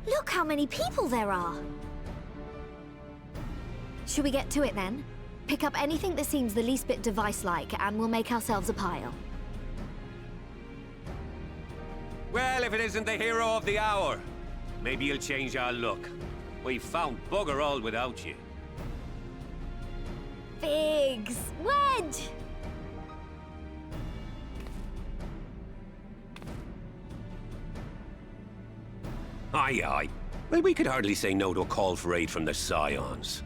Look how many people there are! Should we get to it then? Pick up anything that seems the least bit device-like, and we'll make ourselves a pile. Well, if it isn't the hero of the hour, maybe you'll change our look. We've found bugger all without you. Figs! Wedge! Aye, aye. Well, we could hardly say no to a call for aid from the Scions.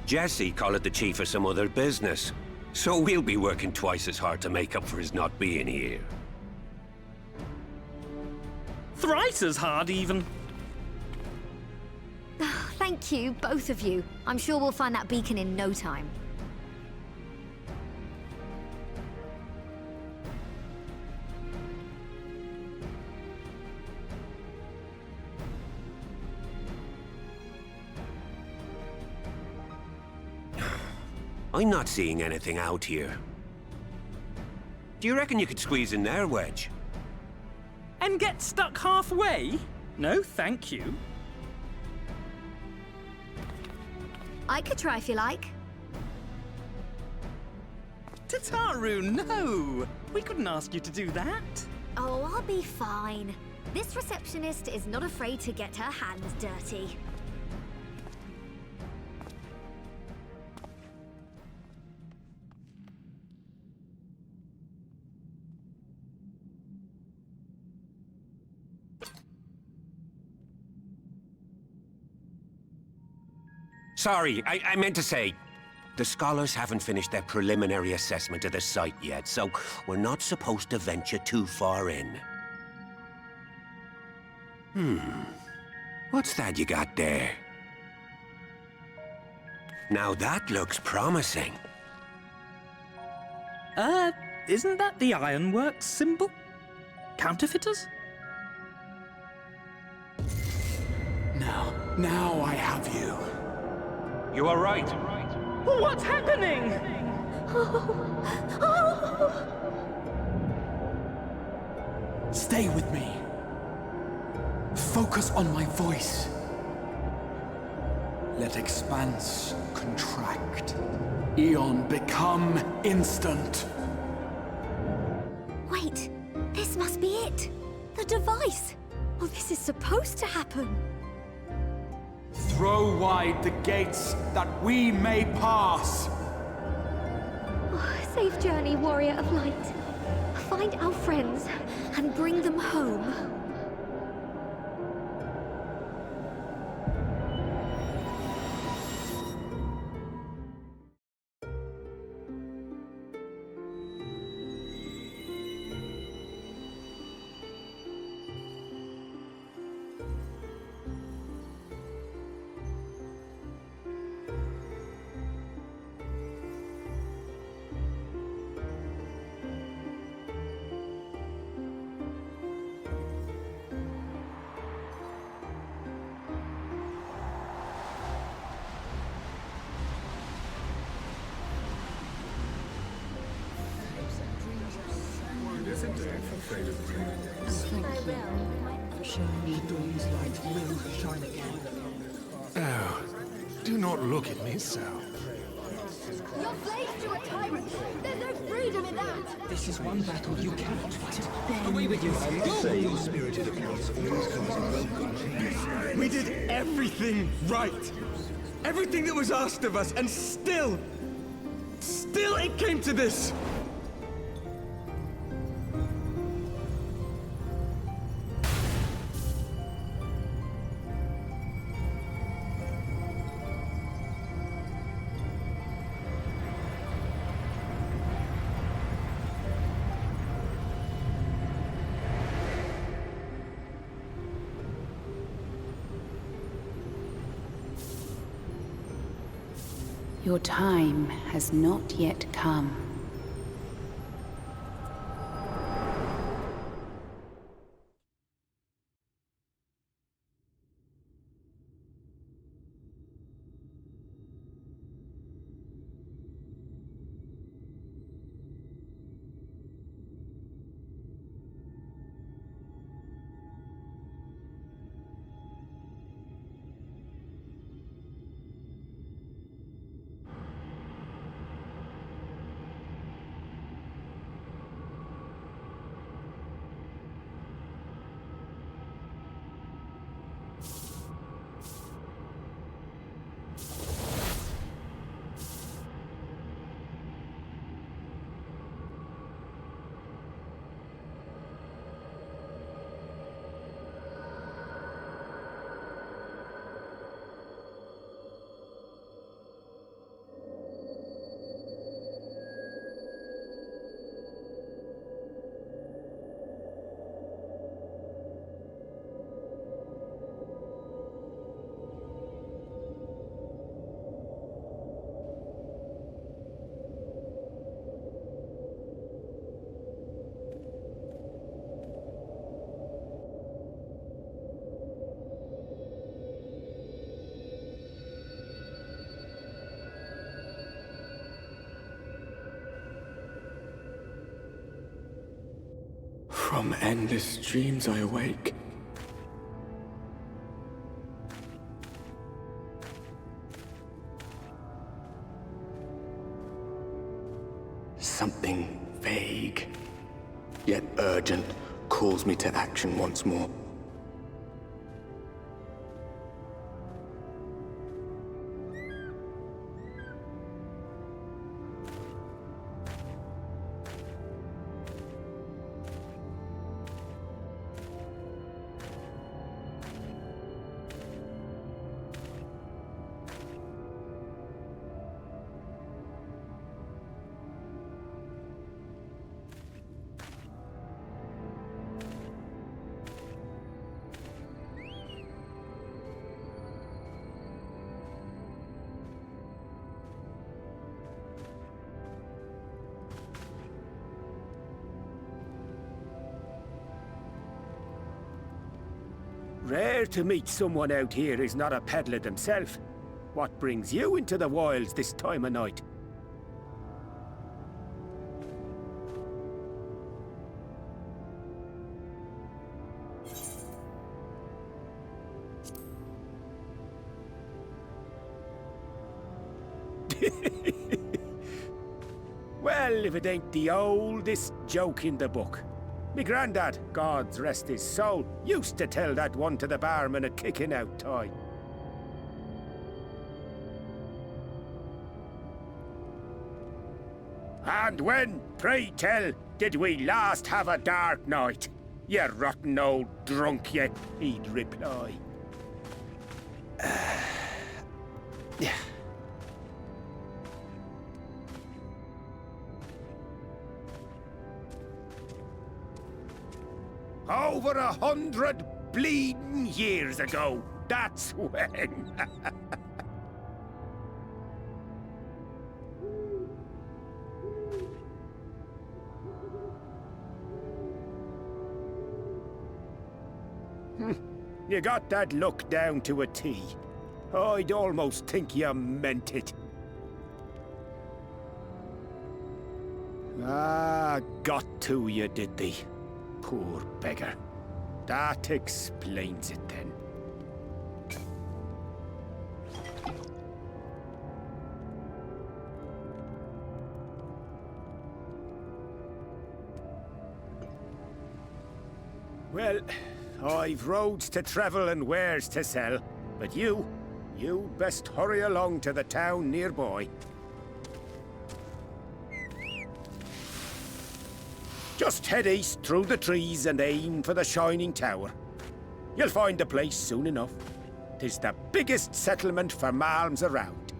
Jesse called it the chief of some other business, so we'll be working twice as hard to make up for his not being here. Thrice as hard, even. Thank you, both of you. I'm sure we'll find that beacon in no time. I'm not seeing anything out here. Do you reckon you could squeeze in there, Wedge? And get stuck halfway? No, thank you. I could try if you like. Tataru, no! We couldn't ask you to do that. Oh, I'll be fine. This receptionist is not afraid to get her hands dirty. Sorry, I meant to say, the scholars haven't finished their preliminary assessment of the site yet, so we're not supposed to venture too far in. What's that you got there? Now that looks promising. Isn't that the Ironworks symbol? Counterfeiters? Now I have you. You are right. What's happening? Stay with me. Focus on my voice. Let expanse contract. Eon become instant. Wait, this must be it. The device. Oh, this is supposed to happen. Throw wide the gates that we may pass. Oh, safe journey, warrior of light. Find our friends and bring them home. Oh, do not look at me so. You're slaves to a tyrant! There's no freedom in that! This is one battle you cannot fight. Away with you! Spirited applause always comes in welcome. We did everything right! Everything that was asked of us, and still it came to this! Your time has not yet come. From endless dreams I awake. Something vague, yet urgent, calls me to action once more. Rare to meet someone out here who's not a peddler themselves. What brings you into the wilds this time of night? Well, if it ain't the oldest joke in the book. Me granddad, God's rest his soul, used to tell that one to the barman at kicking out time. And when, pray tell, did we last have a dark night? You rotten old drunk, you, he'd reply. Yeah. Over 100 bleeding years ago, that's when. You got that look down to a T. I'd almost think you meant it. Ah, got to you, did they? Poor beggar. That explains it then. Well, I've roads to travel and wares to sell, but you best hurry along to the town nearby. Just head east through the trees and aim for the Shining Tower. You'll find the place soon enough. 'Tis the biggest settlement for malms around.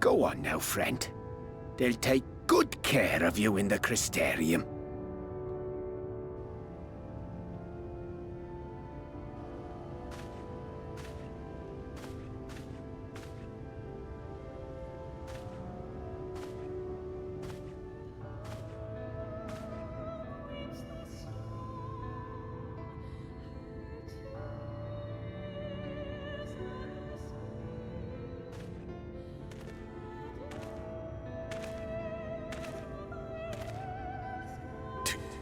Go on now, friend. They'll take good care of you in the Crystarium.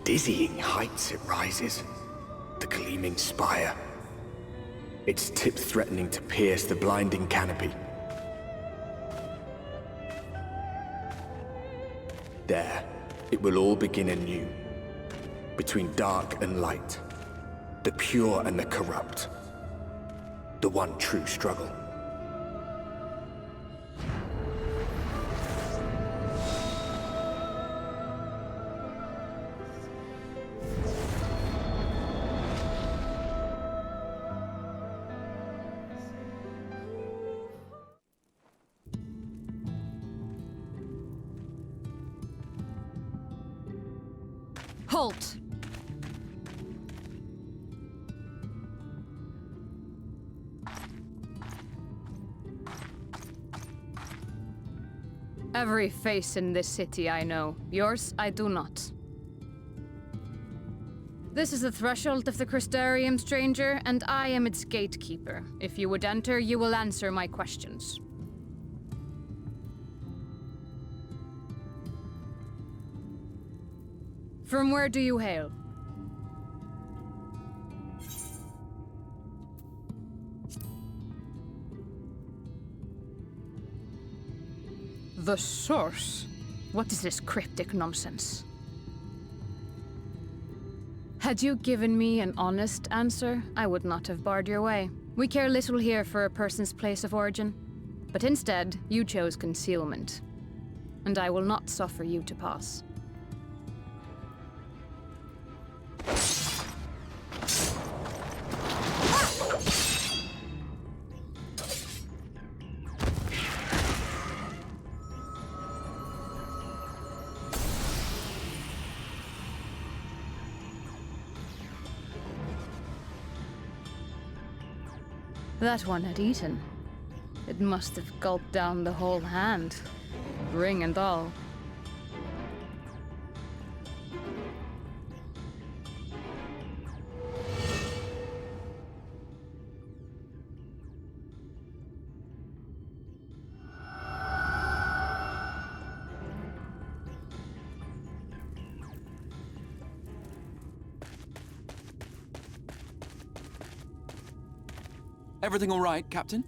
Dizzying heights it rises, the gleaming spire. Its tip threatening to pierce the blinding canopy. There, it will all begin anew. Between dark and light, the pure and the corrupt. The one true struggle. Halt! Every face in this city I know. Yours, I do not. This is the threshold of the Crystarium, stranger, and I am its gatekeeper. If you would enter, you will answer my questions. From where do you hail? The source? What is this cryptic nonsense? Had you given me an honest answer, I would not have barred your way. We care little here for a person's place of origin. But instead, you chose concealment. And I will not suffer you to pass. That one had eaten. It must have gulped down the whole hand, ring and all. Everything all right, Captain?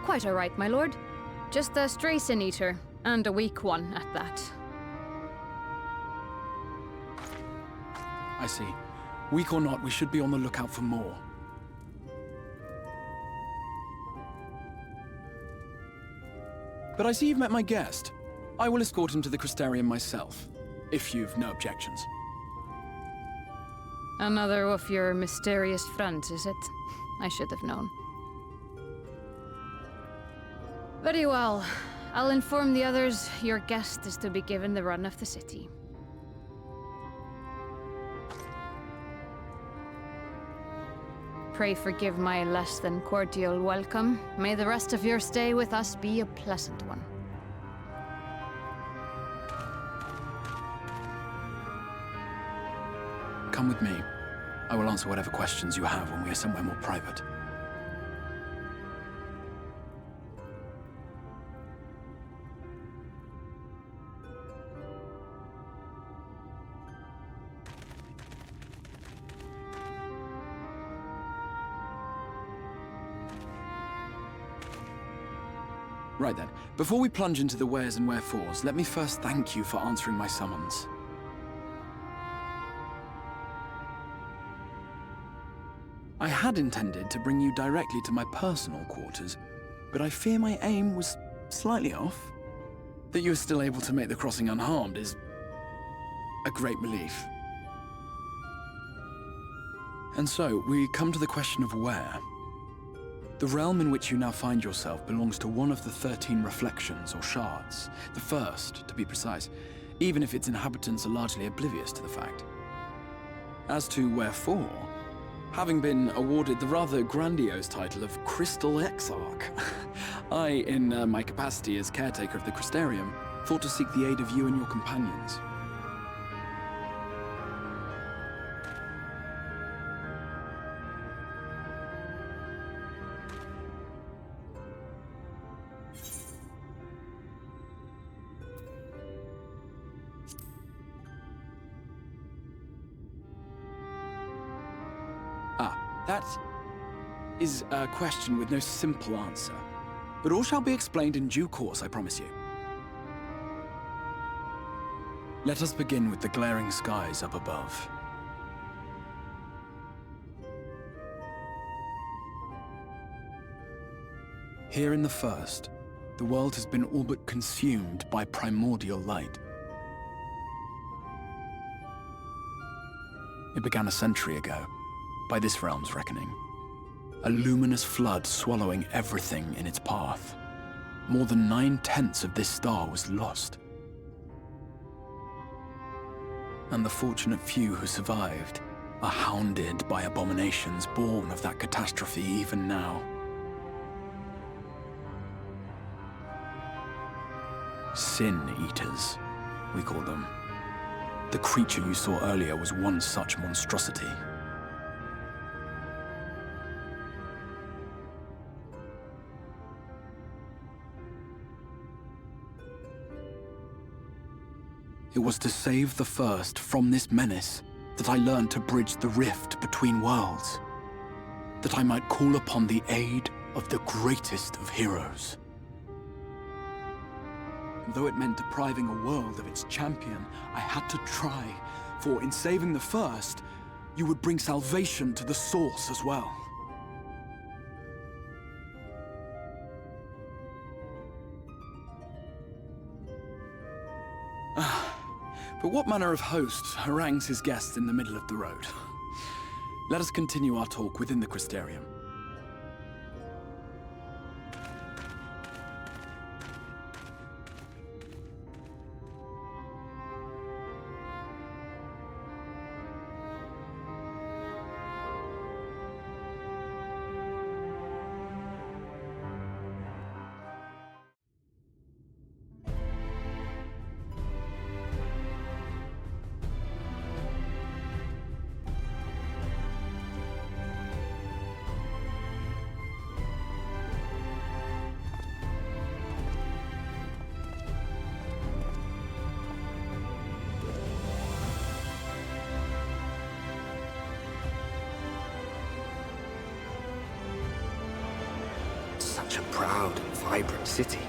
Quite all right, my lord. Just a stray sin eater, and a weak one at that. I see. Weak or not, we should be on the lookout for more. But I see you've met my guest. I will escort him to the Crystarium myself, if you've no objections. Another of your mysterious friends, is it? I should have known. Very well. I'll inform the others your guest is to be given the run of the city. Pray forgive my less than cordial welcome. May the rest of your stay with us be a pleasant one. Come with me. I will answer whatever questions you have when we are somewhere more private. Right then, before we plunge into the wheres and wherefores, let me first thank you for answering my summons. I had intended to bring you directly to my personal quarters, but I fear my aim was slightly off. That you are still able to make the crossing unharmed is a great relief. And so, we come to the question of where. The realm in which you now find yourself belongs to one of the 13 reflections, or shards. The first, to be precise, even if its inhabitants are largely oblivious to the fact. As to wherefore, having been awarded the rather grandiose title of Crystal Exarch, I, in my capacity as caretaker of the Crystarium, thought to seek the aid of you and your companions. That is a question with no simple answer. But all shall be explained in due course, I promise you. Let us begin with the glaring skies up above. Here in the first, the world has been all but consumed by primordial light. It began a century ago, by this realm's reckoning. A luminous flood swallowing everything in its path. More than 9/10 of this star was lost. And the fortunate few who survived are hounded by abominations born of that catastrophe even now. Sin Eaters, we call them. The creature you saw earlier was one such monstrosity. It was to save the First from this menace that I learned to bridge the rift between worlds. That I might call upon the aid of the greatest of heroes. Though it meant depriving a world of its champion, I had to try, for in saving the First, you would bring salvation to the Source as well. But what manner of host harangues his guests in the middle of the road? Let us continue our talk within the Crystarium. Such a proud and vibrant city.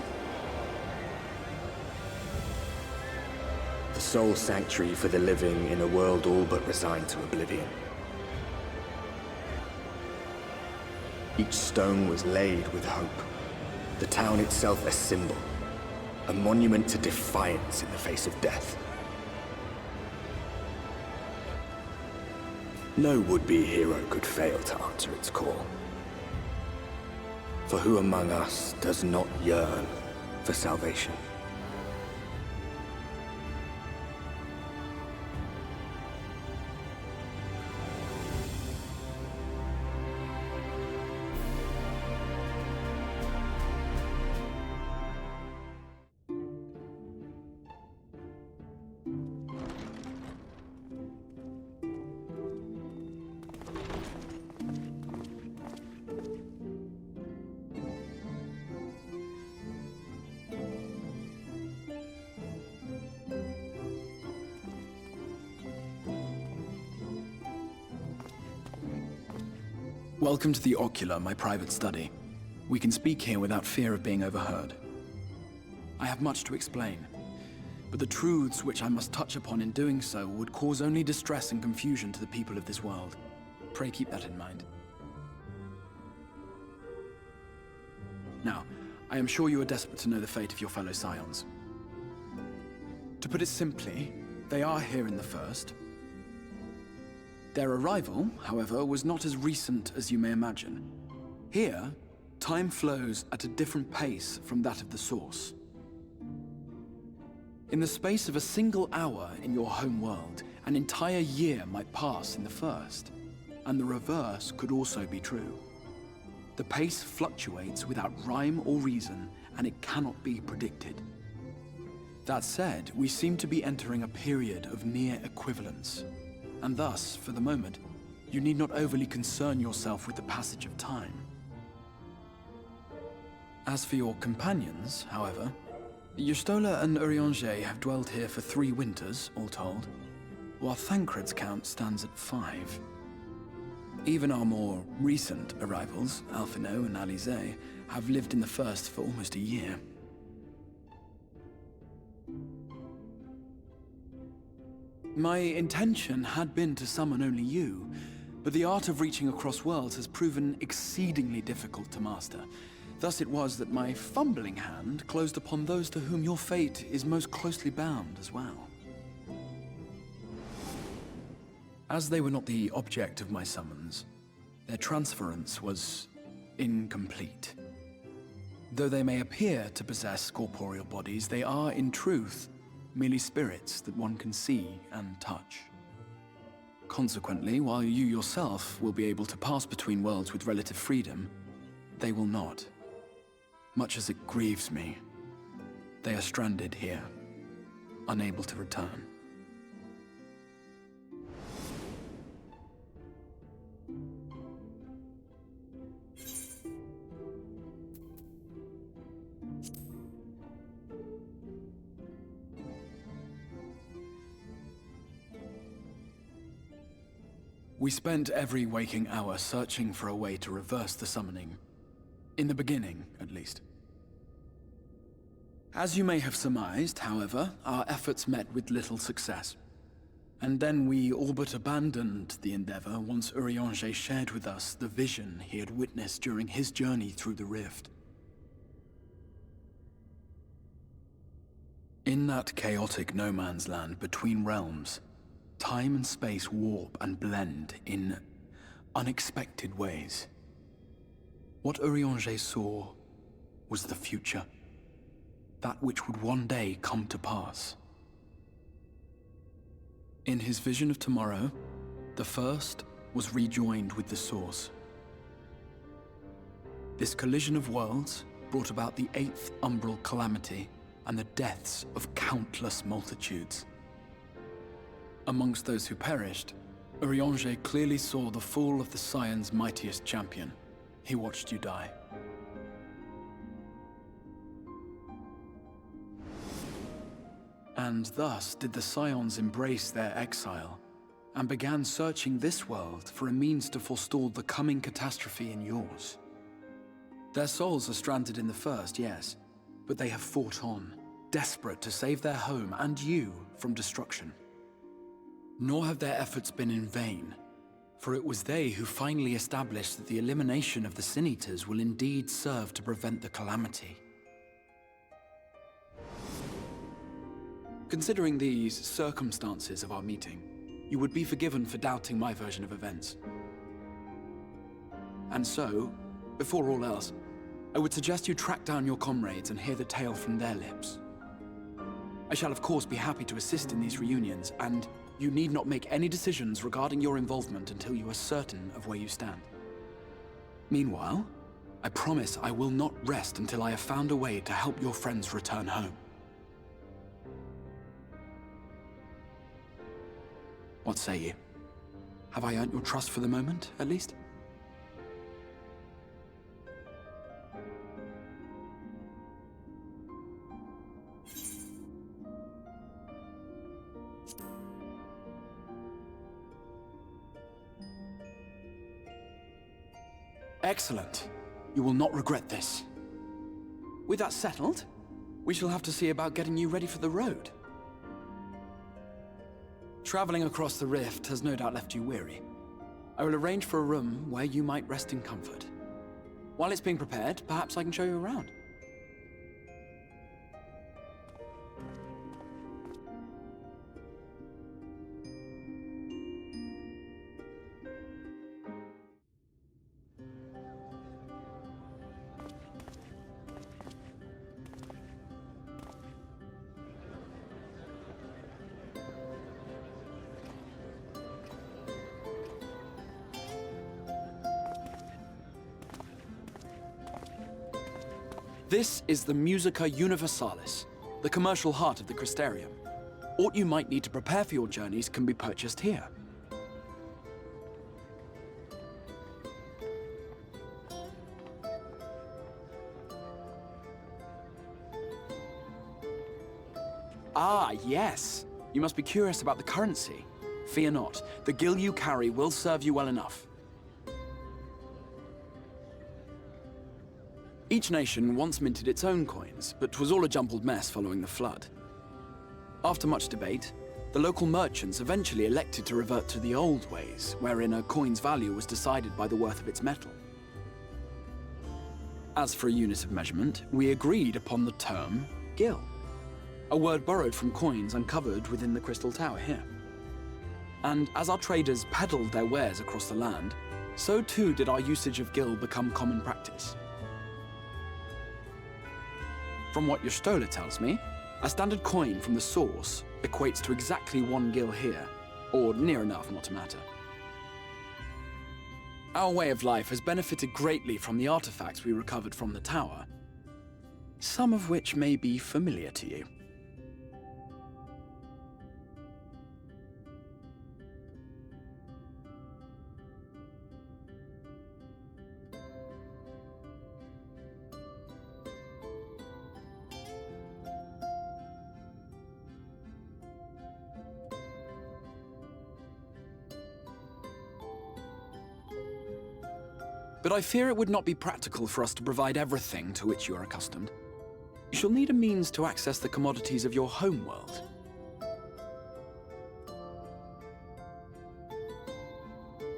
The sole sanctuary for the living in a world all but resigned to oblivion. Each stone was laid with hope. The town itself a symbol, a monument to defiance in the face of death. No would-be hero could fail to answer its call. For who among us does not yearn for salvation? Welcome to the Ocular, my private study. We can speak here without fear of being overheard. I have much to explain, but the truths which I must touch upon in doing so would cause only distress and confusion to the people of this world. Pray keep that in mind. Now, I am sure you are desperate to know the fate of your fellow Scions. To put it simply, they are here in the First. Their arrival, however, was not as recent as you may imagine. Here, time flows at a different pace from that of the Source. In the space of a single hour in your home world, an entire year might pass in the First, and the reverse could also be true. The pace fluctuates without rhyme or reason, and it cannot be predicted. That said, we seem to be entering a period of near equivalence. And thus, for the moment, you need not overly concern yourself with the passage of time. As for your companions, however, Y'shtola and Eorzea have dwelled here for 3 winters, all told, while Thancred's count stands at 5. Even our more recent arrivals, Alphino and Alize, have lived in the First for almost a year. My intention had been to summon only you, but the art of reaching across worlds has proven exceedingly difficult to master. Thus it was that my fumbling hand closed upon those to whom your fate is most closely bound as well. As they were not the object of my summons, their transference was incomplete. Though they may appear to possess corporeal bodies, they are, in truth, merely spirits that one can see and touch. Consequently, while you yourself will be able to pass between worlds with relative freedom, they will not. Much as it grieves me, they are stranded here, unable to return. We spent every waking hour searching for a way to reverse the summoning. In the beginning, at least. As you may have surmised, however, our efforts met with little success. And then we all but abandoned the endeavor once Eorzea shared with us the vision he had witnessed during his journey through the rift. In that chaotic no-man's land between realms, time and space warp and blend in unexpected ways. What Eorzea saw was the future. That which would one day come to pass. In his vision of tomorrow, the first was rejoined with the source. This collision of worlds brought about the 8th umbral calamity and the deaths of countless multitudes. Amongst those who perished, Eorzea clearly saw the fall of the Scion's mightiest champion. He watched you die. And thus did the Scions embrace their exile, and began searching this world for a means to forestall the coming catastrophe in yours. Their souls are stranded in the first, yes, but they have fought on, desperate to save their home and you from destruction. Nor have their efforts been in vain, for it was they who finally established that the elimination of the Sin-Eaters will indeed serve to prevent the calamity. Considering these circumstances of our meeting, you would be forgiven for doubting my version of events. And so, before all else, I would suggest you track down your comrades and hear the tale from their lips. I shall of course be happy to assist in these reunions, and you need not make any decisions regarding your involvement until you are certain of where you stand. Meanwhile, I promise I will not rest until I have found a way to help your friends return home. What say you? Have I earned your trust for the moment, at least? Excellent. You will not regret this. With that settled, we shall have to see about getting you ready for the road. Traveling across the rift has no doubt left you weary. I will arrange for a room where you might rest in comfort. While it's being prepared, perhaps I can show you around. This is the Musica Universalis, the commercial heart of the Crystarium. What you might need to prepare for your journeys can be purchased here. Ah, yes. You must be curious about the currency. Fear not. The gil you carry will serve you well enough. Each nation once minted its own coins, but was all a jumbled mess following the flood. After much debate, the local merchants eventually elected to revert to the old ways, wherein a coin's value was decided by the worth of its metal. As for a unit of measurement, we agreed upon the term gil, a word borrowed from coins uncovered within the Crystal Tower here. And as our traders peddled their wares across the land, so too did our usage of gil become common practice. From what your stola tells me, a standard coin from the source equates to exactly 1 gil here, or near enough not to matter. Our way of life has benefited greatly from the artifacts we recovered from the tower, some of which may be familiar to you. but I fear it would not be practical for us to provide everything to which you are accustomed. You shall need a means to access the commodities of your homeworld.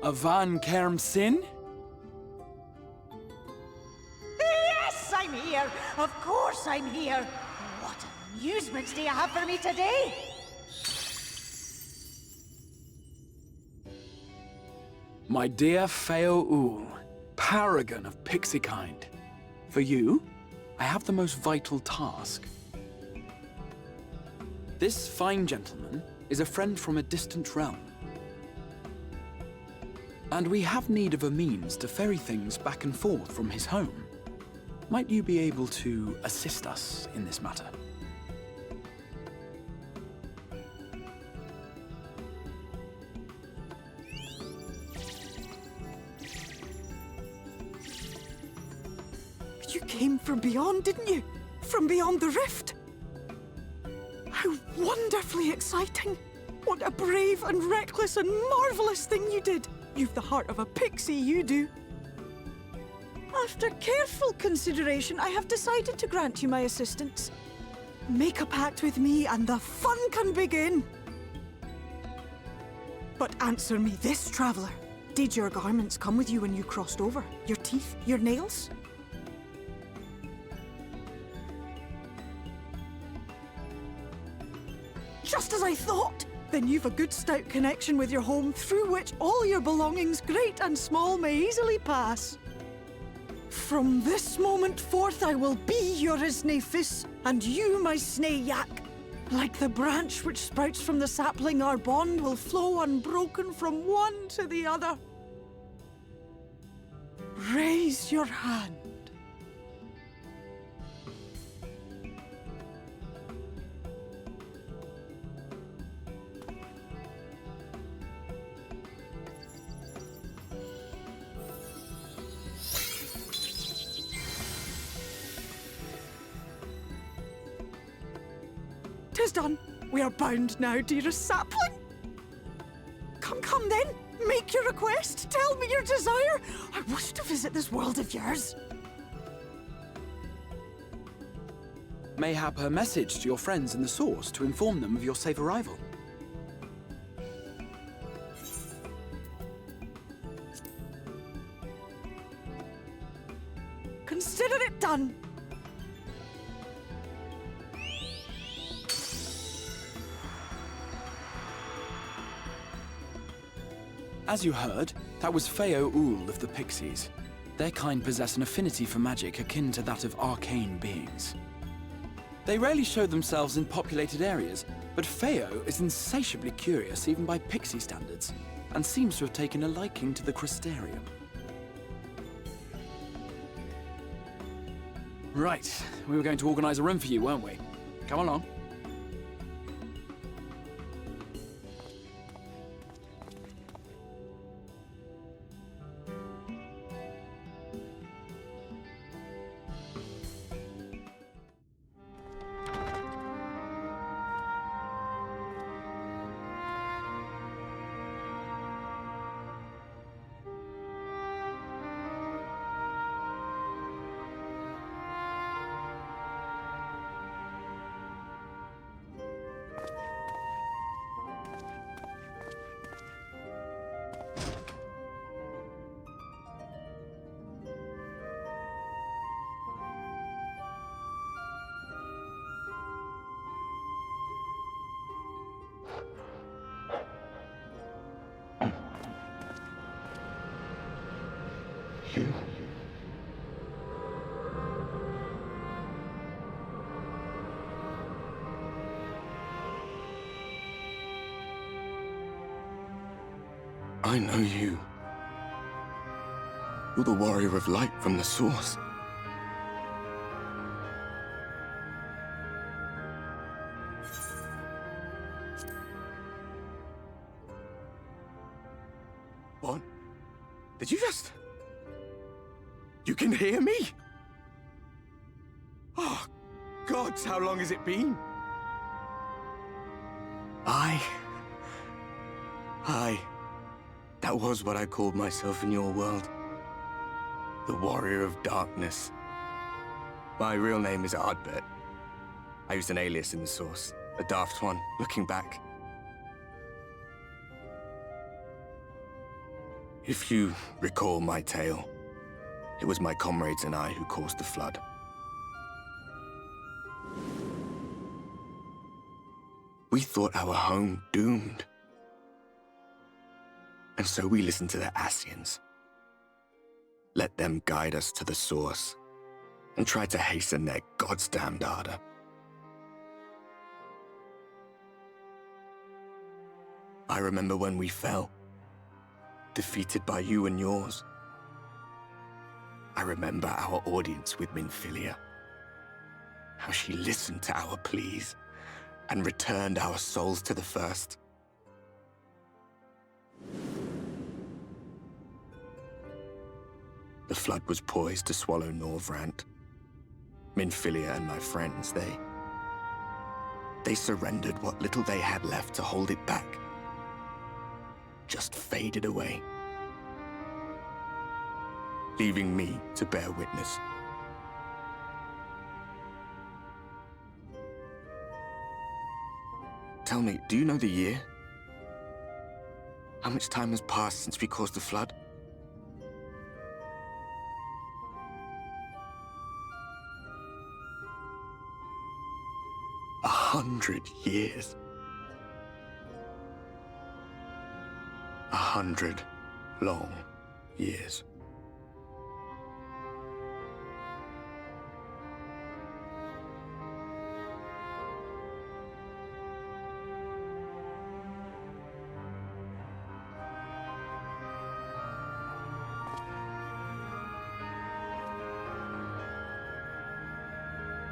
Avan Kerm Sin? Yes, I'm here! Of course I'm here! What amusements do you have for me today? My dear Feo Ul, paragon of pixie kind. For you, I have the most vital task. This fine gentleman is a friend from a distant realm. And we have need of a means to ferry things back and forth from his home. Might you be able to assist us in this matter? You came from beyond, didn't you? From beyond the rift? How wonderfully exciting! What a brave and reckless and marvelous thing you did! You've the heart of a pixie, you do. After careful consideration, I have decided to grant you my assistance. Make a pact with me and the fun can begin. But answer me this, traveler. Did your garments come with you when you crossed over? Your teeth? Your nails? Just as I thought! Then you've a good stout connection with your home through which all your belongings, great and small, may easily pass. From this moment forth I will be your Isne Fis, and you my Snay Yak. Like the branch which sprouts from the sapling, our bond will flow unbroken from one to the other. Raise your hand. Tis done. We are bound now, dearest sapling. Come then. Make your request. Tell me your desire. I wish to visit this world of yours. Mayhap a message to your friends in the Source to inform them of your safe arrival. Consider it done. As you heard, that was Feo Ul of the Pixies. Their kind possess an affinity for magic akin to that of arcane beings. They rarely show themselves in populated areas, but Feo is insatiably curious even by pixie standards, and seems to have taken a liking to the Crystarium. Right, we were going to organize a room for you, weren't we? Come along. You. I know you. You're the warrior of light from the Source. What? Did you just... You can hear me? Oh, gods, how long has it been? That was what I called myself in your world. The Warrior of Darkness. My real name is Ardbert. I used an alias in the source, a daft one, looking back. If you recall my tale, it was my comrades and I who caused the flood. We thought our home doomed. And so we listened to the Ascians. Let them guide us to the source, and tried to hasten their goddamned ardor. I remember when we fell, defeated by you and yours. I remember our audience with Minfilia, how she listened to our pleas and returned our souls to the First. The flood was poised to swallow Norvrant. Minfilia and my friends, they surrendered what little they had left to hold it back. Just faded away, leaving me to bear witness. Tell me, do you know the year? How much time has passed since we caused the flood? A 100 years. 100 long years.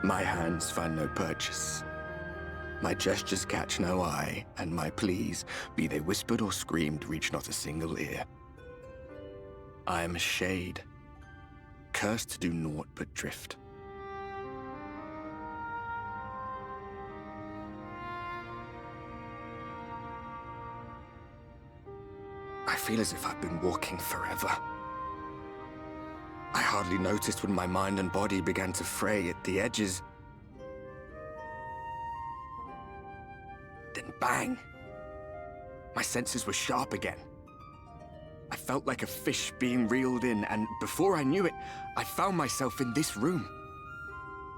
My hands find no purchase. My gestures catch no eye, and my pleas, be they whispered or screamed, reach not a single ear. I am a shade, cursed to do naught but drift. I feel as if I've been walking forever. I hardly noticed when my mind and body began to fray at the edges. Then bang! My senses were sharp again. I felt like a fish being reeled in, and before I knew it, I found myself in this room.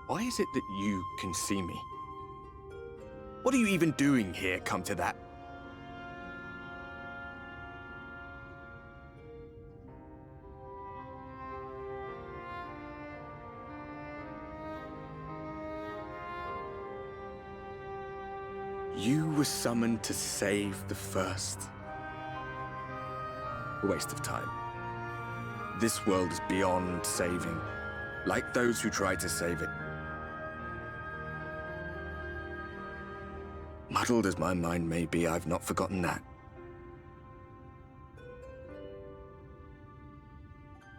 Why is it that you can see me? What are you even doing here, come to that? You were summoned to save the First. A waste of time. This world is beyond saving, like those who tried to save it. Muddled as my mind may be, I've not forgotten that.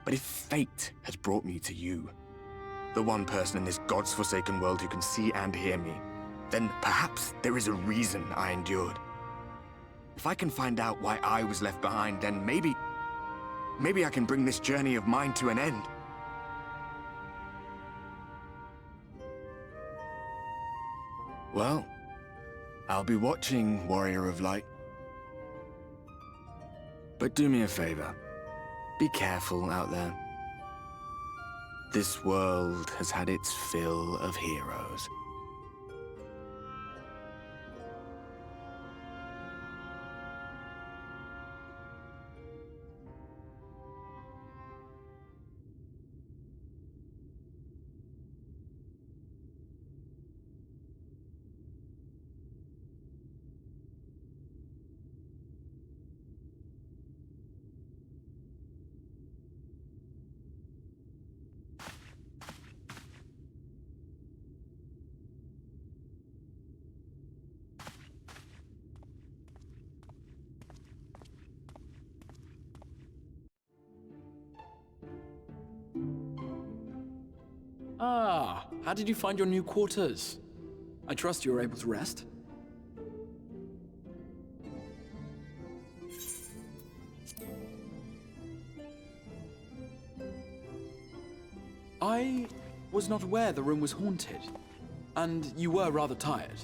But if fate has brought me to you, the one person in this God's forsaken world who can see and hear me, then perhaps there is a reason I endured. If I can find out why I was left behind, then maybe I can bring this journey of mine to an end. Well, I'll be watching, Warrior of Light. But do me a favor. Be careful out there. This world has had its fill of heroes. Ah, how did you find your new quarters? I trust you were able to rest? I was not aware the room was haunted, and you were rather tired.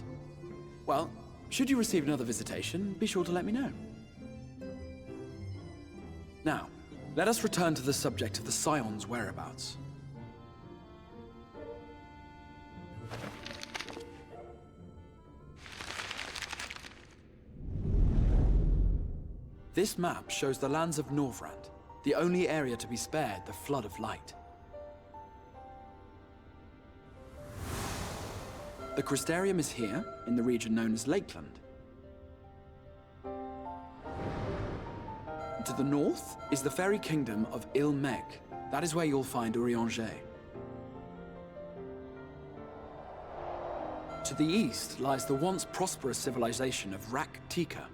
Well, should you receive another visitation, be sure to let me know. Now, let us return to the subject of the Scion's whereabouts. This map shows the lands of Norvrand, the only area to be spared the Flood of Light. The Crystarium is here, in the region known as Lakeland. To the north is the fairy kingdom of Il-Meg. That is where you'll find Eorzea. To the east lies the once prosperous civilization of Rak-Tika.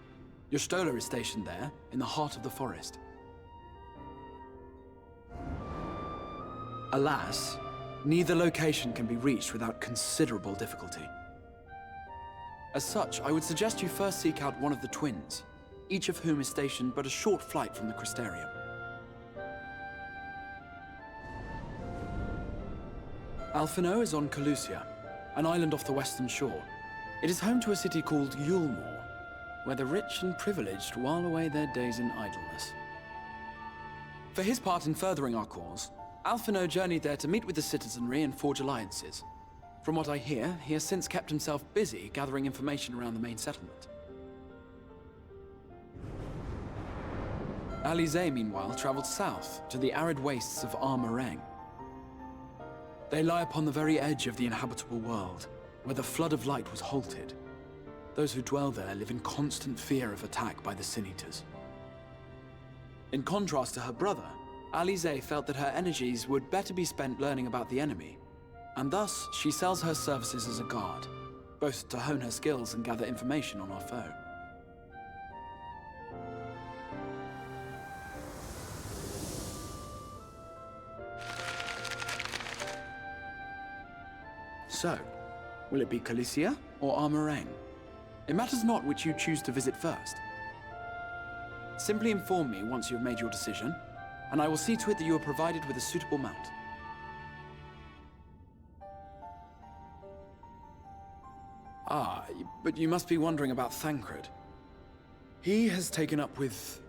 Your Stola is stationed there, in the heart of the forest. Alas, neither location can be reached without considerable difficulty. As such, I would suggest you first seek out one of the twins, each of whom is stationed but a short flight from the Crystarium. Alphino is on Calusia, an island off the western shore. It is home to a city called Yulmore, where the rich and privileged while away their days in idleness. For his part in furthering our cause, Alphino journeyed there to meet with the citizenry and forge alliances. From what I hear, he has since kept himself busy gathering information around the main settlement. Alize, meanwhile, traveled south to the arid wastes of Armorang. They lie upon the very edge of the inhabitable world, where the Flood of Light was halted. Those who dwell there live in constant fear of attack by the Sin-Eaters. In contrast to her brother, Alize felt that her energies would better be spent learning about the enemy, and thus she sells her services as a guard, both to hone her skills and gather information on our foe. So, will it be Calusia or Armorang? It matters not which you choose to visit first. Simply inform me once you have made your decision, and I will see to it that you are provided with a suitable mount. Ah, but you must be wondering about Thancred. He has taken up with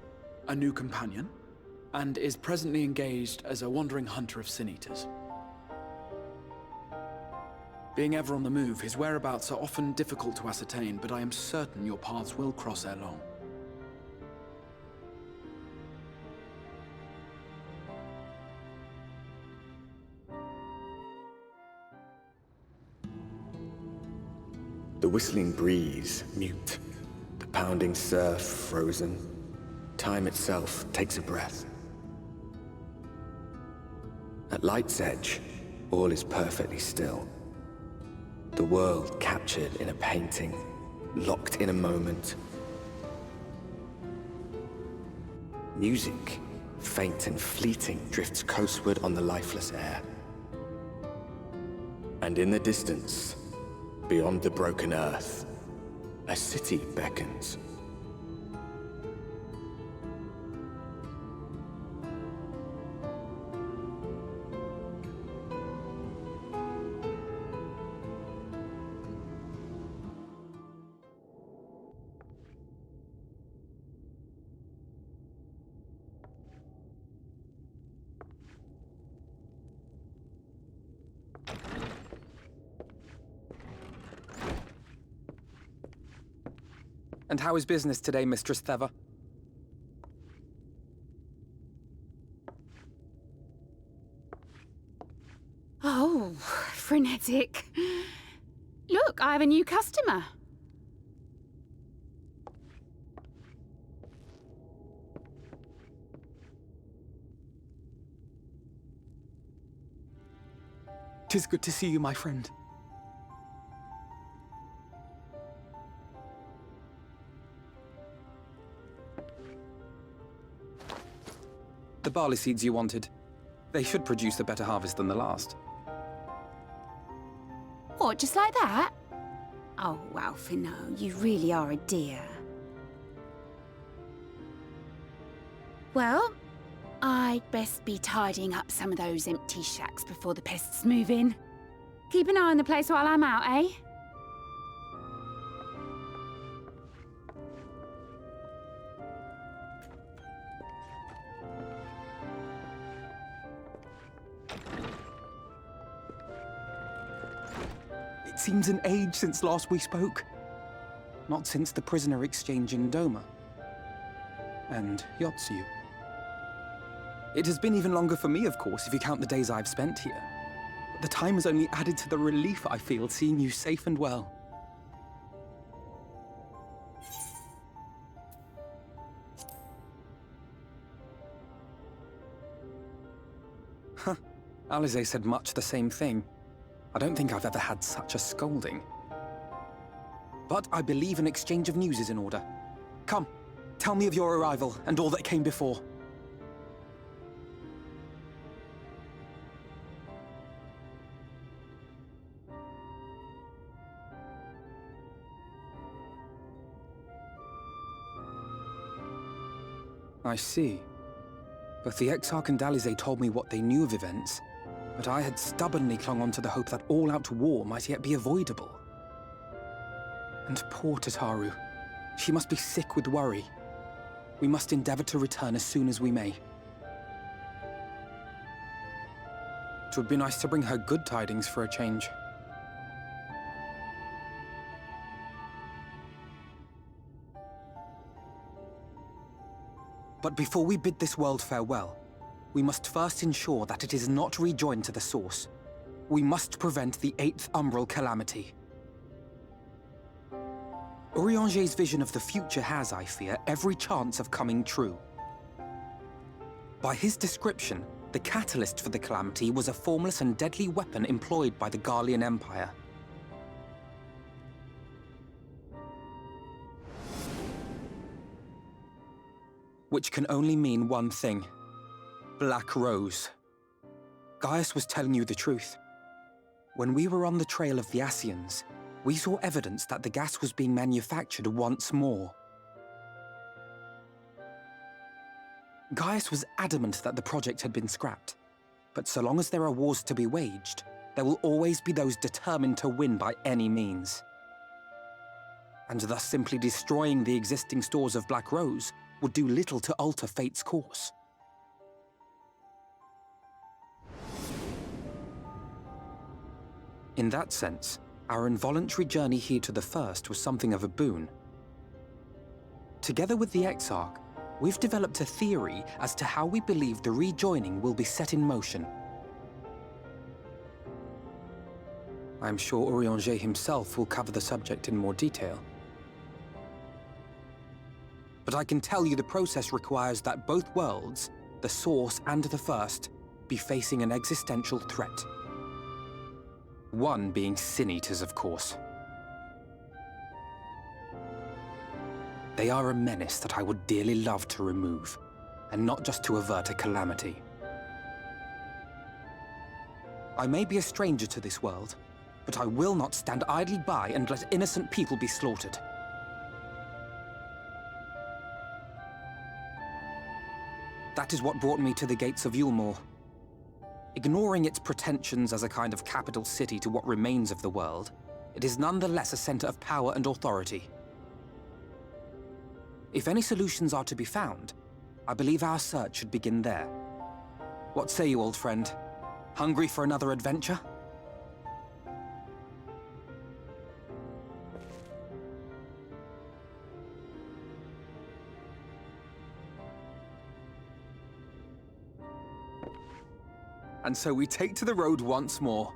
a new companion, and is presently engaged as a wandering hunter of Sin-Eaters. Being ever on the move, his whereabouts are often difficult to ascertain, but I am certain your paths will cross ere long. The whistling breeze, mute. The pounding surf, frozen. Time itself takes a breath. At Light's edge, all is perfectly still. The world captured in a painting, locked in a moment. Music, faint and fleeting, drifts coastward on the lifeless air. And in the distance, beyond the broken earth, a city beckons. And how is business today, Mistress Theva? Oh, frenetic. Look, I have a new customer. Tis good to see you, my friend. The barley seeds you wanted. They should produce a better harvest than the last. What, just like that? Oh, Alphino, you really are a dear. Well, I I'd best be tidying up some of those empty shacks before the pests move in. Keep an eye on the place while I'm out, eh? It seems an age since last we spoke. Not since the prisoner exchange in Doma. And Yotsu. It has been even longer for me, of course, if you count the days I've spent here. But the time has only added to the relief I feel seeing you safe and well. Huh. Alize said much the same thing. I don't think I've ever had such a scolding. But I believe an exchange of news is in order. Come, tell me of your arrival and all that came before. I see. Both the Exarch and Alize told me what they knew of events, but I had stubbornly clung on to the hope that all-out war might yet be avoidable. And poor Tataru. She must be sick with worry. We must endeavor to return as soon as we may. It would be nice to bring her good tidings for a change. But before we bid this world farewell, we must first ensure that it is not rejoined to the source. We must prevent the 8th Umbral calamity. Eorzea's vision of the future has, I fear, every chance of coming true. By his description, the catalyst for the calamity was a formless and deadly weapon employed by the Garlean Empire. Which can only mean one thing. Black Rose. Gaius was telling you the truth. When we were on the trail of the Ascians, we saw evidence that the gas was being manufactured once more. Gaius was adamant that the project had been scrapped. But so long as there are wars to be waged, there will always be those determined to win by any means. And thus simply destroying the existing stores of Black Rose would do little to alter fate's course. In that sense, our involuntary journey here to the First was something of a boon. Together with the Exarch, we've developed a theory as to how we believe the rejoining will be set in motion. I'm sure Eorzea himself will cover the subject in more detail. But I can tell you the process requires that both worlds, the Source and the First, be facing an existential threat. One being Sin-Eaters, of course. They are a menace that I would dearly love to remove, and not just to avert a calamity. I may be a stranger to this world, but I will not stand idly by and let innocent people be slaughtered. That is what brought me to the gates of Yulmore. Ignoring its pretensions as a kind of capital city to what remains of the world, it is nonetheless a center of power and authority. If any solutions are to be found, I believe our search should begin there. What say you, old friend? Hungry for another adventure? And so we take to the road once more.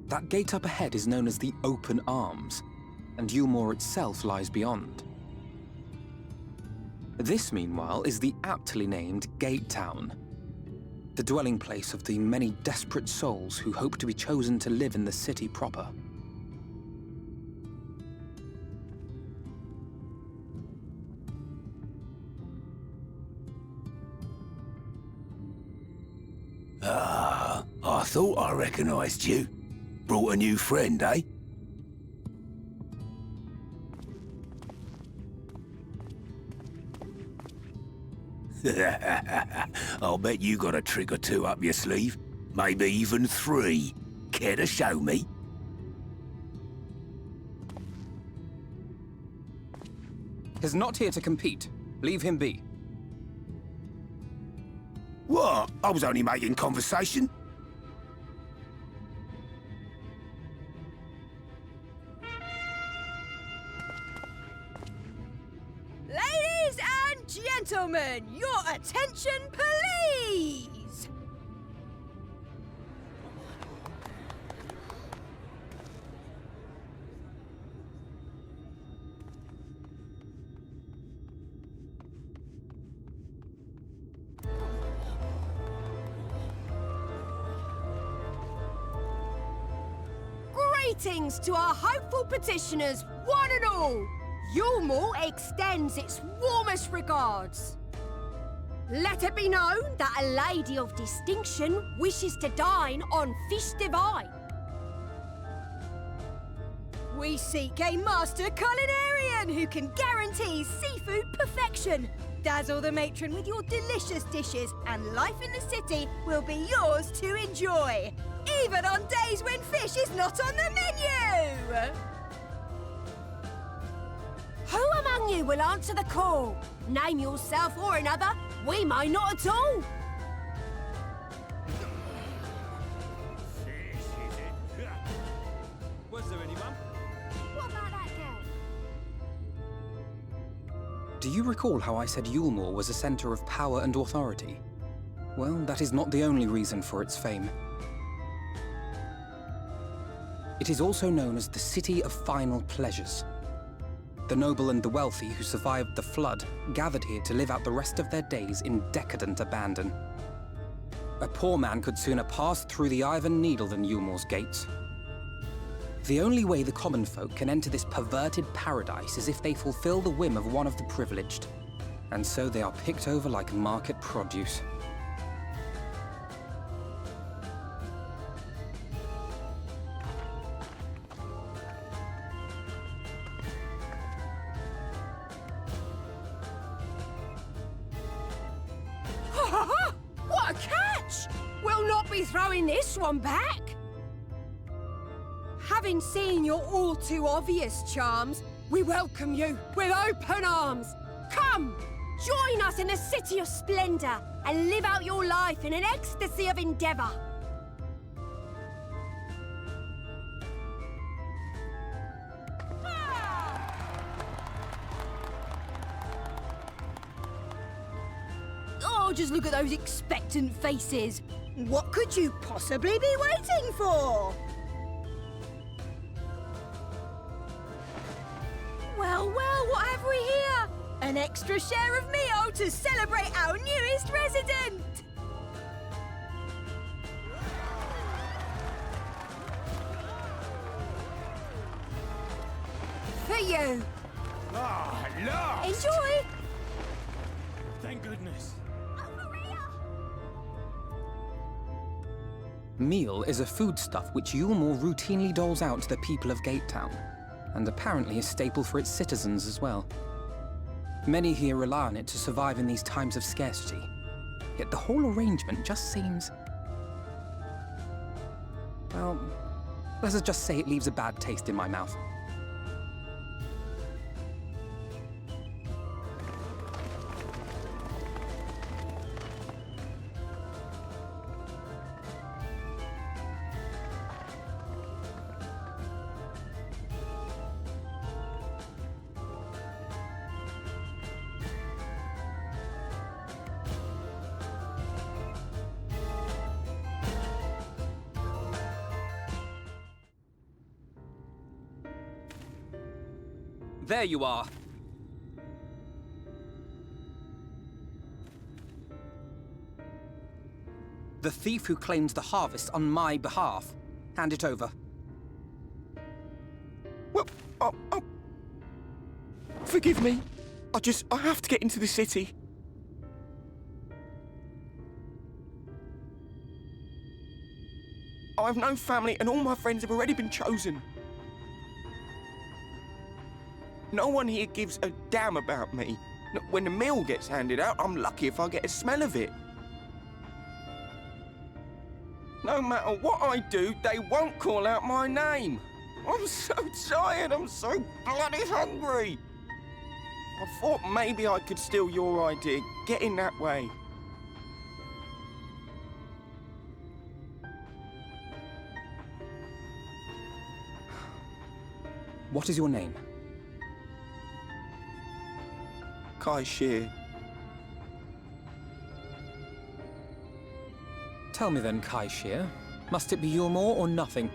That gate up ahead is known as the Open Arms, and Yulmore itself lies beyond. This, meanwhile, is the aptly named Gate Town, the dwelling place of the many desperate souls who hope to be chosen to live in the city proper. thought I recognized you. Brought a new friend, eh? I'll bet you got a trick or two up your sleeve. Maybe even 3. Care to show me? He's not here to compete. Leave him be. What? I was only making conversation. Ladies and gentlemen, your attention, please! Greetings to our hopeful petitioners, one and all! Yulmore extends its warmest regards. Let it be known that a lady of distinction wishes to dine on fish divine. We seek a master culinarian who can guarantee seafood perfection. Dazzle the matron with your delicious dishes, and life in the city will be yours to enjoy, even on days when fish is not on the menu! Who among you will answer the call? Name yourself or another. We might not at all. Was there anyone? What about that girl? Do you recall how I said Yulmore was a center of power and authority? Well, that is not the only reason for its fame. It is also known as the City of Final Pleasures. The noble and the wealthy who survived the flood gathered here to live out the rest of their days in decadent abandon. A poor man could sooner pass through the Iron Needle than Yulmore's gates. The only way the common folk can enter this perverted paradise is if they fulfill the whim of one of the privileged. And so they are picked over like market produce. What a catch! We'll not be throwing this one back. Having seen your all too obvious charms, we welcome you with open arms. Come, join us in the City of Splendor and live out your life in an ecstasy of endeavor. Oh, just look at those expectant faces. What could you possibly be waiting for? Well, what have we here? An extra share of meal to celebrate our newest resident! For you! Ah, look! Enjoy! Thank goodness. Meal is a foodstuff which Yulmore routinely doles out to the people of Gatetown, and apparently a staple for its citizens as well. Many here rely on it to survive in these times of scarcity, yet the whole arrangement just seems... well, let's just say it leaves a bad taste in my mouth. There you are. The thief who claims the harvest on my behalf. Hand it over. Well, forgive me. I have to get into the city. I have no family and all my friends have already been chosen. No one here gives a damn about me. When the meal gets handed out, I'm lucky if I get a smell of it. No matter what I do, they won't call out my name. I'm so tired, I'm so bloody hungry. I thought maybe I could steal your idea, get in that way. What is your name? Kai Shear. Tell me then, Kai Shear, must it be Yulmore or nothing?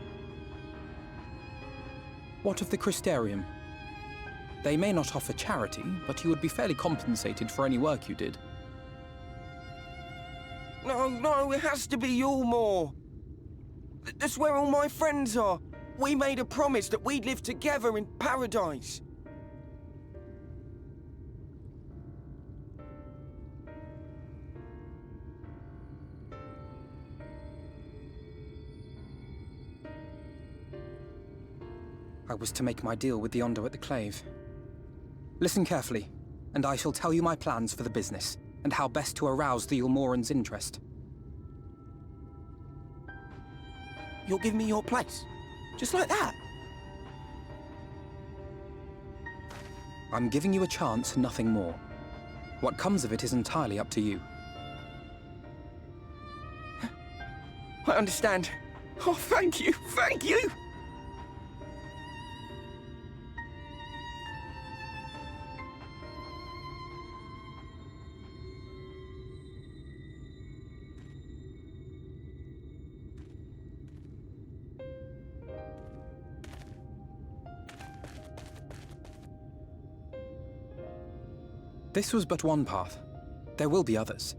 What of the Crystarium? They may not offer charity, but you would be fairly compensated for any work you did. No, it has to be Yulmore. That's where all my friends are. We made a promise that we'd live together in paradise. I was to make my deal with the Ondo at the Clave. Listen carefully, and I shall tell you my plans for the business, and how best to arouse the Yulmorans' interest. You'll give me your place? Just like that? I'm giving you a chance, nothing more. What comes of it is entirely up to you. I understand. Oh, thank you, thank you! This was but one path. There will be others.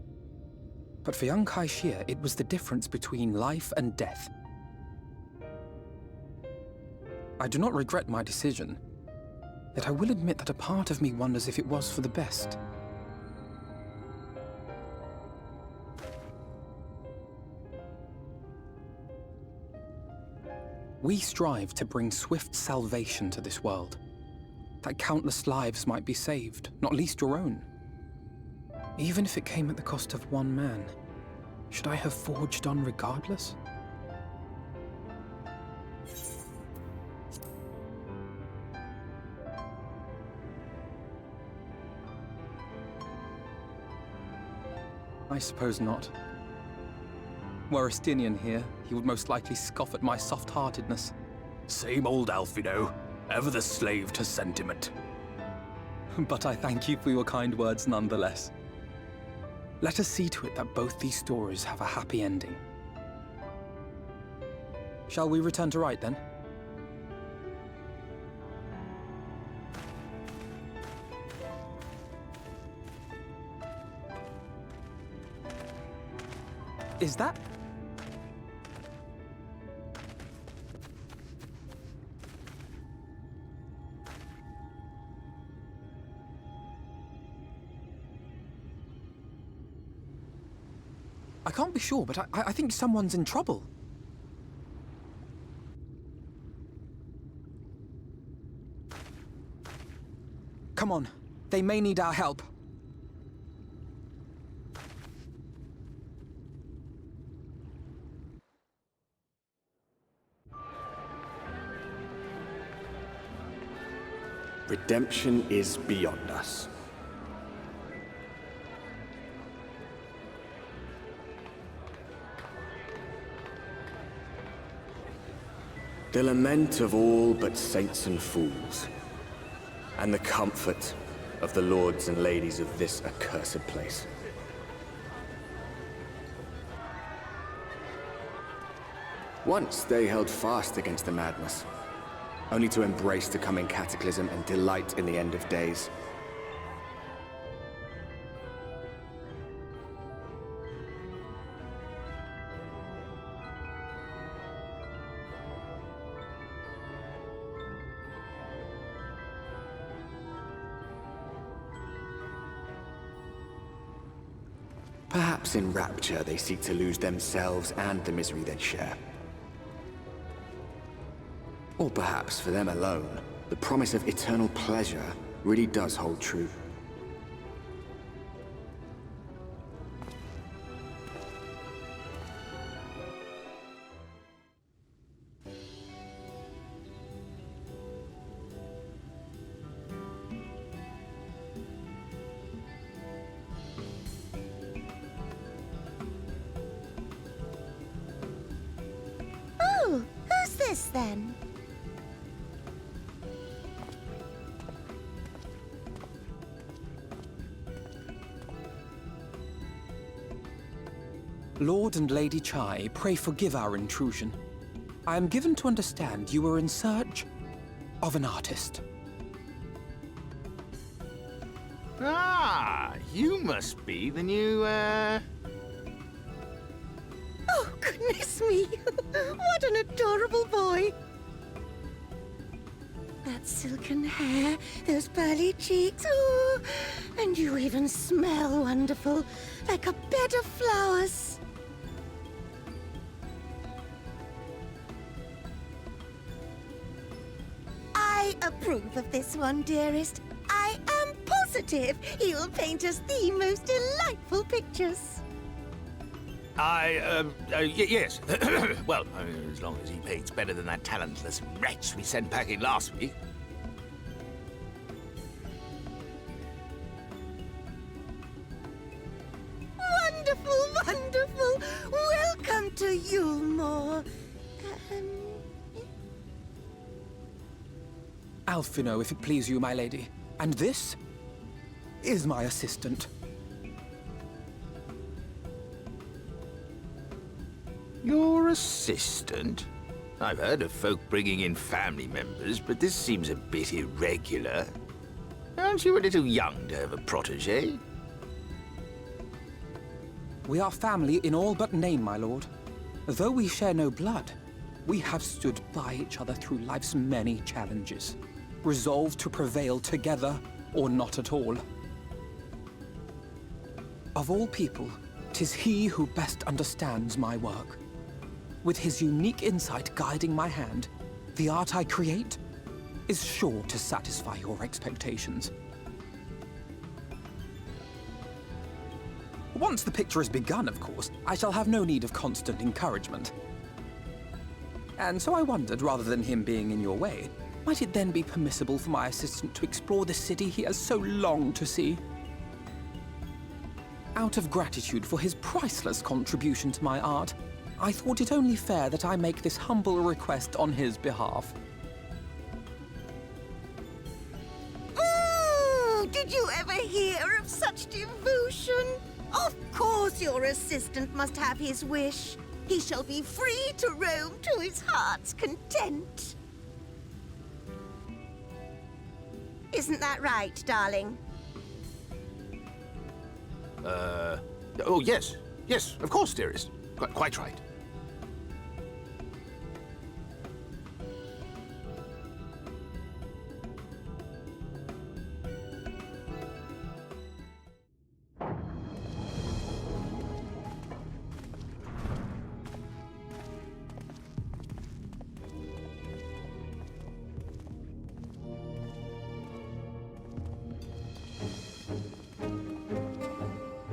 But for young Kai Shear, it was the difference between life and death. I do not regret my decision, yet I will admit that a part of me wonders if it was for the best. We strive to bring swift salvation to this world, that countless lives might be saved, not least your own. Even if it came at the cost of one man, should I have forged on regardless? I suppose not. Were Estinian here, he would most likely scoff at my soft-heartedness. Same old Alfino. Ever the slave to sentiment. But I thank you for your kind words nonetheless. Let us see to it that both these stories have a happy ending. Shall we return to Wright then? Is that... I can't be sure, but I think someone's in trouble. Come on, they may need our help. Redemption is beyond us. The lament of all but saints and fools, and the comfort of the lords and ladies of this accursed place. Once they held fast against the madness, only to embrace the coming cataclysm and delight in the end of days. Perhaps in rapture they seek to lose themselves and the misery they share. Or perhaps for them alone, the promise of eternal pleasure really does hold true. Oh, who's this then? Lord and Lady Chai, pray forgive our intrusion. I am given to understand you were in search of an artist. Ah, you must be the new, Oh, goodness me! What an adorable boy! That silken hair, those pearly cheeks, oh, and you even smell wonderful, like a bed of flowers. I approve of this one, dearest. I am positive he will paint us the most delightful pictures. yes. Well, as long as he paints better than that talentless wretch we sent packing last week. Wonderful, wonderful! Welcome to Yulmore. Alphino, if it please you, my lady. And this is my assistant. Your assistant? I've heard of folk bringing in family members, but this seems a bit irregular. Aren't you a little young to have a protege? We are family in all but name, my lord. Though we share no blood, we have stood by each other through life's many challenges, resolved to prevail together or not at all. Of all people, 'tis he who best understands my work. With his unique insight guiding my hand, the art I create is sure to satisfy your expectations. Once the picture is begun, of course, I shall have no need of constant encouragement. And so I wondered, rather than him being in your way, might it then be permissible for my assistant to explore the city he has so longed to see? Out of gratitude for his priceless contribution to my art, I thought it only fair that I make this humble request on his behalf. Ooh, did you ever hear of such devotion? Of course your assistant must have his wish. He shall be free to roam to his heart's content. Isn't that right, darling? Oh, yes. Yes, of course, dearest. Quite right.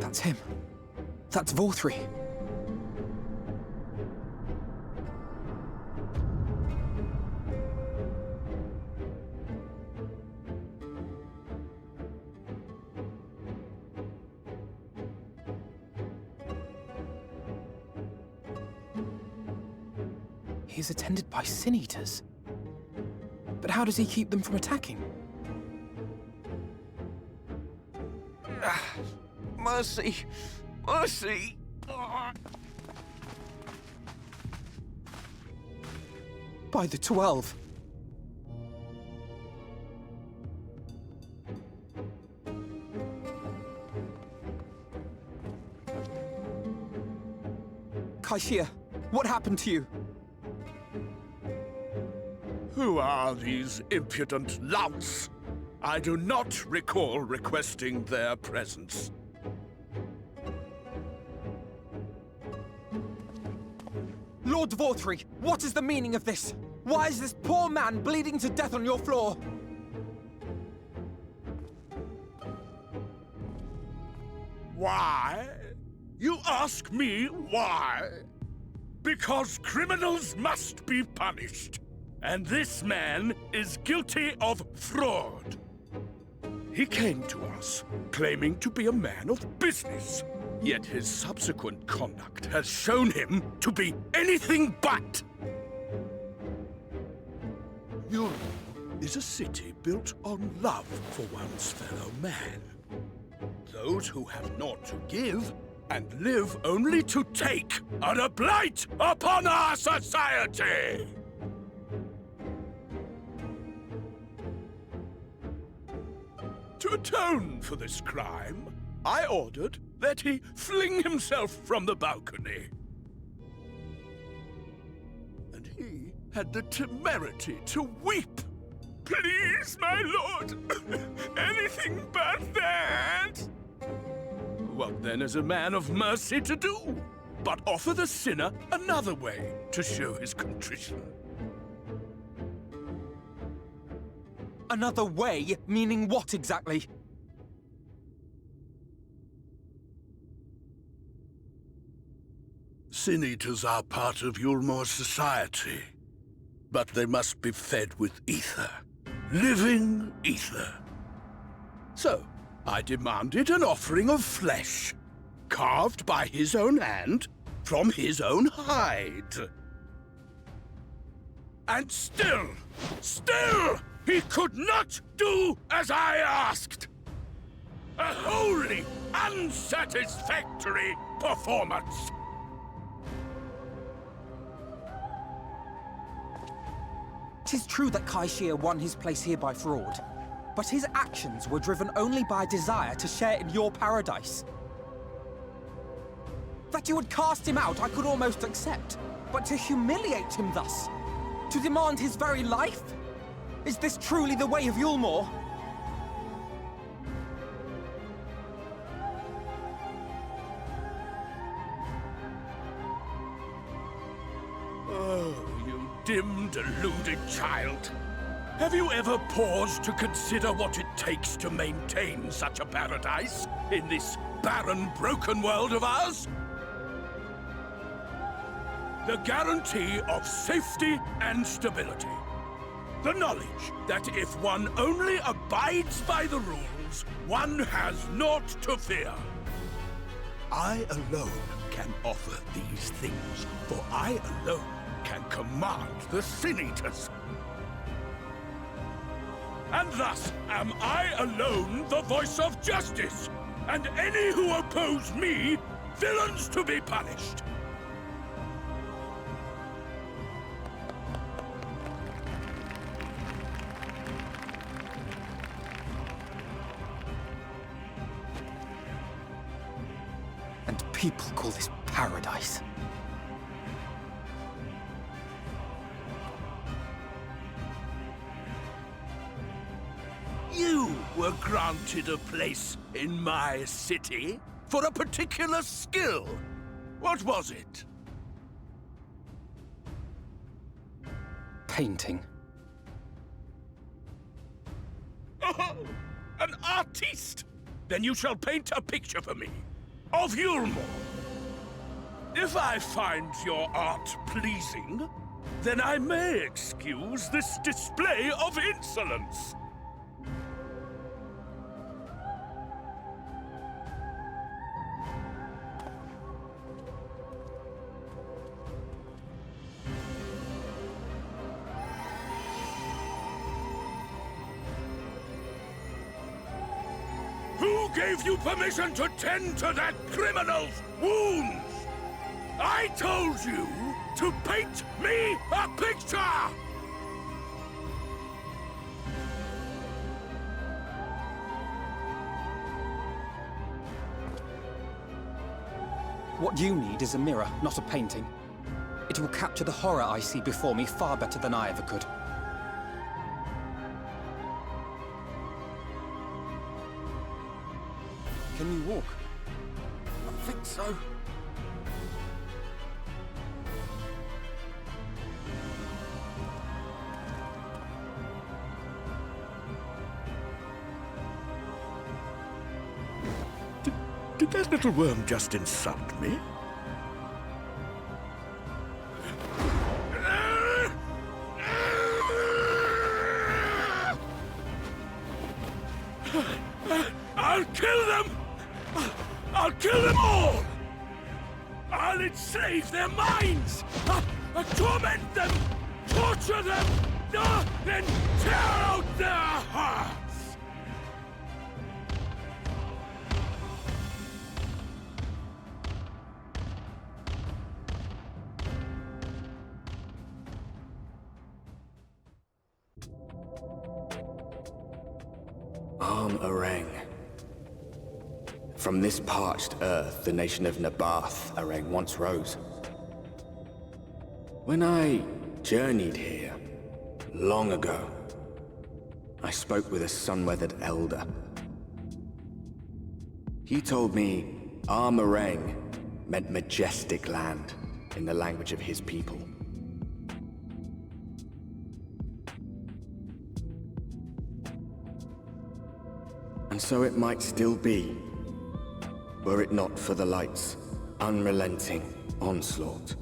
That's him. That's Vorthri. He's attended by sin-eaters. But how does he keep them from attacking? Mercy! Mercy! By the 12. Kaishia, what happened to you? Who are these impudent louts? I do not recall requesting their presence. Lord Vorthri, what is the meaning of this? Why is this poor man bleeding to death on your floor? Why? You ask me why? Because criminals must be punished. And this man is guilty of fraud. He came to us claiming to be a man of business. Yet his subsequent conduct has shown him to be anything but. Eorzea is a city built on love for one's fellow man. Those who have naught to give and live only to take are a blight upon our society! To atone for this crime, I ordered that he fling himself from the balcony. And he had the temerity to weep. Please, my lord, anything but that. What then is a man of mercy to do? But offer the sinner another way to show his contrition. Another way? Meaning what exactly? Sin-eaters are part of Eorzea's society, but they must be fed with ether. Living ether. So, I demanded an offering of flesh, carved by his own hand, from his own hide. And still, he could not do as I asked. A wholly unsatisfactory performance. Tis true that Kaishir won his place here by fraud, but his actions were driven only by desire to share in your paradise. That you would cast him out I could almost accept, but to humiliate him thus, to demand his very life? Is this truly the way of Eorzea? Oh, you dim, deluded child. Have you ever paused to consider what it takes to maintain such a paradise in this barren, broken world of ours? The guarantee of safety and stability. The knowledge that if one only abides by the rules, one has naught to fear. I alone can offer these things, for I alone can command the Sin-Eaters. And thus am I alone the voice of justice, and any who oppose me, villains to be punished. And people call this paradise. You were granted a place in my city for a particular skill. What was it? Painting. Oh, an artiste! Then you shall paint a picture for me of Eorzea. If I find your art pleasing, then I may excuse this display of insolence. Who gave you permission to tend to that criminal's wounds? I told you to paint me a picture! What you need is a mirror, not a painting. It will capture the horror I see before me far better than I ever could. Can you walk? I think so. Did that little worm just insult me? I'll kill them! I'll kill them all! I'll enslave their minds! I'll torment them! Torture them! Then tear out their hearts! Arang. From this parched earth, the nation of Nabath, Arang, once rose. When I journeyed here, long ago, I spoke with a sun-weathered elder. He told me Arang meant majestic land in the language of his people. And so it might still be, were it not for the light's unrelenting onslaught.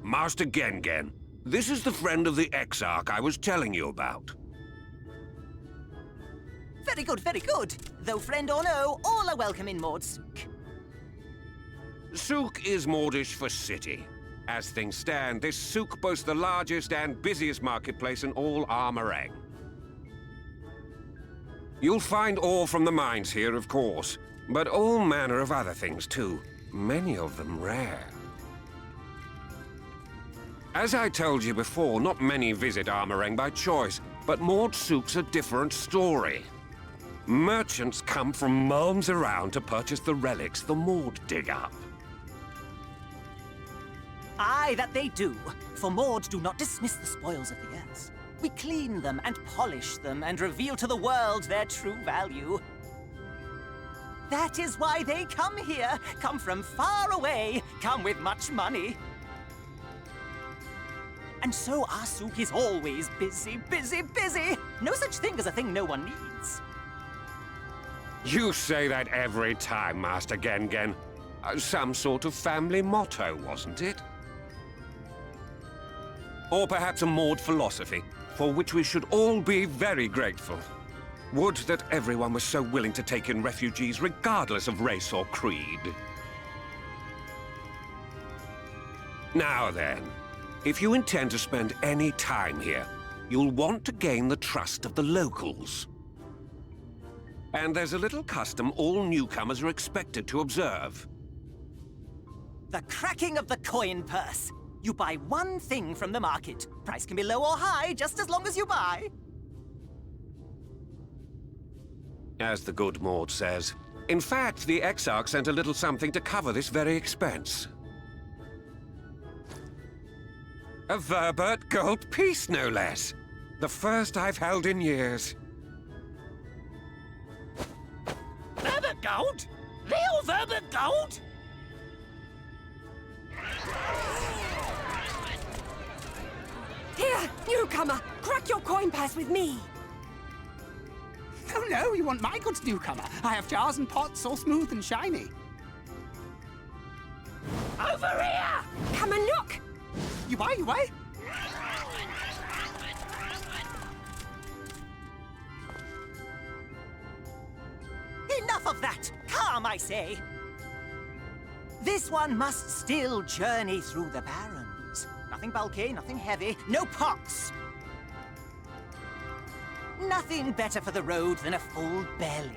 Master Gengen, this is the friend of the Exarch I was telling you about. Very good, very good. Though friend or no, all are welcome in Mordsook. Souk is Mordish for city. As things stand, this souk boasts the largest and busiest marketplace in all Armorang. You'll find ore from the mines here, of course, but all manner of other things too, many of them rare. As I told you before, not many visit Armorang by choice, but Mordsook's a different story. Merchants come from miles around to purchase the relics the Mord dig up. Aye, that they do. For Mord do not dismiss the spoils of the earth. We clean them and polish them and reveal to the world their true value. That is why they come here, come from far away, come with much money. And so our souk is always busy, busy, busy. No such thing as a thing no one needs. You say that every time, Master Gengen. Some sort of family motto, wasn't it? Or perhaps a Mord philosophy, for which we should all be very grateful. Would that everyone was so willing to take in refugees regardless of race or creed. Now then, if you intend to spend any time here, you'll want to gain the trust of the locals. And there's a little custom all newcomers are expected to observe. The cracking of the coin purse. You buy one thing from the market. Price can be low or high, just as long as you buy. As the good Mord says. In fact, the Exarch sent a little something to cover this very expense. A Verbert gold piece, no less. The first I've held in years. Verbert gold? Real Verbert gold? Here, newcomer, crack your coin purse with me. Oh no, you want my goods, newcomer. I have jars and pots all smooth and shiny. Over here! Come and look! You buy, you buy. Enough of that! Calm, I say! This one must still journey through the barrens. Nothing bulky, nothing heavy, no pots! Nothing better for the road than a full belly.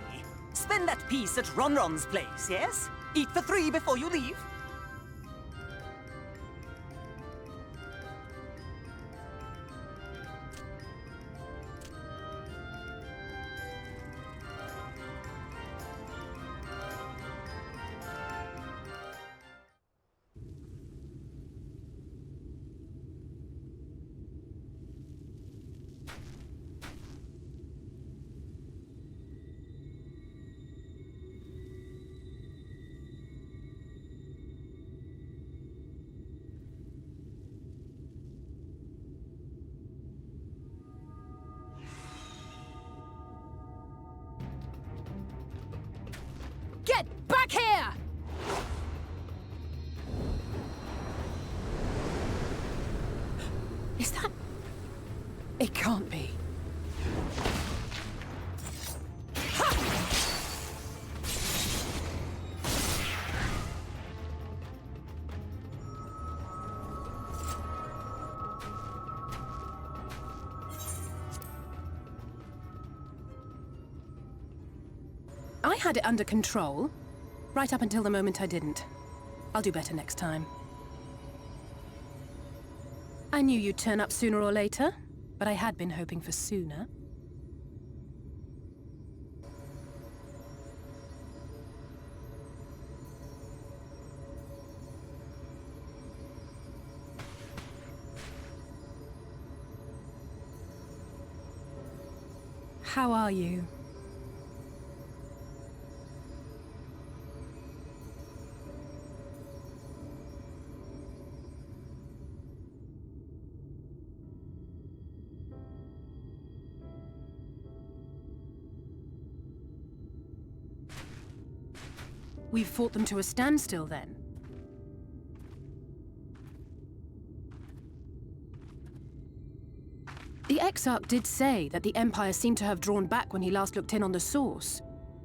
Spend that piece at Ronron's place, yes? Eat for 3 before you leave. I had it under control, right up until the moment I didn't. I'll do better next time. I knew you'd turn up sooner or later, but I had been hoping for sooner. How are you? We've fought them to a standstill, then? The Exarch did say that the Empire seemed to have drawn back when he last looked in on the source.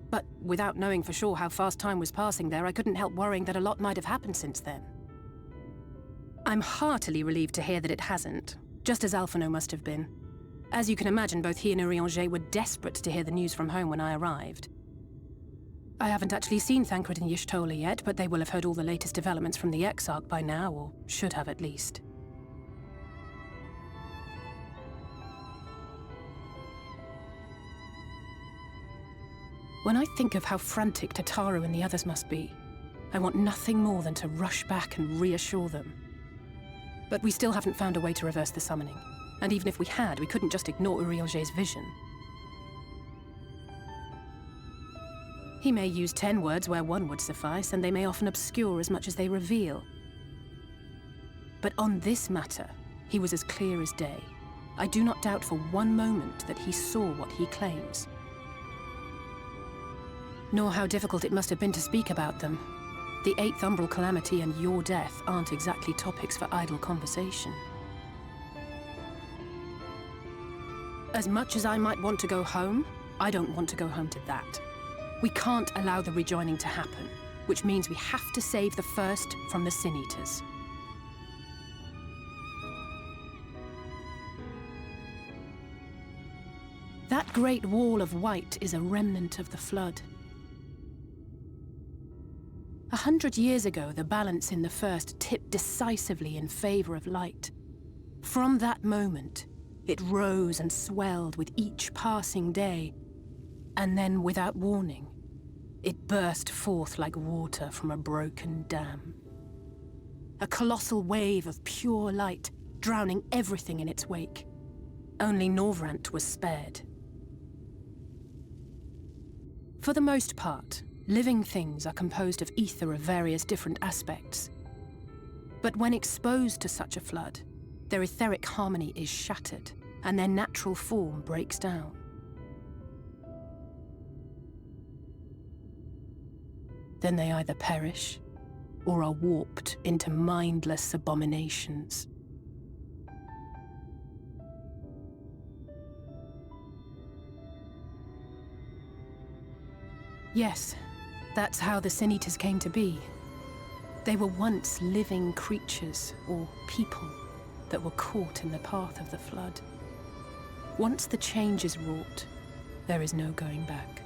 But without knowing for sure how fast time was passing there, I couldn't help worrying that a lot might have happened since then. I'm heartily relieved to hear that it hasn't, just as Alphino must have been. As you can imagine, both he and Eorzea were desperate to hear the news from home when I arrived. I haven't actually seen Thancred and Y'shtola yet, but they will have heard all the latest developments from the Exarch by now, or should have at least. When I think of how frantic Tataru and the others must be, I want nothing more than to rush back and reassure them. But we still haven't found a way to reverse the summoning. And even if we had, we couldn't just ignore Eorzea's vision. He may use 10 words where 1 would suffice, and they may often obscure as much as they reveal. But on this matter, he was as clear as day. I do not doubt for one moment that he saw what he claims. Nor how difficult it must have been to speak about them. The 8th Umbral Calamity and your death aren't exactly topics for idle conversation. As much as I might want to go home, I don't want to go home to that. We can't allow the rejoining to happen, which means we have to save the first from the Sin Eaters. That great wall of white is a remnant of the Flood. 100 years ago, the balance in the First tipped decisively in favor of light. From that moment, it rose and swelled with each passing day, and then, without warning, it burst forth like water from a broken dam. A colossal wave of pure light, drowning everything in its wake. Only Norvrant was spared. For the most part, living things are composed of ether of various different aspects. But when exposed to such a flood, their etheric harmony is shattered, and their natural form breaks down. Then they either perish, or are warped into mindless abominations. Yes, that's how the Sin Eaters came to be. They were once living creatures, or people, that were caught in the path of the Flood. Once the change is wrought, there is no going back.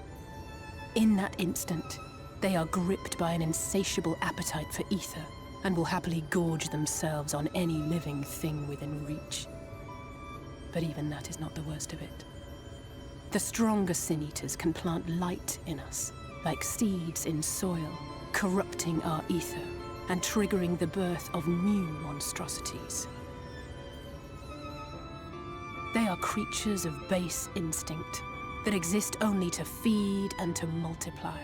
In that instant, they are gripped by an insatiable appetite for ether, and will happily gorge themselves on any living thing within reach. But even that is not the worst of it. The stronger Sin Eaters can plant light in us, like seeds in soil, corrupting our ether, and triggering the birth of new monstrosities. They are creatures of base instinct, that exist only to feed and to multiply.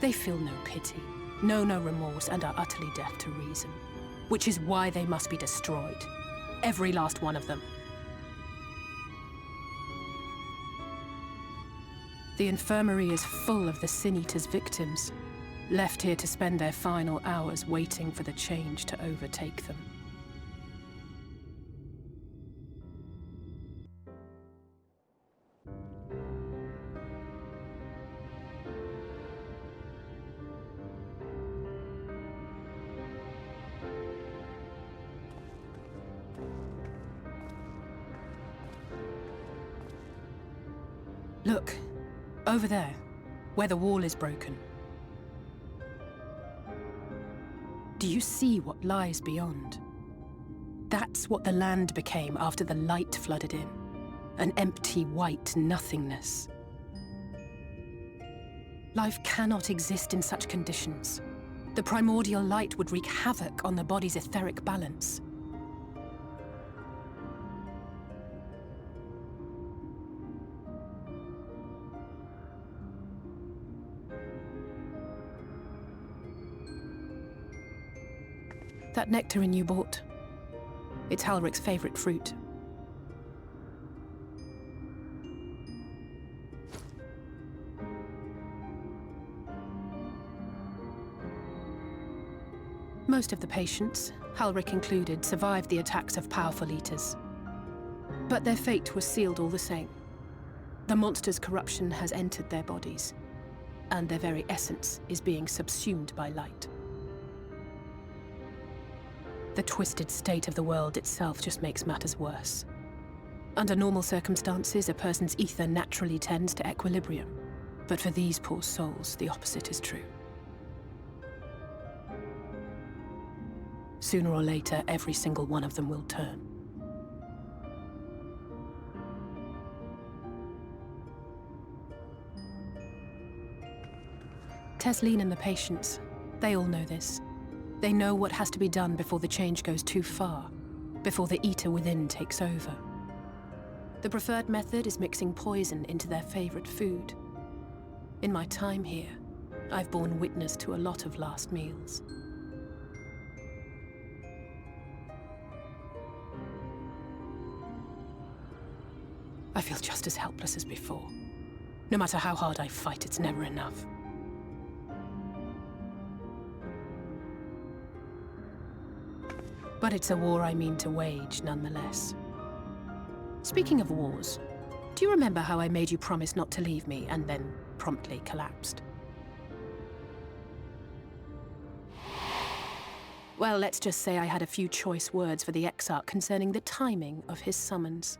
They feel no pity, know no remorse, and are utterly deaf to reason. Which is why they must be destroyed. Every last one of them. The infirmary is full of the Sin Eaters' victims, left here to spend their final hours waiting for the change to overtake them. Look, over there. where the wall is broken. Do you see what lies beyond? That's what the land became after the light flooded in. An empty white nothingness. Life cannot exist in such conditions. The primordial light would wreak havoc on the body's etheric balance. That nectarine you bought, it's Halric's favorite fruit. Most of the patients, Halric included, survived the attacks of powerful eaters. But their fate was sealed all the same. The monster's corruption has entered their bodies, and their very essence is being subsumed by light. The twisted state of the world itself just makes matters worse. Under normal circumstances, a person's ether naturally tends to equilibrium. But for these poor souls, the opposite is true. Sooner or later, every single one of them will turn. Tesleen and the patients, they all know this. They know what has to be done before the change goes too far, before the eater within takes over. The preferred method is mixing poison into their favorite food. In my time here, I've borne witness to a lot of last meals. I feel just as helpless as before. No matter how hard I fight, it's never enough. But it's a war I mean to wage, nonetheless. Speaking of wars, do you remember how I made you promise not to leave me and then promptly collapsed? Well, let's just say I had a few choice words for the Exarch concerning the timing of his summons.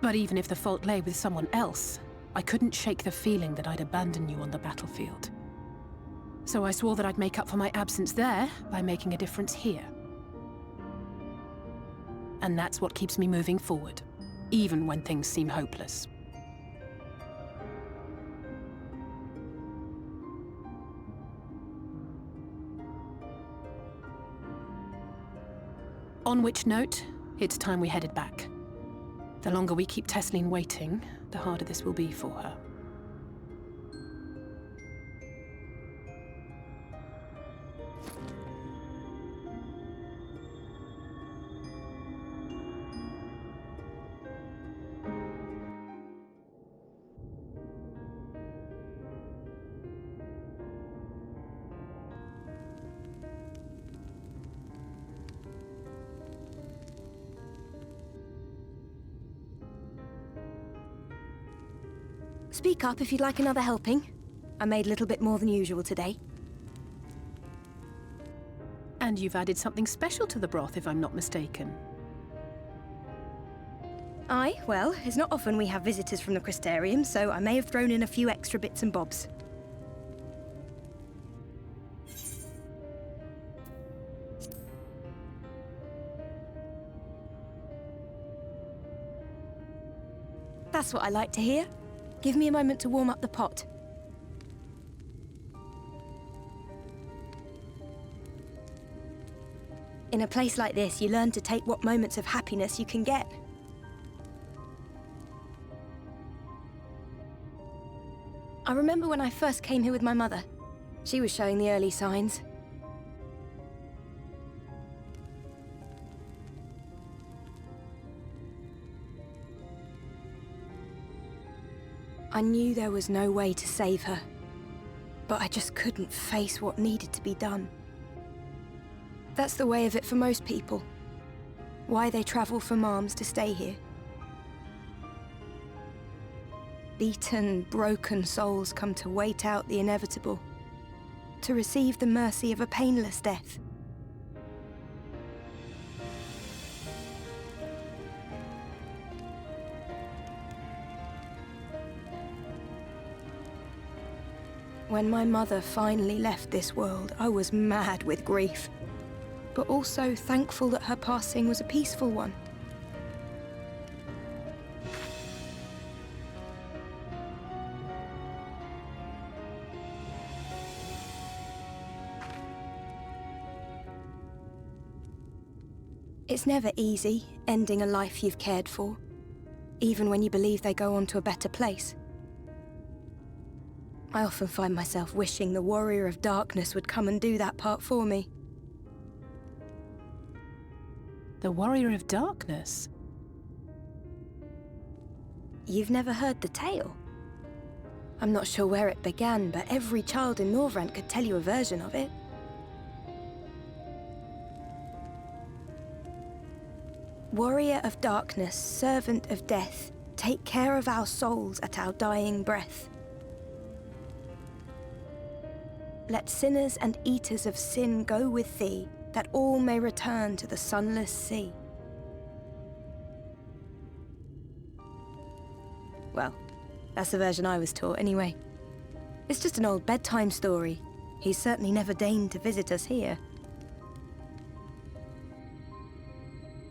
But even if the fault lay with someone else, I couldn't shake the feeling that I'd abandon you on the battlefield. So I swore that I'd make up for my absence there by making a difference here. And that's what keeps me moving forward, even when things seem hopeless. On which note, it's time we headed back. The longer we keep Tesleen waiting, the harder this will be for her. Speak up if you'd like another helping. I made a little bit more than usual today. And you've added something special to the broth, if I'm not mistaken. Aye, well, it's not often we have visitors from the Crystarium, so I may have thrown in a few extra bits and bobs. That's what I like to hear. Give me a moment to warm up the pot. In a place like this, you learn to take what moments of happiness you can get. I remember when I first came here with my mother. She was showing the early signs. I knew there was no way to save her, but I just couldn't face what needed to be done. That's the way of it for most people. Why they travel from arms to stay here. Beaten, broken souls come to wait out the inevitable, to receive the mercy of a painless death. When my mother finally left this world, I was mad with grief, but also thankful that her passing was a peaceful one. It's never easy, ending a life you've cared for, even when you believe they go on to a better place. I often find myself wishing the Warrior of Darkness would come and do that part for me. The Warrior of Darkness? You've never heard the tale? I'm not sure where it began, but every child in Norvrent could tell you a version of it. Warrior of Darkness, servant of death, take care of our souls at our dying breath. Let sinners and eaters of sin go with thee, that all may return to the sunless sea. Well, that's the version I was taught anyway. It's just an old bedtime story. He's certainly never deigned to visit us here.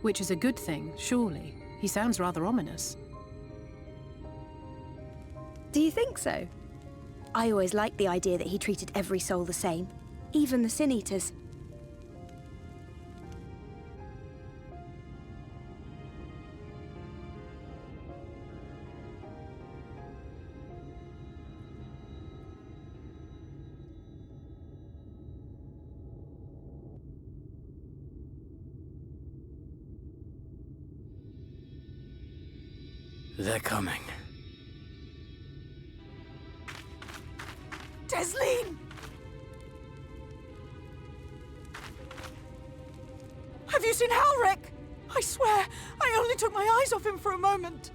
Which is a good thing, surely. He sounds rather ominous. Do you think so? I always liked the idea that he treated every soul the same, even the Sin Eaters. They're coming. Desleen! Have you seen Halric? I swear, I only took my eyes off him for a moment.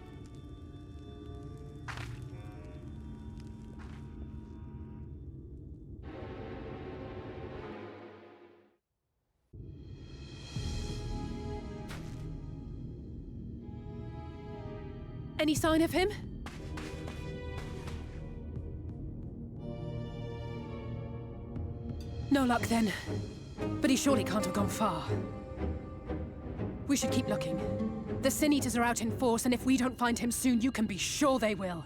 Any sign of him? No luck then. But he surely can't have gone far. We should keep looking. The Sin Eaters are out in force, and if we don't find him soon, you can be sure they will.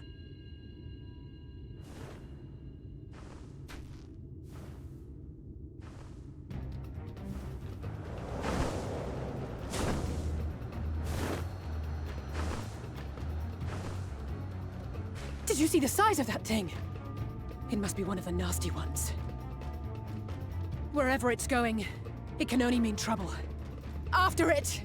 Did you see the size of that thing? It must be one of the nasty ones. Wherever it's going, it can only mean trouble. After it!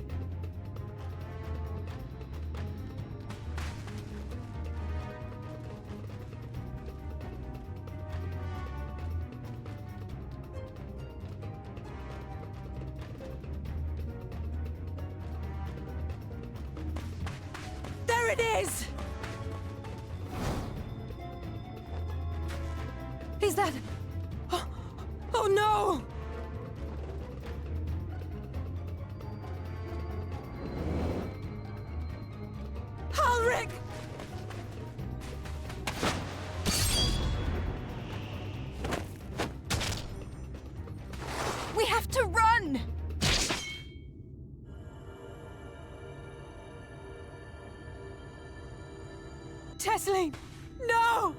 There it is! Is that... Oh no! Halric! We have to run! Desleen! No!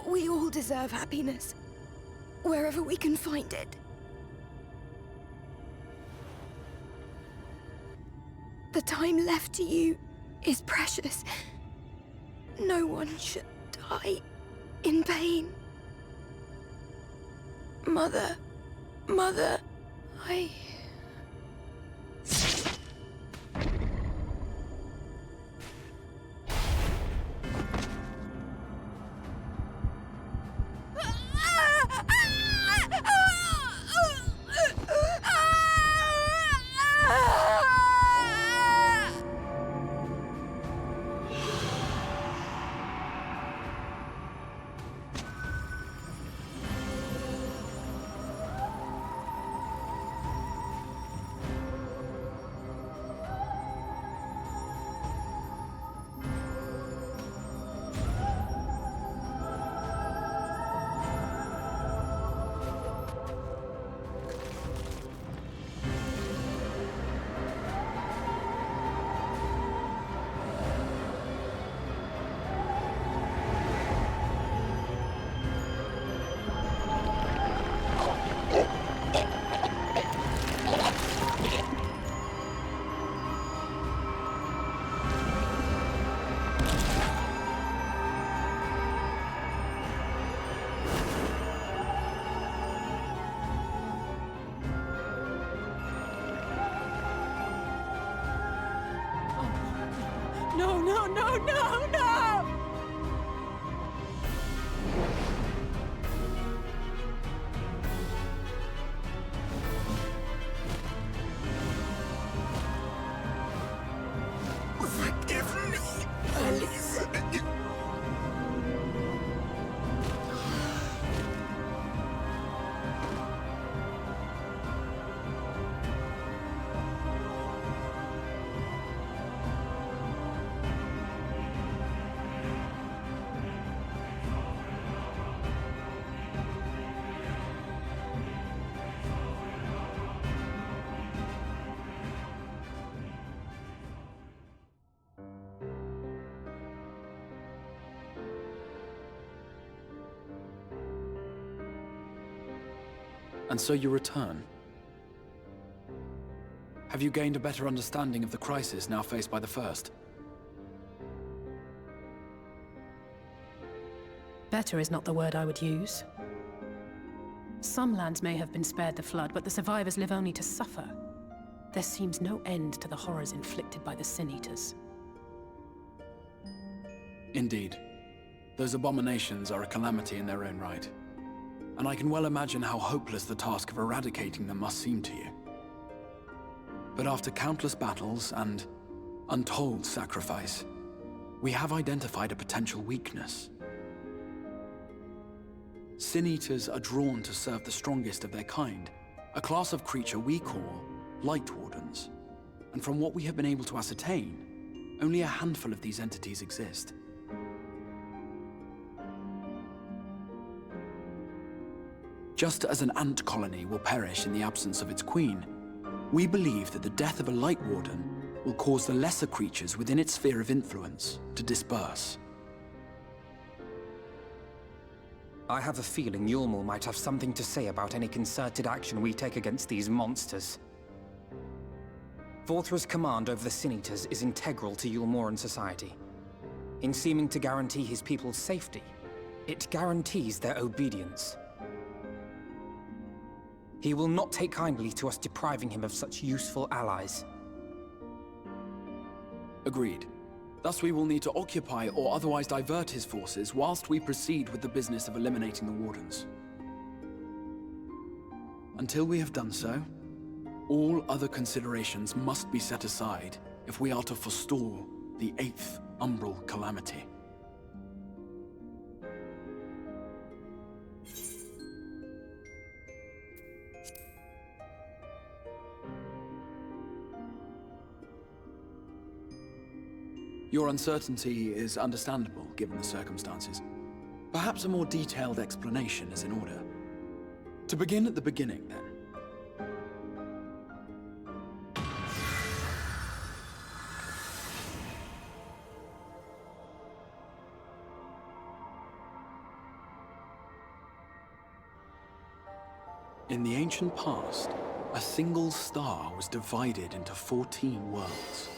We all deserve happiness, wherever we can find it. The time left to you is precious. No one should die in pain. Mother, I... no, no, no! Forgive me, Alice. And so you return. Have you gained a better understanding of the crisis now faced by the First? Better is not the word I would use. Some lands may have been spared the flood, but the survivors live only to suffer. There seems no end to the horrors inflicted by the Sin Eaters. Indeed. Those abominations are a calamity in their own right. And I can well imagine how hopeless the task of eradicating them must seem to you. But after countless battles and untold sacrifice, we have identified a potential weakness. Sin Eaters are drawn to serve the strongest of their kind, a class of creature we call Light Wardens. And from what we have been able to ascertain, only a handful of these entities exist. Just as an ant colony will perish in the absence of its queen, we believe that the death of a Light Warden will cause the lesser creatures within its sphere of influence to disperse. I have a feeling Yulmul might have something to say about any concerted action we take against these monsters. Vorthra's command over the Sin Eaters is integral to Yulmoran society. In seeming to guarantee his people's safety, it guarantees their obedience. He will not take kindly to us depriving him of such useful allies. Agreed. Thus we will need to occupy or otherwise divert his forces whilst we proceed with the business of eliminating the Wardens. Until we have done so, all other considerations must be set aside if we are to forestall the 8th Umbral Calamity. Your uncertainty is understandable, given the circumstances. Perhaps a more detailed explanation is in order. To begin at the beginning, then. In the ancient past, a single star was divided into 14 worlds.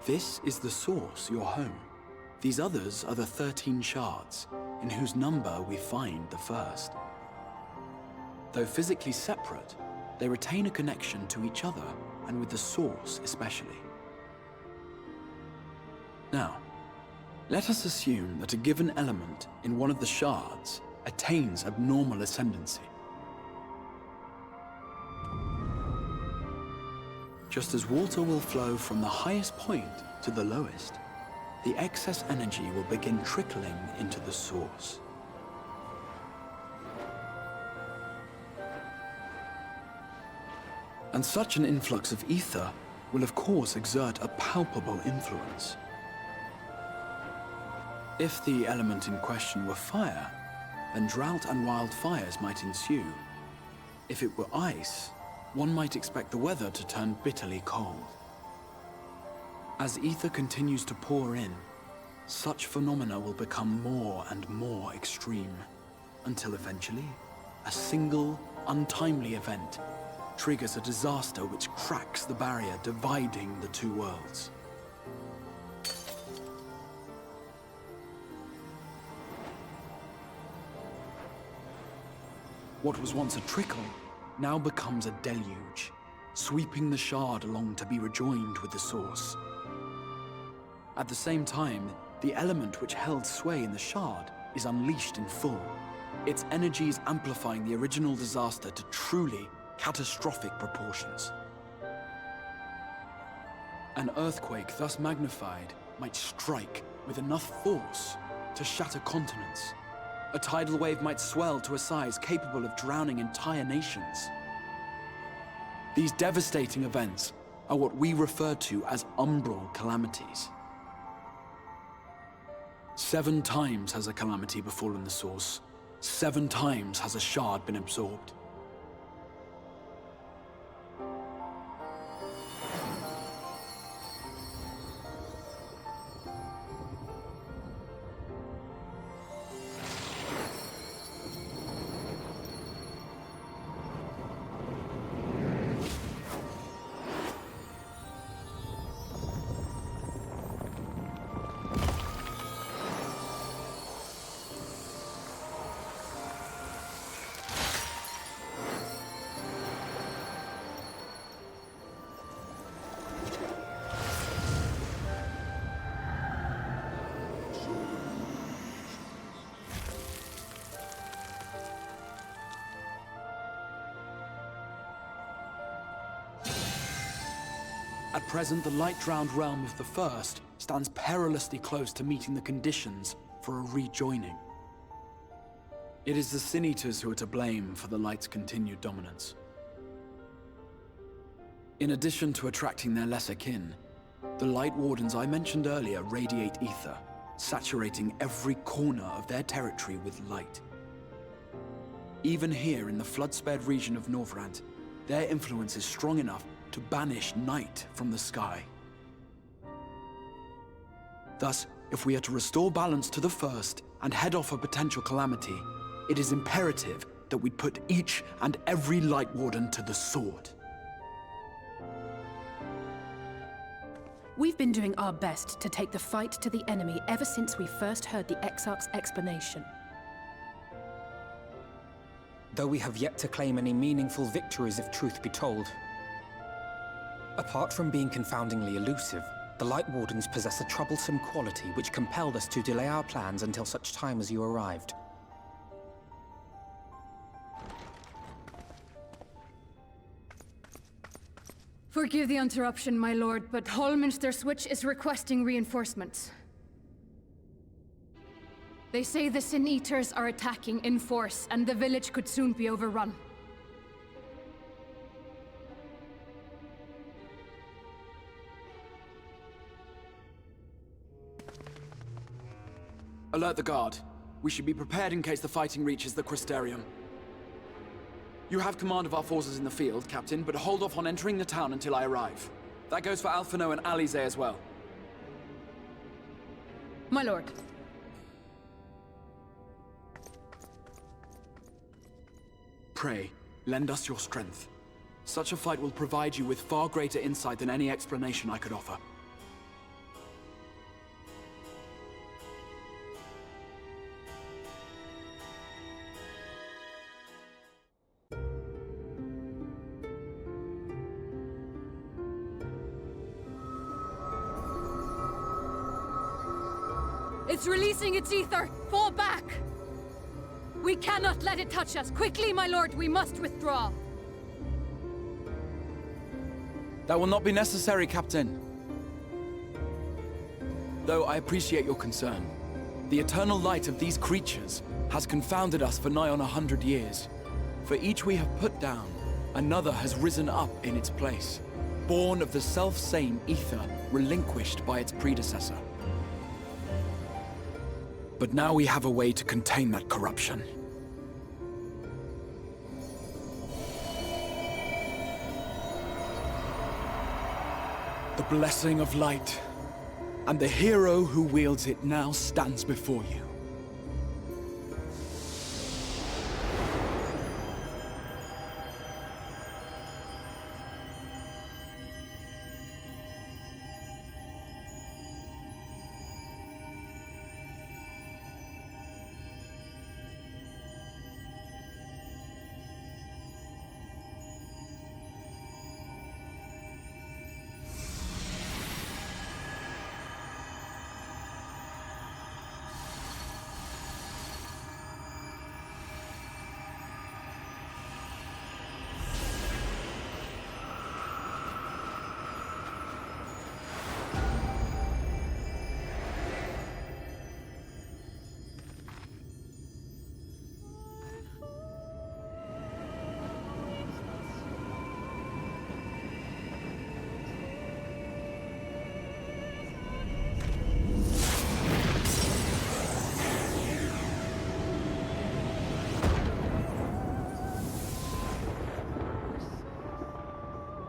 This is the source, your home. These others are the 13 shards, in whose number we find the first. Though physically separate, they retain a connection to each other, and with the source especially. Now, let us assume that a given element in one of the shards attains abnormal ascendancy. Just as water will flow from the highest point to the lowest, the excess energy will begin trickling into the source. And such an influx of ether will of course exert a palpable influence. If the element in question were fire, then drought and wildfires might ensue. If it were ice, one might expect the weather to turn bitterly cold. As ether continues to pour in, such phenomena will become more and more extreme, until eventually, a single, untimely event triggers a disaster which cracks the barrier dividing the two worlds. What was once a trickle now becomes a deluge, sweeping the shard along to be rejoined with the source. At the same time, the element which held sway in the shard is unleashed in full. Its energy is amplifying the original disaster to truly catastrophic proportions. An earthquake thus magnified might strike with enough force to shatter continents. A tidal wave might swell to a size capable of drowning entire nations. These devastating events are what we refer to as umbral calamities. 7 times has a calamity befallen the source. 7 times has a shard been absorbed. At present, the light-drowned realm of the First stands perilously close to meeting the conditions for a rejoining. It is the Sin Eaters who are to blame for the Light's continued dominance. In addition to attracting their lesser kin, the Light Wardens I mentioned earlier radiate ether, saturating every corner of their territory with light. Even here in the flood-spared region of Norvrant, their influence is strong enough to banish night from the sky. Thus, if we are to restore balance to the First and head off a potential calamity, it is imperative that we put each and every Light Warden to the sword. We've been doing our best to take the fight to the enemy ever since we first heard the Exarch's explanation. Though we have yet to claim any meaningful victories if truth be told. Apart from being confoundingly elusive, the Light Wardens possess a troublesome quality which compelled us to delay our plans until such time as you arrived. Forgive the interruption, my lord, but Hallminster Switch is requesting reinforcements. They say the Sin Eaters are attacking in force, and the village could soon be overrun. Alert the guard. We should be prepared in case the fighting reaches the Crystarium. You have command of our forces in the field, Captain, but hold off on entering the town until I arrive. That goes for Alphino and Alize as well. My lord. Pray, lend us your strength. Such a fight will provide you with far greater insight than any explanation I could offer. It's releasing its ether! Fall back! We cannot let it touch us! Quickly, my lord, we must withdraw! That will not be necessary, Captain. Though I appreciate your concern. The eternal light of these creatures has confounded us for nigh on 100 years. For each we have put down, another has risen up in its place, born of the self-same ether relinquished by its predecessor. But now we have a way to contain that corruption. The blessing of light, and the hero who wields it now stands before you.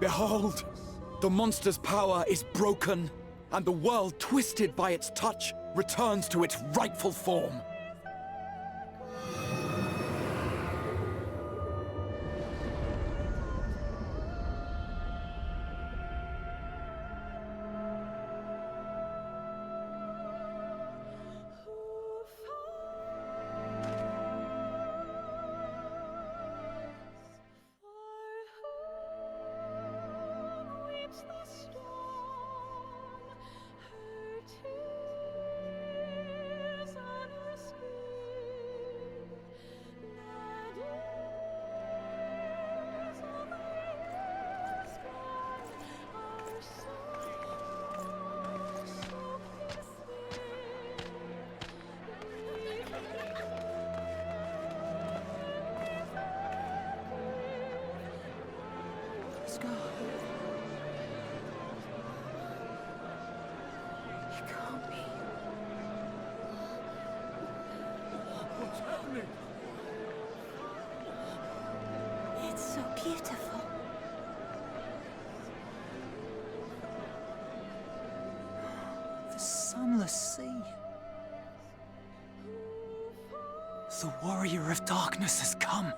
Behold! The monster's power is broken, and the world, twisted by its touch, returns to its rightful form. It's so beautiful. The sunless sea. The warrior of darkness has come.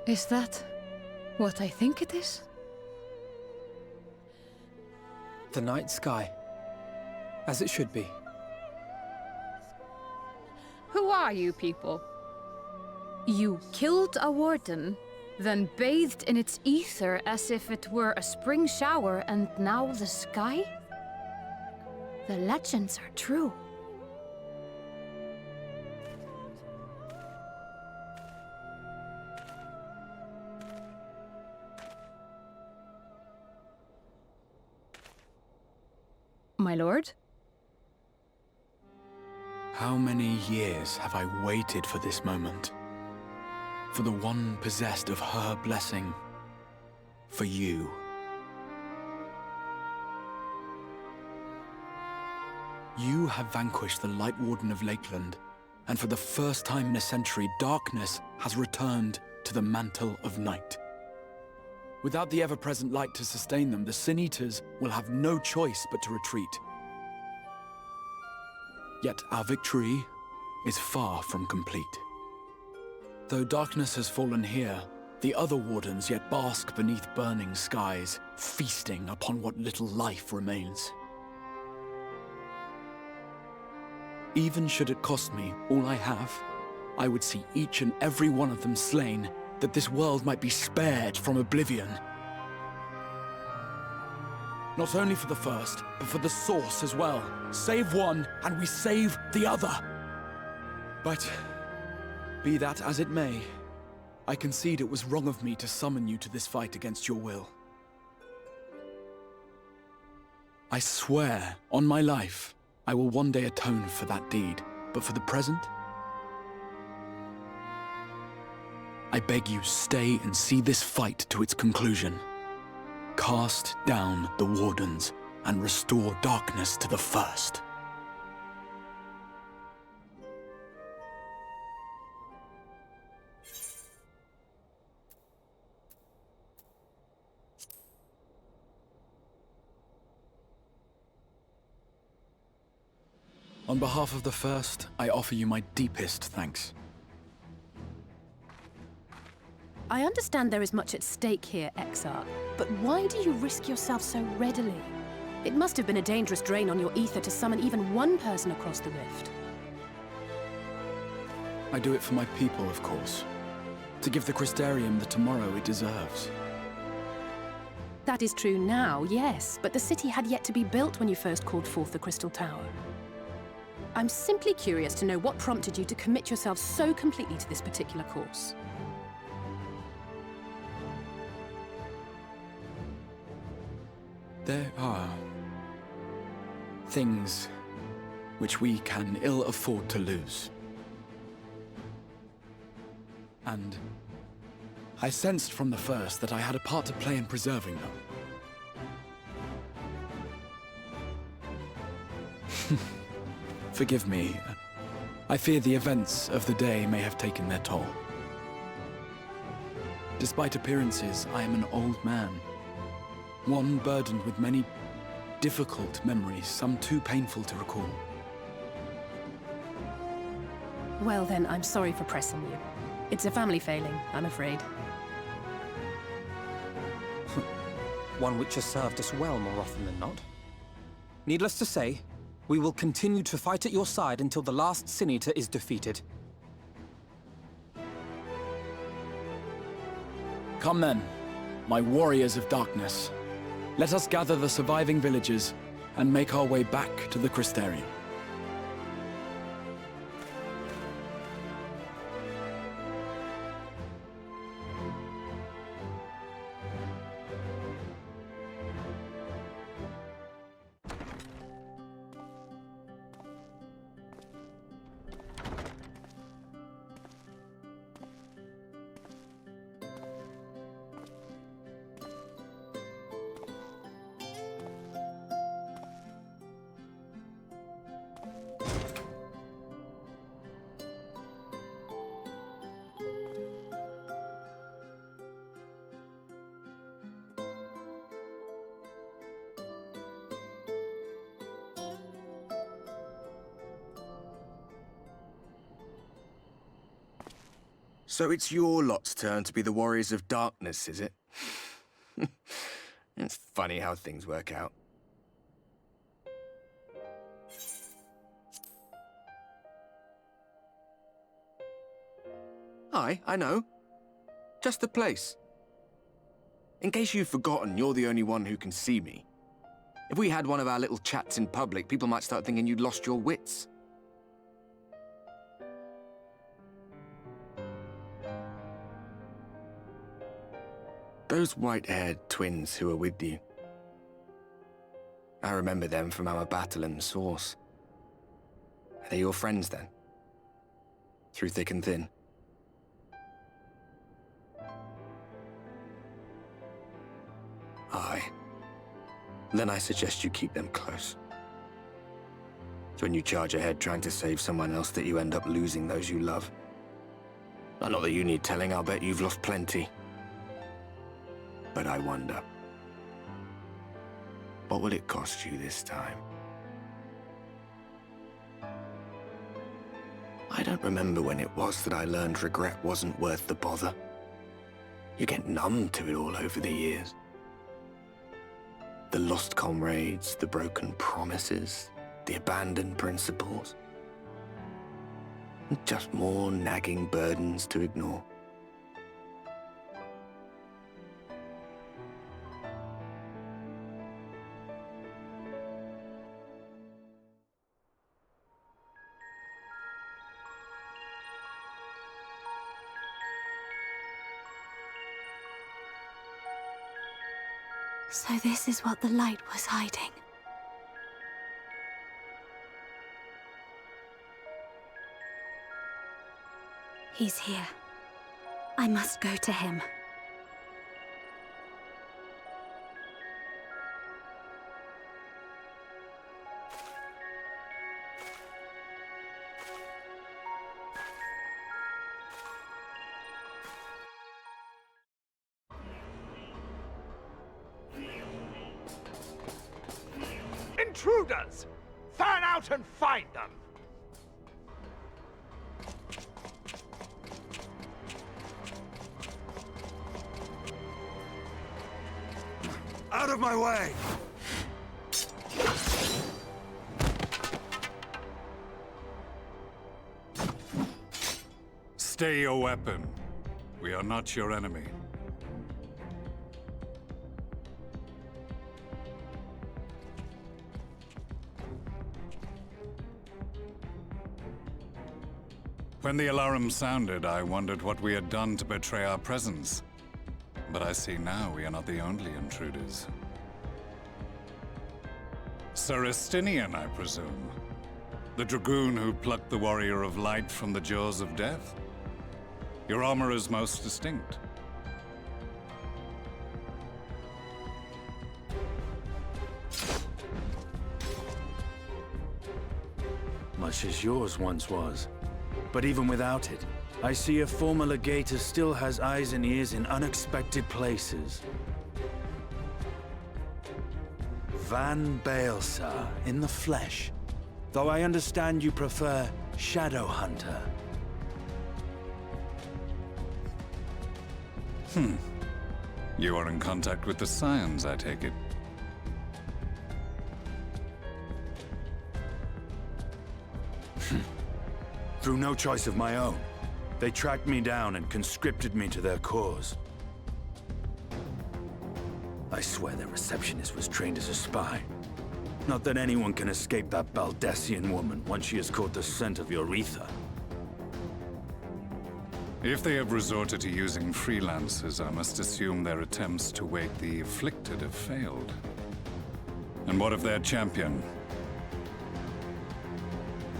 Is that what I think it is? The night sky. As it should be. Who are you people? You killed a warden, then bathed in its ether as if it were a spring shower, and now the sky? The legends are true. My lord? How many years have I waited for this moment? For the one possessed of her blessing. For you. You have vanquished the Light Warden of Lakeland, and for the first time in a century, darkness has returned to the mantle of night. Without the ever-present light to sustain them, the Sin Eaters will have no choice but to retreat. Yet our victory is far from complete. Though darkness has fallen here, the other wardens yet bask beneath burning skies, feasting upon what little life remains. Even should it cost me all I have, I would see each and every one of them slain, that this world might be spared from oblivion. Not only for the first, but for the source as well. Save one, and we save the other. But, be that as it may, I concede it was wrong of me to summon you to this fight against your will. I swear, on my life, I will one day atone for that deed, but for the present, I beg you, stay and see this fight to its conclusion. Cast down the wardens and restore darkness to the first. On behalf of the first, I offer you my deepest thanks. I understand there is much at stake here, Exarch, but why do you risk yourself so readily? It must have been a dangerous drain on your ether to summon even one person across the rift. I do it for my people, of course. To give the Crystarium the tomorrow it deserves. That is true now, yes, but the city had yet to be built when you first called forth the Crystal Tower. I'm simply curious to know what prompted you to commit yourself so completely to this particular course. There are things which we can ill afford to lose. and I sensed from the first that I had a part to play in preserving them. Forgive me. I fear the events of the day may have taken their toll. Despite appearances, I am an old man. One burdened with many difficult memories, some too painful to recall. Well then, I'm sorry for pressing you. It's a family failing, I'm afraid. One which has served us well more often than not. Needless to say, we will continue to fight at your side until the last Senator is defeated. Come then, my warriors of darkness. Let us gather the surviving villagers and make our way back to the Crystarium. So it's your lot's turn to be the Warriors of Darkness, is it? It's funny how things work out. Aye, I know. Just the place. In case you've forgotten, you're the only one who can see me. If we had one of our little chats in public, people might start thinking you'd lost your wits. Those white-haired twins who are with you. I remember them from our battle in the Source. Are they your friends then? Through thick and thin? Aye. Then I suggest you keep them close. It's when you charge ahead trying to save someone else that you end up losing those you love. Not that you need telling, I'll bet you've lost plenty. But I wonder, what will it cost you this time? I don't remember when it was that I learned regret wasn't worth the bother. You get numb to it all over the years. The lost comrades, the broken promises, the abandoned principles. Just more nagging burdens to ignore. So this is what the light was hiding. He's here. I must go to him. Intruders! Fan out and find them! Out of my way! Stay your weapon. We are not your enemy. When the alarm sounded, I wondered what we had done to betray our presence. But I see now we are not the only intruders. Sir Estinian, I presume. The dragoon who plucked the Warrior of Light from the jaws of death? Your armor is most distinct. Much as yours once was. But even without it, I see a former legator still has eyes and ears in unexpected places. Van Baelsar, in the flesh. Though I understand you prefer Shadowhunter. You are in contact with the Scions, I take it. Through no choice of my own. They tracked me down and conscripted me to their cause. I swear their receptionist was trained as a spy. Not that anyone can escape that Baldessian woman once she has caught the scent of Eorzea. If they have resorted to using freelancers, I must assume their attempts to wake the afflicted have failed. And what of their champion?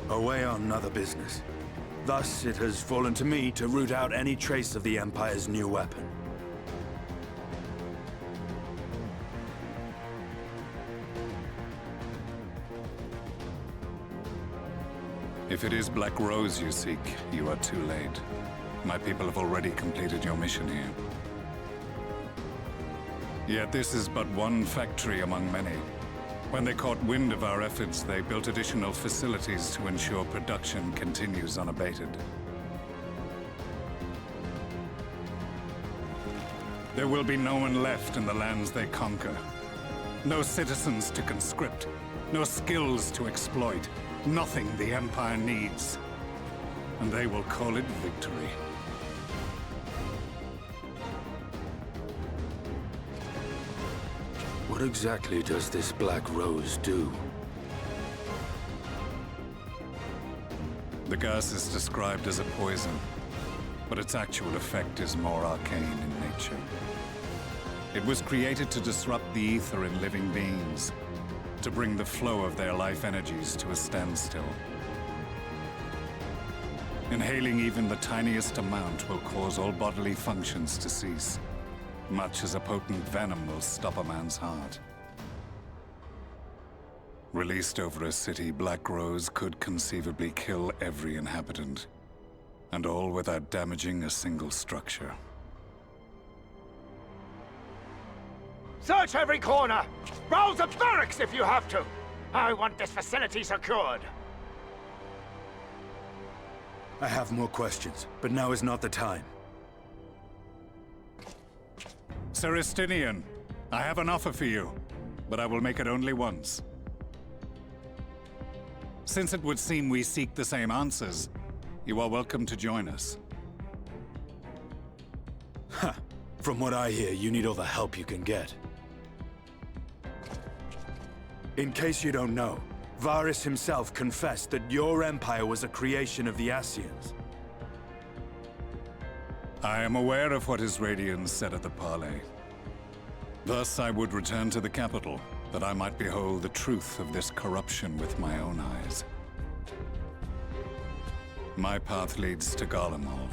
Away on other business. Thus, it has fallen to me to root out any trace of the Empire's new weapon. If it is Black Rose you seek, you are too late. My people have already completed your mission here. Yet this is but one factory among many. When they caught wind of our efforts, they built additional facilities to ensure production continues unabated. There will be no one left in the lands they conquer. No citizens to conscript. No skills to exploit. Nothing the Empire needs. And they will call it victory. What exactly does this Black Rose do? The gas is described as a poison, but its actual effect is more arcane in nature. It was created to disrupt the ether in living beings, to bring the flow of their life energies to a standstill. Inhaling even the tiniest amount will cause all bodily functions to cease, much as a potent venom will stop a man's heart. Released over a city, Black Rose could conceivably kill every inhabitant, and all without damaging a single structure. Search every corner! Rouse the barracks if you have to! I want this facility secured! I have more questions, but now is not the time. Sir Estinian, I have an offer for you, but I will make it only once. Since it would seem we seek the same answers, you are welcome to join us. Ha! From what I hear, you need all the help you can get. In case you don't know, Varys himself confessed that your empire was a creation of the Ascians. I am aware of what his Radiance said at the parley. Thus I would return to the capital, that I might behold the truth of this corruption with my own eyes. My path leads to Garlemald.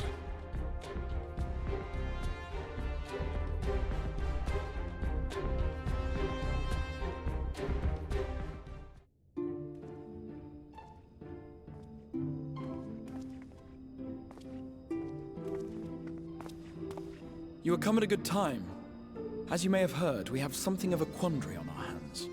You have come at a good time. As you may have heard, we have something of a quandary on our hands.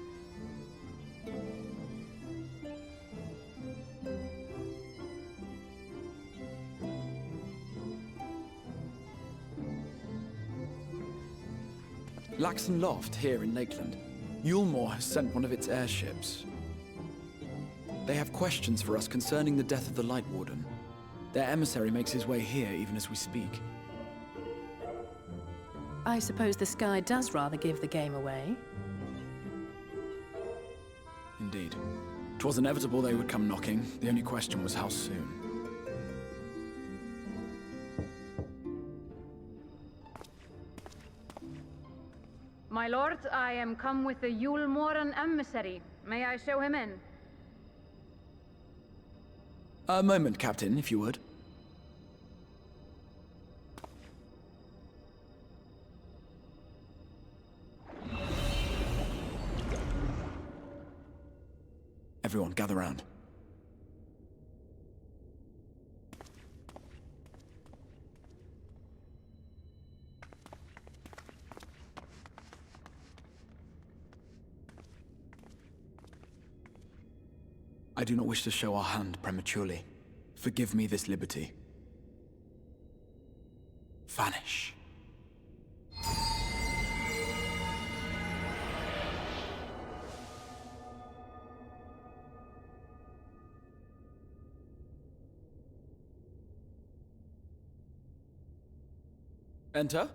Laxon Loft, here in Lakeland. Yulmore has sent one of its airships. They have questions for us concerning the death of the Light Warden. Their emissary makes his way here even as we speak. I suppose the sky does rather give the game away. Indeed. 'Twas inevitable they would come knocking. The only question was how soon. My lord, I am come with the Yulmoran emissary. May I show him in? A moment, Captain, if you would. Everyone, gather round. I do not wish to show our hand prematurely. Forgive me this liberty. Vanish. Enter.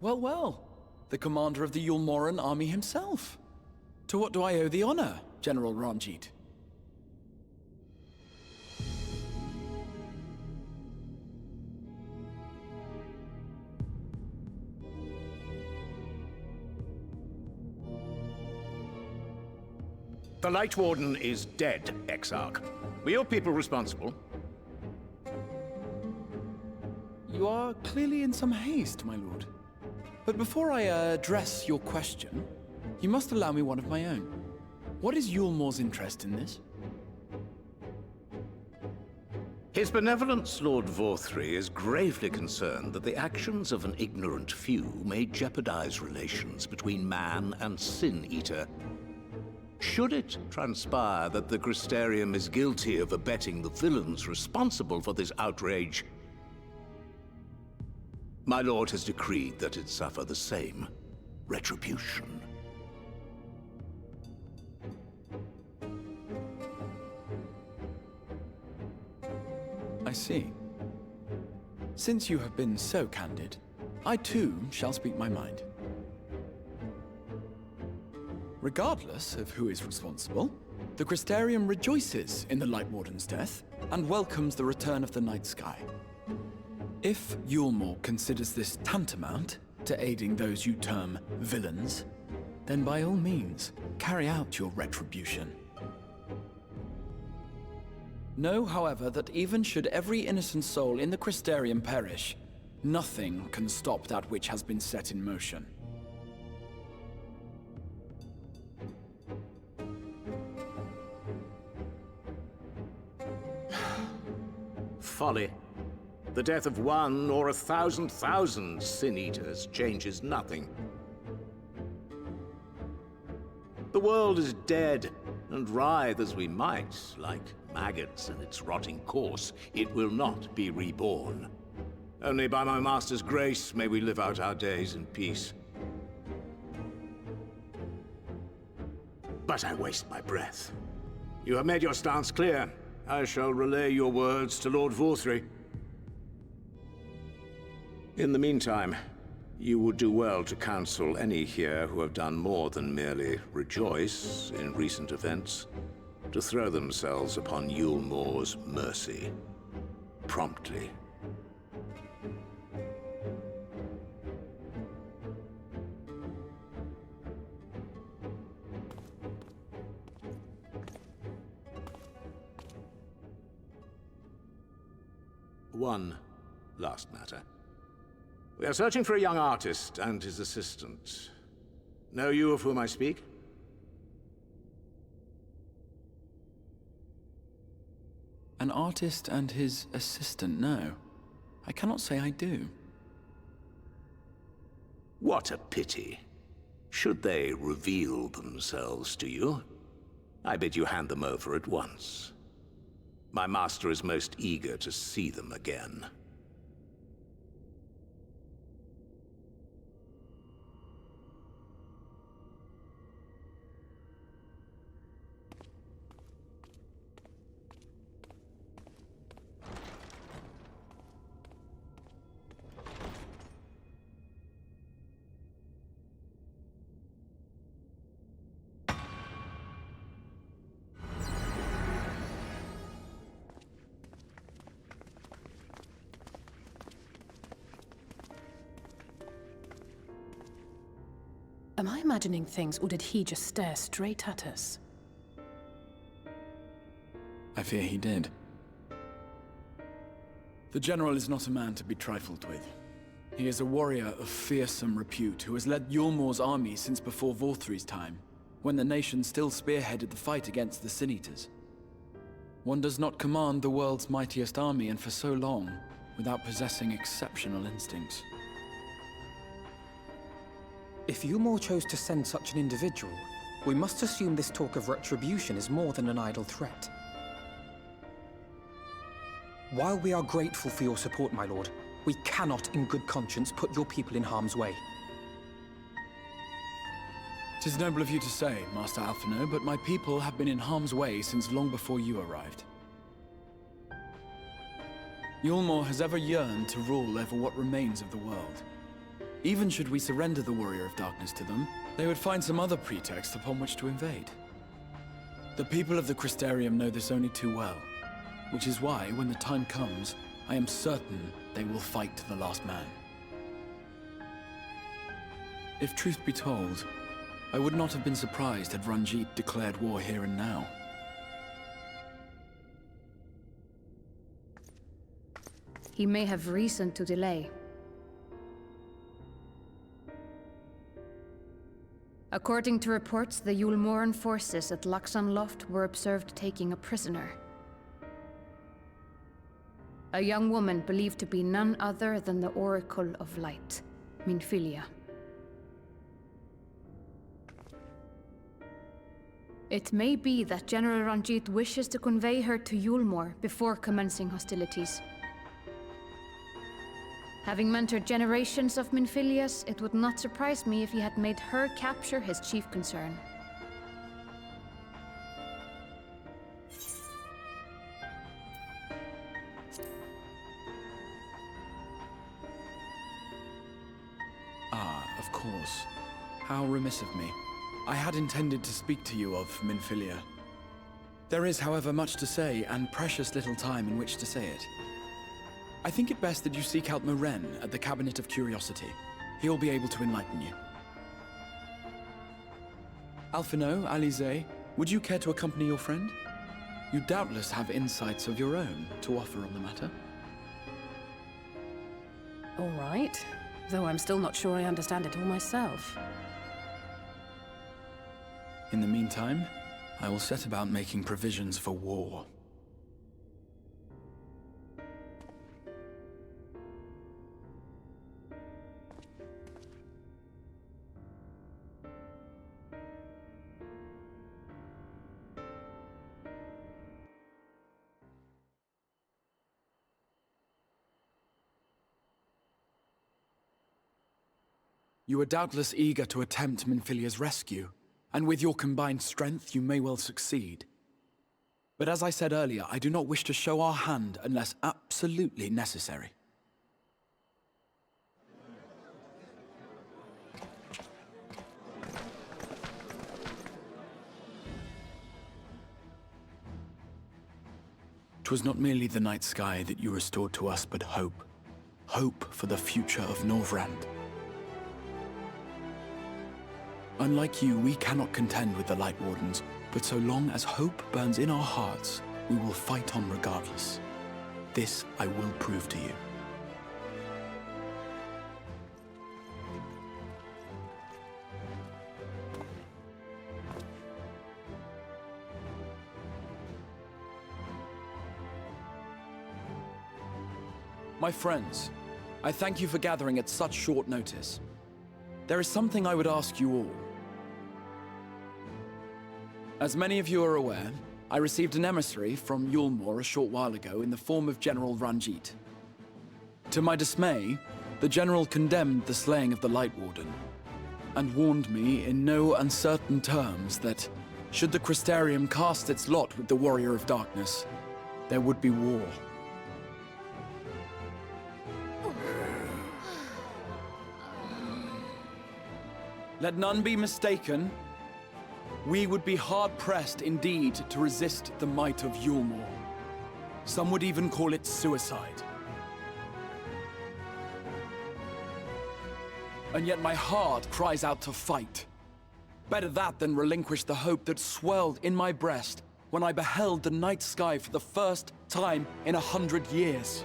Well, well. The commander of the Yulmoran army himself. To what do I owe the honor, General Ranjit? The Light Warden is dead, Exarch. Were your people responsible? You are clearly in some haste, my lord. But before I address your question, you must allow me one of my own. What is Yulmor's interest in this? His benevolence, Lord Vorthri, is gravely concerned that the actions of an ignorant few may jeopardize relations between man and Sin Eater. Should it transpire that the Crystarium is guilty of abetting the villains responsible for this outrage, my lord has decreed that it suffer the same retribution. I see. Since you have been so candid, I too shall speak my mind. Regardless of who is responsible, the Crystarium rejoices in the Light Warden's death and welcomes the return of the night sky. If Yulmor considers this tantamount to aiding those you term villains, then by all means, carry out your retribution. Know, however, that even should every innocent soul in the Crystarium perish, nothing can stop that which has been set in motion. Folly. The death of one or 1,000,000 Sin Eaters changes nothing. The world is dead, and writhe as we might, like maggots in its rotting course, it will not be reborn. Only by my master's grace may we live out our days in peace. But I waste my breath. You have made your stance clear. I shall relay your words to Lord Vorthri. In the meantime, you would do well to counsel any here who have done more than merely rejoice in recent events, to throw themselves upon Yulmor's mercy. Promptly. One last matter. We are searching for a young artist and his assistant. Know you of whom I speak? An artist and his assistant, no. I cannot say I do. What a pity. Should they reveal themselves to you, I bid you hand them over at once. My master is most eager to see them again. Am I imagining things, or did he just stare straight at us? I fear he did. The General is not a man to be trifled with. He is a warrior of fearsome repute who has led Yulmor's army since before Vorthri's time, when the nation still spearheaded the fight against the Sin-Eaters. One does not command the world's mightiest army, and for so long, without possessing exceptional instincts. If Yulmor chose to send such an individual, we must assume this talk of retribution is more than an idle threat. While we are grateful for your support, my lord, we cannot in good conscience put your people in harm's way. 'Tis noble of you to say, Master Alphino, but my people have been in harm's way since long before you arrived. Yulmor has ever yearned to rule over what remains of the world. Even should we surrender the Warrior of Darkness to them, they would find some other pretext upon which to invade. The people of the Crystarium know this only too well, which is why, when the time comes, I am certain they will fight to the last man. If truth be told, I would not have been surprised had Ranjit declared war here and now. He may have reason to delay. According to reports, the Yulmoran forces at Laxan Loft were observed taking a prisoner. A young woman believed to be none other than the Oracle of Light, Minfilia. It may be that General Ranjit wishes to convey her to Yulmor before commencing hostilities. Having mentored generations of Minfilias, it would not surprise me if he had made her capture his chief concern. Ah, of course. How remiss of me. I had intended to speak to you of Minfilia. There is, however, much to say, and precious little time in which to say it. I think it best that you seek out Moren at the Cabinet of Curiosity. He'll be able to enlighten you. Alphino, Alize, would you care to accompany your friend? You doubtless have insights of your own to offer on the matter. All right, though I'm still not sure I understand it all myself. In the meantime, I will set about making provisions for war. You are doubtless eager to attempt Minfilia's rescue, and with your combined strength, you may well succeed. But as I said earlier, I do not wish to show our hand unless absolutely necessary. "'Twas not merely the night sky that you restored to us, but hope. Hope for the future of Norvrand. Unlike you, we cannot contend with the Light Wardens, but so long as hope burns in our hearts, we will fight on regardless. This I will prove to you." My friends, I thank you for gathering at such short notice. There is something I would ask you all. As many of you are aware, I received an emissary from Yulmor a short while ago in the form of General Ranjit. To my dismay, the General condemned the slaying of the Light Warden, and warned me in no uncertain terms that, should the Crystarium cast its lot with the Warrior of Darkness, there would be war. Let none be mistaken. We would be hard-pressed indeed to resist the might of Yulmor. Some would even call it suicide. and yet my heart cries out to fight. Better that than relinquish the hope that swelled in my breast when I beheld the night sky for the first time in 100 years.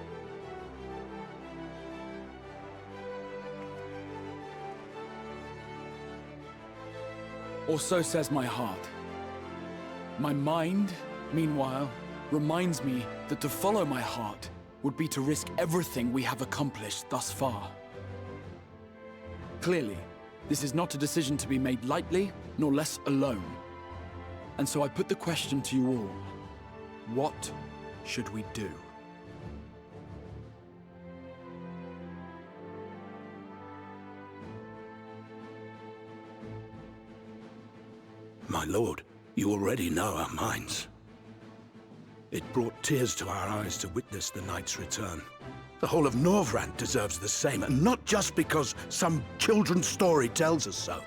Or so says my heart. My mind, meanwhile, reminds me that to follow my heart would be to risk everything we have accomplished thus far. Clearly, this is not a decision to be made lightly, nor less alone. And so I put the question to you all. What should we do? My lord, you already know our minds. It brought tears to our eyes to witness the knight's return. The whole of Norvrand deserves the same, and not just because some children's story tells us so.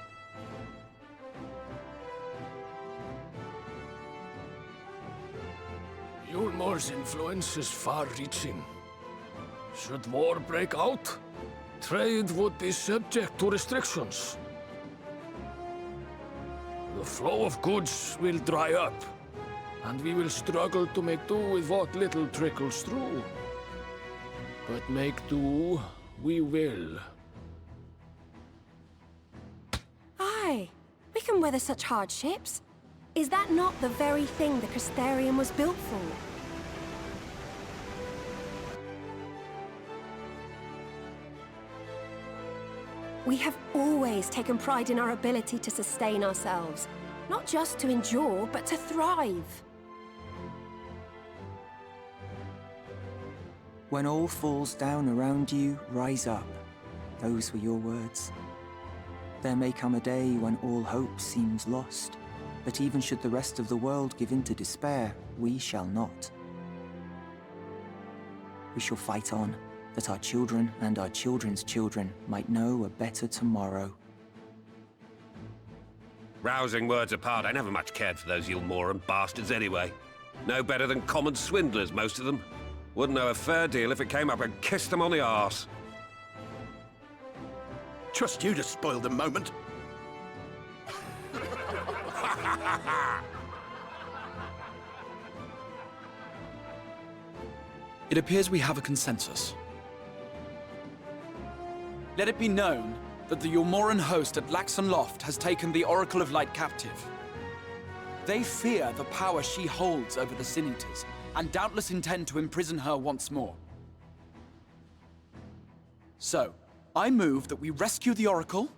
Yulmor's influence is far-reaching. Should war break out, trade would be subject to restrictions. The flow of goods will dry up, and we will struggle to make do with what little trickles through. But make do we will. Aye, we can weather such hardships. Is that not the very thing the Crystarium was built for? We have always taken pride in our ability to sustain ourselves. Not just to endure, but to thrive. When all falls down around you, rise up. Those were your words. There may come a day when all hope seems lost, but even should the rest of the world give in to despair, we shall not. We shall fight on, that our children and our children's children might know a better tomorrow. Rousing words apart, I never much cared for those Yulmoran bastards anyway. No better than common swindlers, most of them. Wouldn't know a fair deal if it came up and kissed them on the arse. Trust you to spoil the moment. It appears we have a consensus. Let it be known that the Yulmoran host at Laxon Loft has taken the Oracle of Light captive. They fear the power she holds over the Sin Eaters, and doubtless intend to imprison her once more. So, I move that we rescue the Oracle,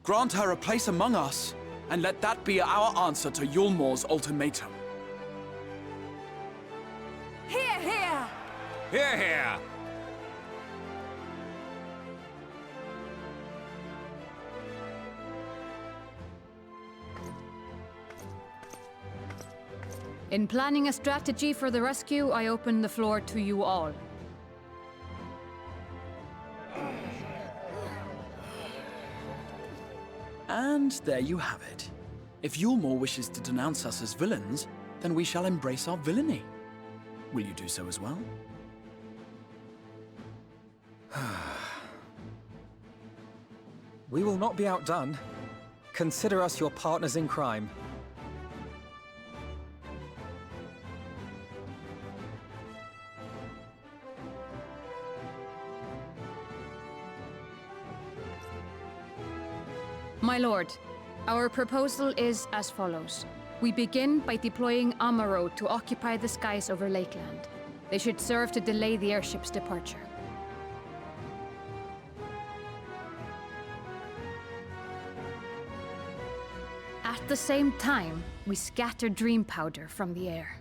grant her a place among us, and let that be our answer to Yulmor's ultimatum. Hear, hear! Hear, hear! In planning a strategy for the rescue, I open the floor to you all. And there you have it. If Yulmor wishes to denounce us as villains, then we shall embrace our villainy. Will you do so as well? We will not be outdone. Consider us your partners in crime. My lord, our proposal is as follows. We begin by deploying Amaro to occupy the skies over Lakeland. They should serve to delay the airship's departure. At the same time, we scatter dream powder from the air.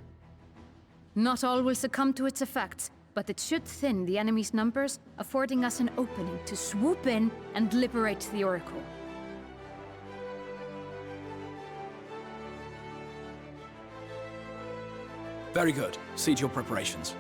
Not all will succumb to its effects, but it should thin the enemy's numbers, affording us an opening to swoop in and liberate the Oracle. Very good. See to your preparations.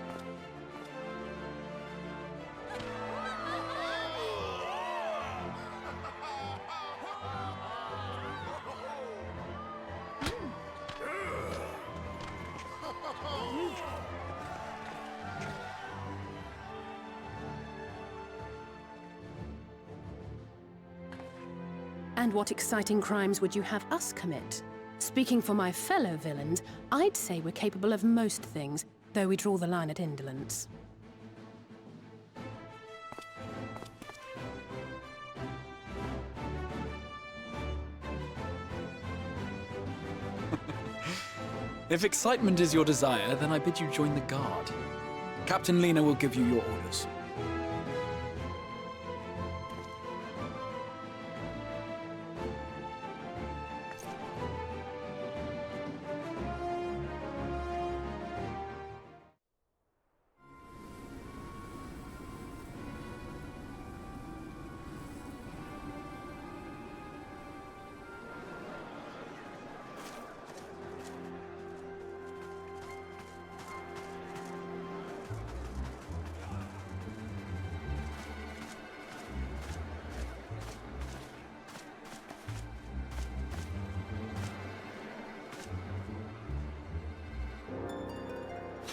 And what exciting crimes would you have us commit? Speaking for my fellow villains, I'd say we're capable of most things, though we draw the line at indolence. If excitement is your desire, then I bid you join the guard. Captain Lena will give you your orders.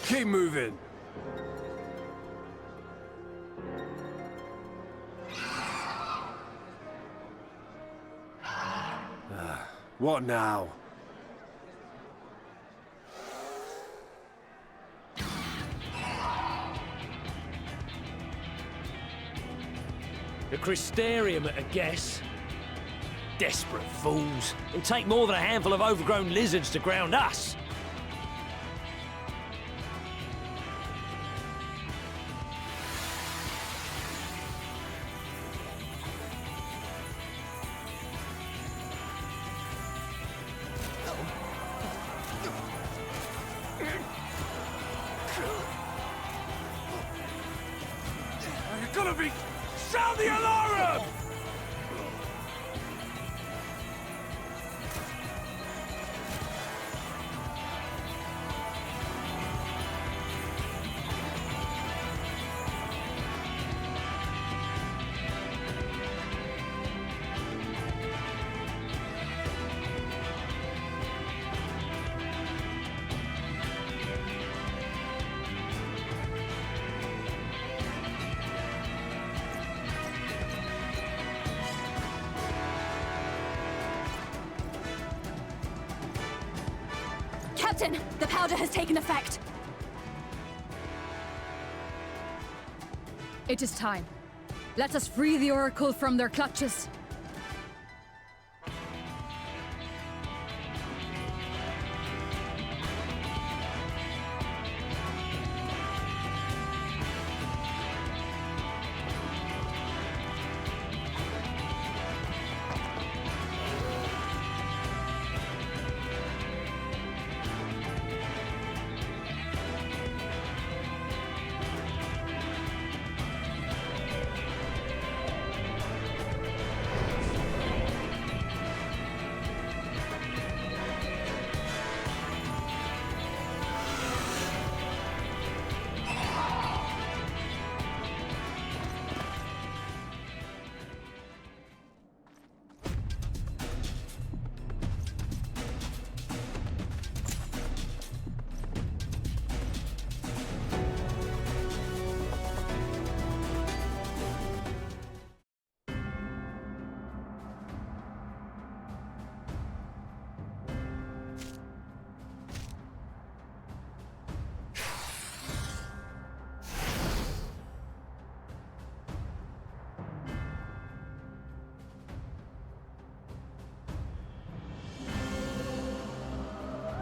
Keep moving. What now? The Crystarium at a guess. Desperate fools. It'll take more than a handful of overgrown lizards to ground us. You're gonna be... Sound the alarm! Captain, the powder has taken effect. It is time. Let us free the Oracle from their clutches.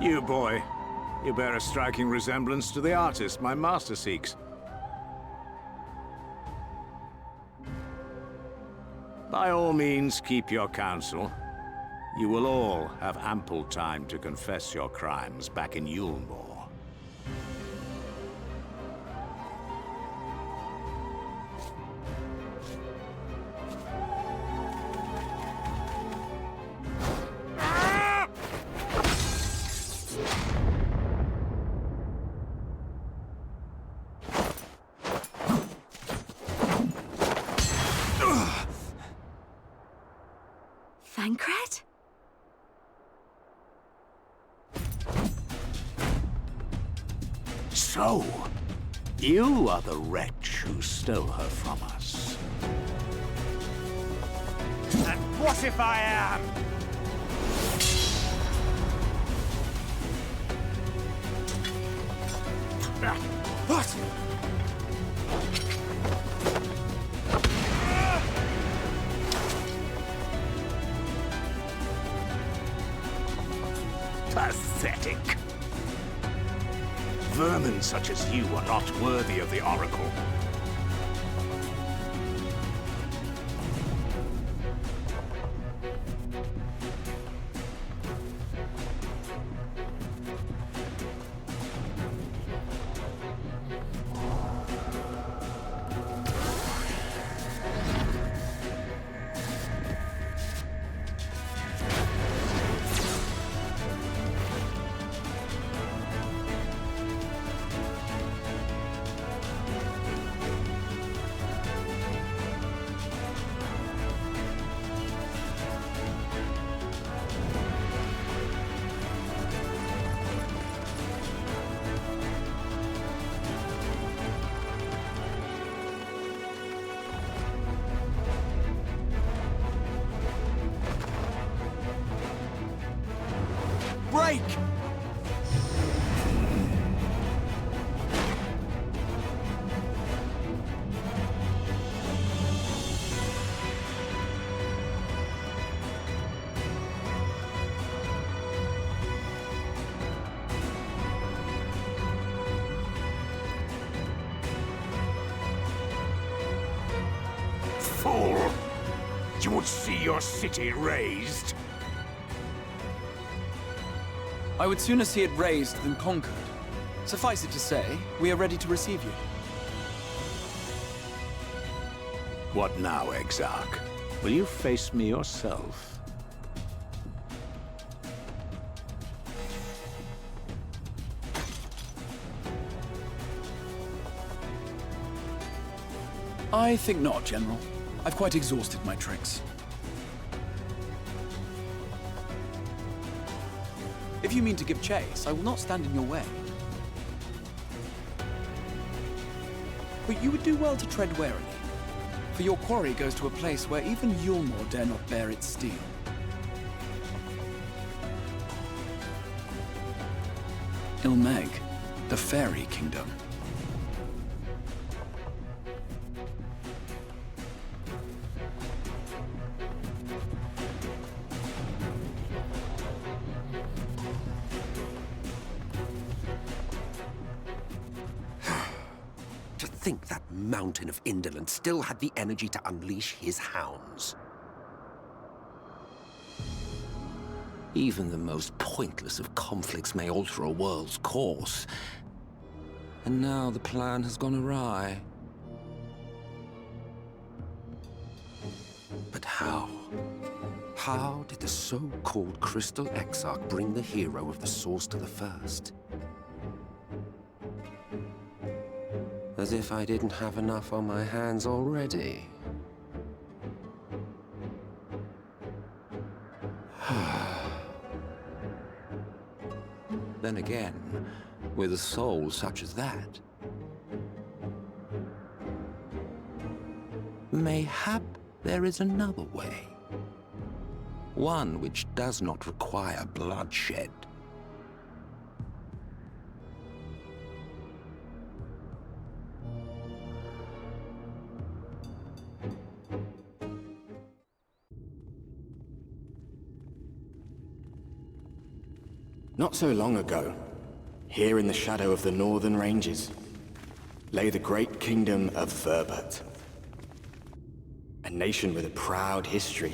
You, boy. You bear a striking resemblance to the artist my master seeks. By all means, keep your counsel. You will all have ample time to confess your crimes back in Yulmore. Thancred? So, you are the wretch who stole her from us. And What if I am? What? Pathetic. Vermin such as you are not worthy of the Oracle. Break! Fool! You would see your city razed? I would sooner see it razed than conquered. Suffice it to say, we are ready to receive you. What now, Exarch? Will you face me yourself? I think not, General. I've quite exhausted my tricks. If you mean to give chase, I will not stand in your way. But you would do well to tread warily, for your quarry goes to a place where even Yulmore dare not bear its steel. Ilmeg, the Fairy Kingdom. To think that mountain of indolence still had the energy to unleash his hounds. Even the most pointless of conflicts may alter a world's course. And now the plan has gone awry. But how? How did the so-called Crystal Exarch bring the hero of the Source to the First? As if I didn't have enough on my hands already. Then again, with a soul such as that, mayhap there is another way. One which does not require bloodshed. Not so long ago, here in the shadow of the northern ranges, lay the great kingdom of Verbert. A nation with a proud history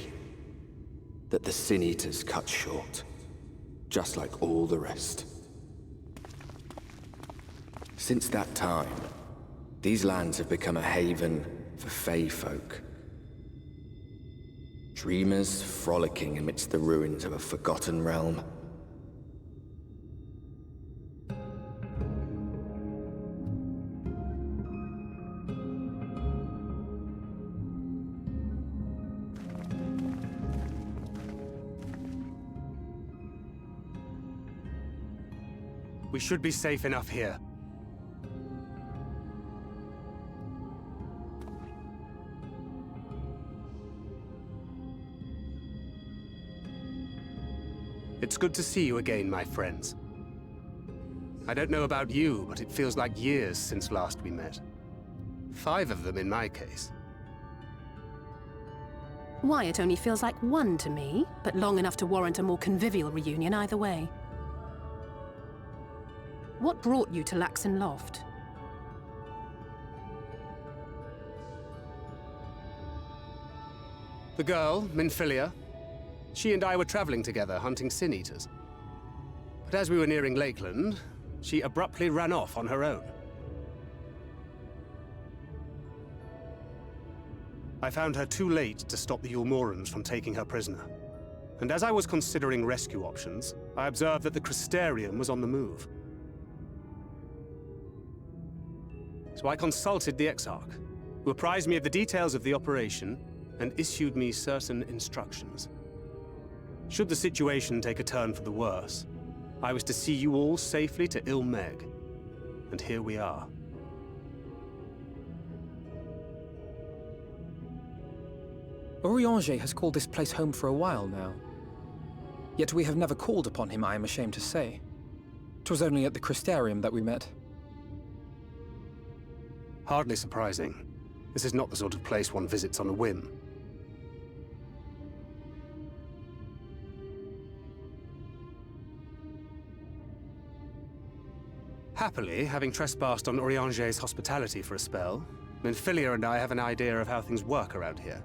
that the Sin Eaters cut short, just like all the rest. Since that time, these lands have become a haven for Fey folk. Dreamers frolicking amidst the ruins of a forgotten realm. We should be safe enough here. It's good to see you again, my friends. I don't know about you, but it feels like years since last we met. 5 of them in my case. Why, it only feels like 1 to me, but long enough to warrant a more convivial reunion either way. What brought you to Laxon Loft? The girl, Minfilia, she and I were traveling together, hunting sin eaters. But as we were nearing Lakeland, she abruptly ran off on her own. I found her too late to stop the Eorzeans from taking her prisoner. And as I was considering rescue options, I observed that the Crystarium was on the move. So I consulted the Exarch, who apprised me of the details of the operation and issued me certain instructions. Should the situation take a turn for the worse, I was to see you all safely to Ilmeg. And here we are. Eorzea has called this place home for a while now. Yet we have never called upon him, I am ashamed to say. 'Twas only at the Crystarium that we met. Hardly surprising. This is not the sort of place one visits on a whim. Happily, having trespassed on Eorzea's hospitality for a spell, Minfilia and I have an idea of how things work around here.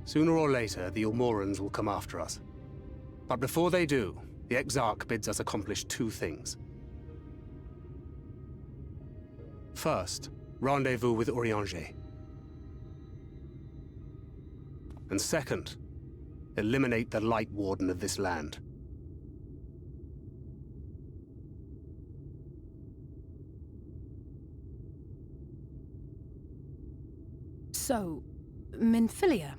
Sooner or later, the Eorzeans will come after us. But before they do, the Exarch bids us accomplish 2 things. First, rendezvous with Eorzea. And second, eliminate the Light Warden of this land. So, Minfilia.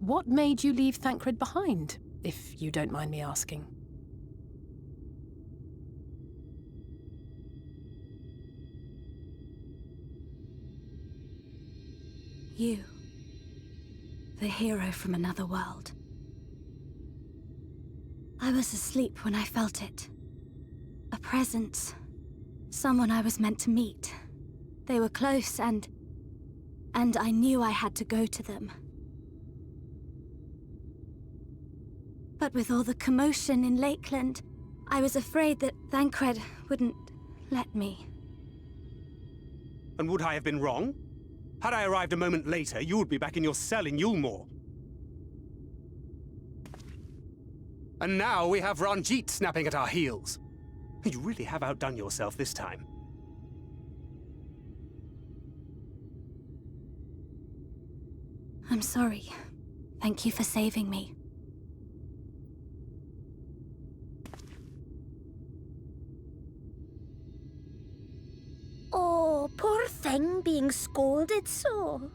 What made you leave Thancred behind, if you don't mind me asking? You. The hero from another world. I was asleep when I felt it. A presence. Someone I was meant to meet. They were close and I knew I had to go to them. But with all the commotion in Lakeland, I was afraid that Thancred wouldn't let me. And would I have been wrong? Had I arrived a moment later, you would be back in your cell in Yulmore. And now we have Ranjit snapping at our heels. You really have outdone yourself this time. I'm sorry. Thank you for saving me. Oh, poor thing being scolded so.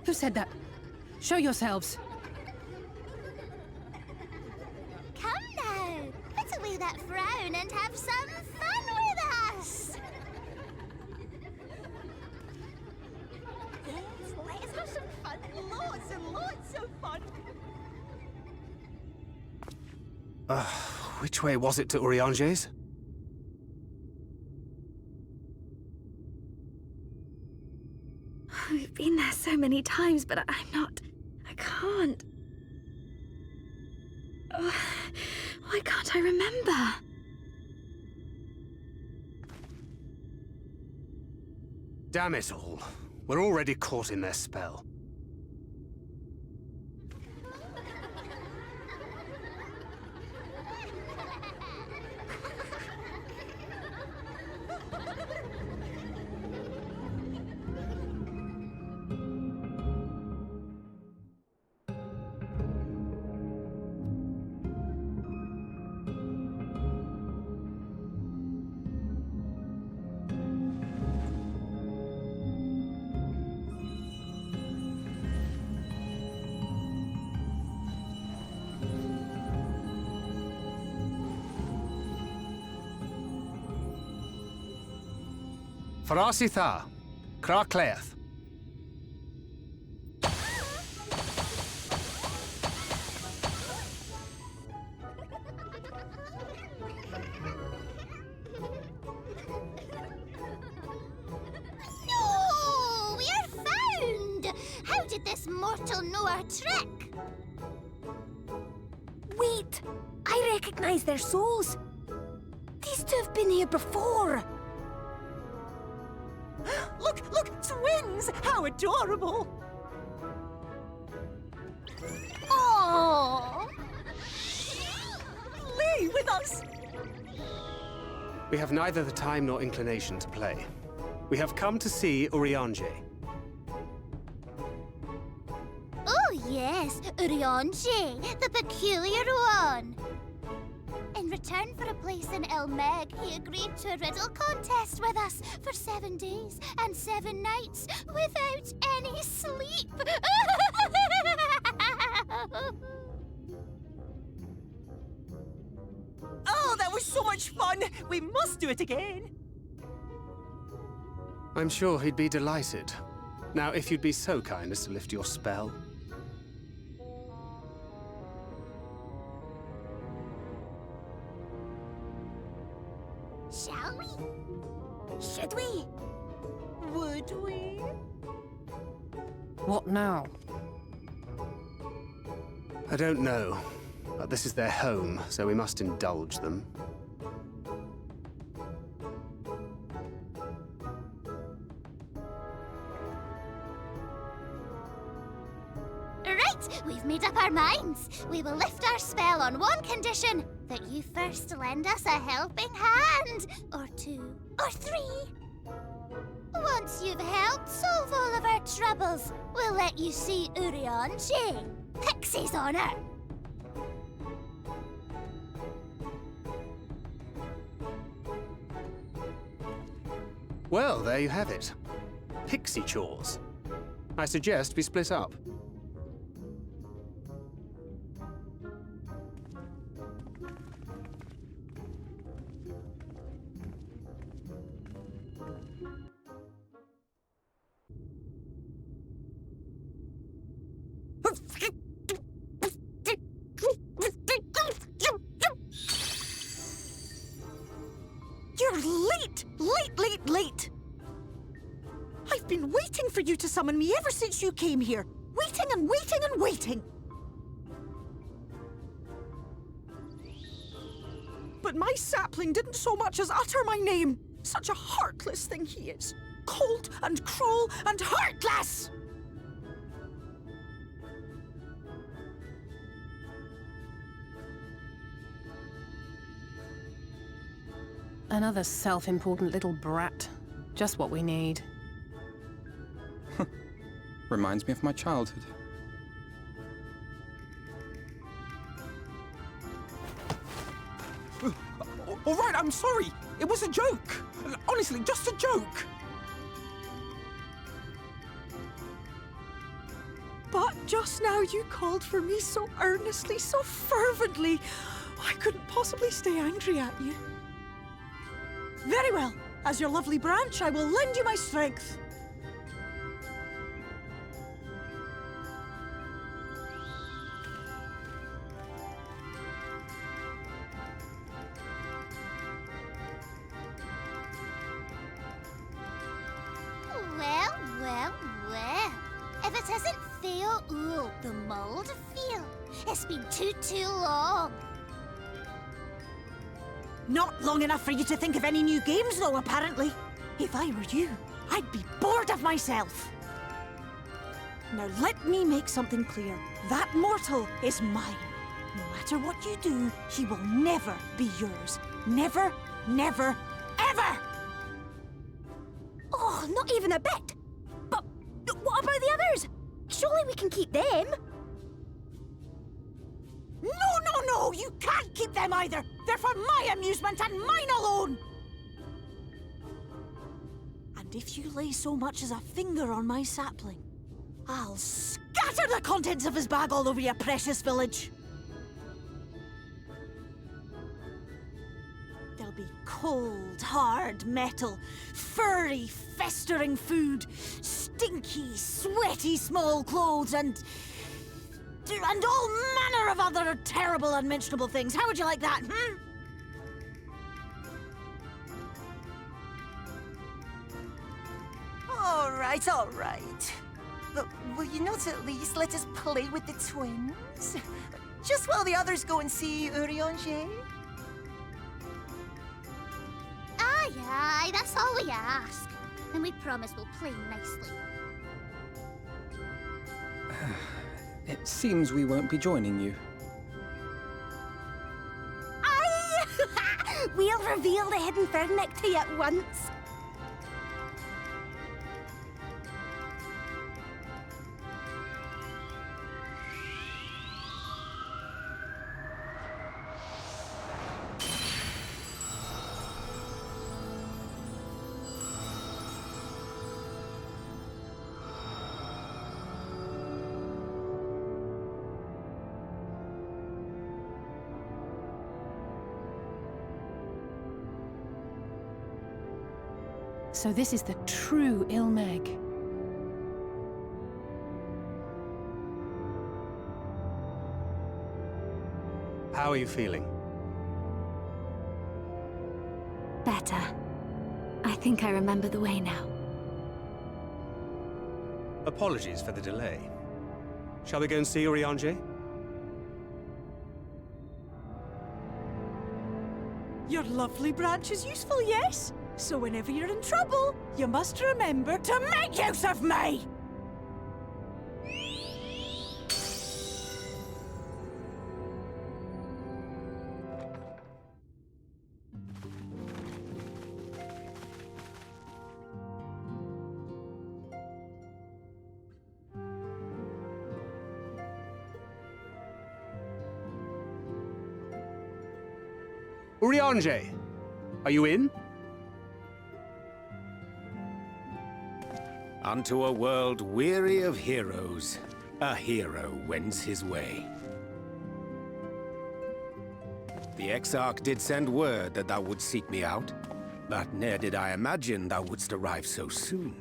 Who said that? Show yourselves. Come now, put away that frown and have some fun with us. Yes, let's have some fun. Lots and lots of fun. Which way was it to Eorzea's? We've been there so many times, but I can't. Oh, why can't I remember? Damn it all. We're already caught in their spell. Farasitha, Krakleath. No! We are found! How did this mortal know our trick? Wait! I recognize their souls. These two have been here before. Look, twins! How adorable! Oh! Lay with us! We have neither the time nor inclination to play. We have come to see Eorzea. Oh yes, Eorzea, the peculiar one. In return for a place in Elmeg, he agreed to a riddle contest with us for 7 days and 7 nights without any sleep. Oh, that was so much fun! We must do it again! I'm sure he'd be delighted. Now, if you'd be so kind as to lift your spell. Shall we? Should we? Would we? What now? I don't know, but this is their home, so we must indulge them. Right, we've made up our minds. We will lift our spell on one condition. That you first lend us a helping hand. Or 2. Or 3. Once you've helped solve all of our troubles, we'll let you see Eorzea. Pixie's honor. Well, there you have it. Pixie chores. I suggest we split up. You're late! Late! I've been waiting for you to summon me ever since you came here. Waiting and waiting and waiting. But my sapling didn't so much as utter my name. Such a heartless thing he is. Cold and cruel and heartless! Another self-important little brat. Just what we need. Reminds me of my childhood. All right, I'm sorry. It was a joke. Honestly, just a joke. But just now you called for me so earnestly, so fervently. I couldn't possibly stay angry at you. Very well. As your lovely branch, I will lend you my strength. Well. If it isn't Theo the mold feel. It's been too long. Not long enough for you to think of any new games, though, apparently. If I were you, I'd be bored of myself. Now let me make something clear. That mortal is mine. No matter what you do, he will never be yours. Never, never, ever! Oh, not even a bit. But what about the others? Surely we can keep them. No, you can't keep them either. They're for my amusement and mine alone. And if you lay so much as a finger on my sapling, I'll scatter the contents of his bag all over your precious village. There'll be cold, hard metal, furry, festering food, stinky, sweaty small clothes, and all manner of other terrible, unmentionable things. How would you like that, hmm? All right. But will you not at least let us play with the twins? Just while the others go and see Eorzea? Aye, that's all we ask. And we promise we'll play nicely. It seems we won't be joining you. Aye! We'll reveal the hidden Fernic to you at once. So this is the true Ilmeg. How are you feeling? Better. I think I remember the way now. Apologies for the delay. Shall we go and see Eorzea? Your lovely branch is useful, yes? So whenever you're in trouble, you must remember to make use of me! Eorzea, are you in? Unto a world weary of heroes, a hero wends his way. The Exarch did send word that thou wouldst seek me out, but ne'er did I imagine thou wouldst arrive so soon.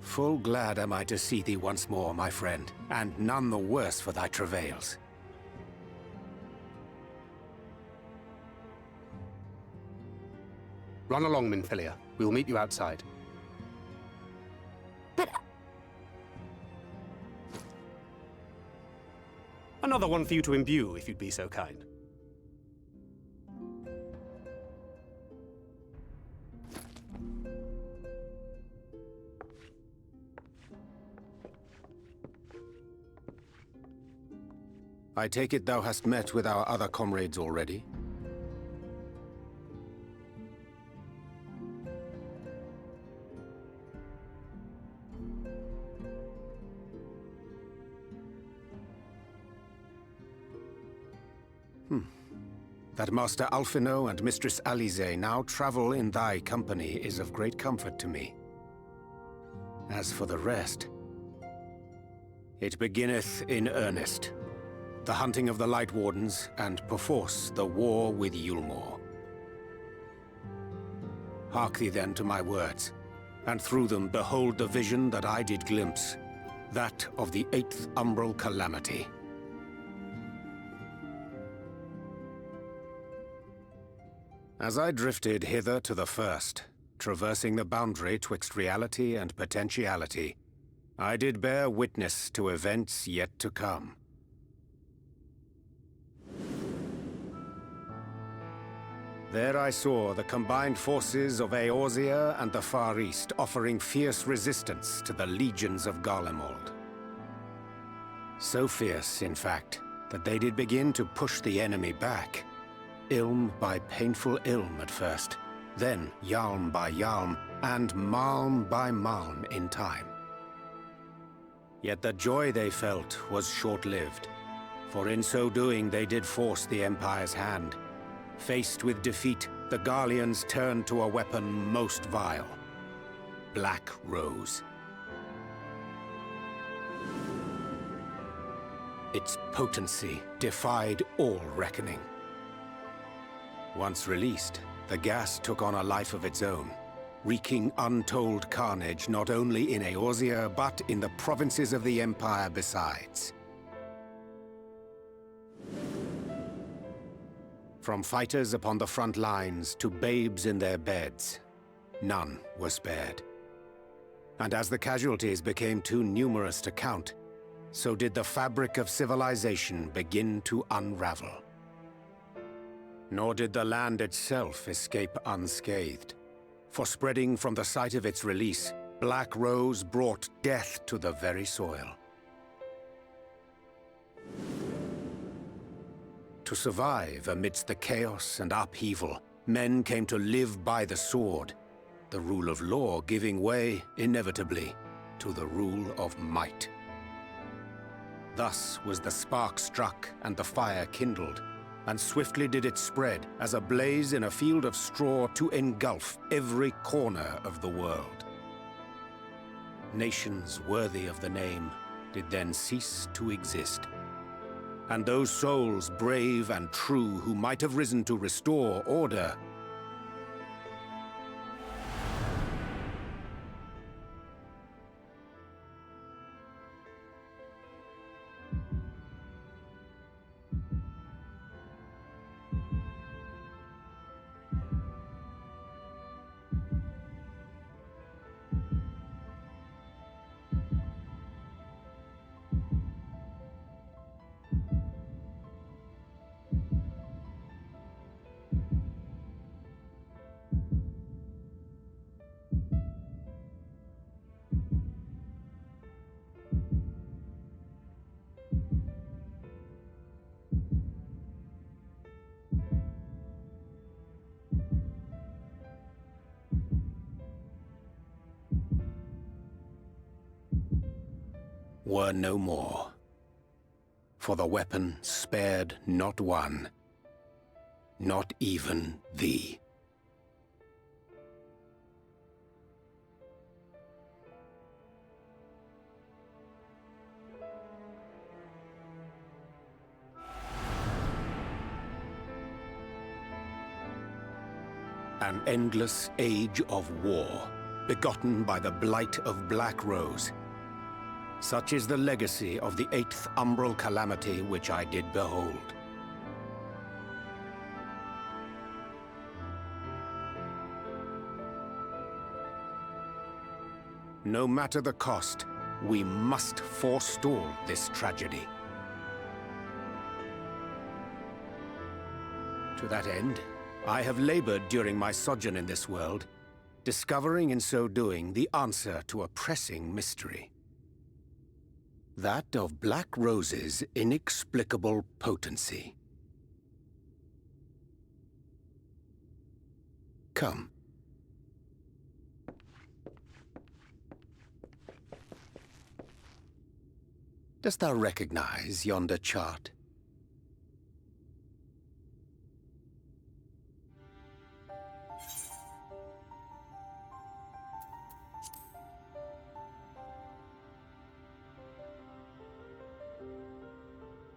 Full glad am I to see thee once more, my friend, and none the worse for thy travails. Run along, Minfilia. We will meet you outside. But... Another one for you to imbue, if you'd be so kind. I take it thou hast met with our other comrades already? That Master Alphino and Mistress Alize now travel in thy company is of great comfort to me. As for the rest, it beginneth in earnest. The hunting of the Light Wardens, and perforce the war with Yulmore. Hark thee then to my words, and through them behold the vision that I did glimpse, that of the 8th Umbral Calamity. As I drifted hither to the first, traversing the boundary twixt reality and potentiality, I did bear witness to events yet to come. There I saw the combined forces of Eorzea and the Far East offering fierce resistance to the legions of Garlemald. So fierce, in fact, that they did begin to push the enemy back. Ilm by painful ilm at first, then Yalm by Yalm, and Malm by Malm in time. Yet the joy they felt was short-lived, for in so doing they did force the Empire's hand. Faced with defeat, the Garleans turned to a weapon most vile. Black Rose. Its potency defied all reckoning. Once released, the gas took on a life of its own, wreaking untold carnage not only in Eorzea, but in the provinces of the Empire besides. From fighters upon the front lines to babes in their beds, none were spared. And as the casualties became too numerous to count, so did the fabric of civilization begin to unravel. Nor did the land itself escape unscathed, for spreading from the site of its release, Black Rose brought death to the very soil. To survive amidst the chaos and upheaval, men came to live by the sword, the rule of law giving way, inevitably, to the rule of might. Thus was the spark struck and the fire kindled, and swiftly did it spread as a blaze in a field of straw to engulf every corner of the world. Nations worthy of the name did then cease to exist, and those souls brave and true who might have risen to restore order were no more. For the weapon spared not one, not even thee. An endless age of war, begotten by the blight of Black Rose. Such is the legacy of the 8th umbral calamity which I did behold. No matter the cost, we must forestall this tragedy. To that end, I have labored during my sojourn in this world, discovering in so doing the answer to a pressing mystery. That of Black Rose's inexplicable potency. Come. Dost thou recognize yonder chart?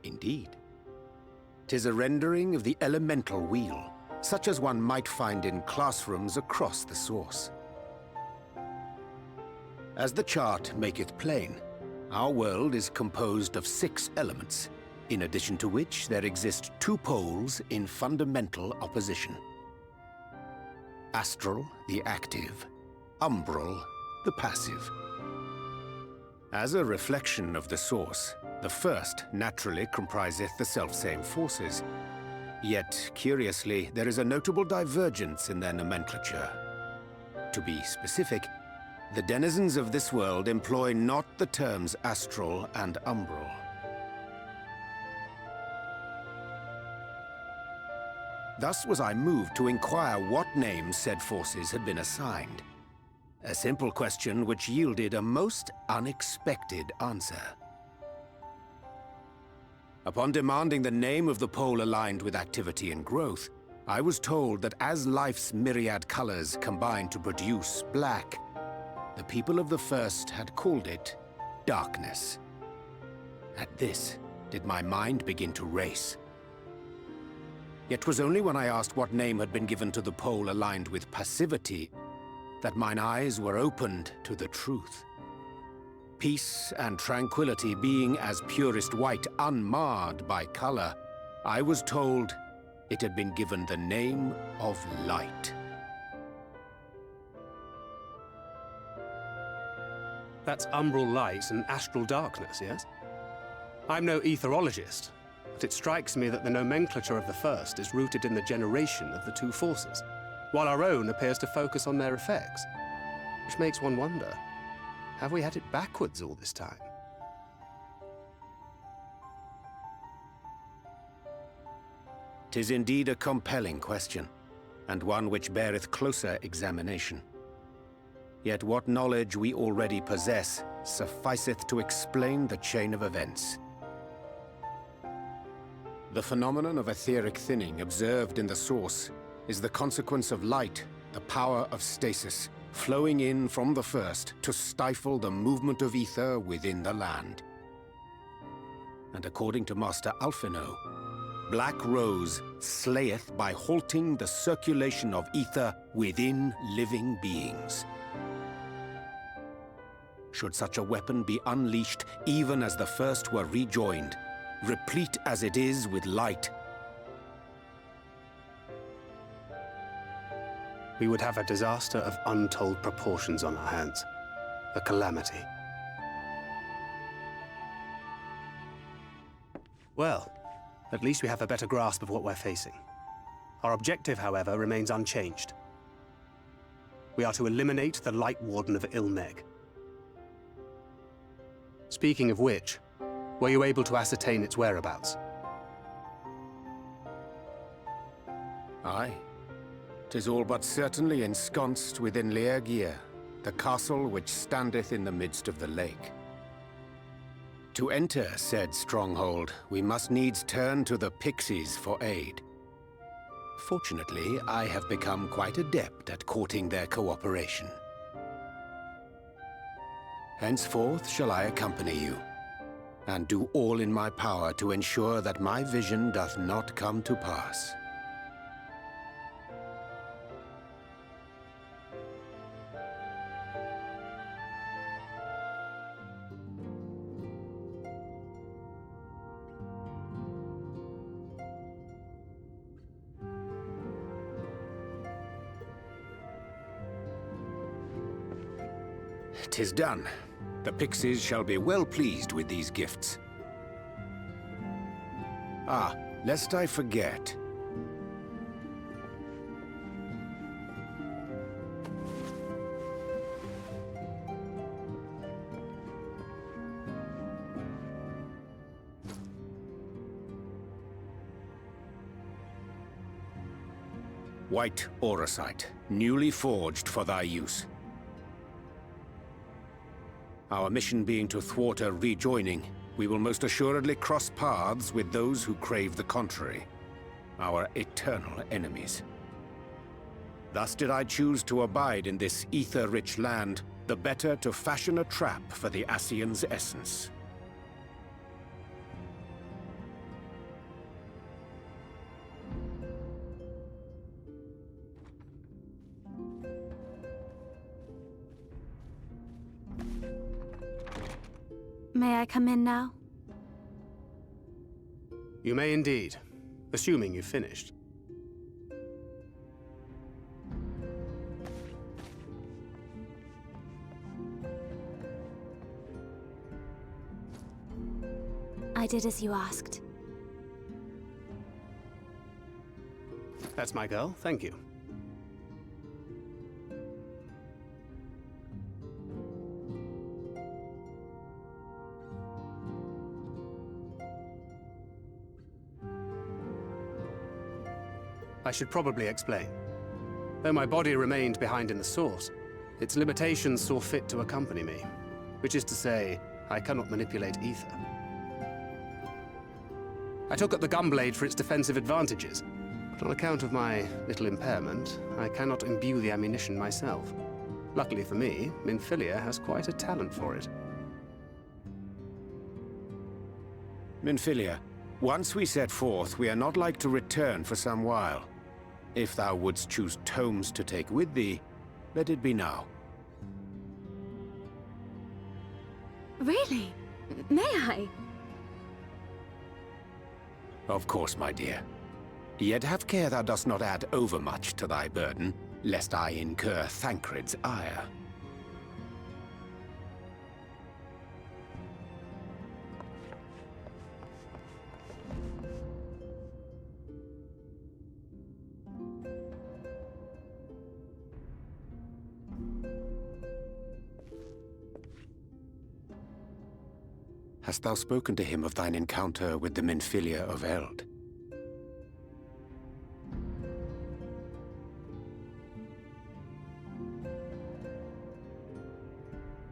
Indeed. 'Tis a rendering of the elemental wheel, such as one might find in classrooms across the source. As the chart maketh plain, our world is composed of 6 elements, in addition to which there exist 2 poles in fundamental opposition. Astral, the active; umbral, the passive. As a reflection of the source, the first naturally compriseth the selfsame forces. Yet, curiously, there is a notable divergence in their nomenclature. To be specific, the denizens of this world employ not the terms astral and umbral. Thus was I moved to inquire what names said forces had been assigned. A simple question which yielded a most unexpected answer. Upon demanding the name of the pole aligned with activity and growth, I was told that as life's myriad colors combine to produce black, the people of the First had called it darkness. At this, did my mind begin to race. Yet 'twas only when I asked what name had been given to the pole aligned with passivity that mine eyes were opened to the truth. Peace and tranquility being as purest white, unmarred by color, I was told it had been given the name of light. That's umbral light and astral darkness, yes? I'm no etherologist, but it strikes me that the nomenclature of the First is rooted in the generation of the two forces, while our own appears to focus on their effects. Which makes one wonder, have we had it backwards all this time? "'Tis indeed a compelling question, and one which beareth closer examination. Yet what knowledge we already possess sufficeth to explain the chain of events. The phenomenon of etheric thinning observed in the source is the consequence of light, the power of stasis, flowing in from the First to stifle the movement of ether within the land. And according to Master Alphino, Black Rose slayeth by halting the circulation of ether within living beings. Should such a weapon be unleashed even as the First were rejoined, replete as it is with light, we would have a disaster of untold proportions on our hands. A calamity. Well, at least we have a better grasp of what we're facing. Our objective, however, remains unchanged. We are to eliminate the Light Warden of Ilmeg. Speaking of which, were you able to ascertain its whereabouts? Aye. 'Tis all but certainly ensconced within Eorzea, the castle which standeth in the midst of the lake. To enter said stronghold, we must needs turn to the pixies for aid. Fortunately, I have become quite adept at courting their cooperation. Henceforth shall I accompany you, and do all in my power to ensure that my vision doth not come to pass. "'Tis done. The pixies shall be well pleased with these gifts. Ah, lest I forget. White Auracite, newly forged for thy use. Our mission being to thwart a rejoining, we will most assuredly cross paths with those who crave the contrary, our eternal enemies. Thus did I choose to abide in this ether-rich land, the better to fashion a trap for the Ascian's essence. May I come in now? You may indeed, assuming you've finished. I did as you asked. That's my girl, thank you. I should probably explain. Though my body remained behind in the source, its limitations saw fit to accompany me, which is to say, I cannot manipulate ether. I took up the gunblade for its defensive advantages, but on account of my little impairment, I cannot imbue the ammunition myself. Luckily for me, Minfilia has quite a talent for it. Minfilia, once we set forth, we are not like to return for some while. If thou wouldst choose tomes to take with thee, let it be now. Really? May I? Of course, my dear. Yet have care thou dost not add overmuch to thy burden, lest I incur Thancred's ire. Hast thou spoken to him of thine encounter with the Minfilia of Eld?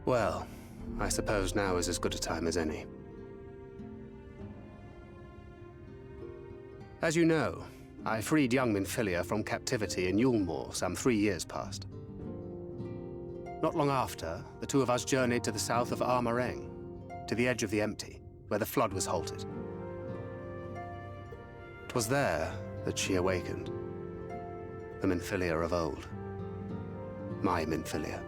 Well, I suppose now is as good a time as any. As you know, I freed young Minfilia from captivity in Yulmore some 3 years past. Not long after, the two of us journeyed to the south of Armareng, to the edge of the Empty, where the flood was halted. 'Twas there that she awakened. The Minfilia of old. My Minfilia.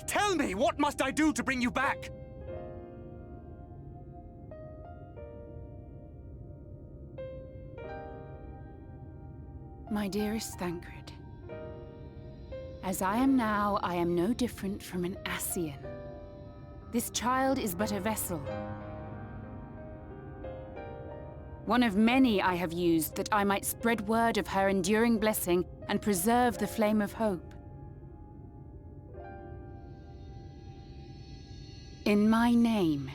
Tell me, what must I do to bring you back? My dearest Thancred, as I am now, I am no different from an Ascian. This child is but a vessel. One of many I have used that I might spread word of her enduring blessing and preserve the flame of hope. In my name,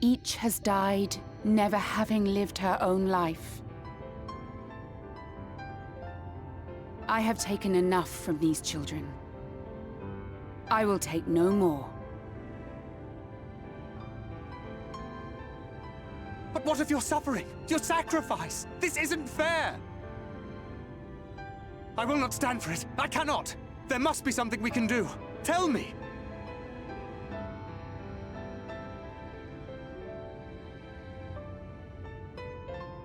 each has died, never having lived her own life. I have taken enough from these children. I will take no more. But what of your suffering? Your sacrifice? This isn't fair! I will not stand for it. I cannot! There must be something we can do. Tell me!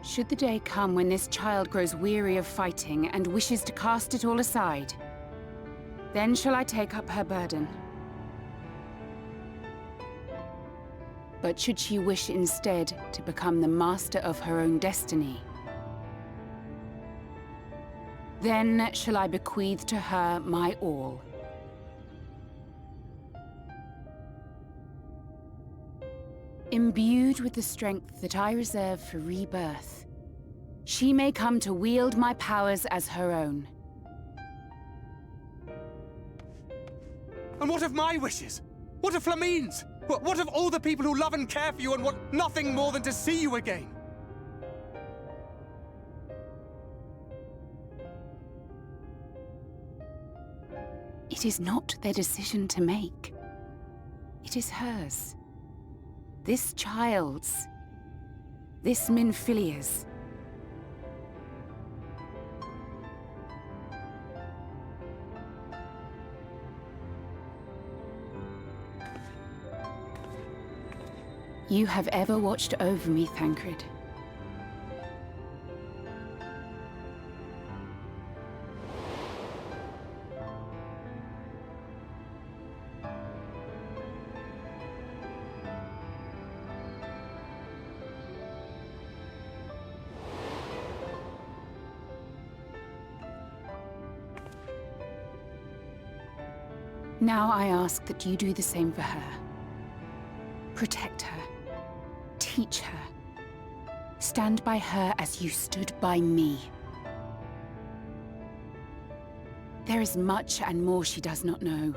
Should the day come when this child grows weary of fighting and wishes to cast it all aside, then shall I take up her burden. But should she wish instead to become the master of her own destiny, then shall I bequeath to her my all. Imbued with the strength that I reserve for rebirth, she may come to wield my powers as her own. And what of my wishes? What of Flamine's? What of all the people who love and care for you and want nothing more than to see you again? It is not their decision to make. It is hers. This child's. This Minfilia's. You have ever watched over me, Thancred. Now I ask that you do the same for her. Protect her. Teach her. Stand by her as you stood by me. There is much and more she does not know.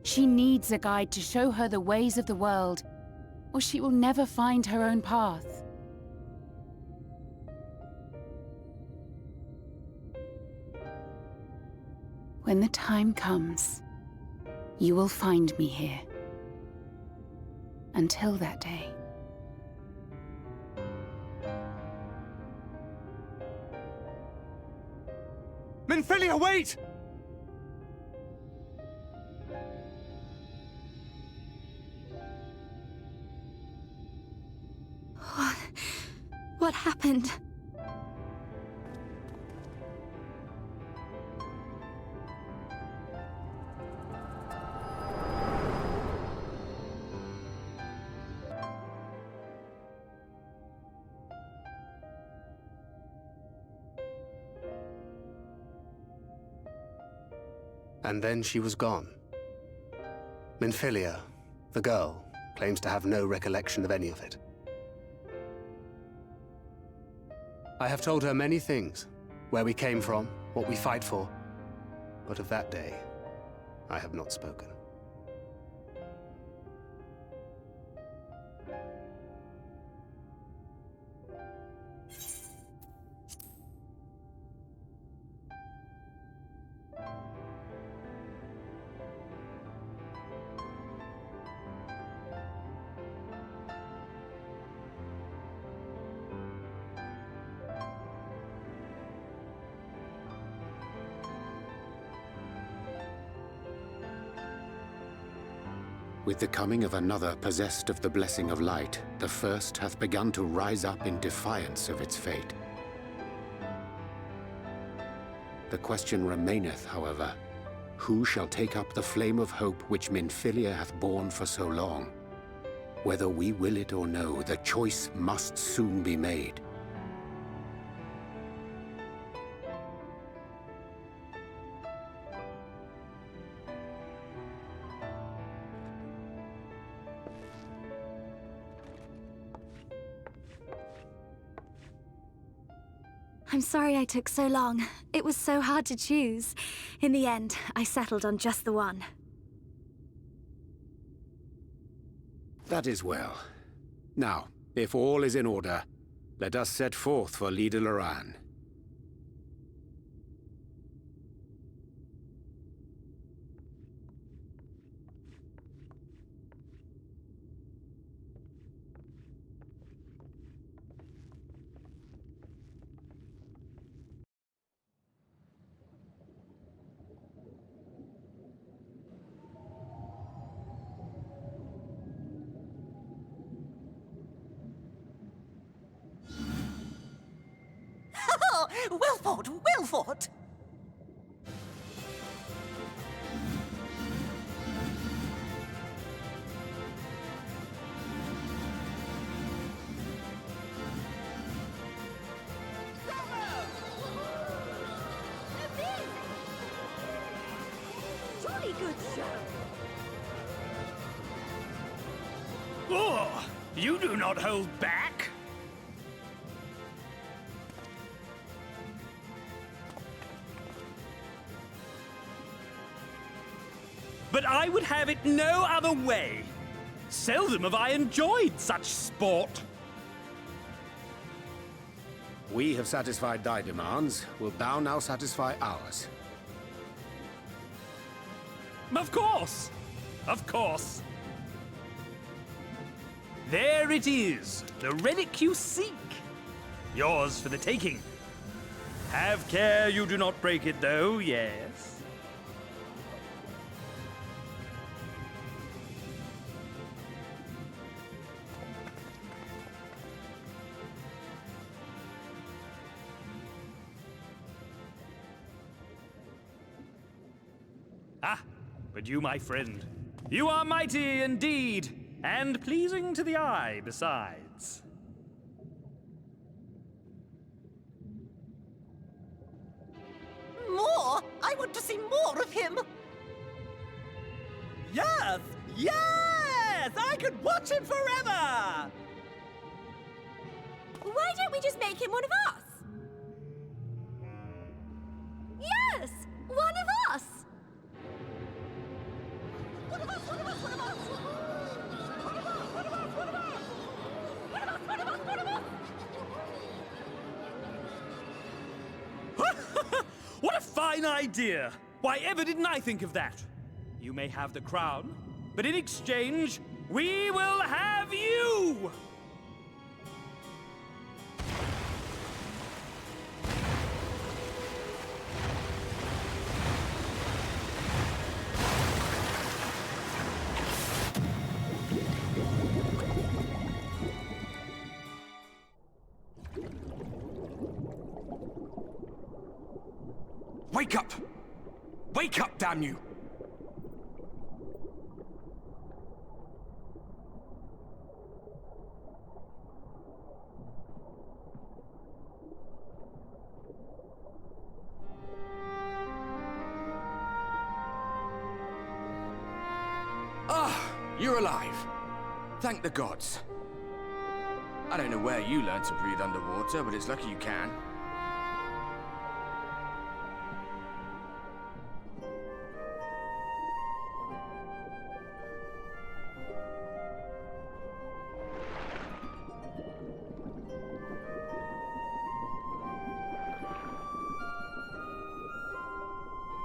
She needs a guide to show her the ways of the world, or she will never find her own path. When the time comes, You will find me here. Until that day. Minfilia, wait! What happened? And then she was gone. Minfilia, the girl, claims to have no recollection of any of it. I have told her many things. Where we came from, what we fight for. But of that day, I have not spoken. With the coming of another possessed of the blessing of light, the first hath begun to rise up in defiance of its fate. The question remaineth, however, who shall take up the flame of hope which Minfilia hath borne for so long? Whether we will it or no, the choice must soon be made. I'm sorry I took so long. It was so hard to choose. In the end, I settled on just the one. That is well. Now, if all is in order, let us set forth for Lida Loran. Wilford! Wilford! Jolly good show. Oh, you do not hold back. But I would have it no other way. Seldom have I enjoyed such sport. We have satisfied thy demands. Wilt thou now satisfy ours? Of course. Of course. There it is, the relic you seek. Yours for the taking. Have care you do not break it, though, yes. Ah, but you, my friend, you are mighty indeed, and pleasing to the eye besides. More? I want to see more of him! Yes! Yes! I could watch him forever! Why don't we just make him one of us? Yes! One of us! What a fine idea! Why ever didn't I think of that? You may have the crown, but in exchange, we will have you! Wake up! Wake up, damn you! Ah, you're alive. Thank the gods. I don't know where you learned to breathe underwater, but it's lucky you can.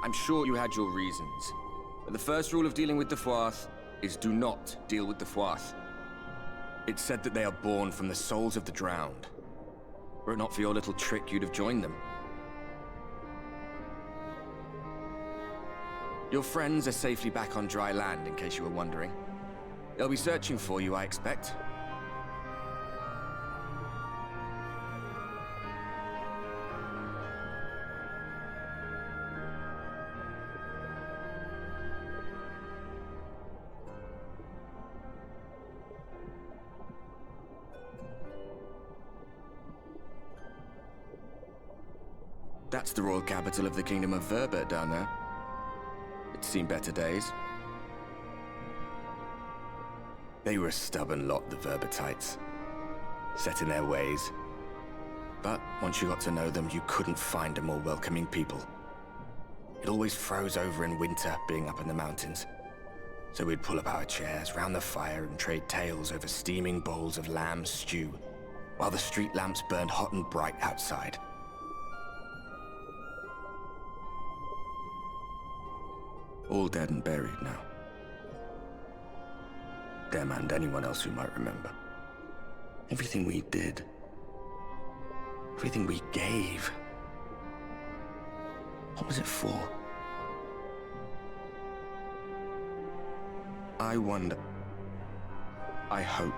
I'm sure you had your reasons, but the first rule of dealing with the Fwaath is do not deal with the Fwaath. It's said that they are born from the souls of the drowned. Were it not for your little trick, you'd have joined them. Your friends are safely back on dry land, in case you were wondering. They'll be searching for you, I expect. That's the royal capital of the Kingdom of Verbert down there. It's seen better days. They were a stubborn lot, the Verbertites. Set in their ways. But once you got to know them, you couldn't find a more welcoming people. It always froze over in winter, being up in the mountains. So we'd pull up our chairs round the fire and trade tales over steaming bowls of lamb stew, while the street lamps burned hot and bright outside. All dead and buried now. Them and anyone else who might remember. Everything we did. Everything we gave. What was it for? I wonder... I hope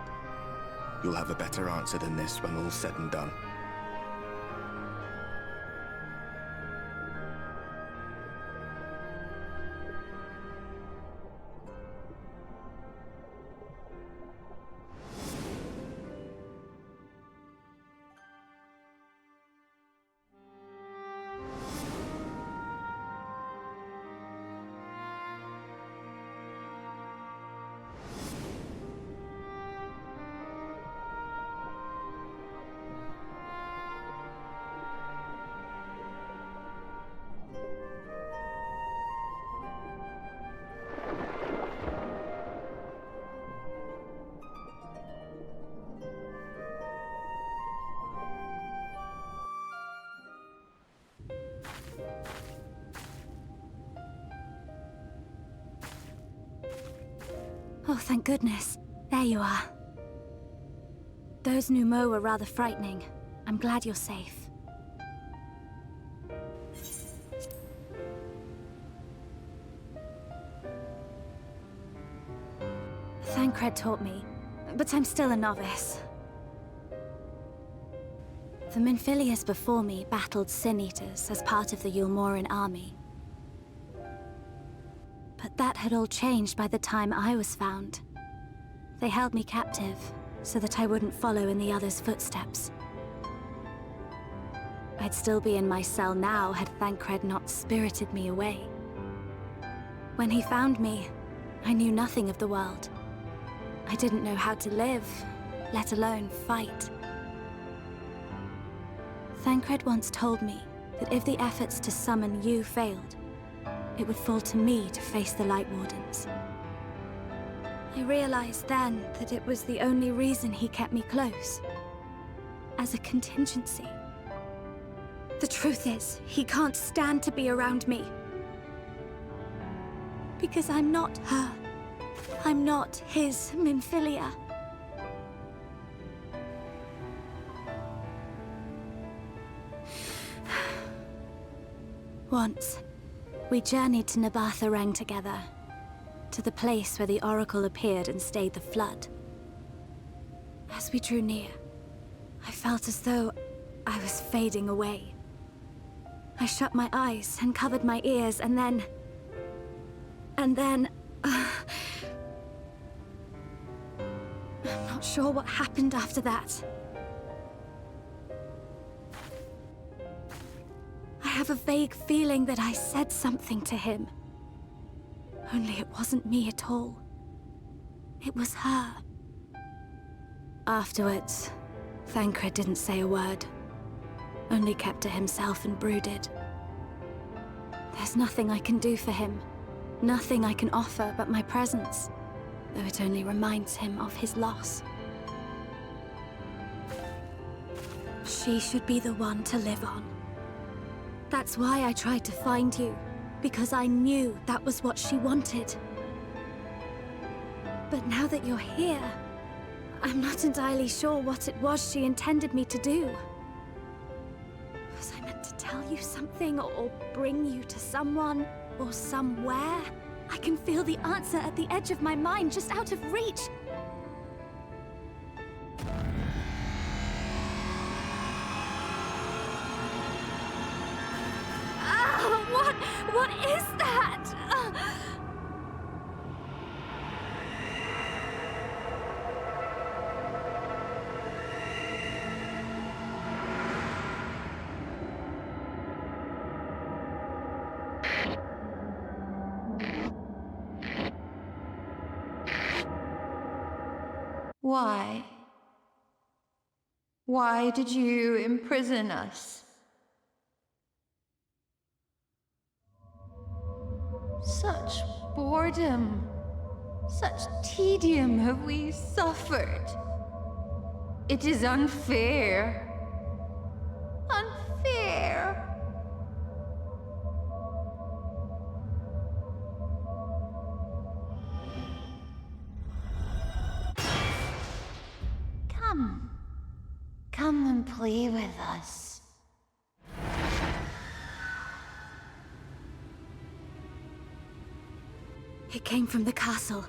you'll have a better answer than this when all's said and done. Oh, thank goodness. There you are. Those Numo were rather frightening. I'm glad you're safe. Thancred taught me, but I'm still a novice. The Minfilius before me battled Sin-Eaters as part of the Yulmoran army. But that had all changed by the time I was found. They held me captive, so that I wouldn't follow in the others' footsteps. I'd still be in my cell now had Thancred not spirited me away. When he found me, I knew nothing of the world. I didn't know how to live, let alone fight. Thancred once told me that if the efforts to summon you failed, it would fall to me to face the Light Wardens. I realized then that it was the only reason he kept me close. As a contingency. The truth is, he can't stand to be around me. Because I'm not her. I'm not his Minfilia. Once, we journeyed to Nabatha together, to the place where the Oracle appeared and stayed the flood. As we drew near, I felt as though I was fading away. I shut my eyes and covered my ears, and then... I'm not sure what happened after that. I have a vague feeling that I said something to him. Only it wasn't me at all. It was her. Afterwards, Thancred didn't say a word. Only kept to himself and brooded. There's nothing I can do for him. Nothing I can offer but my presence, though it only reminds him of his loss. She should be the one to live on. That's why I tried to find you, because I knew that was what she wanted. But now that you're here, I'm not entirely sure what it was she intended me to do. Was I meant to tell you something, or bring you to someone, or somewhere? I can feel the answer at the edge of my mind, just out of reach. What is that? Why? Why did you imprison us? Such boredom, such tedium have we suffered. It is unfair. Unfair. Come. Come and play with us. It came from the castle.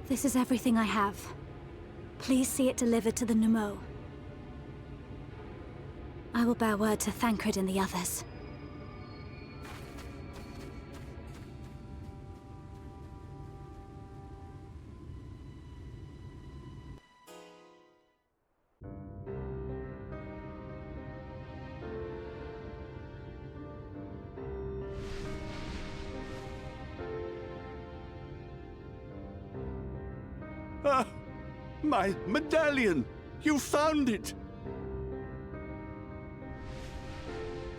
This is everything I have. Please see it delivered to the Numo. I will bear word to Thancred and the others. Ah! My medallion! You found it!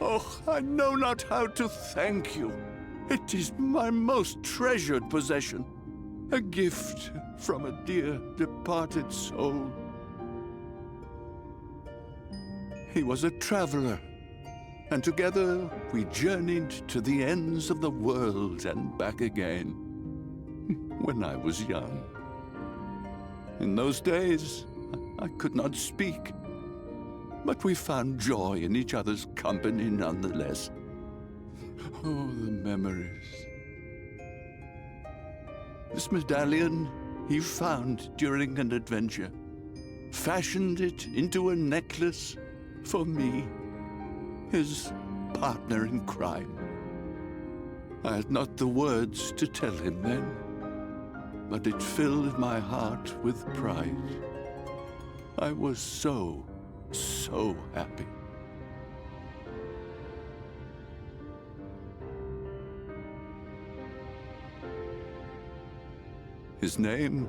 Oh, I know not how to thank you. It is my most treasured possession. A gift from a dear departed soul. He was a traveler, and together we journeyed to the ends of the world and back again. When I was young. In those days, I could not speak. But we found joy in each other's company nonetheless. Oh, the memories. This medallion he found during an adventure. Fashioned it into a necklace for me, his partner in crime. I had not the words to tell him then, but it filled my heart with pride. I was so happy. His name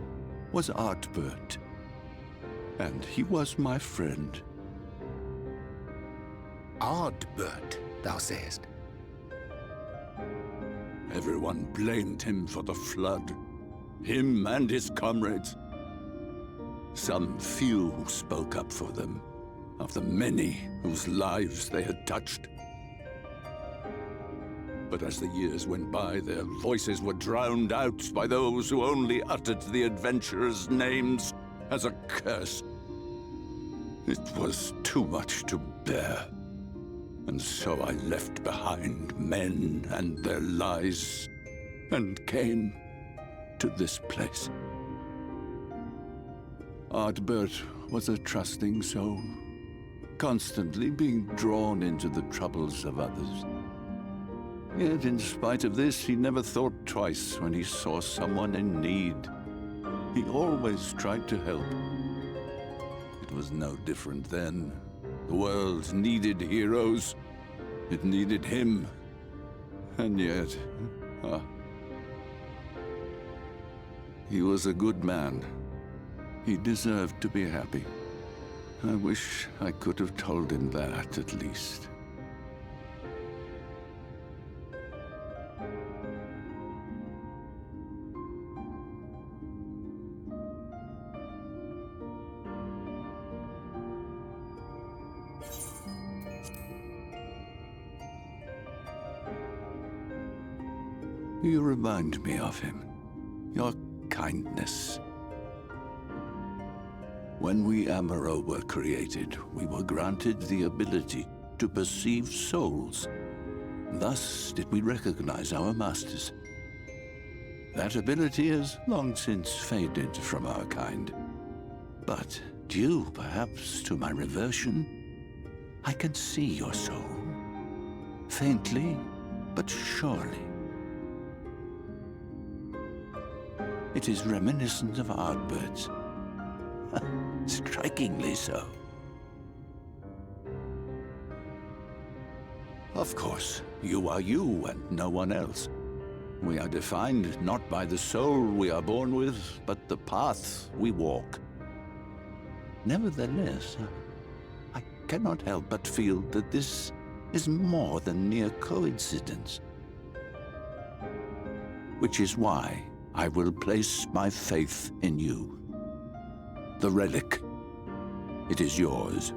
was Artbert, and he was my friend. Ardbert, thou sayest? Everyone blamed him for the flood. him and his comrades. Some few who spoke up for them, of the many whose lives they had touched. But as the years went by, their voices were drowned out by those who only uttered the adventurers' names as a curse. It was too much to bear, and so I left behind men and their lies, and came to this place. Ardbert was a trusting soul, constantly being drawn into the troubles of others. Yet in spite of this, he never thought twice when he saw someone in need. He always tried to help. It was no different then. The world needed heroes. It needed him. And yet, he was a good man. He deserved to be happy. I wish I could have told him that, at least. You remind me of him. Your kindness. When we Amaro were created, we were granted the ability to perceive souls. Thus did we recognize our masters. That ability has long since faded from our kind. But due, perhaps, to my reversion, I can see your soul. Faintly, but surely. It is reminiscent of Ardbert's. Strikingly so. Of course, you are you and no one else. We are defined not by the soul we are born with, but the path we walk. Nevertheless, I cannot help but feel that this is more than mere coincidence. Which is why I will place my faith in you. The relic. It is yours.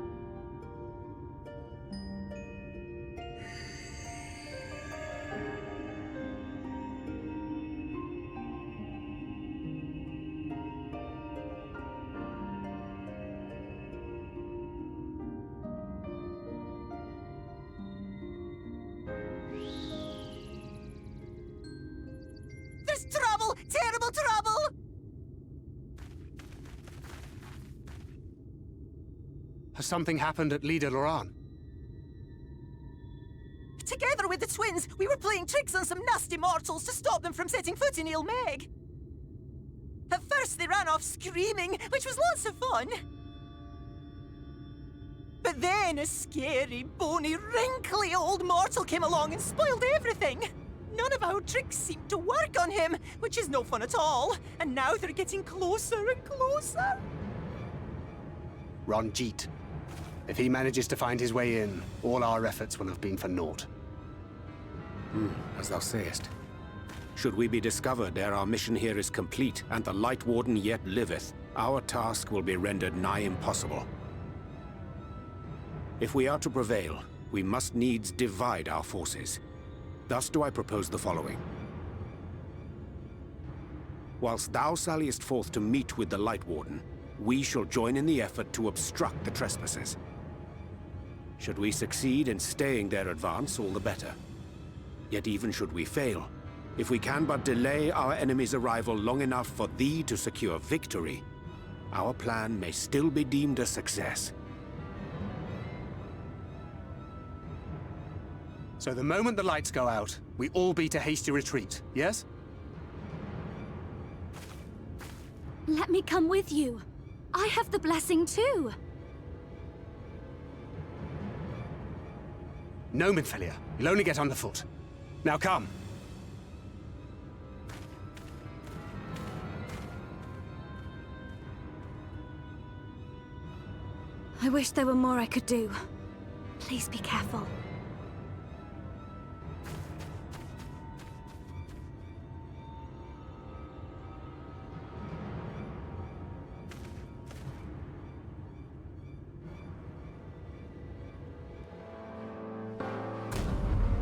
There's trouble! Terrible trouble! Has something happened at Lida Loran? Together with the twins, we were playing tricks on some nasty mortals to stop them from setting foot in Ilmeg. At first they ran off screaming, which was lots of fun. But then a scary, bony, wrinkly old mortal came along and spoiled everything. None of our tricks seemed to work on him, which is no fun at all. And now they're getting closer and closer. Ronjeet. If he manages to find his way in, all our efforts will have been for naught. As thou sayest. Should we be discovered ere our mission here is complete, and the Light Warden yet liveth, our task will be rendered nigh impossible. If we are to prevail, we must needs divide our forces. Thus do I propose the following. Whilst thou salliest forth to meet with the Light Warden, we shall join in the effort to obstruct the trespassers. Should we succeed in staying their advance, all the better. Yet even should we fail, if we can but delay our enemy's arrival long enough for thee to secure victory, our plan may still be deemed a success. So the moment the lights go out, we all beat a hasty retreat, yes? Let me come with you. I have the blessing too. No, Minfilia. You'll only get underfoot. Now come. I wish there were more I could do. Please be careful.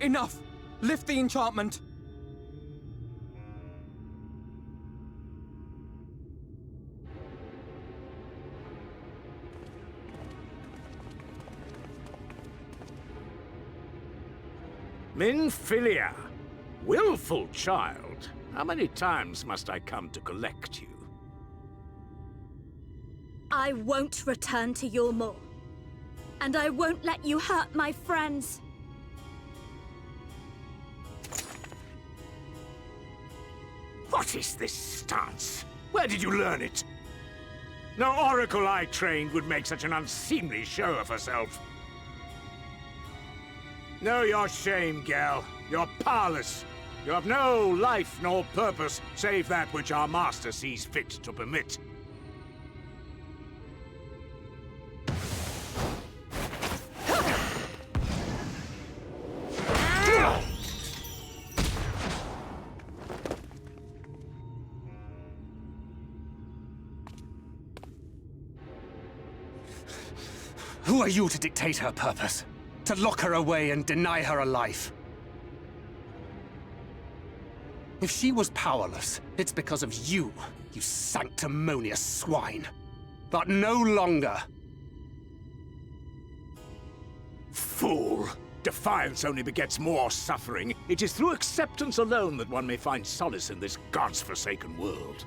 Enough! Lift the enchantment! Minfilia, willful child. How many times must I come to collect you? I won't return to your maw. And I won't let you hurt my friends. What is this stance? Where did you learn it? No oracle I trained would make such an unseemly show of herself. Know your shame, gal. You're powerless. You have no life nor purpose, save that which our master sees fit to permit. Who are you to dictate her purpose? To lock her away and deny her a life? If she was powerless, it's because of you, you sanctimonious swine. But no longer. Fool! Defiance only begets more suffering. It is through acceptance alone that one may find solace in this God's-forsaken world.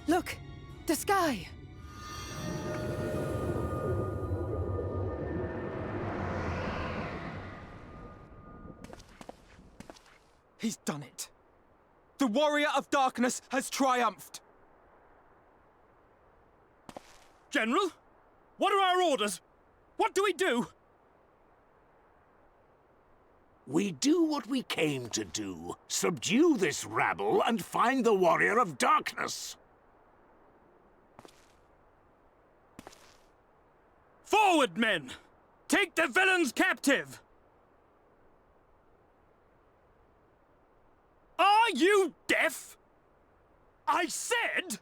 Look! The sky! He's done it. The Warrior of Darkness has triumphed! General? What are our orders? What do we do? We do what we came to do. Subdue this rabble and find the Warrior of Darkness. Forward, men! Take the villains captive! Are you deaf? I said...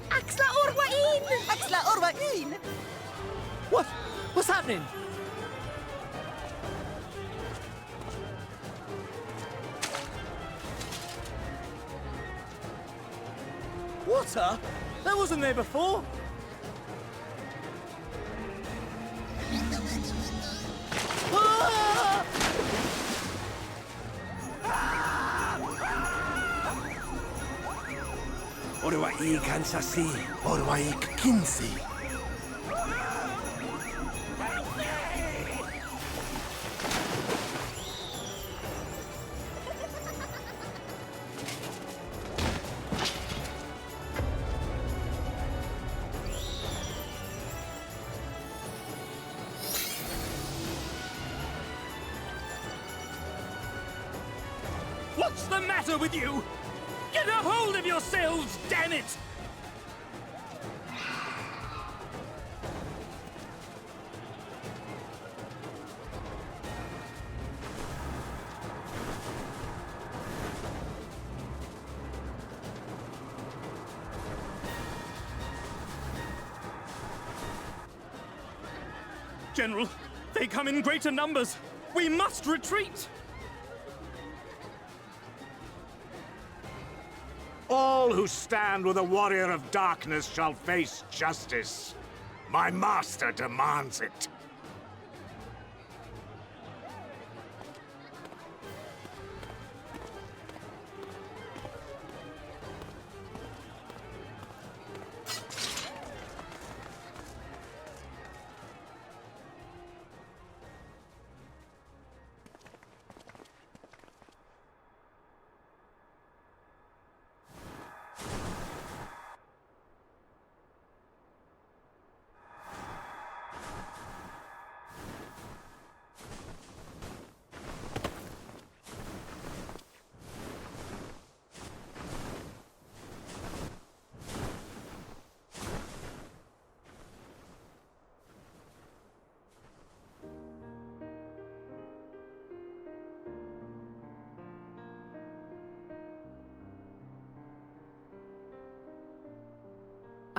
Axla Orwain! Axla Orwain! What's happening? Water? That wasn't there before. Ah! Orwaik Ansasi, Orwaik Kinsi. What's the matter with you? Get a hold of yourselves, damn it! General, they come in greater numbers. We must retreat! All who stand with a Warrior of Darkness shall face justice. My master demands it.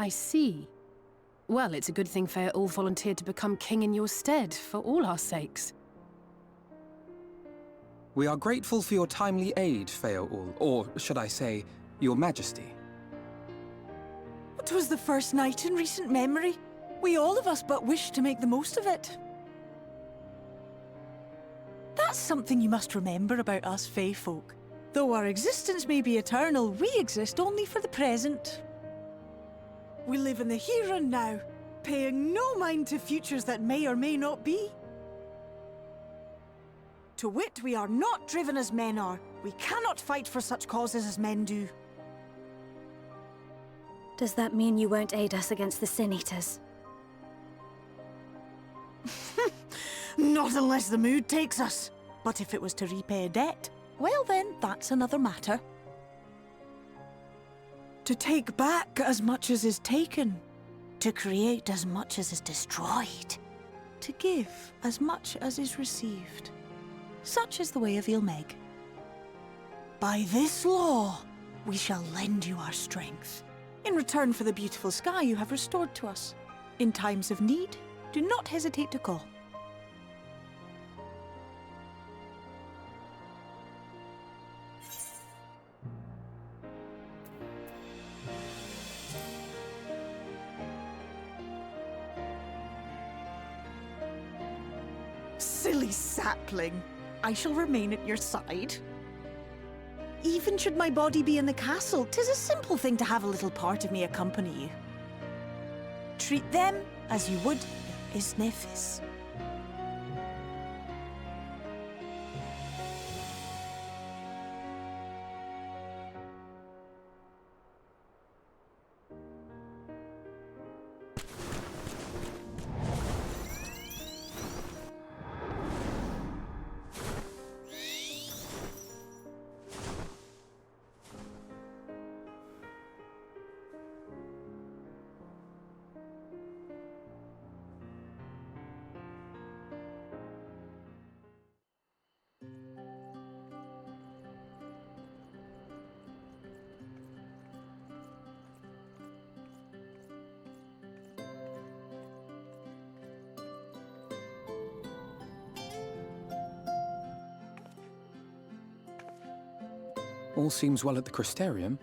I see. Well, it's a good thing Feaul volunteered to become king in your stead, for all our sakes. We are grateful for your timely aid, Feaul, or should I say, your majesty. It was the first night in recent memory. We all of us but wished to make the most of it. That's something you must remember about us Fae folk. Though our existence may be eternal, we exist only for the present. We live in the here and now, paying no mind to futures that may or may not be. To wit, we are not driven as men are. We cannot fight for such causes as men do. Does that mean you won't aid us against the Sin Eaters? Not unless the mood takes us. But if it was to repay a debt, well then, that's another matter. To take back as much as is taken. To create as much as is destroyed. To give as much as is received. Such is the way of Ilmeg. By this law, we shall lend you our strength, in return for the beautiful sky you have restored to us. In times of need, do not hesitate to call. Silly sapling. I shall remain at your side. Even should my body be in the castle, 'tis a simple thing to have a little part of me accompany you. Treat them as you would Isnefis. All seems well at the Crystarium.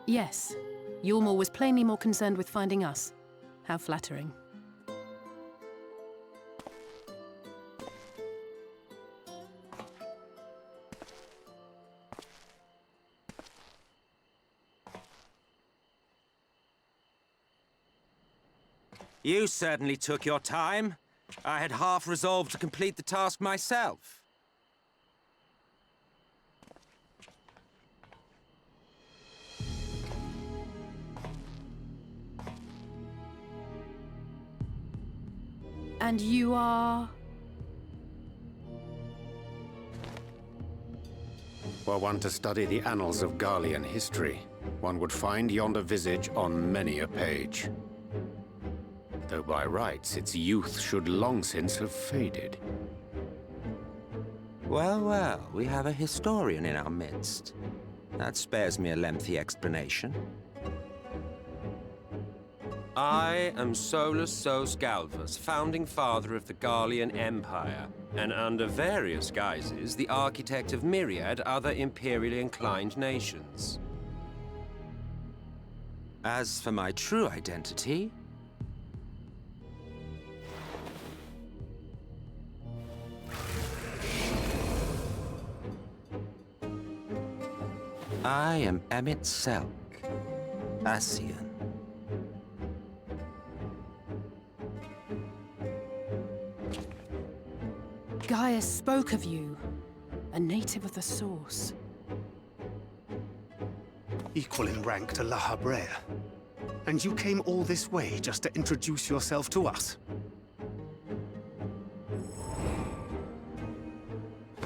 Yes. Yulmor was plainly more concerned with finding us. How flattering. You certainly took your time. I had half resolved to complete the task myself. And you are... Were one to study the annals of Garlean history, one would find yonder visage on many a page. Though by rights its youth should long since have faded. Well, well, we have a historian in our midst. That spares me a lengthy explanation. I am Solus Sos Galvus, founding father of the Garlean Empire, and under various guises, the architect of myriad other imperially inclined nations. As for my true identity, I am Emmett Selk, Ascian. Gaius spoke of you, a native of the Source. Equal in rank to La Habrea. And you came all this way just to introduce yourself to us?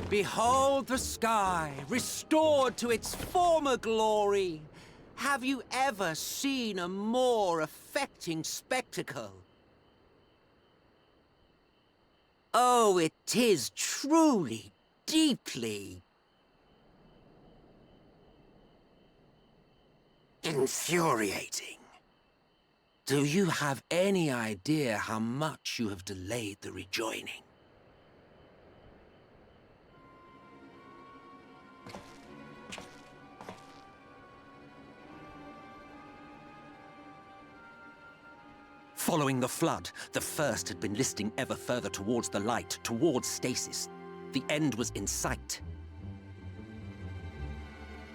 Behold the sky, restored to its former glory. Have you ever seen a more affecting spectacle? Oh, it is truly, deeply. Infuriating. Do you have any idea how much you have delayed the rejoining? Following the flood, the First had been listing ever further towards the light, towards stasis. The end was in sight.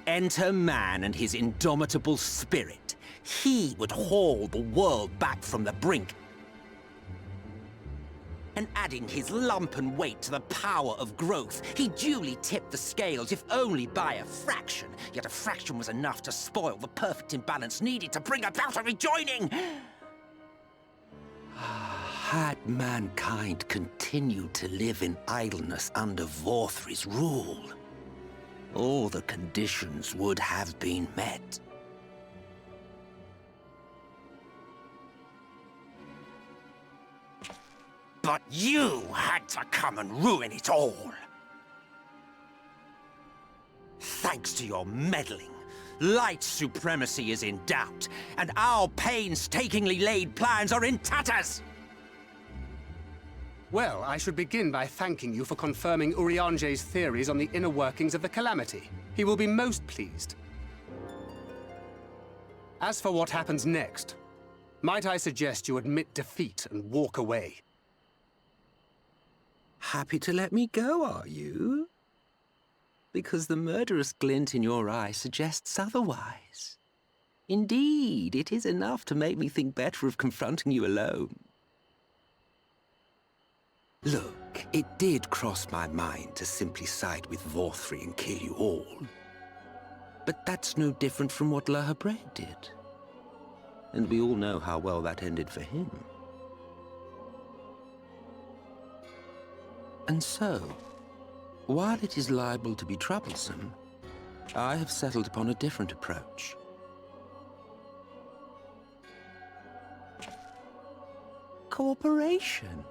Enter man and his indomitable spirit. He would haul the world back from the brink. And adding his lumpen weight to the power of growth, he duly tipped the scales, if only by a fraction. Yet a fraction was enough to spoil the perfect imbalance needed to bring about a rejoining. Had mankind continued to live in idleness under Vorthri's rule, all the conditions would have been met. But you had to come and ruin it all. Thanks to your meddling, light supremacy is in doubt, and our painstakingly laid plans are in tatters! Well, I should begin by thanking you for confirming Urianger's theories on the inner workings of the Calamity. He will be most pleased. As for what happens next, might I suggest you admit defeat and walk away? Happy to let me go, are you? Because the murderous glint in your eye suggests otherwise. Indeed, it is enough to make me think better of confronting you alone. Look, it did cross my mind to simply side with Vorthri and kill you all. But that's no different from what Lahabred did. And we all know how well that ended for him. And so, while it is liable to be troublesome, I have settled upon a different approach. Cooperation.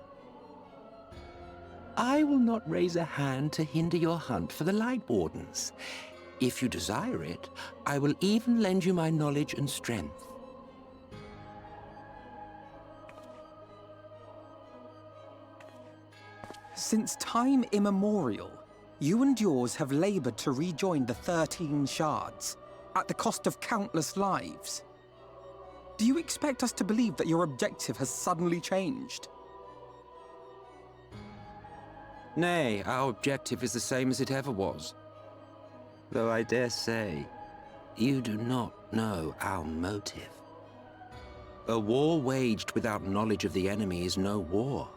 I will not raise a hand to hinder your hunt for the Light Wardens. If you desire it, I will even lend you my knowledge and strength. Since time immemorial, you and yours have labored to rejoin the 13 shards, at the cost of countless lives. Do you expect us to believe that your objective has suddenly changed? Nay, our objective is the same as it ever was. Though I dare say, you do not know our motive. A war waged without knowledge of the enemy is no war.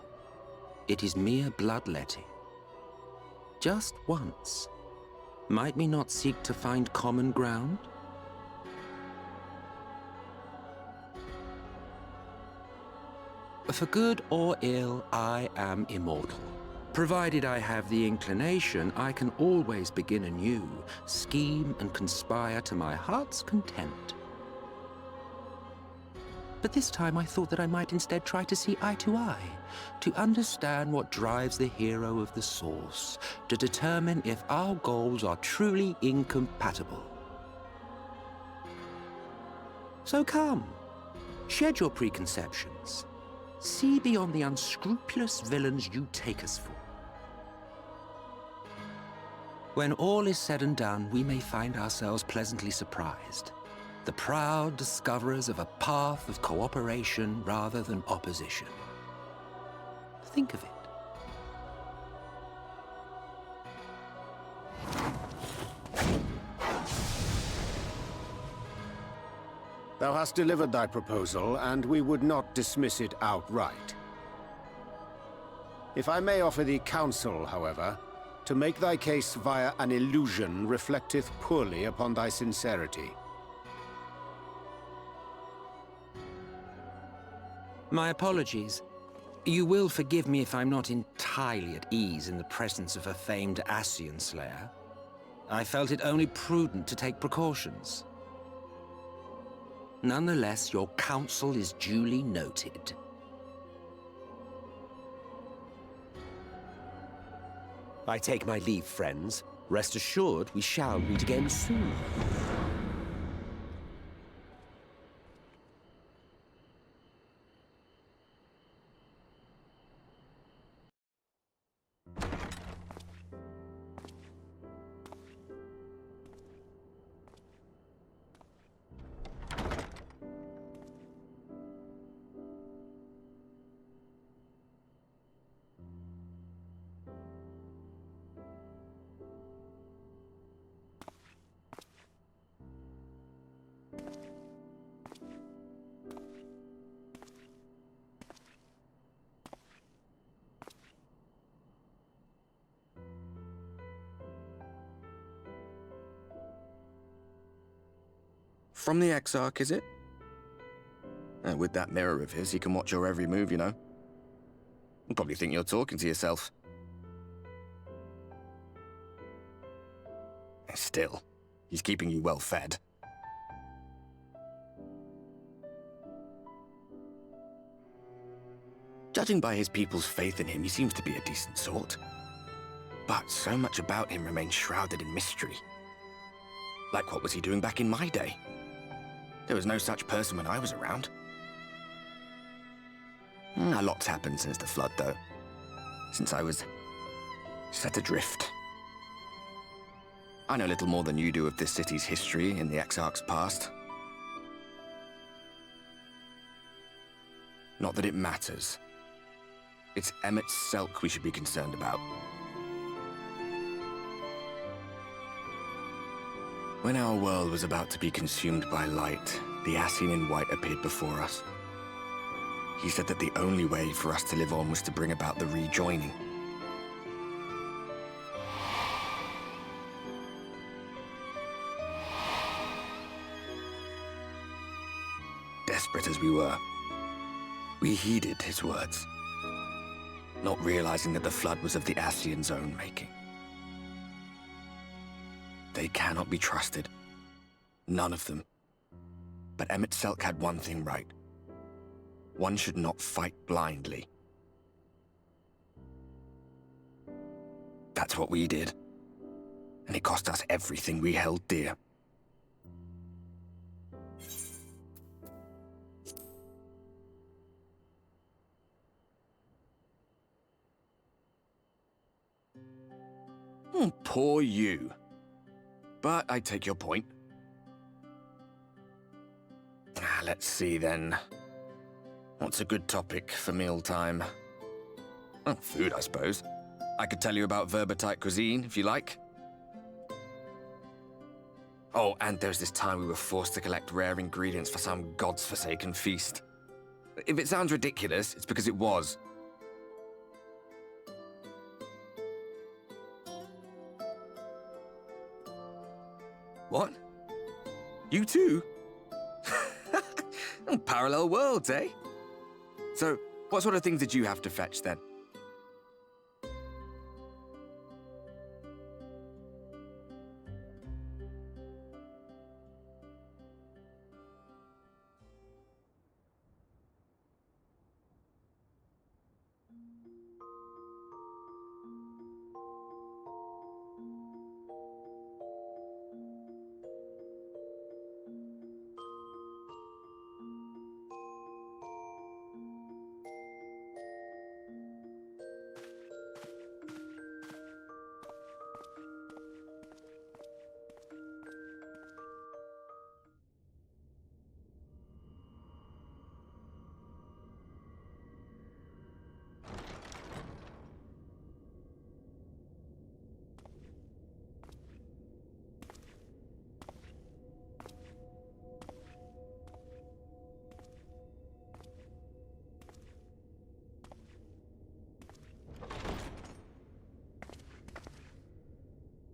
It is mere bloodletting. Just once, might we not seek to find common ground? For good or ill, I am immortal. Provided I have the inclination, I can always begin anew, scheme and conspire to my heart's content. But this time I thought that I might instead try to see eye to eye, to understand what drives the hero of the Source, to determine if our goals are truly incompatible. So come, shed your preconceptions. See beyond the unscrupulous villains you take us for. When all is said and done, we may find ourselves pleasantly surprised. The proud discoverers of a path of cooperation rather than opposition. Think of it. Thou hast delivered thy proposal, and we would not dismiss it outright. If I may offer thee counsel, however, to make thy case via an illusion reflecteth poorly upon thy sincerity. My apologies. You will forgive me if I'm not entirely at ease in the presence of a famed Ascian slayer. I felt it only prudent to take precautions. Nonetheless, your counsel is duly noted. I take my leave, friends. Rest assured, we shall meet again soon. From the Exarch, is it? With that mirror of his, he can watch your every move, you know. He'll probably think you're talking to yourself. Still, he's keeping you well fed. Judging by his people's faith in him, he seems to be a decent sort. But so much about him remains shrouded in mystery. Like, what was he doing back in my day? There was no such person when I was around. A lot's happened since the Flood, though. Since I was set adrift. I know little more than you do of this city's history in the Exarch's past. Not that it matters. It's Emmett Selk we should be concerned about. When our world was about to be consumed by light, the Aphelion in white appeared before us. He said that the only way for us to live on was to bring about the rejoining. Desperate as we were, we heeded his words, not realizing that the Flood was of the Aphelions' own making. They cannot be trusted. None of them. But Emmett Selk had one thing right. One should not fight blindly. That's what we did. And it cost us everything we held dear. Poor you. But I take your point. Let's see then. What's a good topic for mealtime? Oh, food, I suppose. I could tell you about Verbatite cuisine, if you like. Oh, and there's this time we were forced to collect rare ingredients for some god's-forsaken feast. If it sounds ridiculous, it's because it was. What? You too? Parallel worlds, eh? So, what sort of things did you have to fetch then?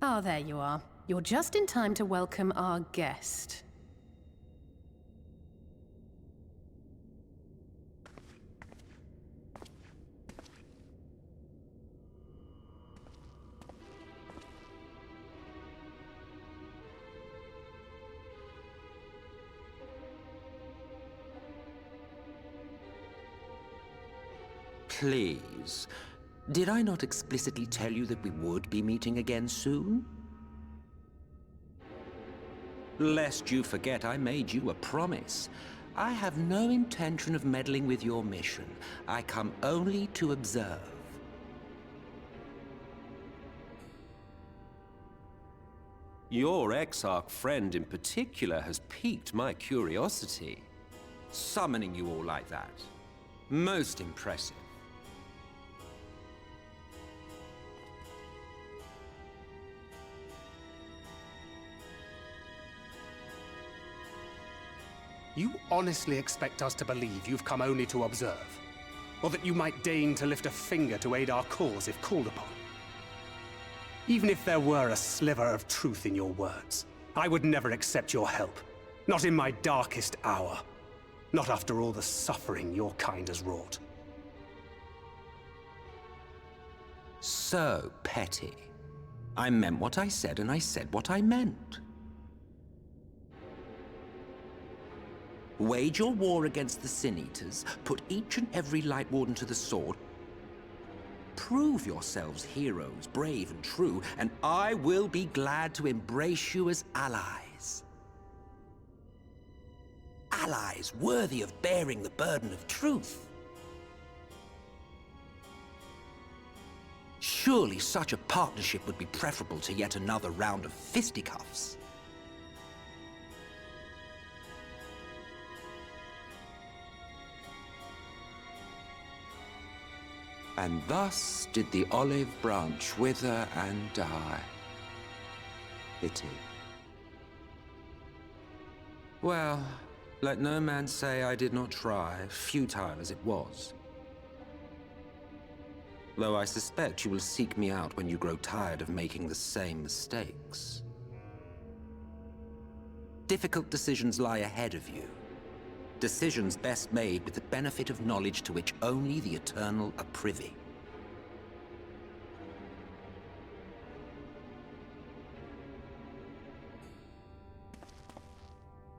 Ah, there you are. You're just in time to welcome our guest. Please. Did I not explicitly tell you that we would be meeting again soon? Lest you forget, I made you a promise. I have no intention of meddling with your mission. I come only to observe. Your Exarch friend in particular has piqued my curiosity. Summoning you all like that. Most impressive. You honestly expect us to believe you've come only to observe? Or that you might deign to lift a finger to aid our cause if called upon? Even if there were a sliver of truth in your words, I would never accept your help. Not in my darkest hour. Not after all the suffering your kind has wrought. So petty. I meant what I said, and I said what I meant. Wage your war against the Sin Eaters, put each and every Light Warden to the sword, prove yourselves heroes, brave and true, and I will be glad to embrace you as allies. Allies worthy of bearing the burden of truth. Surely such a partnership would be preferable to yet another round of fisticuffs. And thus did the olive branch wither and die. Pity. Well, let no man say I did not try, futile as it was. Though I suspect you will seek me out when you grow tired of making the same mistakes. Difficult decisions lie ahead of you. Decisions best made with the benefit of knowledge to which only the Eternal are privy.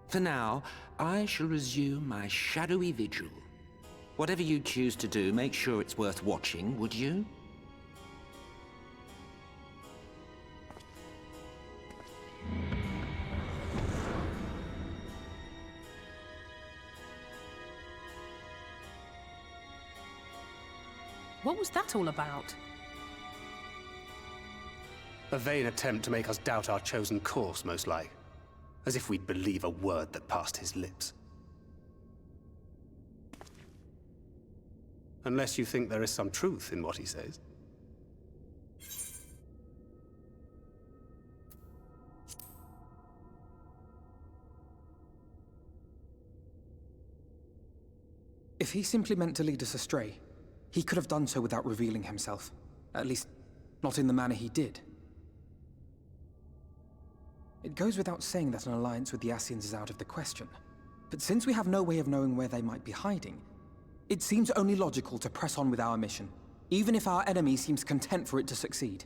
For now, I shall resume my shadowy vigil. Whatever you choose to do, make sure it's worth watching, would you? What was that all about? A vain attempt to make us doubt our chosen course, most like. As if we'd believe a word that passed his lips. Unless you think there is some truth in what he says. If he simply meant to lead us astray, he could have done so without revealing himself. At least, not in the manner he did. It goes without saying that an alliance with the Ascians is out of the question. But since we have no way of knowing where they might be hiding, it seems only logical to press on with our mission, even if our enemy seems content for it to succeed.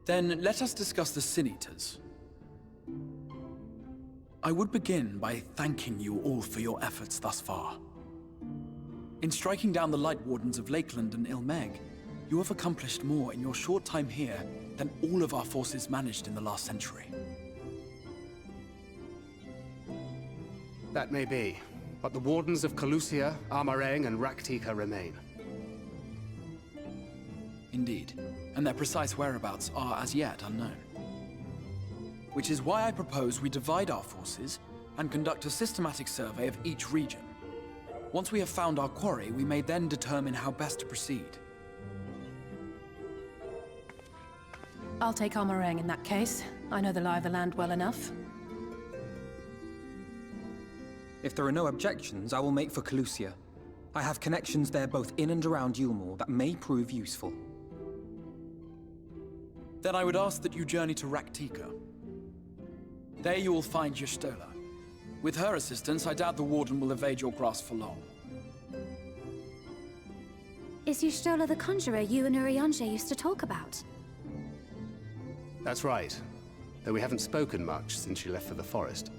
Then let us discuss the Sin Eaters. I would begin by thanking you all for your efforts thus far. In striking down the Light Wardens of Lakeland and Ilmeg, you have accomplished more in your short time here than all of our forces managed in the last century. That may be, but the Wardens of Calusia, Armareng, and Raktika remain. Indeed, and their precise whereabouts are as yet unknown. Which is why I propose we divide our forces and conduct a systematic survey of each region. Once we have found our quarry, we may then determine how best to proceed. I'll take Armareng in that case. I know the lie of the land well enough. If there are no objections, I will make for Calusia. I have connections there both in and around Yulmore that may prove useful. Then I would ask that you journey to Raktika. There you will find Y'shtola. With her assistance, I doubt the Warden will evade your grasp for long. Is Y'shtola the conjurer you and Eorzea used to talk about? That's right. Though we haven't spoken much since she left for the forest.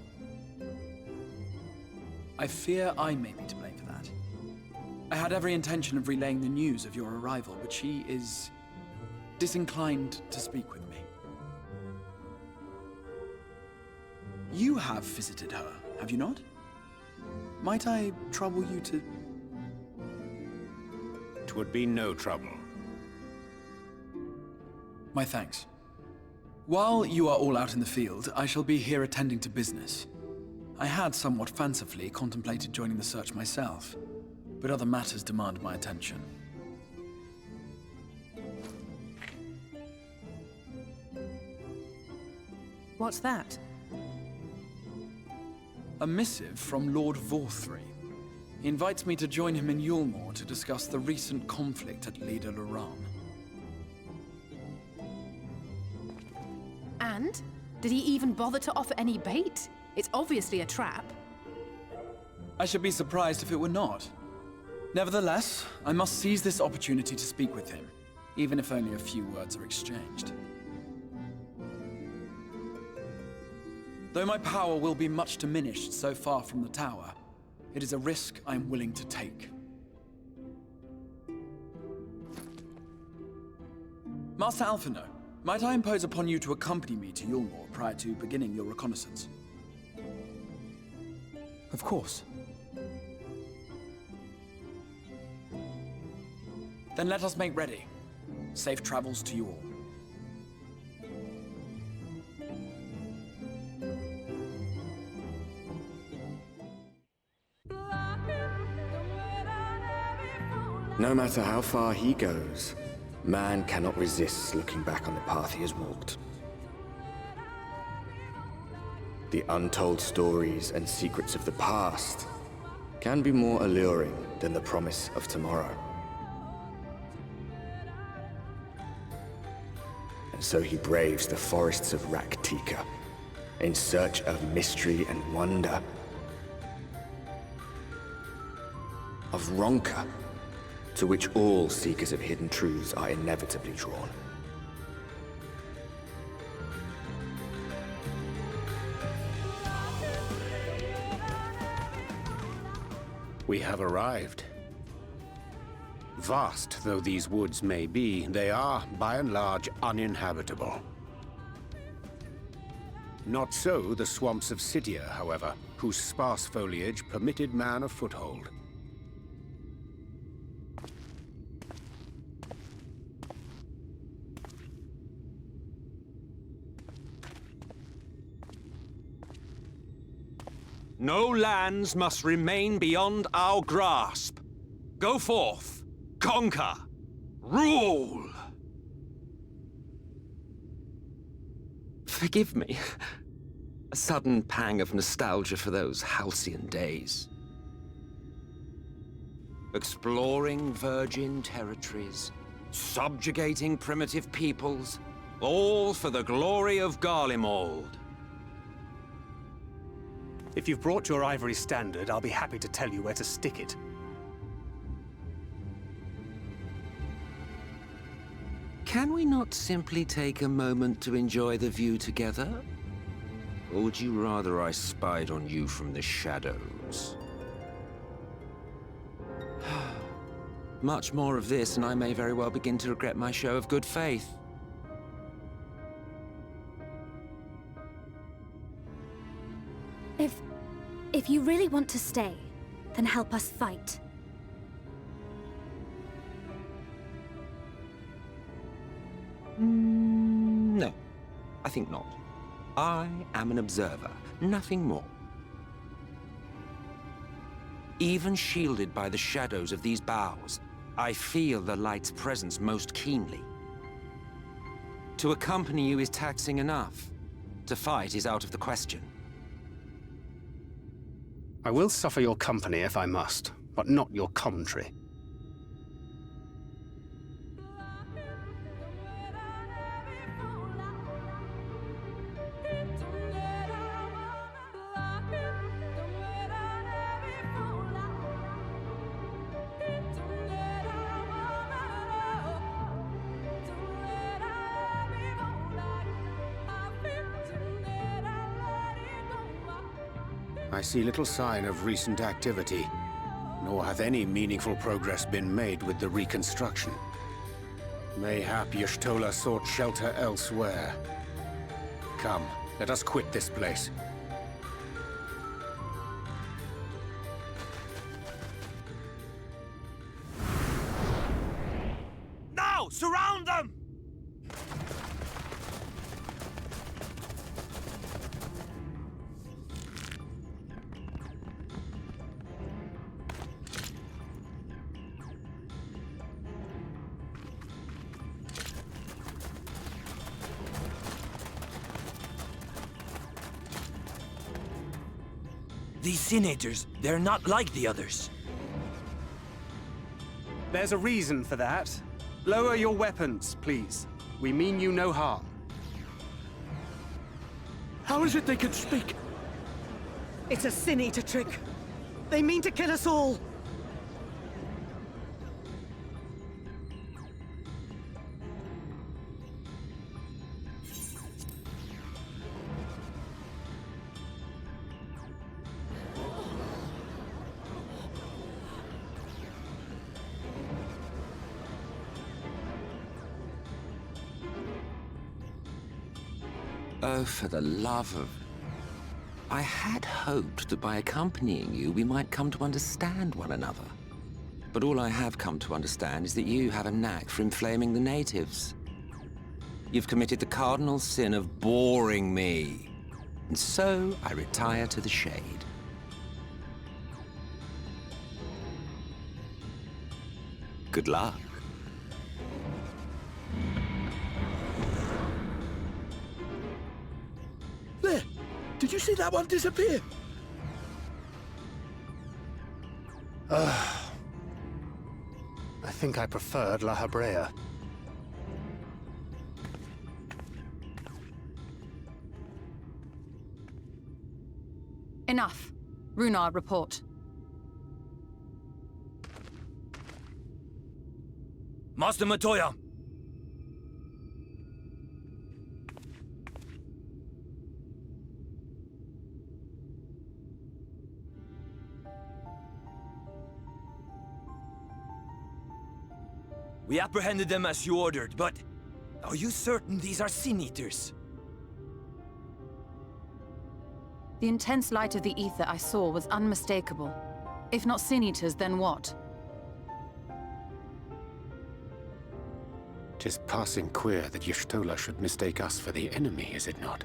I fear I may be to blame for that. I had every intention of relaying the news of your arrival, but she is disinclined to speak with me. You have visited her, have you not? Might I trouble you to... Twould be no trouble. My thanks. While you are all out in the field, I shall be here attending to business. I had somewhat fancifully contemplated joining the search myself, but other matters demand my attention. What's that? A missive from Lord Vorthri. He invites me to join him in Yulmore to discuss the recent conflict at Lida Luran. land? Did he even bother to offer any bait? It's obviously a trap. I should be surprised if it were not. Nevertheless, I must seize this opportunity to speak with him, even if only a few words are exchanged. Though my power will be much diminished so far from the tower, it is a risk I am willing to take. Master Alphino, might I impose upon you to accompany me to Yulmore prior to beginning your reconnaissance? Of course. Then let us make ready. Safe travels to you all. No matter how far he goes, man cannot resist looking back on the path he has walked. The untold stories and secrets of the past can be more alluring than the promise of tomorrow. And so he braves the forests of Raktika in search of mystery and wonder. Of Ronka, to which all seekers of hidden truths are inevitably drawn. We have arrived. Vast though these woods may be, they are, by and large, uninhabitable. Not so the swamps of Cydia, however, whose sparse foliage permitted man a foothold. No lands must remain beyond our grasp. Go forth, conquer, rule! Forgive me. A sudden pang of nostalgia for those halcyon days. Exploring virgin territories, subjugating primitive peoples, all for the glory of Garlemald. If you've brought your ivory standard, I'll be happy to tell you where to stick it. Can we not simply take a moment to enjoy the view together? Or would you rather I spied on you from the shadows? Much more of this, and I may very well begin to regret my show of good faith. If you really want to stay, then help us fight. No, I think not. I am an observer, nothing more. Even shielded by the shadows of these boughs, I feel the light's presence most keenly. To accompany you is taxing enough. To fight is out of the question. I will suffer your company if I must, but not your commentary. I see little sign of recent activity, nor hath any meaningful progress been made with the reconstruction. Mayhap Y'shtola sought shelter elsewhere. Come, let us quit this place. Now! Surround them! These senators, they're not like the others. There's a reason for that. Lower your weapons, please. We mean you no harm. How is it they can speak? It's a Sin Eater trick. They mean to kill us all. Oh, for the love of... I had hoped that by accompanying you, we might come to understand one another. But all I have come to understand is that you have a knack for inflaming the natives. You've committed the cardinal sin of boring me. And so I retire to the shade. Good luck. There! Did you see that one disappear? I think I preferred La Habrea. Enough. Runar, report. Master Matoya! We apprehended them as you ordered, but are you certain these are Sin Eaters? The intense light of the ether I saw was unmistakable. If not Sin Eaters, then what? 'Tis passing queer that Y'shtola should mistake us for the enemy, is it not?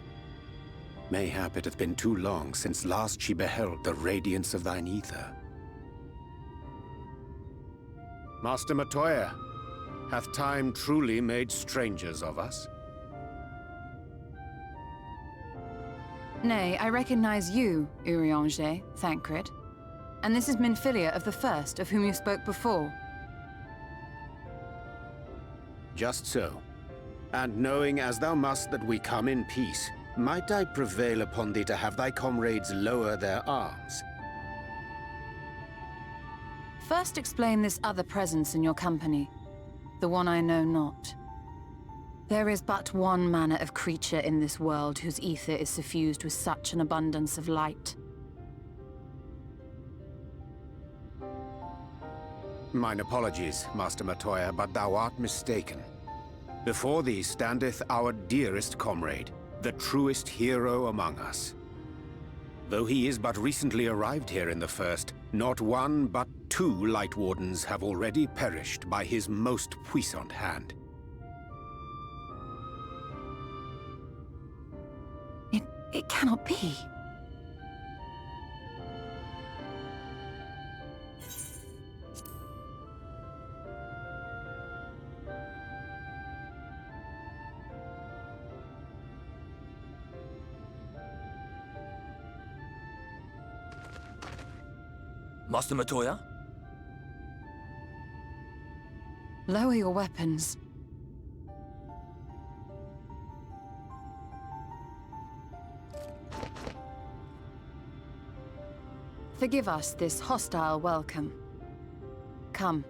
Mayhap it hath been too long since last she beheld the radiance of thine ether. Master Matoya, hath time truly made strangers of us? Nay, I recognize you, Eorzea, Thancred. And this is Minfilia of the First, of whom you spoke before. Just so. And knowing as thou must that we come in peace, might I prevail upon thee to have thy comrades lower their arms? First explain this other presence in your company. The one I know not. There is but one manner of creature in this world whose ether is suffused with such an abundance of light. Mine apologies, Master Matoya, but thou art mistaken. Before thee standeth our dearest comrade, the truest hero among us. Though he is but recently arrived here in the First, not one but 2 Light Wardens have already perished by his most puissant hand. It cannot be. Master Matoya? Lower your weapons. Forgive us this hostile welcome. Come.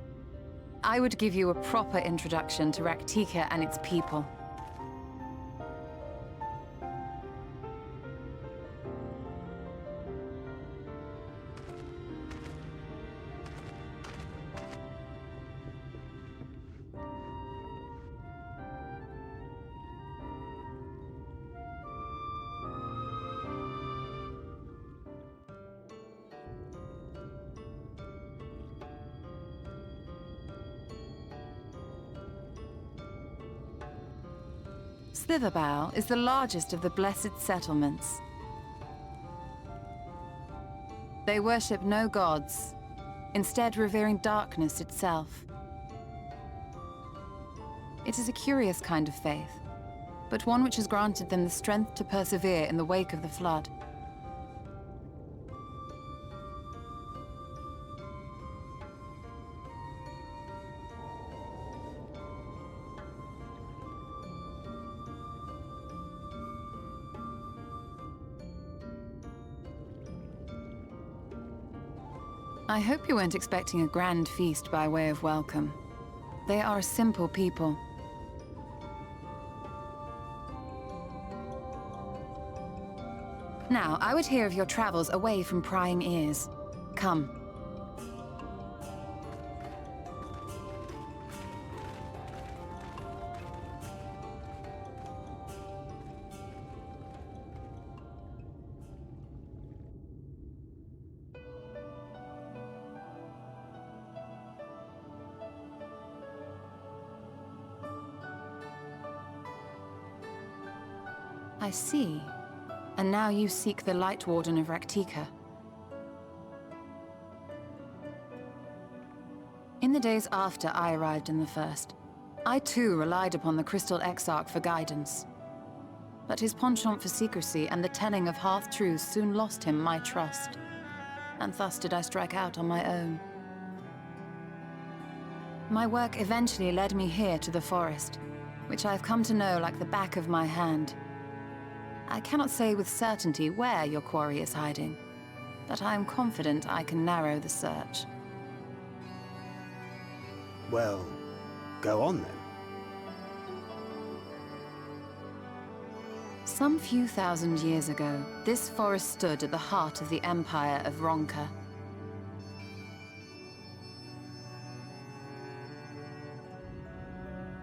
I would give you a proper introduction to Raktika and its people. Slitherbow is the largest of the blessed settlements. They worship no gods, instead revering darkness itself. It is a curious kind of faith, but one which has granted them the strength to persevere in the wake of the Flood. I hope you weren't expecting a grand feast by way of welcome. They are a simple people. Now, I would hear of your travels away from prying ears. Come. I see. And now you seek the Light Warden of Raktika. In the days after I arrived in the First, I too relied upon the Crystal Exarch for guidance. But his penchant for secrecy and the telling of half-truths soon lost him my trust. And thus did I strike out on my own. My work eventually led me here to the forest, which I've come to know like the back of my hand. I cannot say with certainty where your quarry is hiding, but I am confident I can narrow the search. Well, go on then. Some few thousand years ago, this forest stood at the heart of the Empire of Ronka.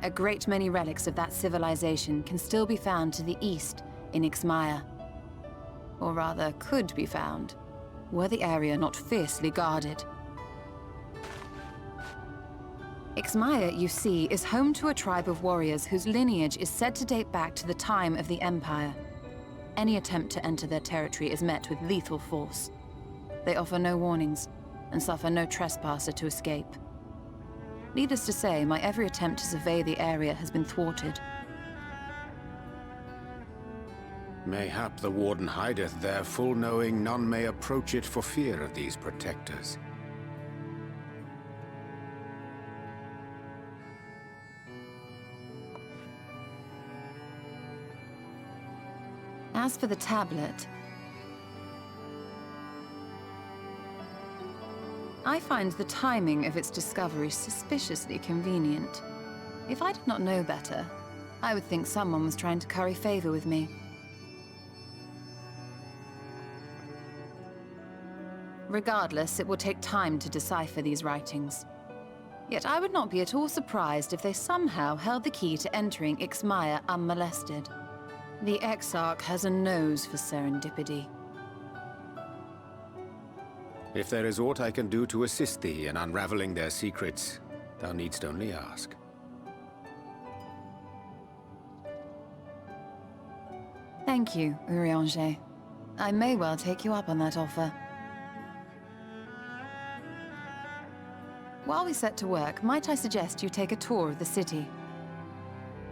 A great many relics of that civilization can still be found to the east in Ixmaya. Or rather, could be found, were the area not fiercely guarded. Ixmaya, you see, is home to a tribe of warriors whose lineage is said to date back to the time of the Empire. Any attempt to enter their territory is met with lethal force. They offer no warnings, and suffer no trespasser to escape. Needless to say, my every attempt to survey the area has been thwarted. Mayhap the Warden hideth there, full knowing none may approach it for fear of these protectors. As for the tablet, I find the timing of its discovery suspiciously convenient. If I did not know better, I would think someone was trying to curry favor with me. Regardless, it will take time to decipher these writings. Yet I would not be at all surprised if they somehow held the key to entering Ixmaya unmolested. The Exarch has a nose for serendipity. If there is aught I can do to assist thee in unraveling their secrets, thou needst only ask. Thank you, Eorzea. I may well take you up on that offer. While we set to work, might I suggest you take a tour of the city?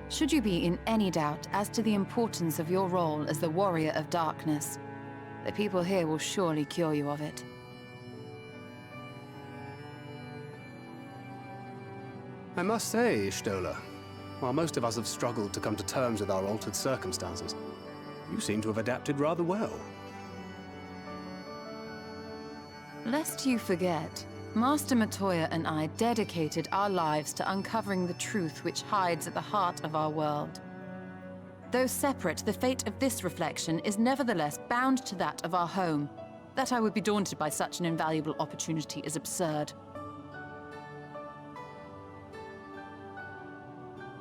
Should you be in any doubt as to the importance of your role as the Warrior of Darkness, the people here will surely cure you of it. I must say, Ishtola, while most of us have struggled to come to terms with our altered circumstances, you seem to have adapted rather well. Lest you forget, Master Matoya and I dedicated our lives to uncovering the truth which hides at the heart of our world. Though separate, the fate of this reflection is nevertheless bound to that of our home. That I would be daunted by such an invaluable opportunity is absurd.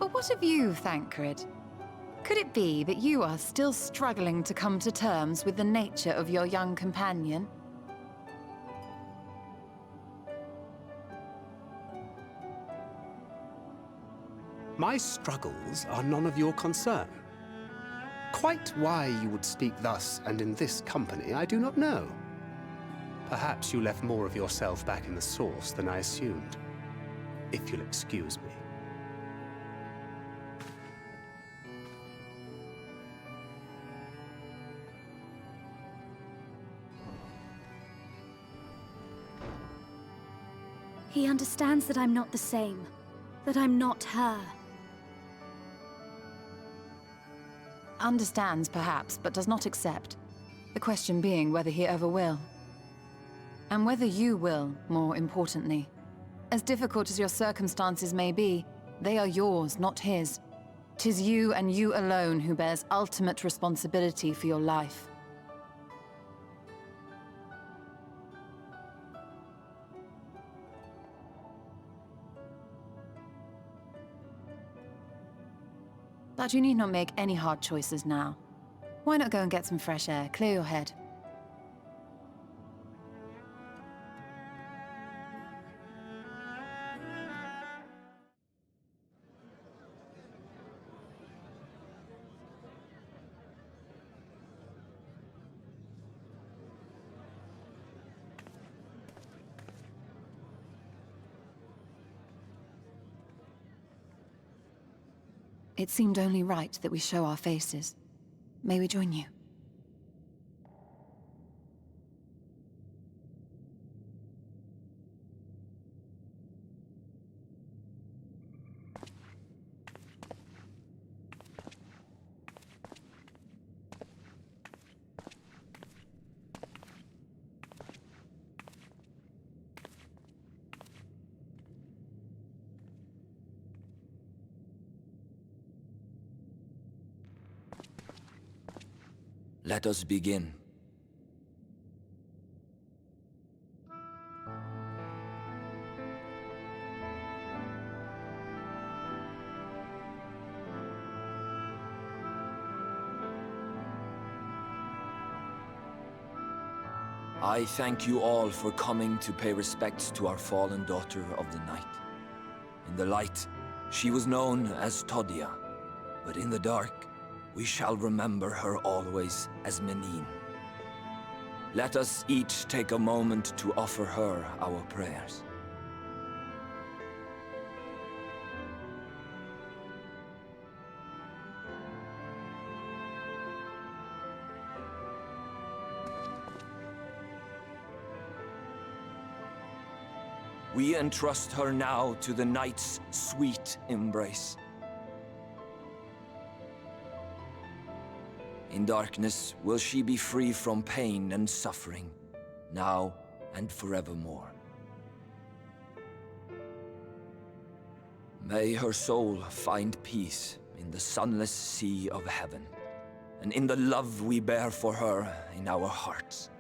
But what of you, Thancred? Could it be that you are still struggling to come to terms with the nature of your young companion? My struggles are none of your concern. Quite why you would speak thus and in this company, I do not know. Perhaps you left more of yourself back in the source than I assumed. If you'll excuse me. He understands that I'm not the same, that I'm not her. Understands, perhaps, but does not accept. The question being whether he ever will. And whether you will, more importantly. As difficult as your circumstances may be, they are yours, not his. 'Tis you and you alone who bears ultimate responsibility for your life. But you need not make any hard choices now. Why not go and get some fresh air, clear your head? It seemed only right that we show our faces. May we join you? Let us begin. I thank you all for coming to pay respects to our fallen daughter of the night. In the light, she was known as Todia, but in the dark, we shall remember her always as Menine. Let us each take a moment to offer her our prayers. We entrust her now to the night's sweet embrace. In darkness will she be free from pain and suffering, now and forevermore. May her soul find peace in the sunless sea of heaven, and in the love we bear for her in our hearts.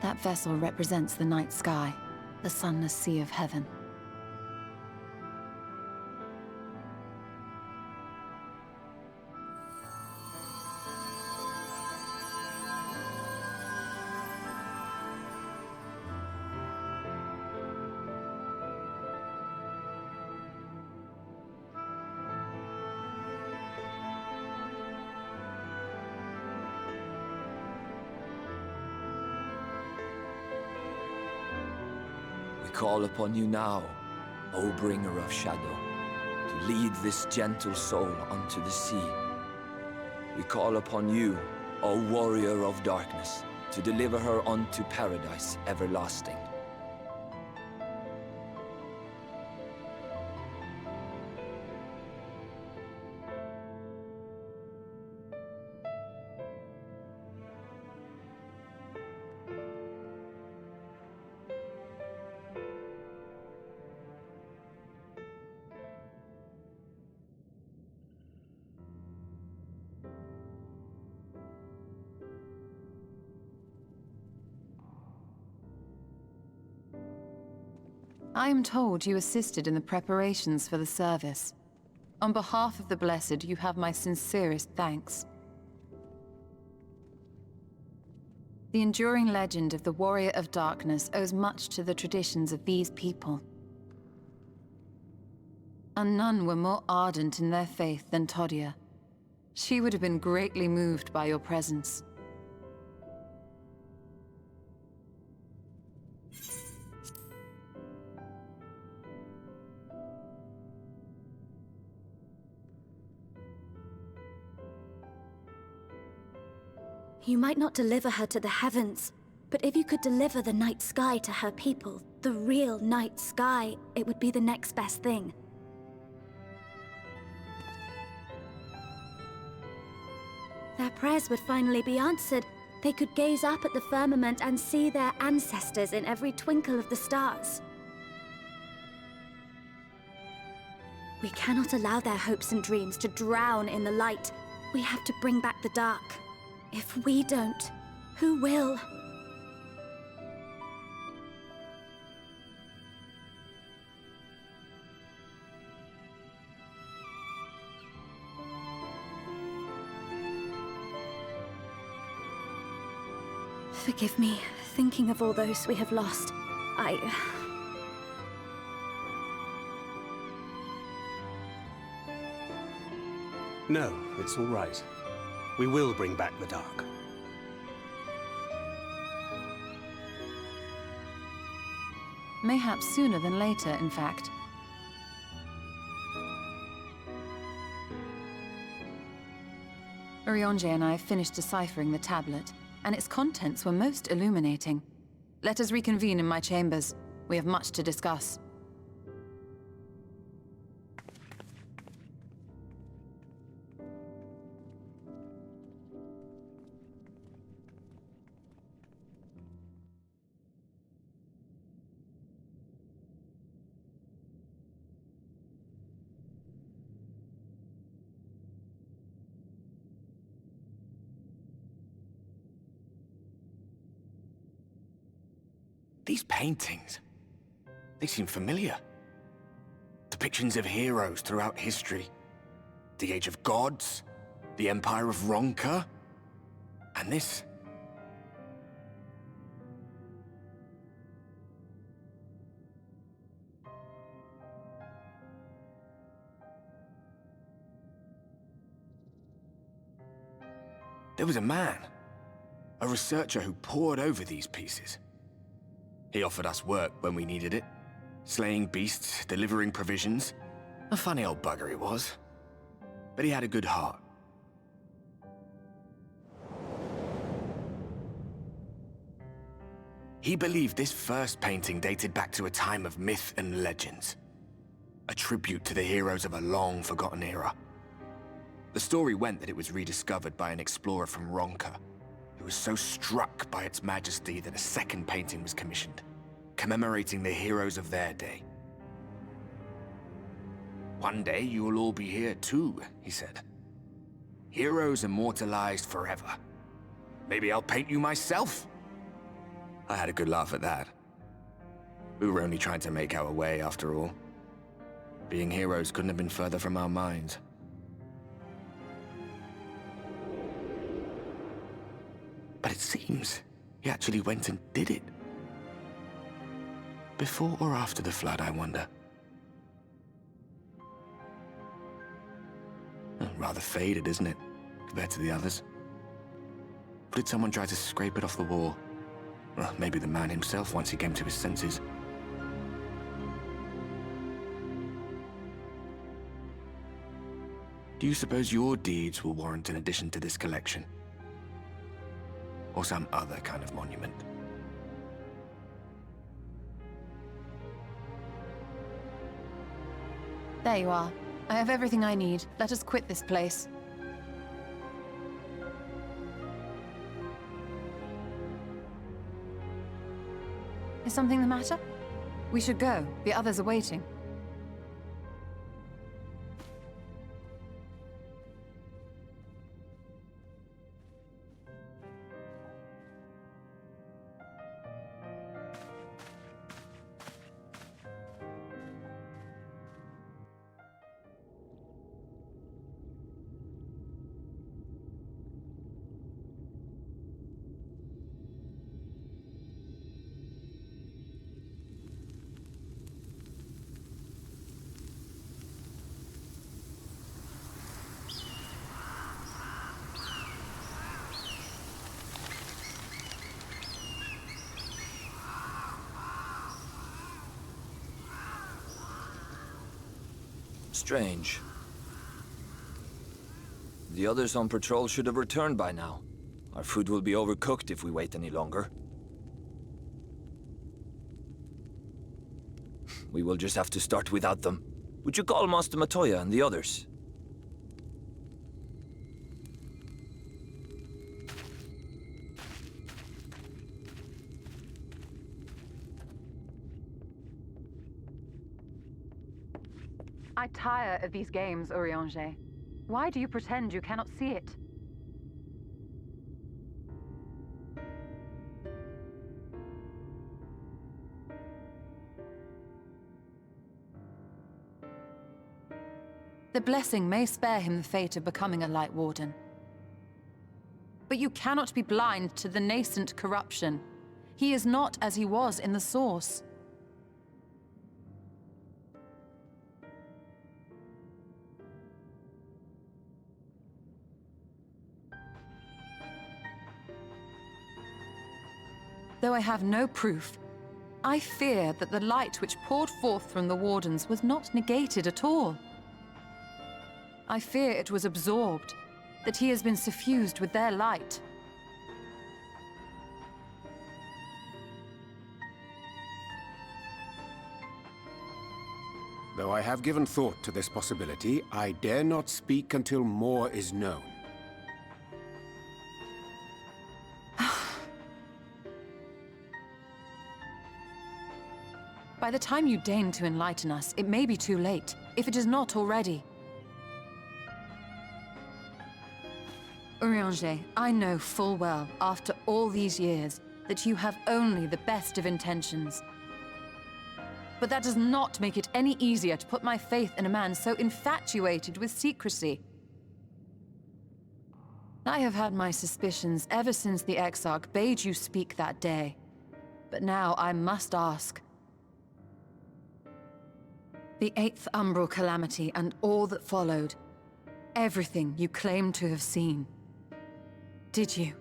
That vessel represents the night sky, the sunless sea of heaven. Call upon you now, O bringer of shadow, to lead this gentle soul unto the sea. We call upon you, O warrior of darkness, to deliver her unto paradise everlasting. I am told you assisted in the preparations for the service. On behalf of the Blessed, you have my sincerest thanks. The enduring legend of the Warrior of Darkness owes much to the traditions of these people. And none were more ardent in their faith than Todia. She would have been greatly moved by your presence. You might not deliver her to the heavens, but if you could deliver the night sky to her people, the real night sky, it would be the next best thing. Their prayers would finally be answered. They could gaze up at the firmament and see their ancestors in every twinkle of the stars. We cannot allow their hopes and dreams to drown in the light. We have to bring back the dark. If we don't, who will? Forgive me, thinking of all those we have lost. No, it's all right. We will bring back the dark. Mayhaps sooner than later, in fact. Eorzea and I have finished deciphering the tablet, and its contents were most illuminating. Let us reconvene in my chambers. We have much to discuss. These paintings, they seem familiar. Depictions of heroes throughout history. The Age of Gods, the Empire of Ronka, and this. There was a man, a researcher who pored over these pieces. He offered us work when we needed it. Slaying beasts, delivering provisions. A funny old bugger he was. But he had a good heart. He believed this first painting dated back to a time of myth and legends. A tribute to the heroes of a long-forgotten era. The story went that it was rediscovered by an explorer from Ronka, who was so struck by its majesty that a second painting was commissioned, commemorating the heroes of their day. One day you will all be here too, he said. Heroes immortalized forever. Maybe I'll paint you myself? I had a good laugh at that. We were only trying to make our way after all. Being heroes couldn't have been further from our minds. But it seems he actually went and did it. Before or after the flood, I wonder. Rather faded, isn't it, compared to the others? Or did someone try to scrape it off the wall? Well, maybe the man himself once he came to his senses. Do you suppose your deeds will warrant an addition to this collection? Or some other kind of monument? There you are. I have everything I need. Let us quit this place. Is something the matter? We should go. The others are waiting. Strange. The others on patrol should have returned by now. Our food will be overcooked if we wait any longer. We will just have to start without them. Would you call Master Matoya and the others? I tire of these games, Eorzea. Why do you pretend you cannot see it? The blessing may spare him the fate of becoming a Light Warden. But you cannot be blind to the nascent corruption. He is not as he was in the Source. Though I have no proof, I fear that the light which poured forth from the Wardens was not negated at all. I fear it was absorbed, that he has been suffused with their light. Though I have given thought to this possibility, I dare not speak until more is known. By the time you deign to enlighten us, it may be too late, if it is not already. Eorzea, I know full well, after all these years, that you have only the best of intentions. But that does not make it any easier to put my faith in a man so infatuated with secrecy. I have had my suspicions ever since the Exarch bade you speak that day. But now I must ask. The 8th Umbral Calamity and all that followed. Everything you claim to have seen. Did you?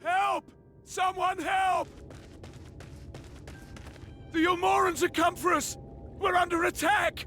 Help! Someone help! The Ilmorans have come for us! We're under attack!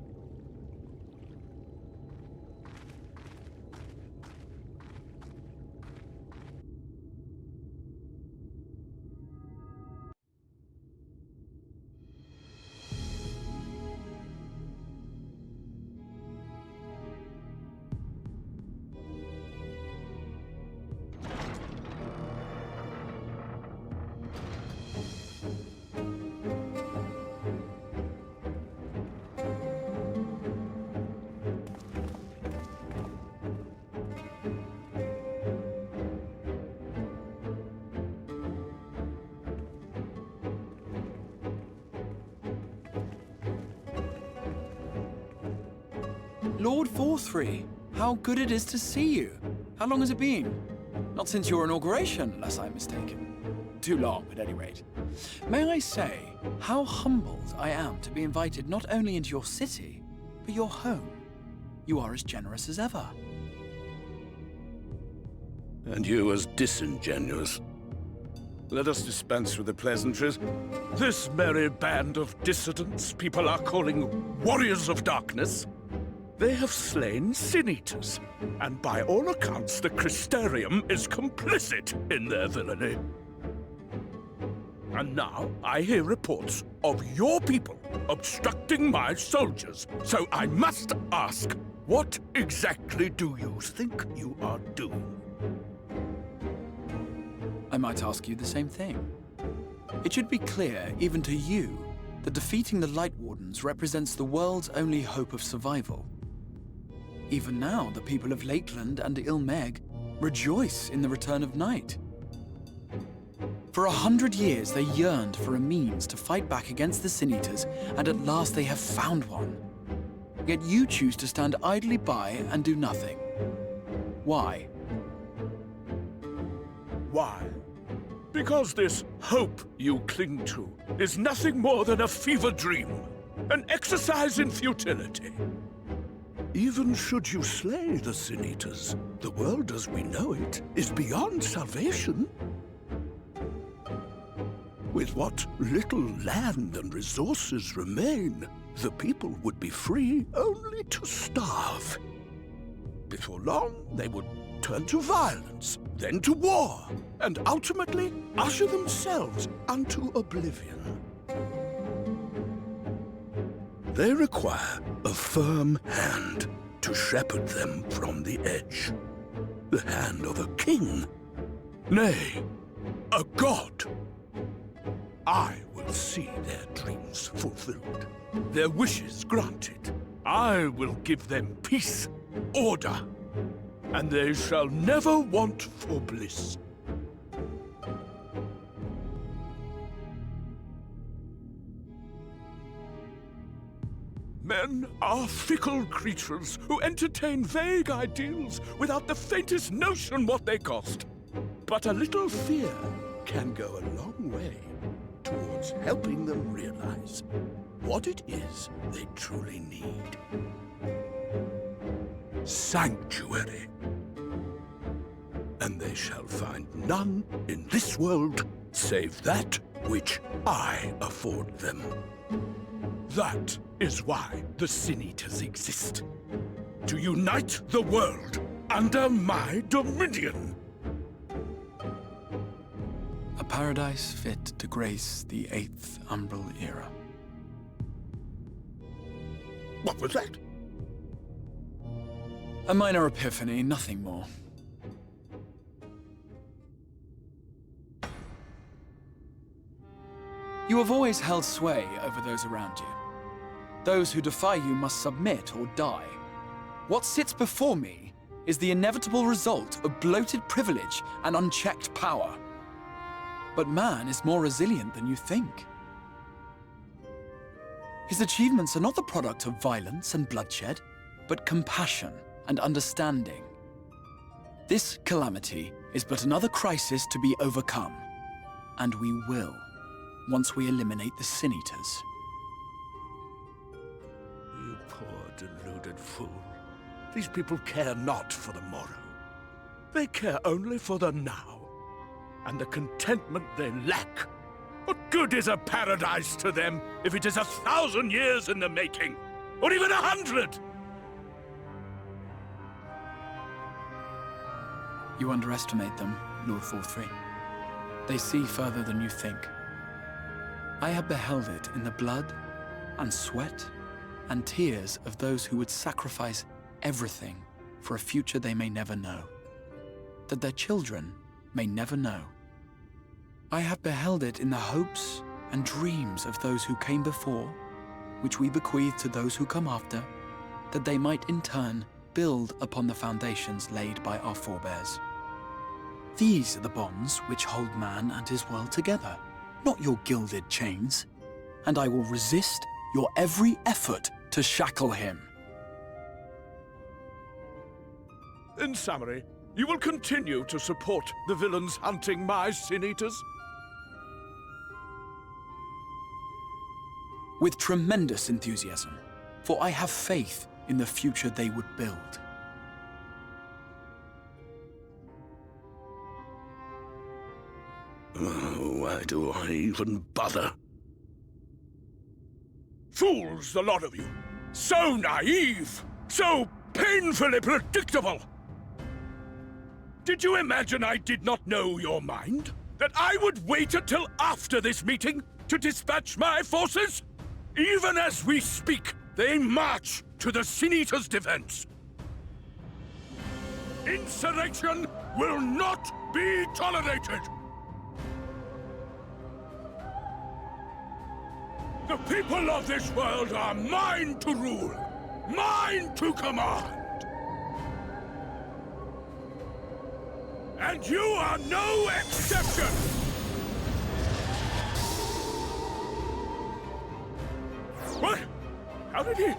Lord Vorthry, how good it is to see you. How long has it been? Not since your inauguration, unless I'm mistaken. Too long, at any rate. May I say, how humbled I am to be invited not only into your city, but your home. You are as generous as ever. And you as disingenuous. Let us dispense with the pleasantries. This merry band of dissidents people are calling Warriors of Darkness. They have slain Sin-Eaters, and by all accounts the Crystarium is complicit in their villainy. And now I hear reports of your people obstructing my soldiers, so I must ask, what exactly do you think you are doing? I might ask you the same thing. It should be clear, even to you, that defeating the Light Wardens represents the world's only hope of survival. Even now, the people of Lakeland and Ilmeg rejoice in the return of night. For 100 years, they yearned for a means to fight back against the Sin-Eaters, and at last they have found one. Yet you choose to stand idly by and do nothing. Why? Why? Because this hope you cling to is nothing more than a fever dream, an exercise in futility. Even should you slay the Sin-Eaters, the world as we know it is beyond salvation. With what little land and resources remain, the people would be free only to starve. Before long, they would turn to violence, then to war, and ultimately usher themselves unto oblivion. They require a firm hand to shepherd them from the edge. The hand of a king, nay, a god. I will see their dreams fulfilled, their wishes granted. I will give them peace, order, and they shall never want for bliss. Men are fickle creatures who entertain vague ideals without the faintest notion what they cost. But a little fear can go a long way towards helping them realize what it is they truly need. Sanctuary. And they shall find none in this world save that which I afford them. That is why the Sin Eaters exist. To unite the world under my dominion. A paradise fit to grace the 8th Umbral era. What was that? A minor epiphany, nothing more. You have always held sway over those around you. Those who defy you must submit or die. What sits before me is the inevitable result of bloated privilege and unchecked power. But man is more resilient than you think. His achievements are not the product of violence and bloodshed, but compassion and understanding. This calamity is but another crisis to be overcome, and we will, once we eliminate the Sin Eaters. You poor deluded fool. These people care not for the morrow. They care only for the now, and the contentment they lack. What good is a paradise to them if it is 1,000 years in the making, or even 100? You underestimate them, Lord Vorthri. They see further than you think. I have beheld it in the blood and sweat and tears of those who would sacrifice everything for a future they may never know, that their children may never know. I have beheld it in the hopes and dreams of those who came before, which we bequeath to those who come after, that they might in turn build upon the foundations laid by our forebears. These are the bonds which hold man and his world together, not your gilded chains, and I will resist your every effort to shackle him. In summary, you will continue to support the villains hunting my Sin Eaters? With tremendous enthusiasm, for I have faith in the future they would build. Why do I even bother? Fools, the lot of you! So naive! So painfully predictable! Did you imagine I did not know your mind? That I would wait until after this meeting to dispatch my forces? Even as we speak, they march to the Sin Eaters' defense. Insurrection will not be tolerated! The people of this world are mine to rule, mine to command. And you are no exception! What? How did he...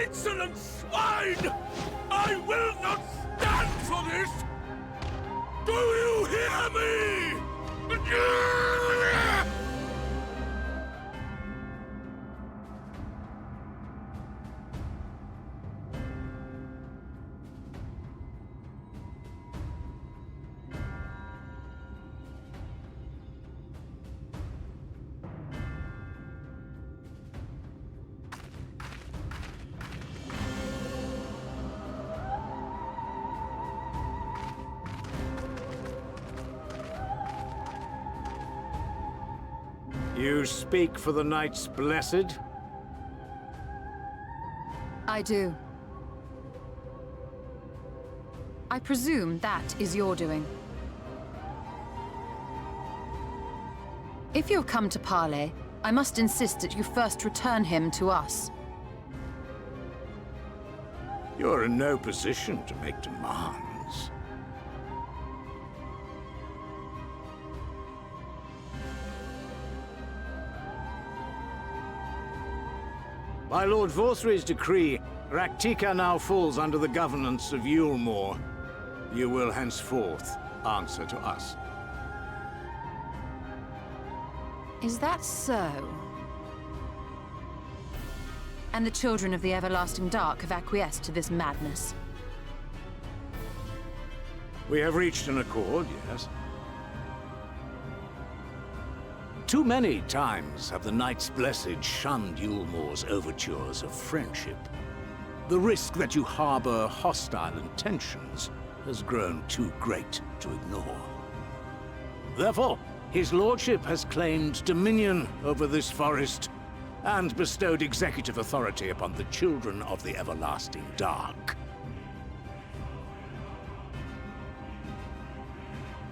Insolent swine! I will not stand for this! Do you hear me? You speak for the Knights Blessed? I do. I presume that is your doing. If you've come to parley, I must insist that you first return him to us. You're in no position to make demands. By Lord Vorthry's decree, Raktika now falls under the governance of Yulmore. You will henceforth answer to us. Is that so? And the children of the Everlasting Dark have acquiesced to this madness? We have reached an accord, yes. Too many times have the Knights Blessed shunned Yulmore's overtures of friendship. The risk that you harbor hostile intentions has grown too great to ignore. Therefore, his lordship has claimed dominion over this forest and bestowed executive authority upon the children of the Everlasting Dark.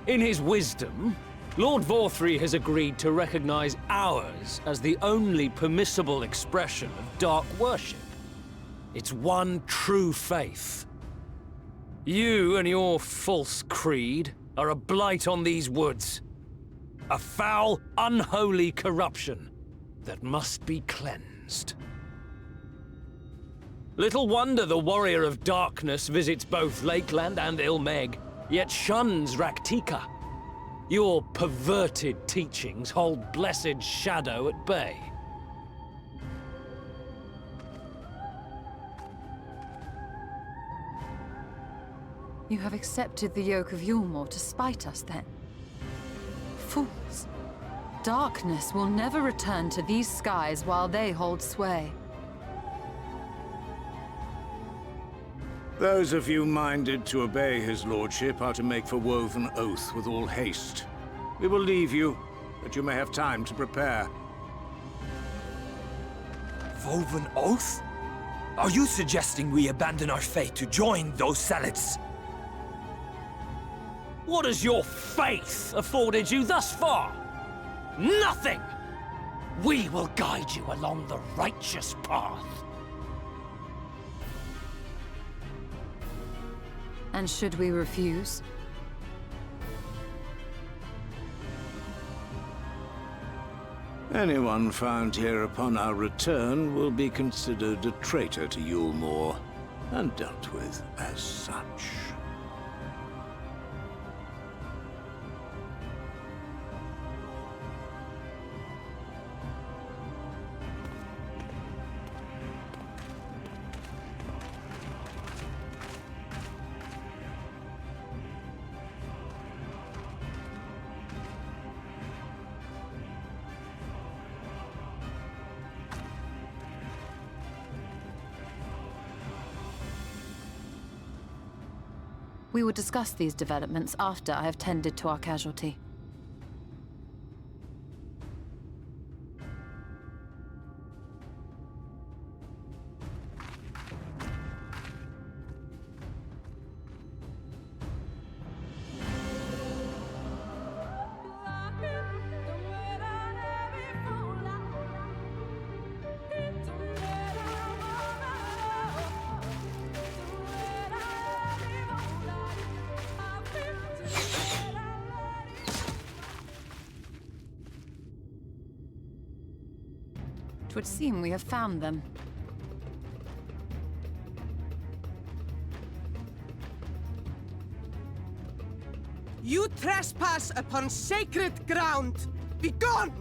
In his wisdom, Lord Vorthry has agreed to recognize ours as the only permissible expression of dark worship. It's one true faith. You and your false creed are a blight on these woods. A foul, unholy corruption that must be cleansed. Little wonder the Warrior of Darkness visits both Lakeland and Ilmeg, yet shuns Raktika. Your perverted teachings hold blessed Shadow at bay. You have accepted the yoke of Yulmore to spite us, then? Fools. Darkness will never return to these skies while they hold sway. Those of you minded to obey his lordship are to make for Woven Oath with all haste. We will leave you, that you may have time to prepare. Woven Oath? Are you suggesting we abandon our fate to join those zealots? What has your faith afforded you thus far? Nothing! We will guide you along the righteous path. And should we refuse? Anyone found here upon our return will be considered a traitor to Yulmore, and dealt with as such. We will discuss these developments after I have tended to our casualty. It would seem we have found them. You trespass upon sacred ground! Begone!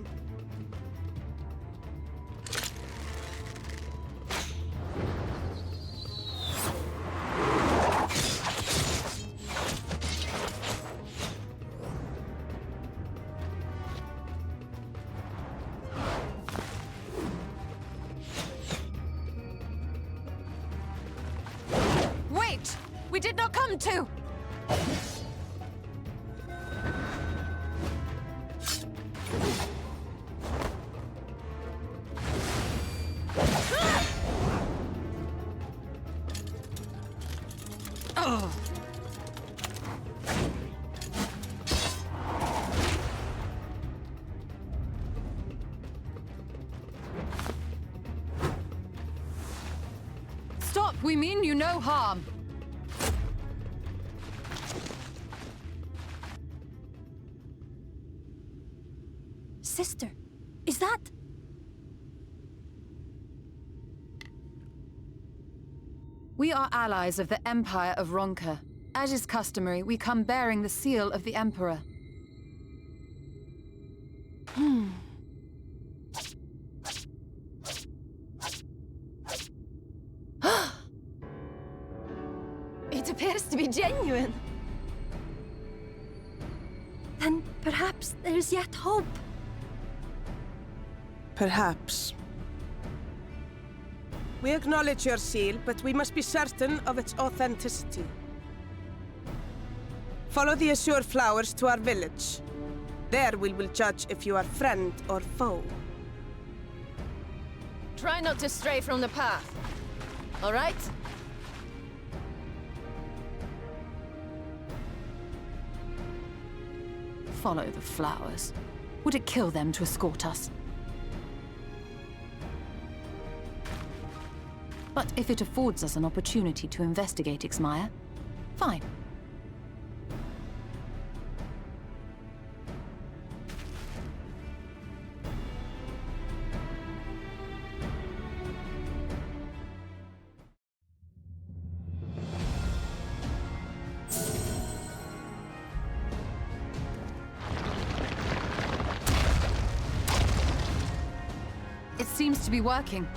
Wait! We did not come to! We mean you no harm. Sister, is that... We are allies of the Empire of Ronka. As is customary, we come bearing the seal of the Emperor. It appears to be genuine. Then perhaps there's yet hope. Perhaps. We acknowledge your seal, but we must be certain of its authenticity. Follow the azure flowers to our village. There we will judge if you are friend or foe. Try not to stray from the path. All right? Follow the flowers. Would it kill them to escort us? But if it affords us an opportunity to investigate Ixmaya, fine. It seems to be working.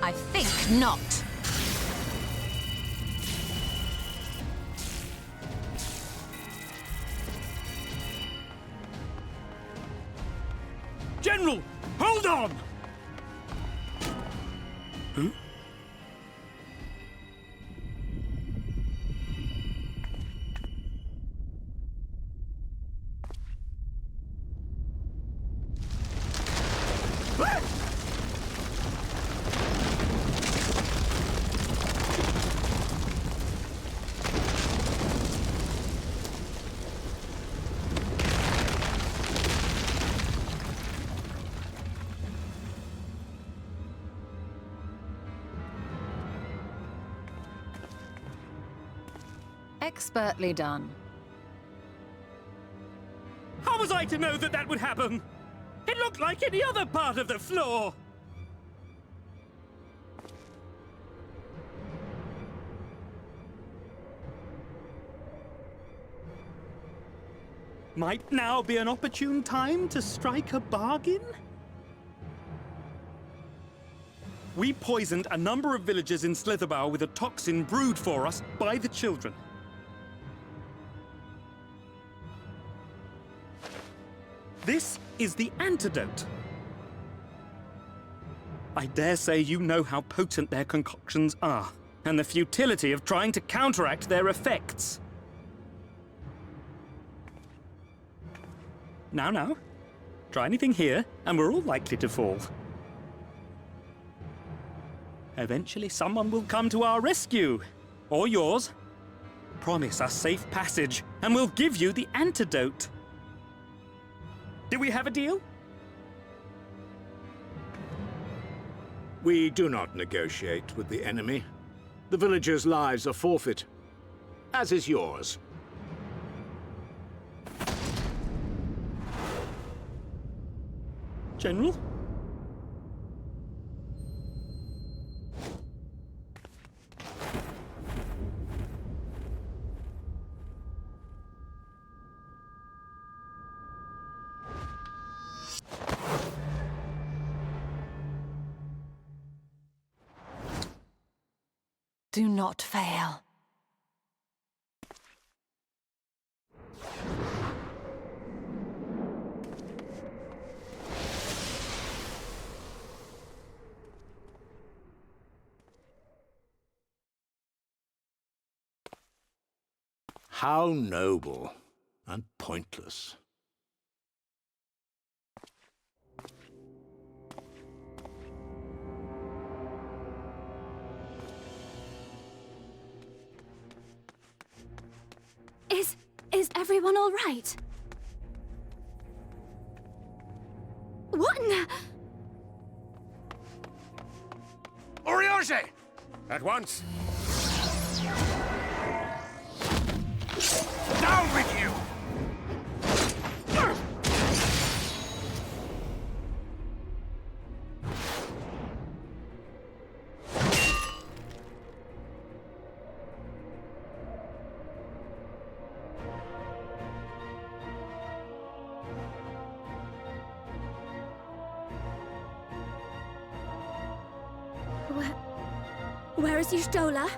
I think not. General, hold on! Huh? Expertly done. How was I to know that that would happen? It looked like any other part of the floor. Might now be an opportune time to strike a bargain? We poisoned a number of villagers in Slitherbough with a toxin brewed for us by the children. This is the antidote. I dare say you know how potent their concoctions are, and the futility of trying to counteract their effects. Now, try anything here, and we're all likely to fall. Eventually, someone will come to our rescue, or yours. Promise us safe passage, and we'll give you the antidote. Do we have a deal? We do not negotiate with the enemy. The villagers' lives are forfeit, as is yours. General? Do not fail. How noble and pointless. Is everyone all right? What in the... Eorzea! At once! Down with you! Where is Y'shtola?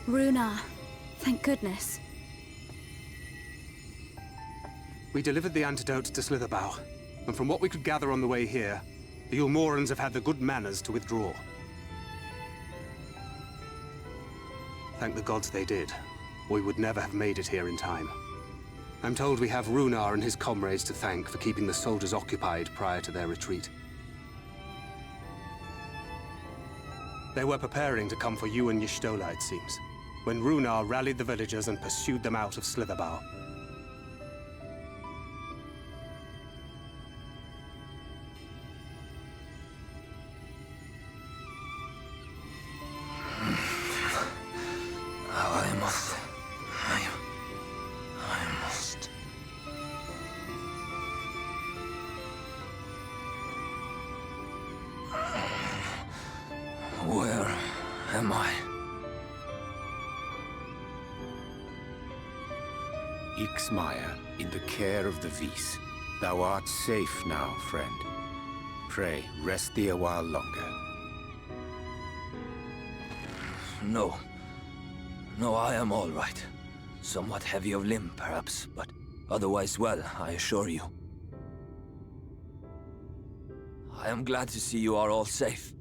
Runa, thank goodness. We delivered the antidote to Slitherbough, and from what we could gather on the way here, the Ulmorans have had the good manners to withdraw. Thank the gods they did, or we would never have made it here in time. I'm told we have Runar and his comrades to thank for keeping the soldiers occupied prior to their retreat. They were preparing to come for you and Y'shtola, it seems, when Runar rallied the villagers and pursued them out of Slitherbough. Where am I? Ixmaya, in the care of the Vis. Thou art safe now, friend. Pray, rest thee a while longer. No. No, I am all right. Somewhat heavy of limb, perhaps, but otherwise well, I assure you. I am glad to see you are all safe.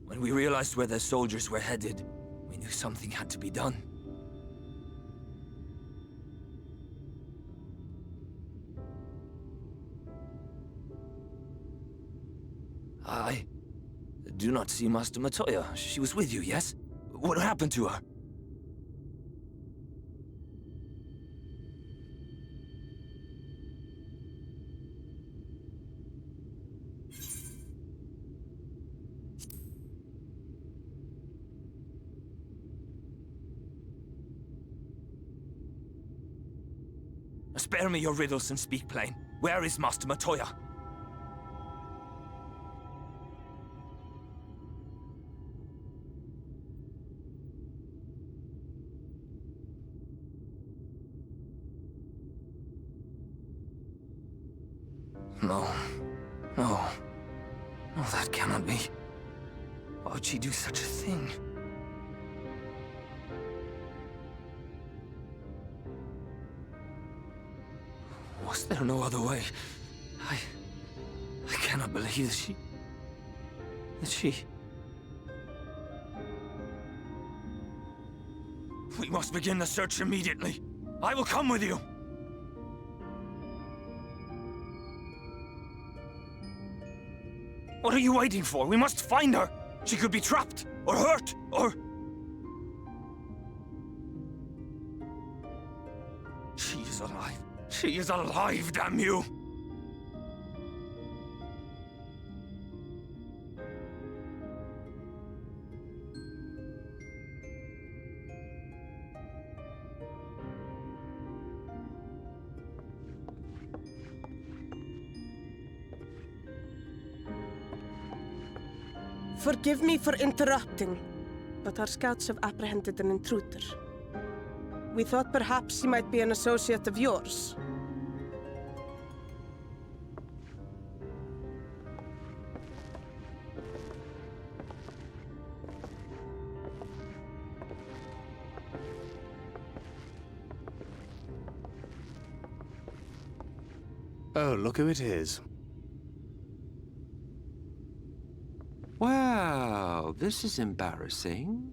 When we realized where the soldiers were headed, we knew something had to be done. I do not see Master Matoya. She was with you, yes? What happened to her? Spare me your riddles and speak plain. Where is Master Matoya? No. No. No, that cannot be. Why would she do such a thing? Was there no other way? I cannot believe that she... We must begin the search immediately. I will come with you. What are you waiting for? We must find her. She could be trapped, or hurt, or... She is alive. She is alive, damn you! Forgive me for interrupting, but our scouts have apprehended an intruder. We thought perhaps he might be an associate of yours. Oh, look who it is. Well, this is embarrassing.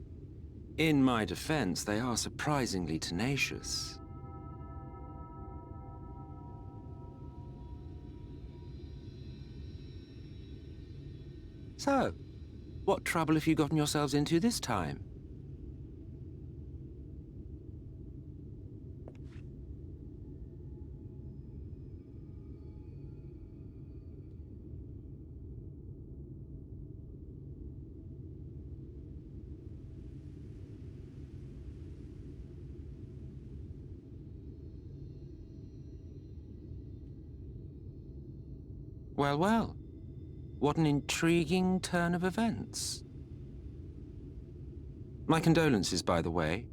In my defense, they are surprisingly tenacious. So, what trouble have you gotten yourselves into this time? Well, well. What an intriguing turn of events. My condolences, by the way.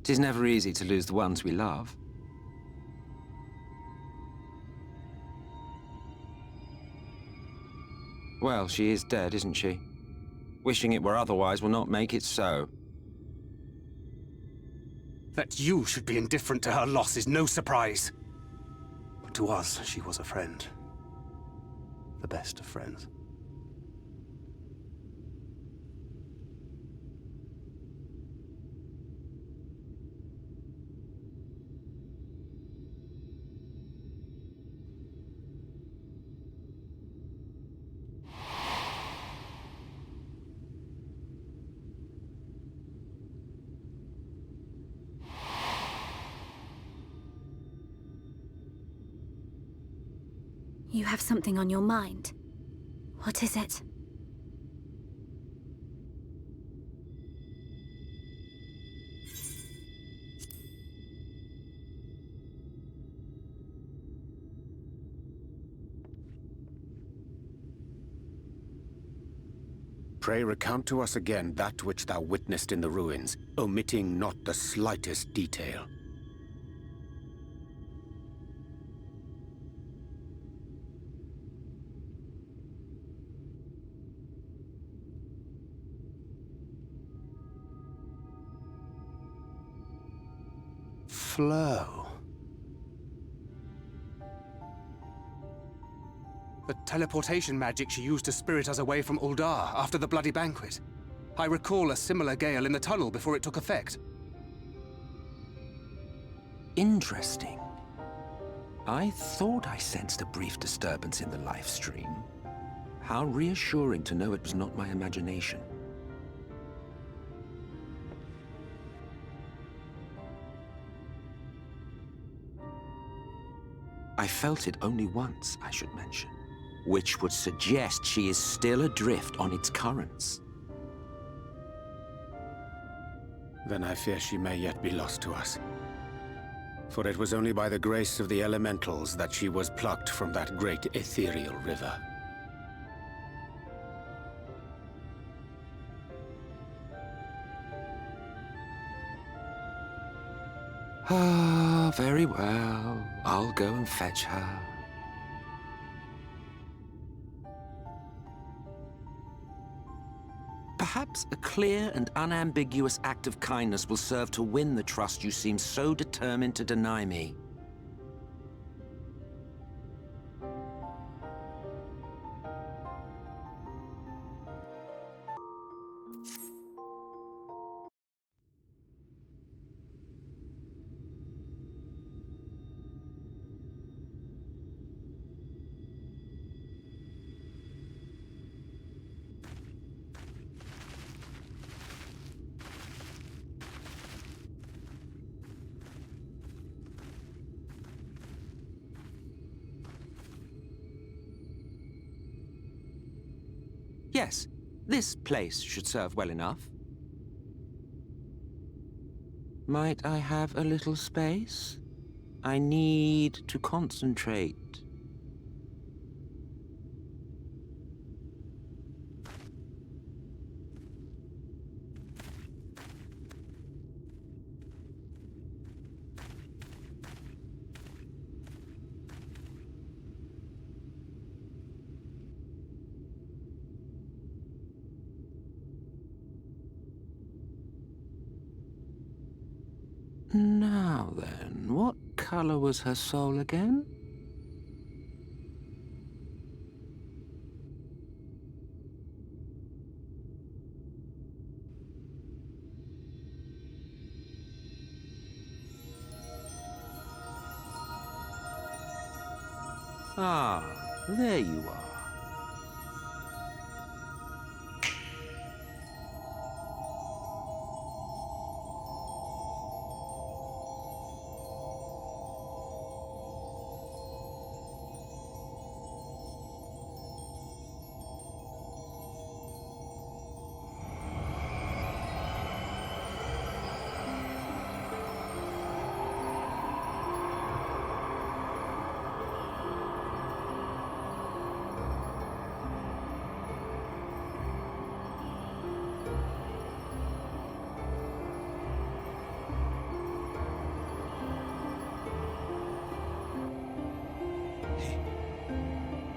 It is never easy to lose the ones we love. Well, she is dead, isn't she? Wishing it were otherwise will not make it so. That you should be indifferent to her loss is no surprise. But to us, she was a friend. The best of friends. You have something on your mind. What is it? Pray recount to us again that which thou witnessed in the ruins, omitting not the slightest detail. Flow. The teleportation magic she used to spirit us away from Uldar after the bloody banquet. I recall a similar gale in the tunnel before it took effect. Interesting. I thought I sensed a brief disturbance in the life stream. How reassuring to know it was not my imagination. I felt it only once, I should mention, which would suggest she is still adrift on its currents. Then I fear she may yet be lost to us. For it was only by the grace of the elementals that she was plucked from that great ethereal river. Ah, very well. I'll go and fetch her. Perhaps a clear and unambiguous act of kindness will serve to win the trust you seem so determined to deny me. Yes, this place should serve well enough. Might I have a little space? I need to concentrate. Now then, what color was her soul again? Ah, there you are.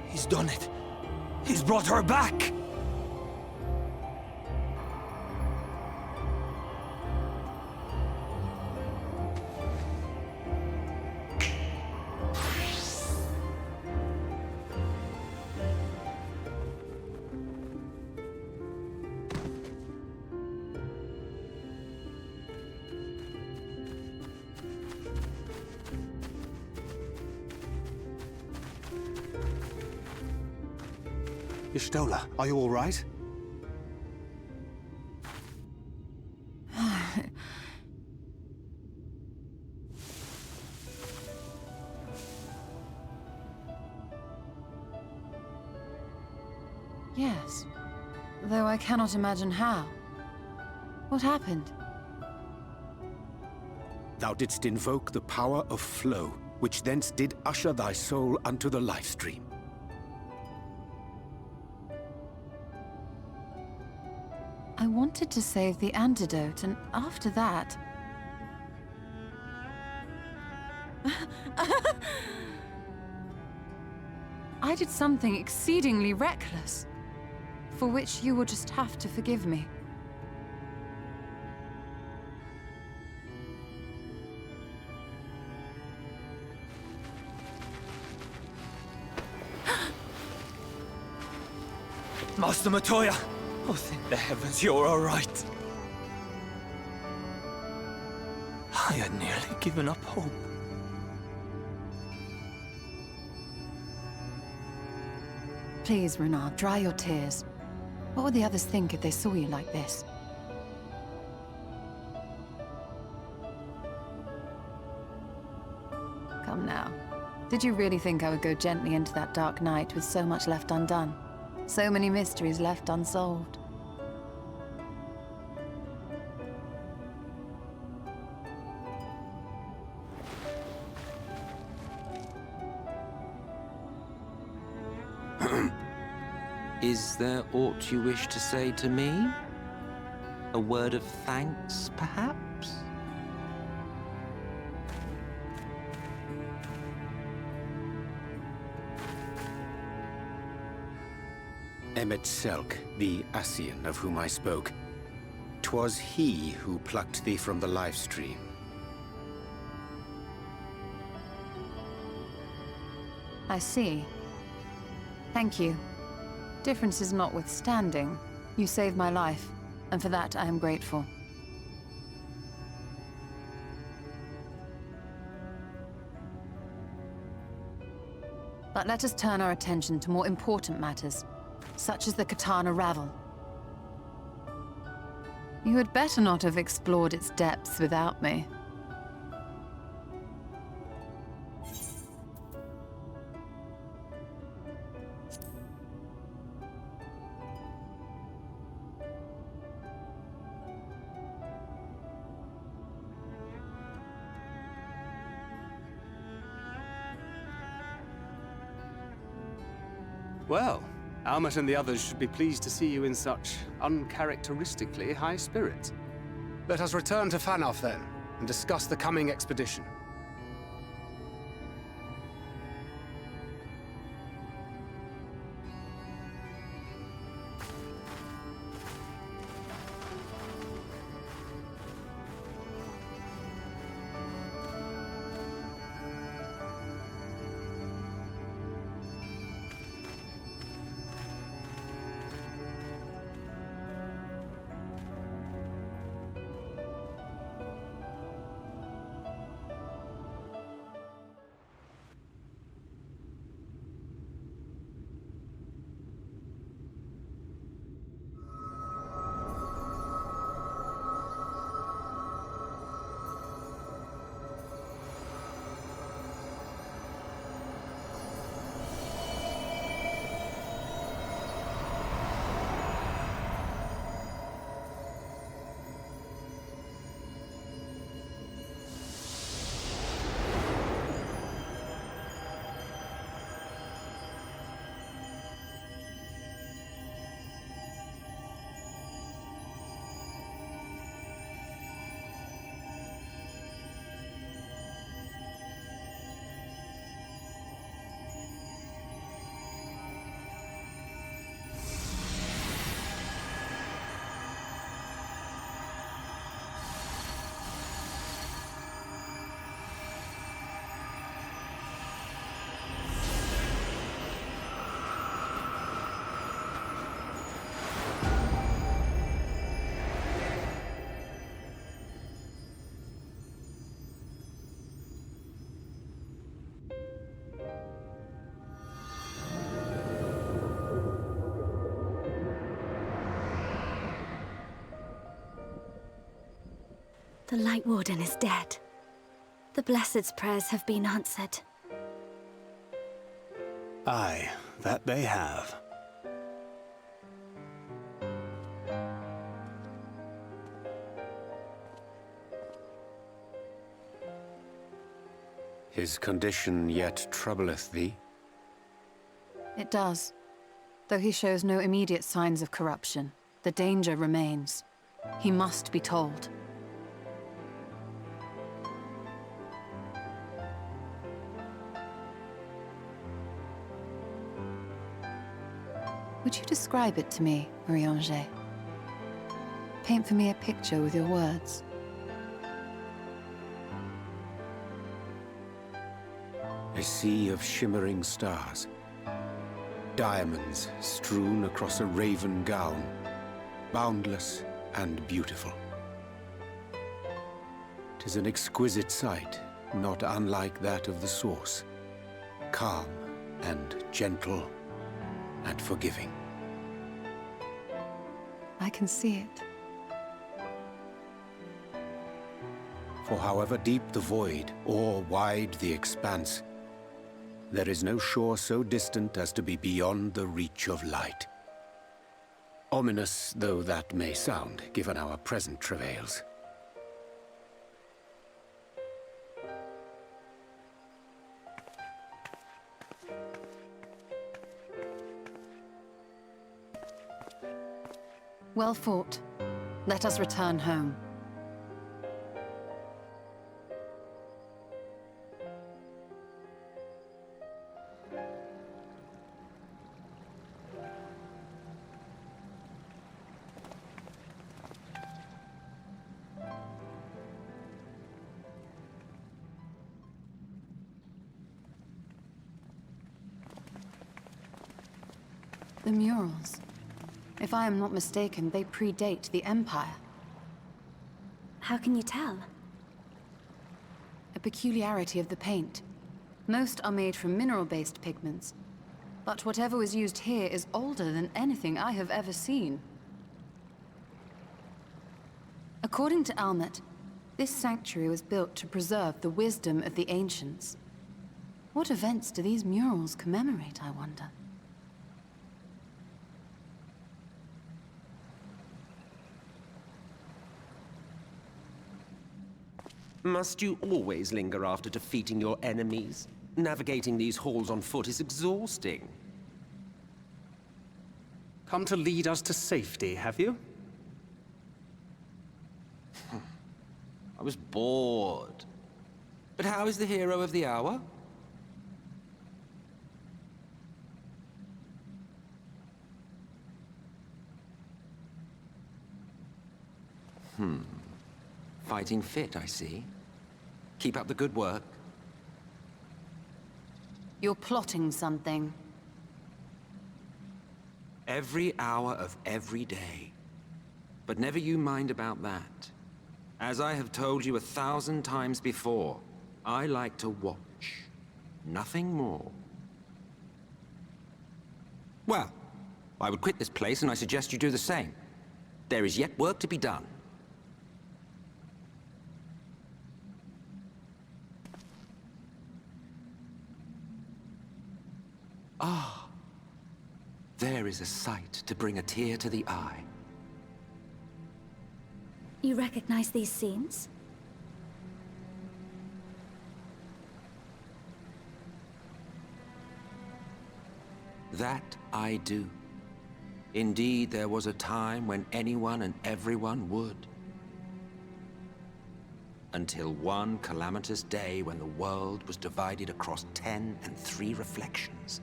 He's done it. He's brought her back! Y'shtola, are you all right? Yes, though I cannot imagine how. What happened? Thou didst invoke the power of flow, which thence did usher thy soul unto the life stream. I wanted to save the antidote, and after that... I did something exceedingly reckless, for which you will just have to forgive me. Master Matoya! Oh, thank the heavens you're all right. I had nearly given up hope. Please, Renard, dry your tears. What would the others think if they saw you like this? Come now. Did you really think I would go gently into that dark night with so much left undone? So many mysteries left unsolved. Is there aught you wish to say to me? A word of thanks, perhaps? Emmet Selk, the Ascian of whom I spoke. 'Twas he who plucked thee from the life stream. I see. Thank you. Differences notwithstanding, you saved my life, and for that I am grateful. But let us turn our attention to more important matters, such as the Katana Ravel. You had better not have explored its depths without me. Well, Almet and the others should be pleased to see you in such uncharacteristically high spirits. Let us return to Fanoff then, and discuss the coming expedition. The Light Warden is dead. The Blessed's prayers have been answered. Aye, that they have. His condition yet troubleth thee? It does. Though he shows no immediate signs of corruption, the danger remains. He must be told. Would you describe it to me, Eorzea? Paint for me a picture with your words. A sea of shimmering stars. Diamonds strewn across a raven gown. Boundless and beautiful. 'Tis an exquisite sight, not unlike that of the source. Calm and gentle and forgiving. I can see it. For however deep the void, or wide the expanse, there is no shore so distant as to be beyond the reach of light. Ominous though that may sound, given our present travails. Well fought. Let us return home. The murals. If I am not mistaken, they predate the Empire. How can you tell? A peculiarity of the paint. Most are made from mineral-based pigments, but whatever was used here is older than anything I have ever seen. According to Almet, this sanctuary was built to preserve the wisdom of the ancients. What events do these murals commemorate, I wonder? Must you always linger after defeating your enemies? Navigating these halls on foot is exhausting. Come to lead us to safety, have you? I was bored. But how is the hero of the hour? Fighting fit, I see. Keep up the good work. You're plotting something. Every hour of every day. But never you mind about that. As I have told you 1,000 times before, I like to watch. Nothing more. Well, I would quit this place, and I suggest you do the same. There is yet work to be done. Ah, there is a sight to bring a tear to the eye. You recognize these scenes? That I do. Indeed, there was a time when anyone and everyone would. Until one calamitous day when the world was divided across 10 and 3 reflections,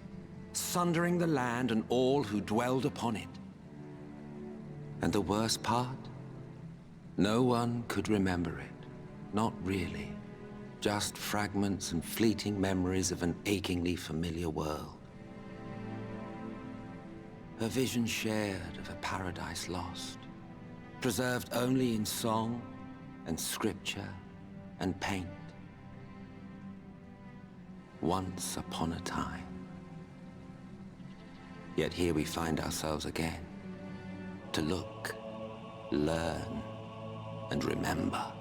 sundering the land and all who dwelled upon it. And the worst part? No one could remember it. Not really. Just fragments and fleeting memories of an achingly familiar world. A vision shared of a paradise lost, preserved only in song and scripture and paint. Once upon a time. Yet here we find ourselves again, to look, learn, and remember.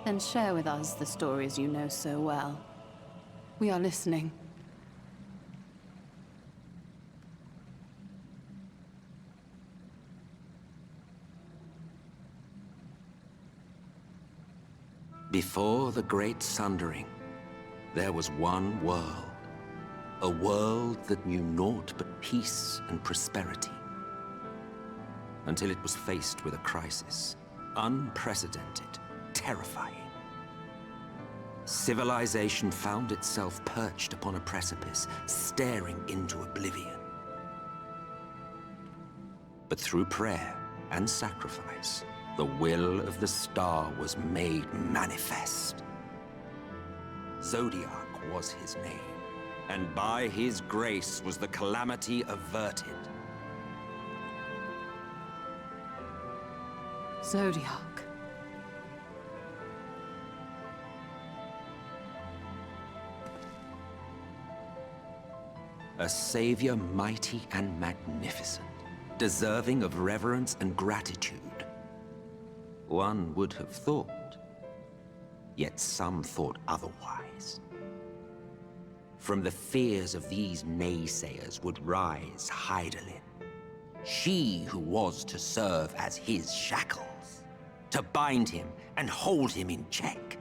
Then share with us the stories you know so well. We are listening. Before the Great Sundering, there was one world. A world that knew naught but peace and prosperity. Until it was faced with a crisis. Unprecedented, terrifying. Civilization found itself perched upon a precipice, staring into oblivion. But through prayer and sacrifice, the will of the star was made manifest. Zodiac was his name, and by his grace was the calamity averted. Zodiac. A savior mighty and magnificent, deserving of reverence and gratitude. One would have thought, yet some thought otherwise. From the fears of these naysayers would rise Hydaelyn, she who was to serve as his shackles, to bind him and hold him in check.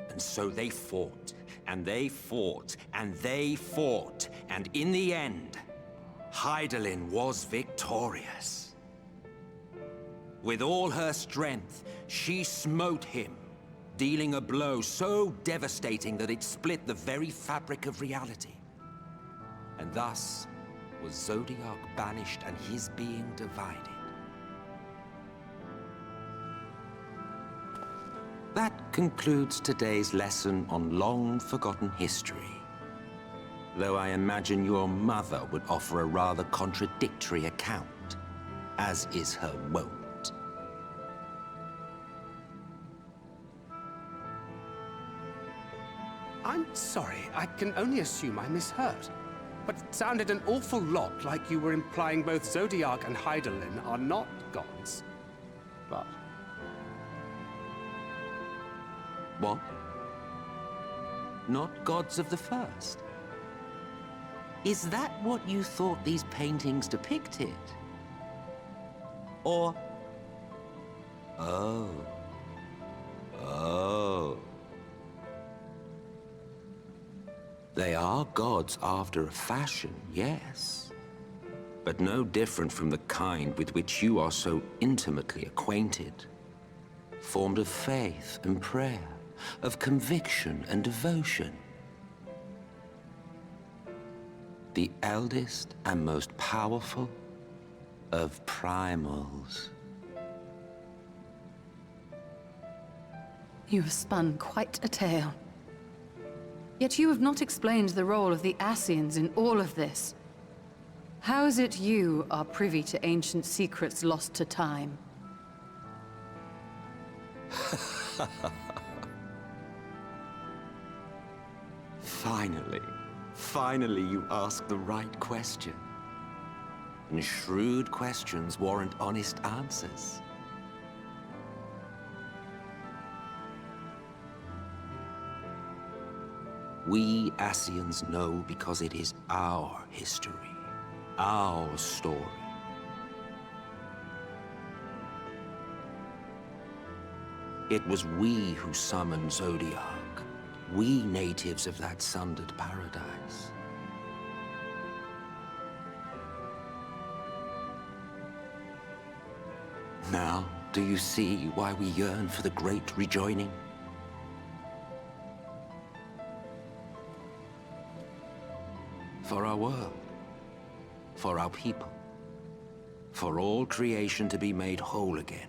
And so they fought, and they fought, and they fought, and in the end, Hydaelyn was victorious. With all her strength, she smote him, dealing a blow so devastating that it split the very fabric of reality. And thus was Zodiac banished and his being divided. That concludes today's lesson on long-forgotten history. Though I imagine your mother would offer a rather contradictory account, as is her wont. I'm sorry, I can only assume I misheard. But it sounded an awful lot like you were implying both Zodiac and Hydaelyn are not gods. But... What? Not gods of the first? Is that what you thought these paintings depicted? Or... Oh. Oh. They are gods after a fashion, yes. But no different from the kind with which you are so intimately acquainted. Formed of faith and prayer, of conviction and devotion. The eldest and most powerful of primals. You have spun quite a tale. Yet you have not explained the role of the Ascians in all of this. How is it you are privy to ancient secrets lost to time? Finally you ask the right question. And shrewd questions warrant honest answers. We Ascians know because it is our history, our story. It was we who summoned Zodiac, we natives of that sundered paradise. Now, do you see why we yearn for the great rejoining? For our world, for our people, for all creation to be made whole again.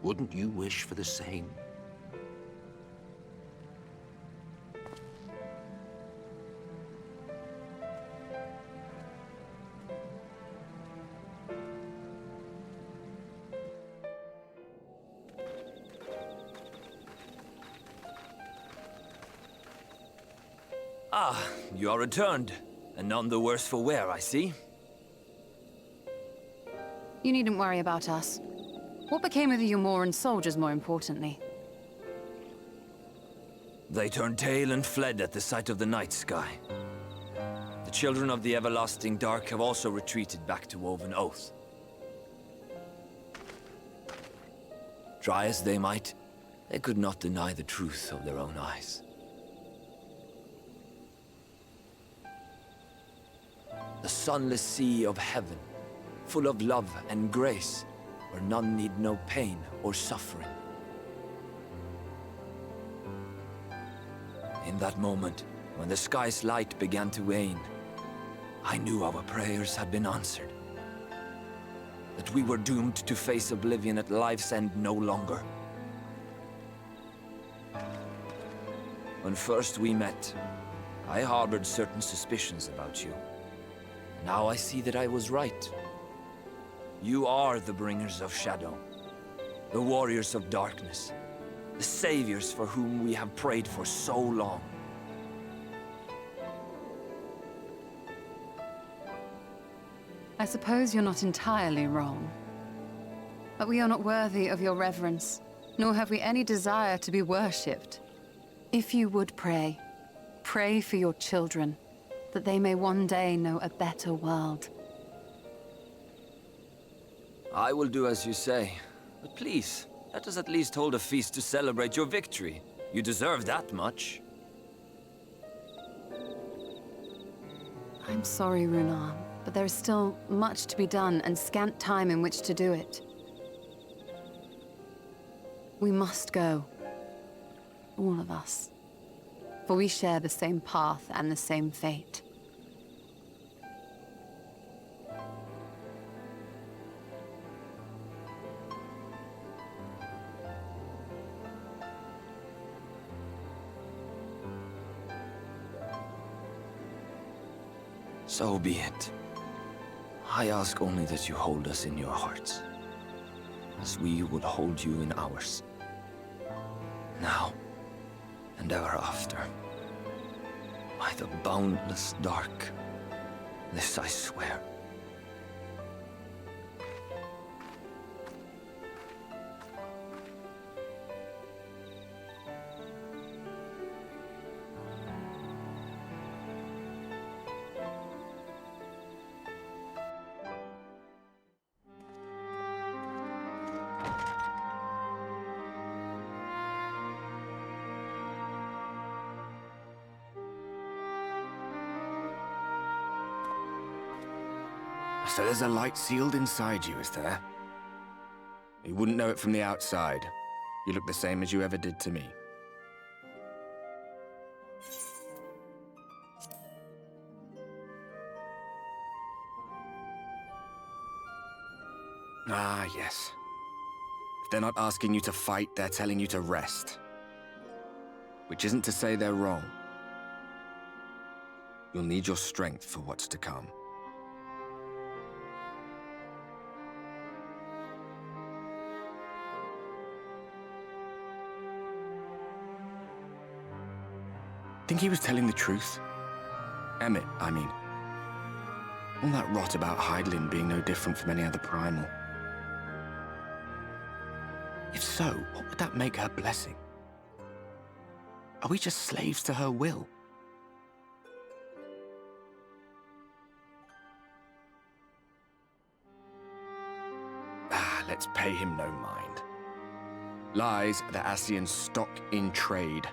Wouldn't you wish for the same? Ah, you are returned, and none the worse for wear, I see. You needn't worry about us. What became of the Umoran soldiers, more importantly? They turned tail and fled at the sight of the night sky. The children of the everlasting dark have also retreated back to Woven Oath. Try as they might, they could not deny the truth of their own eyes. The sunless sea of heaven, full of love and grace, where none need know pain or suffering. In that moment, when the sky's light began to wane, I knew our prayers had been answered. That we were doomed to face oblivion at life's end no longer. When first we met, I harbored certain suspicions about you. Now I see that I was right. You are the bringers of shadow, the warriors of darkness, the saviors for whom we have prayed for so long. I suppose you're not entirely wrong. But we are not worthy of your reverence, nor have we any desire to be worshipped. If you would pray, pray for your children, that they may one day know a better world. I will do as you say, but please, let us at least hold a feast to celebrate your victory. You deserve that much. I'm sorry, Runar, but there is still much to be done and scant time in which to do it. We must go. All of us. For we share the same path and the same fate. So be it. I ask only that you hold us in your hearts, as we would hold you in ours. Now, and ever after. By the boundless dark, this I swear. So there's a light sealed inside you, is there? You wouldn't know it from the outside. You look the same as you ever did to me. Ah, yes. If they're not asking you to fight, they're telling you to rest. Which isn't to say they're wrong. You'll need your strength for what's to come. Think he was telling the truth? Emmett, I mean. All that rot about Hydaelyn being no different from any other primal. If so, what would that make her blessing? Are we just slaves to her will? Let's pay him no mind. Lies are the Ascian stock in trade.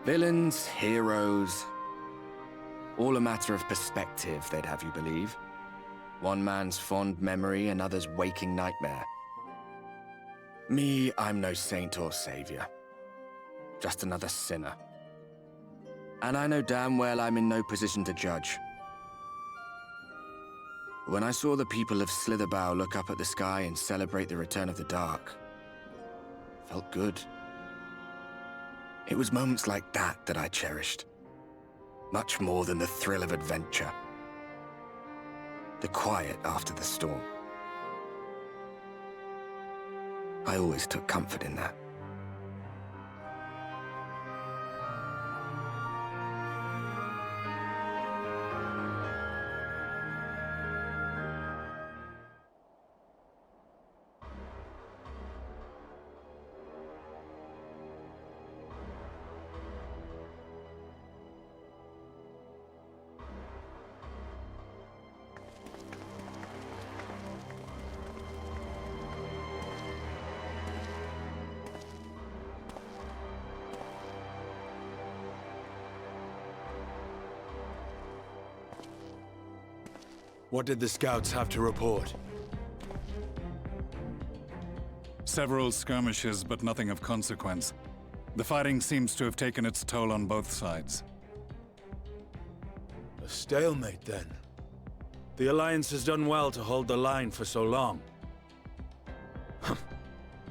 Villains, heroes, all a matter of perspective, they'd have you believe. One man's fond memory, another's waking nightmare. Me, I'm no saint or savior. Just another sinner. And I know damn well I'm in no position to judge. When I saw the people of Slitherbough look up at the sky and celebrate the return of the dark, felt good. It was moments like that that I cherished. Much more than the thrill of adventure. The quiet after the storm. I always took comfort in that. What did the scouts have to report? Several skirmishes, but nothing of consequence. The fighting seems to have taken its toll on both sides. A stalemate, then. The Alliance has done well to hold the line for so long.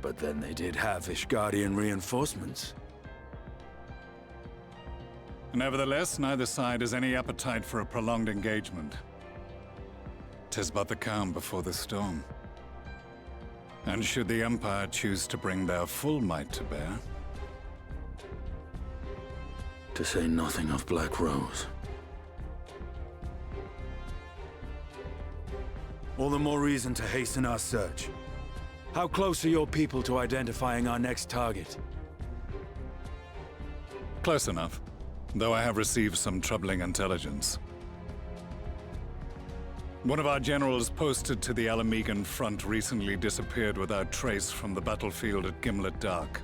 But then they did have Ishgardian reinforcements. Nevertheless, neither side has any appetite for a prolonged engagement. 'Tis but the calm before the storm. And should the Empire choose to bring their full might to bear... To say nothing of Black Rose. All the more reason to hasten our search. How close are your people to identifying our next target? Close enough, though I have received some troubling intelligence. One of our generals posted to the Alamegan front recently disappeared without trace from the battlefield at Gimlet Dark.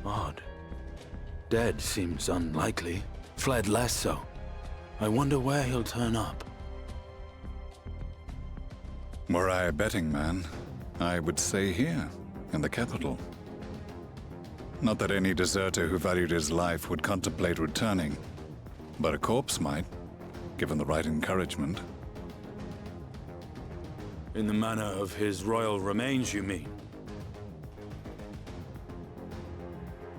Odd. Dead seems unlikely. Fled less so. I wonder where he'll turn up. Were I a betting man, I would say here, in the capital. Not that any deserter who valued his life would contemplate returning, but a corpse might, given the right encouragement. In the manner of his royal remains, you mean?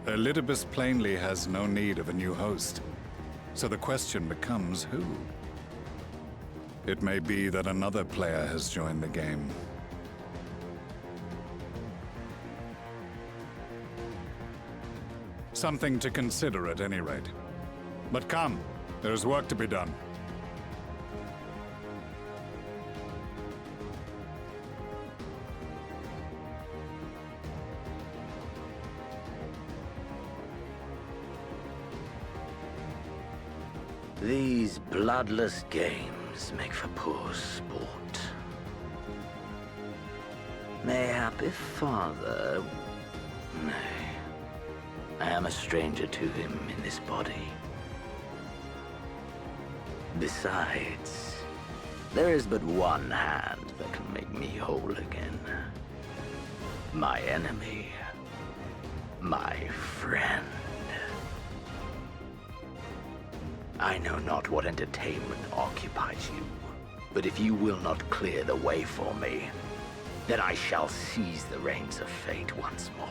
Elidibus plainly has no need of a new host, so the question becomes who? It may be that another player has joined the game. Something to consider at any rate. But come, there's work to be done. These bloodless games make for poor sport. Mayhap if father... Nay. I am a stranger to him in this body. Besides, there is but one hand that can make me whole again. My enemy. My friend. I know not what entertainment occupies you, but if you will not clear the way for me, then I shall seize the reins of fate once more.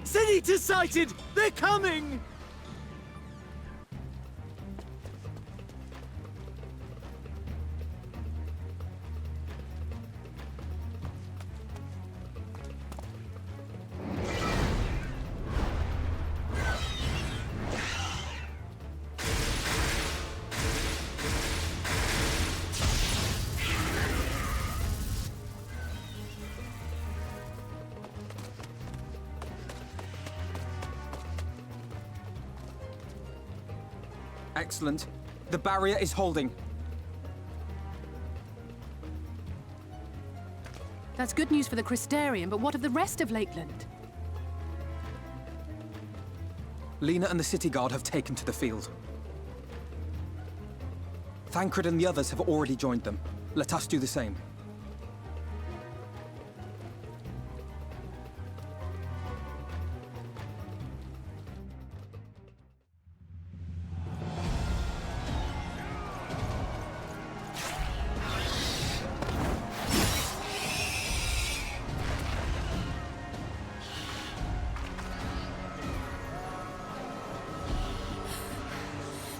Sin-Eaters sighted! They're coming! Excellent. The barrier is holding. That's good news for the Crystarium, but what of the rest of Lakeland? Lena and the city guard have taken to the field. Thancred and the others have already joined them. Let us do the same.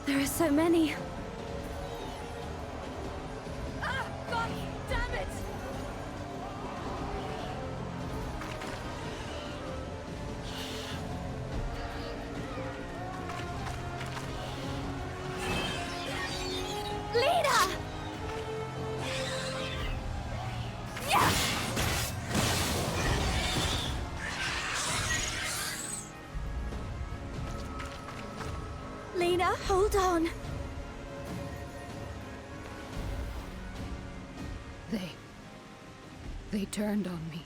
There are so many. God damn it! Lena! Yeah! Lena, hold on. They turned on me.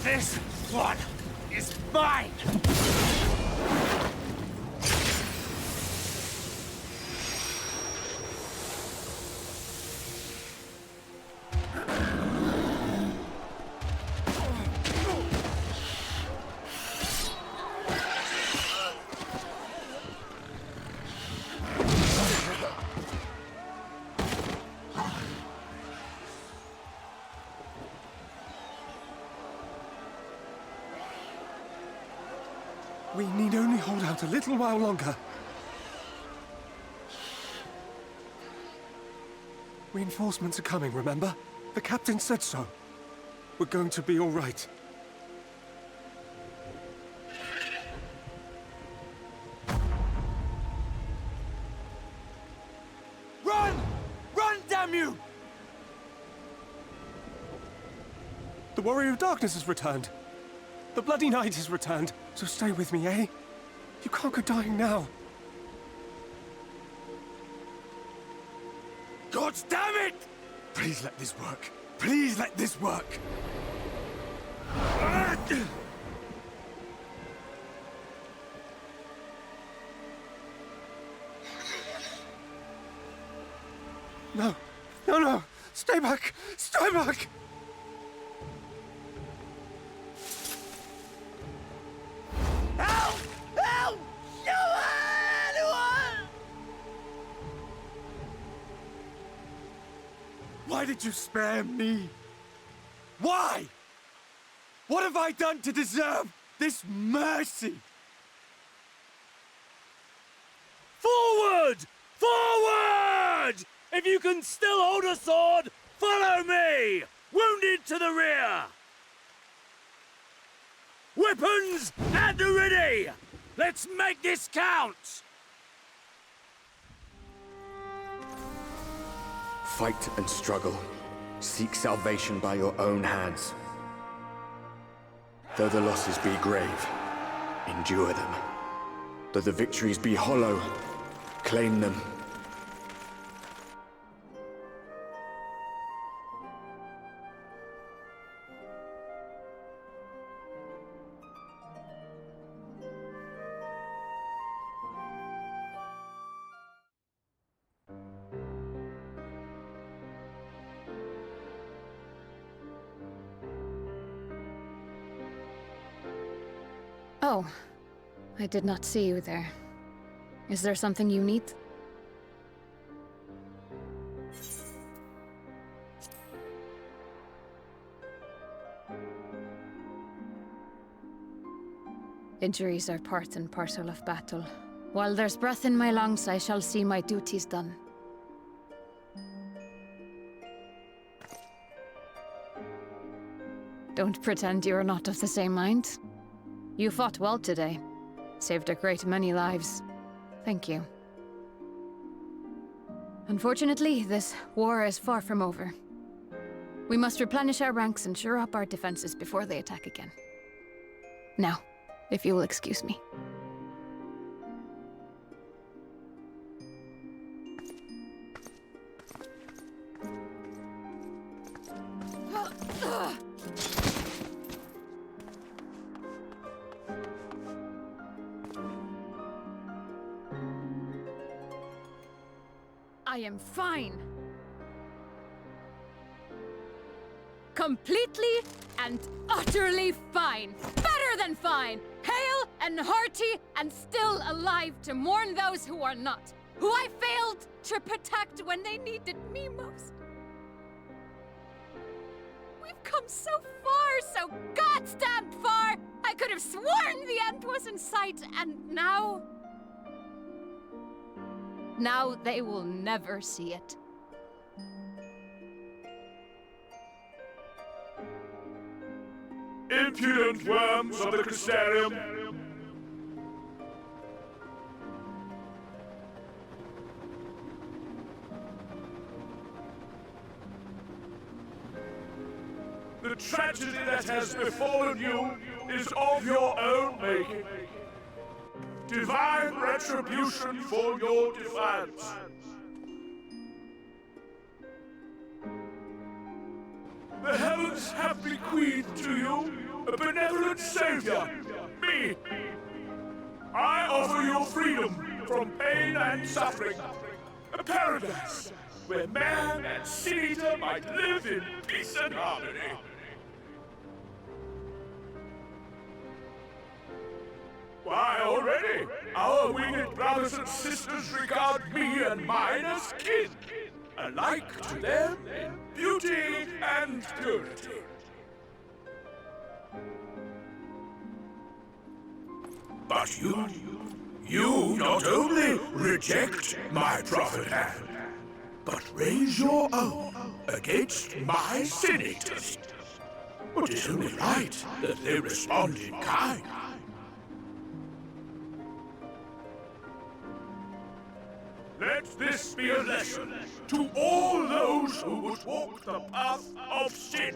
This one is mine! We need only hold out a little while longer. Reinforcements are coming, remember? The captain said so. We're going to be all right. Run! Run, damn you! The Warrior of Darkness has returned. The Bloody Knight has returned. So stay with me, eh? You can't go dying now. God damn it! Please let this work. Please let this work. No. No, no. Stay back. Stay back. Help! Help! Anyone! Why did you spare me? Why? What have I done to deserve this mercy? Forward! Forward! If you can still hold a sword, follow me! Wounded to the rear! Weapons at the ready! Let's make this count! Fight and struggle. Seek salvation by your own hands. Though the losses be grave, endure them. Though the victories be hollow, claim them. Oh, I did not see you there. Is there something you need? Injuries are part and parcel of battle. While there's breath in my lungs, I shall see my duties done. Don't pretend you're not of the same mind. You fought well today. Saved a great many lives. Thank you. Unfortunately, this war is far from over. We must replenish our ranks and shore up our defenses before they attack again. Now, if you will excuse me. I am fine. Completely and utterly fine. Better than fine. Hale and hearty and still alive to mourn those who are not. Who I failed to protect when they needed me most. We've come so far, so goddamn far. I could have sworn the end was in sight, and now... Now they will never see it. Impudent worms of the Crystarium! The tragedy that has befallen you is of your own making. Divine retribution for your defiance. The heavens have bequeathed to you a benevolent savior, me. I offer you freedom from pain and suffering, a paradise where man and Sin-Eater might live in peace and harmony. Why, already, our winged brothers and sisters regard me and mine as kin, alike to them in beauty and purity. But you not only reject my prophet hand, but raise your own against my Sin-Eaters. But it's only right that they respond in kind. Let this be a lesson to all those who would walk the path of sin.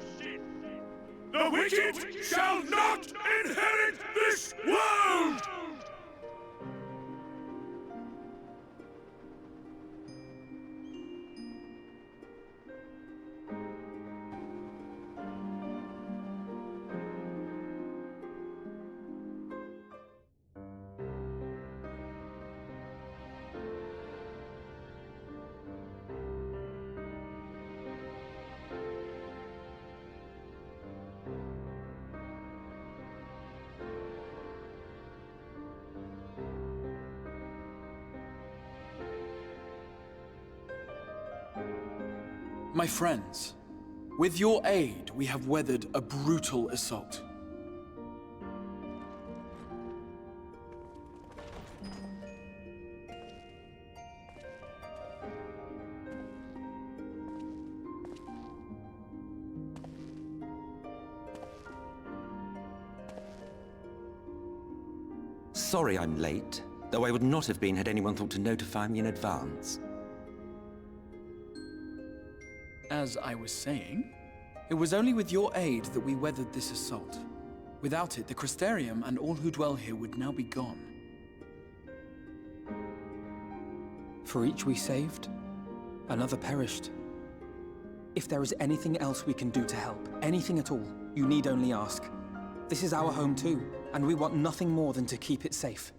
The wicked shall not inherit this world! My friends, with your aid, we have weathered a brutal assault. Sorry I'm late, though I would not have been had anyone thought to notify me in advance. As I was saying, it was only with your aid that we weathered this assault. Without it, the Crystarium and all who dwell here would now be gone. For each we saved, another perished. If there is anything else we can do to help, anything at all, you need only ask. This is our home too, and we want nothing more than to keep it safe.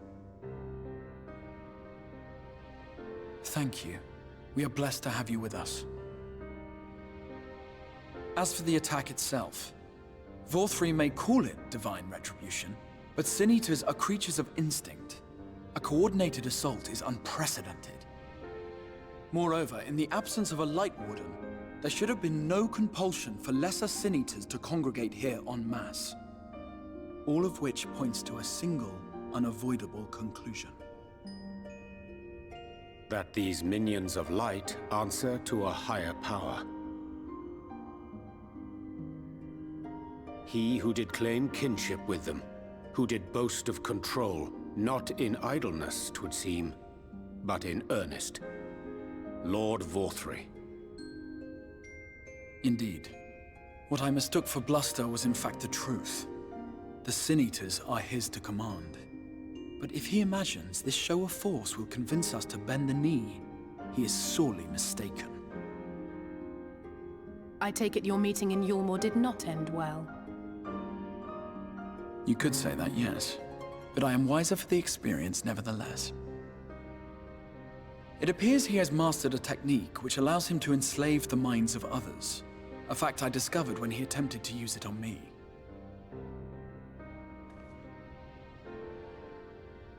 Thank you. We are blessed to have you with us. As for the attack itself, Vorthri may call it divine retribution, but Sin-Eaters are creatures of instinct. A coordinated assault is unprecedented. Moreover, in the absence of a Light Warden, there should have been no compulsion for lesser Sin-Eaters to congregate here en masse. all of which points to a single, unavoidable conclusion. That these minions of light answer to a higher power. He who did claim kinship with them, who did boast of control, not in idleness, 'twould seem, but in earnest. Lord Vorthry. Indeed. What I mistook for bluster was in fact the truth. The Sin Eaters are his to command. But if he imagines this show of force will convince us to bend the knee, he is sorely mistaken. I take it your meeting in Yulmore did not end well. You could say that, yes. But I am wiser for the experience nevertheless. It appears he has mastered a technique which allows him to enslave the minds of others. A fact I discovered when he attempted to use it on me.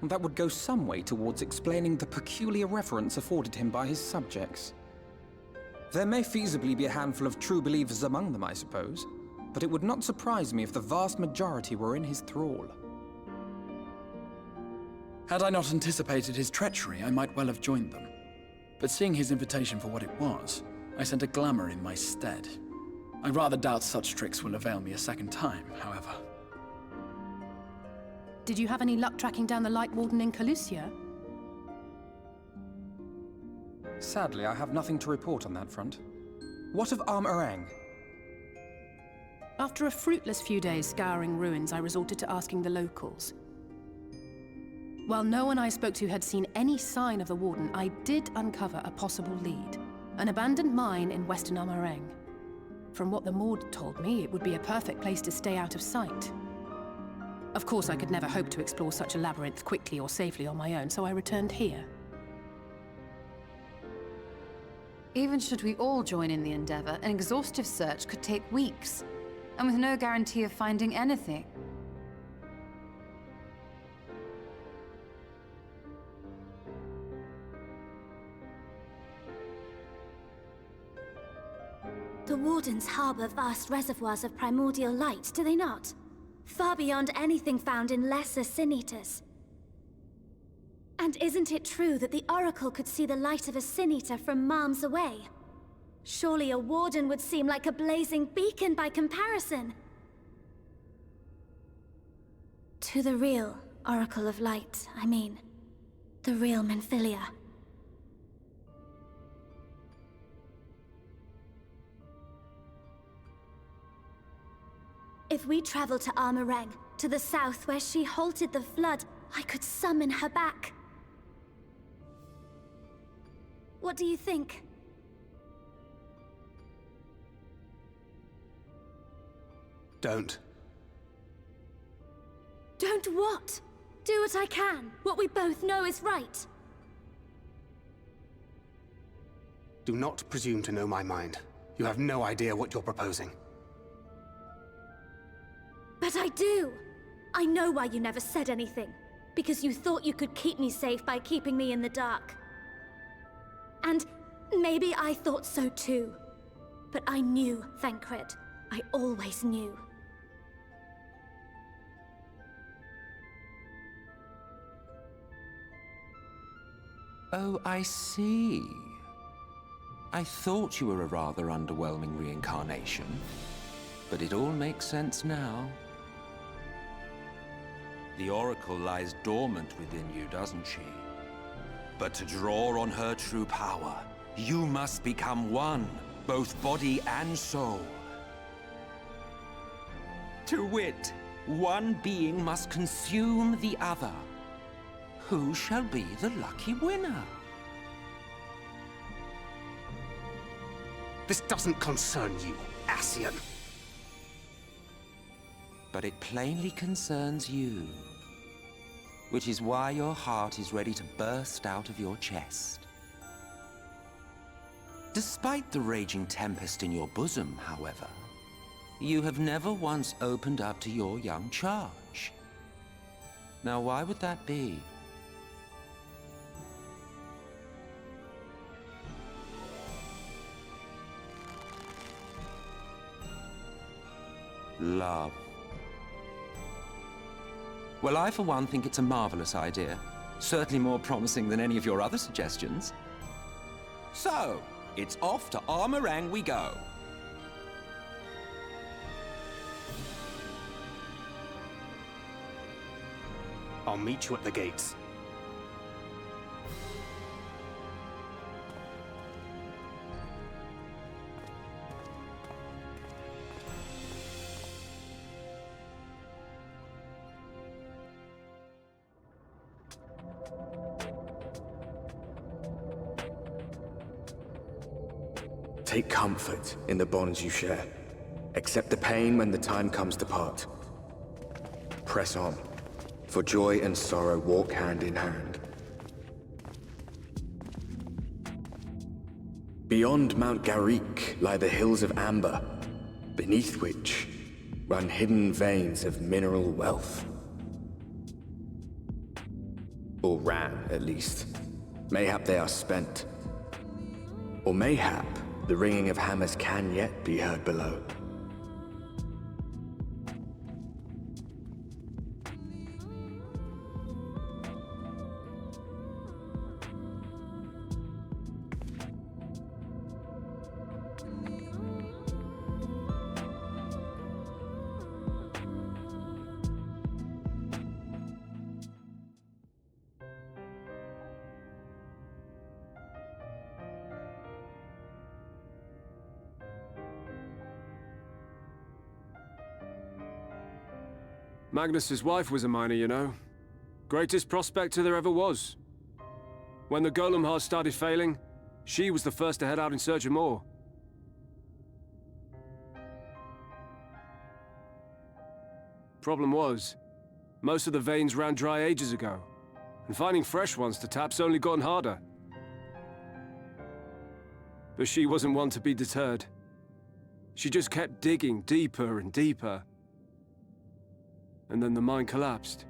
That would go some way towards explaining the peculiar reverence afforded him by his subjects. There may feasibly be a handful of true believers among them, I suppose, but it would not surprise me if the vast majority were in his thrall. Had I not anticipated his treachery, I might well have joined them. But seeing his invitation for what it was, I sent a glamour in my stead. I rather doubt such tricks will avail me a second time, however. Did you have any luck tracking down the Light Warden in Calusia? Sadly, I have nothing to report on that front. What of Armorang? After a fruitless few days scouring ruins, I resorted to asking the locals. While no one I spoke to had seen any sign of the Warden, I did uncover a possible lead. An abandoned mine in western Armorang. From what the Maud told me, it would be a perfect place to stay out of sight. Of course, I could never hope to explore such a labyrinth quickly or safely on my own, so I returned here. Even should we all join in the endeavor, an exhaustive search could take weeks, and with no guarantee of finding anything. The Wardens harbor vast reservoirs of primordial light, do they not? Far beyond anything found in lesser Sin Eaters. And isn't it true that the Oracle could see the light of a Sin Eater from miles away? Surely a Warden would seem like a blazing beacon by comparison. To the real Oracle of Light, I mean. The real Minfilia. If we travel to Armorang, to the south where she halted the flood, I could summon her back. What do you think? Don't. Don't what? Do what I can. What we both know is right. Do not presume to know my mind. You have no idea what you're proposing. But I do! I know why you never said anything. Because you thought you could keep me safe by keeping me in the dark. And maybe I thought so too. But I knew, Thancred. I always knew. Oh, I see. I thought you were a rather underwhelming reincarnation. But it all makes sense now. The Oracle lies dormant within you, doesn't she? But to draw on her true power, you must become one, both body and soul. To wit, one being must consume the other. Who shall be the lucky winner? This doesn't concern you, Ascian. But it plainly concerns you. Which is why your heart is ready to burst out of your chest. Despite the raging tempest in your bosom, however, you have never once opened up to your young charge. Now, why would that be? Love. Well, I for one think it's a marvelous idea. Certainly more promising than any of your other suggestions. So, it's off to Armorang we go. I'll meet you at the gates. Take comfort in the bonds you share. Accept the pain when the time comes to part. Press on, for joy and sorrow walk hand in hand. Beyond Mount Garrick lie the hills of Amber, beneath which run hidden veins of mineral wealth. Or ran, at least. Mayhap they are spent. Or mayhap the ringing of hammers can yet be heard below. Magnus's wife was a miner, you know. Greatest prospector there ever was. When the golem heart started failing, she was the first to head out in search of more. Problem was, most of the veins ran dry ages ago, and finding fresh ones to tap's only gotten harder. But she wasn't one to be deterred. She just kept digging deeper and deeper. And then the mine collapsed.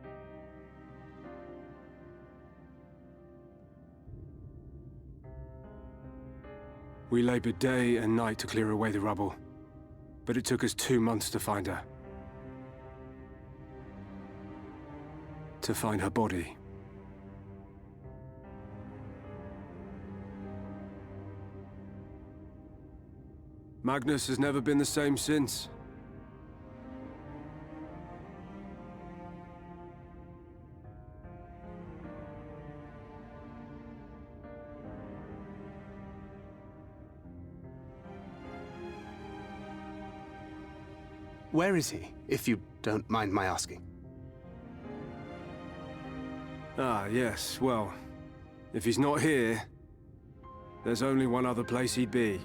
We labored day and night to clear away the rubble, but it took us 2 months to find her. To find her body. Magnus has never been the same since. Where is he, if you don't mind my asking? Ah, yes, well, if he's not here, there's only one other place he'd be.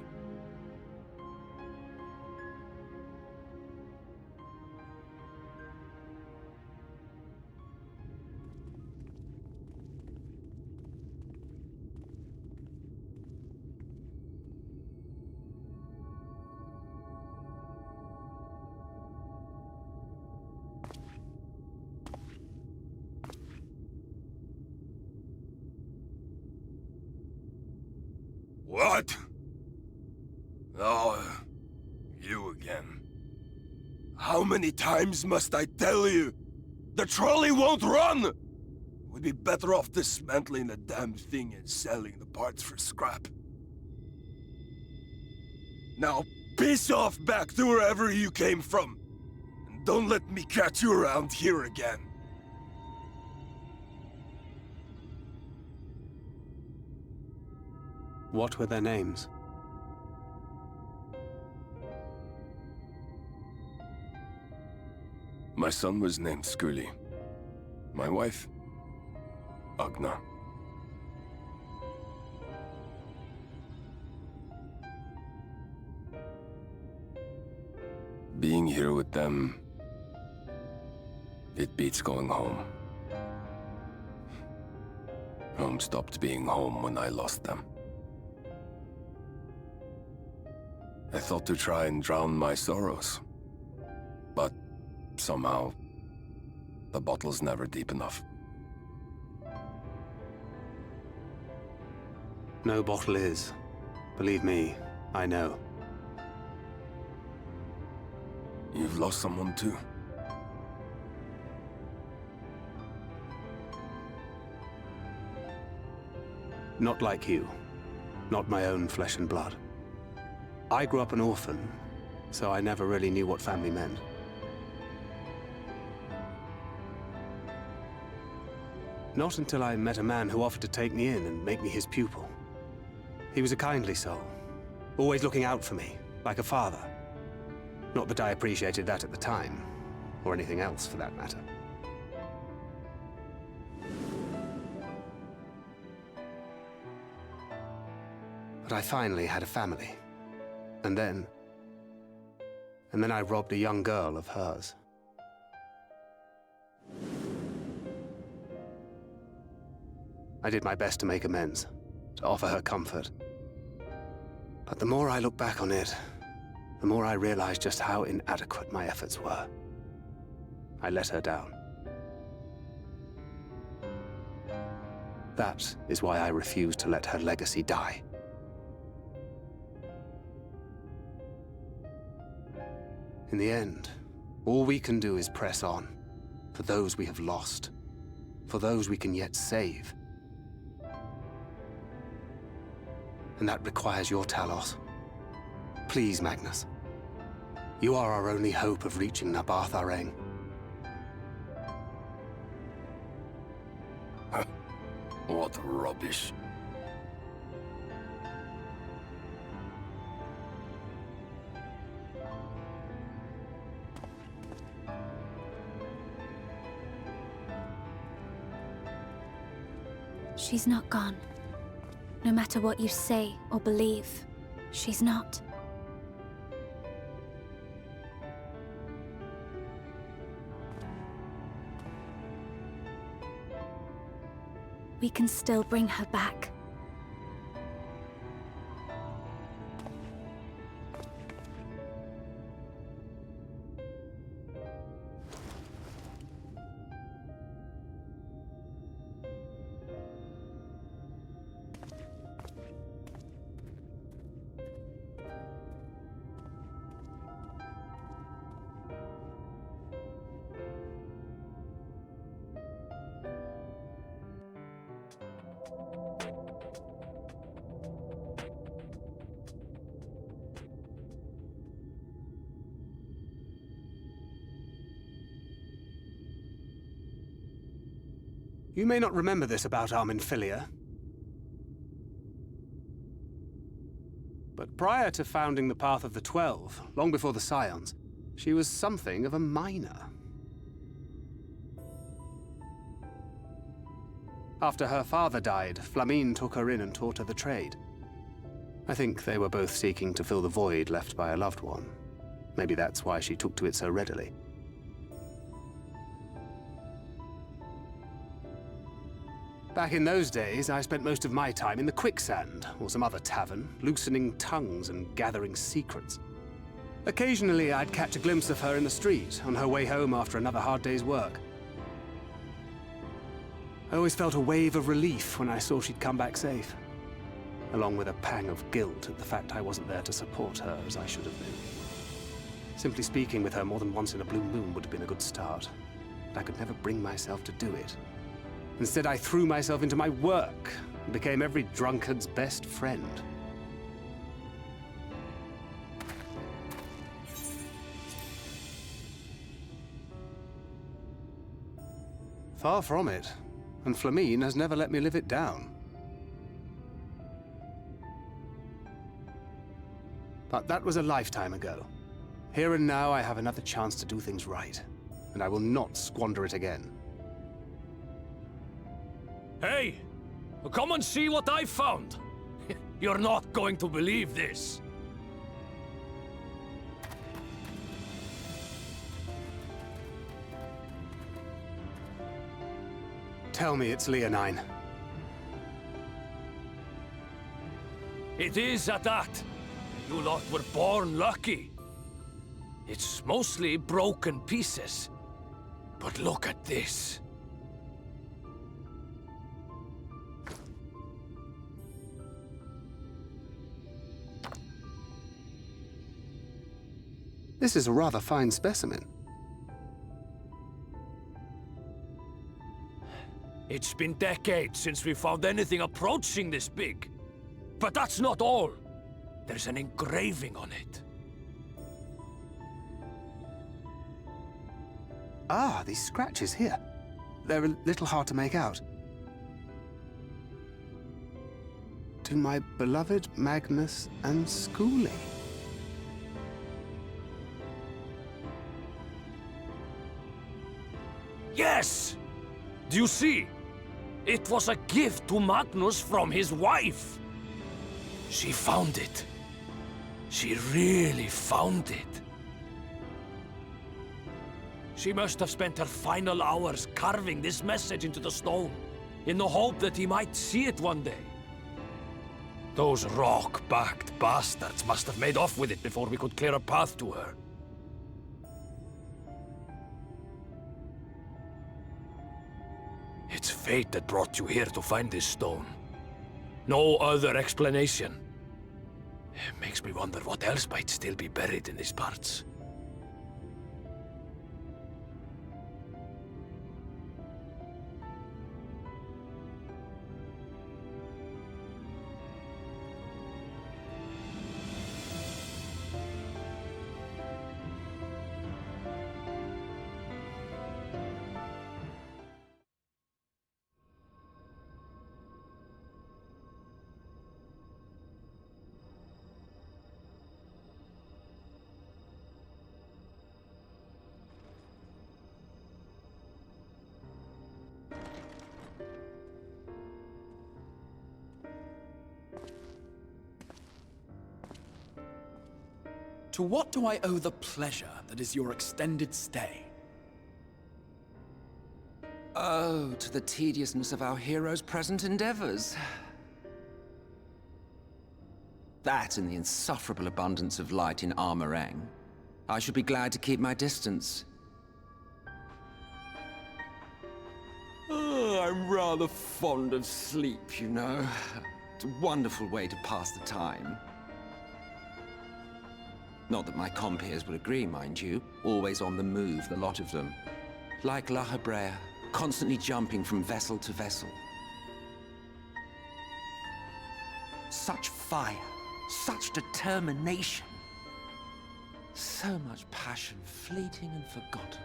What? Oh, you again. How many times must I tell you? The trolley won't run! We'd be better off dismantling the damn thing and selling the parts for scrap. Now, piss off back to wherever you came from. And don't let me catch you around here again. What were their names? My son was named Skuli. My wife, Agna. Being here with them, it beats going home. Home stopped being home when I lost them. I thought to try and drown my sorrows, but somehow, the bottle's never deep enough. No bottle is. Believe me, I know. You've lost someone too? Not like you. Not my own flesh and blood. I grew up an orphan, so I never really knew what family meant. Not until I met a man who offered to take me in and make me his pupil. He was a kindly soul, always looking out for me, like a father. Not that I appreciated that at the time, or anything else for that matter. But I finally had a family. And then I robbed a young girl of hers. I did my best to make amends, to offer her comfort. But the more I look back on it, the more I realize just how inadequate my efforts were. I let her down. That is why I refuse to let her legacy die. In the end, all we can do is press on, for those we have lost, for those we can yet save. And that requires your Talos. Please, Magnus. You are our only hope of reaching Nabarth Areng. What rubbish. She's not gone. No matter what you say or believe, she's not. We can still bring her back. You may not remember this about our Minfilia, but prior to founding the Path of the 12, long before the Scions, she was something of a miner. After her father died, Flamine took her in and taught her the trade. I think they were both seeking to fill the void left by a loved one. Maybe that's why she took to it so readily. Back in those days, I spent most of my time in the Quicksand, or some other tavern, loosening tongues and gathering secrets. Occasionally, I'd catch a glimpse of her in the street, on her way home after another hard day's work. I always felt a wave of relief when I saw she'd come back safe, along with a pang of guilt at the fact I wasn't there to support her as I should have been. Simply speaking with her more than once in a blue moon would have been a good start, but I could never bring myself to do it. Instead, I threw myself into my work and became every drunkard's best friend. Far from it, and Flamine has never let me live it down. But that was a lifetime ago. Here and now, I have another chance to do things right, and I will not squander it again. Hey! Come and see what I found! You're not going to believe this! Tell me it's Leonine. It is at that. You lot were born lucky. It's mostly broken pieces. But look at this. This is a rather fine specimen. It's been decades since we found anything approaching this big. But that's not all. There's an engraving on it. Ah, these scratches here. They're a little hard to make out. To my beloved Magnus and Schooling. Yes! Do you see? It was a gift to Magnus from his wife. She found it. She really found it. She must have spent her final hours carving this message into the stone, in the hope that he might see it one day. Those rock-backed bastards must have made off with it before we could clear a path to her. It's fate that brought you here to find this stone. No other explanation. It makes me wonder what else might still be buried in these parts. To what do I owe the pleasure that is your extended stay? Oh, to the tediousness of our hero's present endeavors. That and the insufferable abundance of light in Armorang. I should be glad to keep my distance. Oh, I'm rather fond of sleep, you know. It's a wonderful way to pass the time. Not that my compeers would agree, mind you. Always on the move, the lot of them. Like La Hebrea, constantly jumping from vessel to vessel. Such fire, such determination. So much passion, fleeting and forgotten.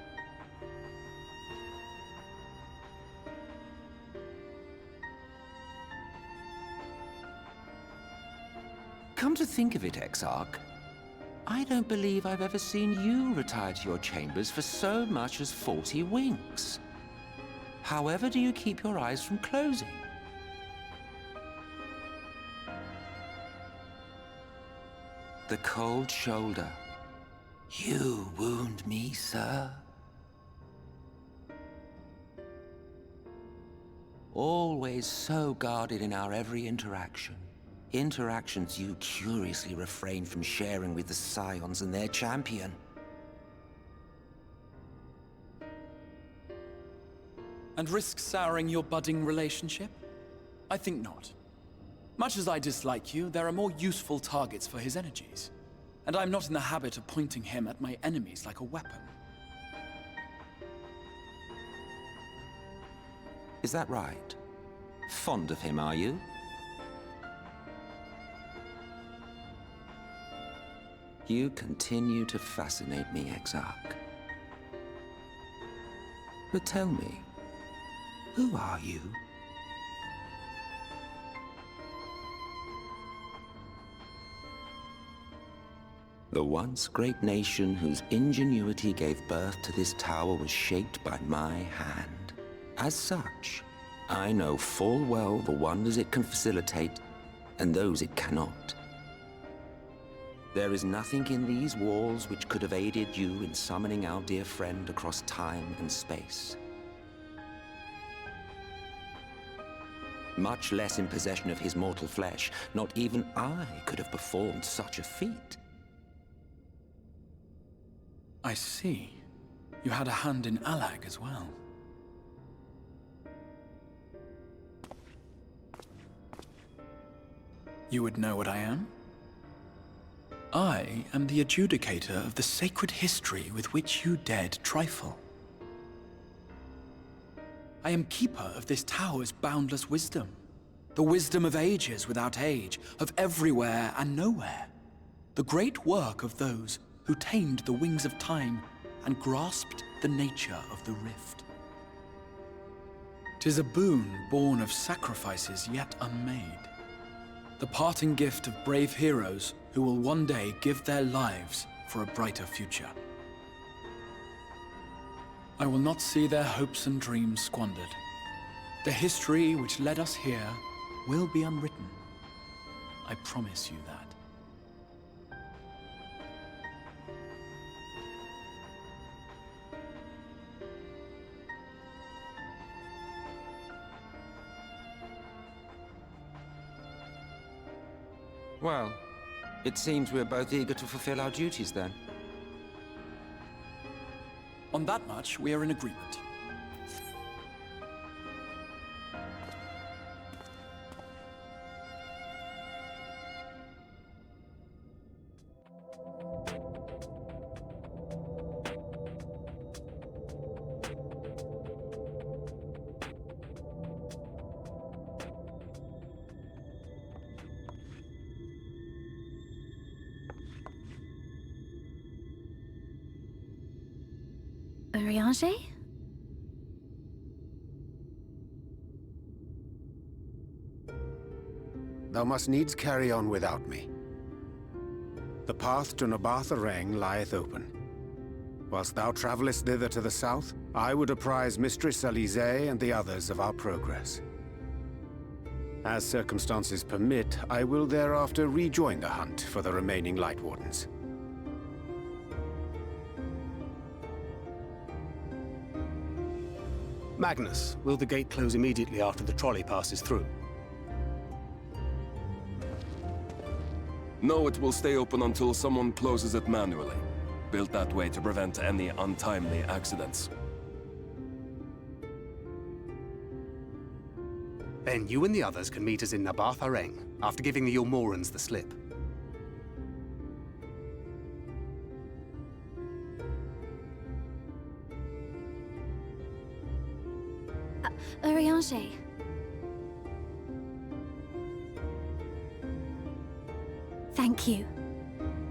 Come to think of it, Exarch, I don't believe I've ever seen you retire to your chambers for so much as 40 winks. However do you keep your eyes from closing? The cold shoulder. You wound me, sir. Always so guarded in our every interaction. Interactions you curiously refrain from sharing with the Scions and their champion. And risk souring your budding relationship? I think not. Much as I dislike you, there are more useful targets for his energies. And I'm not in the habit of pointing him at my enemies like a weapon. Is that right? Fond of him, are you? You continue to fascinate me, Exarch. But tell me, who are you? The once great nation whose ingenuity gave birth to this tower was shaped by my hand. As such, I know full well the wonders it can facilitate and those it cannot. There is nothing in these walls which could have aided you in summoning our dear friend across time and space. Much less in possession of his mortal flesh, not even I could have performed such a feat. I see. You had a hand in Alag as well. You would know what I am? I am the adjudicator of the sacred history with which you dared trifle. I am keeper of this tower's boundless wisdom. The wisdom of ages without age, of everywhere and nowhere. The great work of those who tamed the wings of time and grasped the nature of the rift. 'Tis a boon born of sacrifices yet unmade. The parting gift of brave heroes who will one day give their lives for a brighter future. I will not see their hopes and dreams squandered. The history which led us here will be unwritten. I promise you that. Well, it seems we're both eager to fulfill our duties then. On that much, we are in agreement. Eorzea? Thou must needs carry on without me. The path to Nabarth-Areng lieth open. Whilst thou travellest thither to the south, I would apprise Mistress Eorzea and the others of our progress. As circumstances permit, I will thereafter rejoin the hunt for the remaining Light Wardens. Magnus, will the gate close immediately after the trolley passes through? No, it will stay open until someone closes it manually. Built that way to prevent any untimely accidents. Then you and the others can meet us in Nabarth-Areng, after giving the Ilmorans the slip. Eorzea. Thank you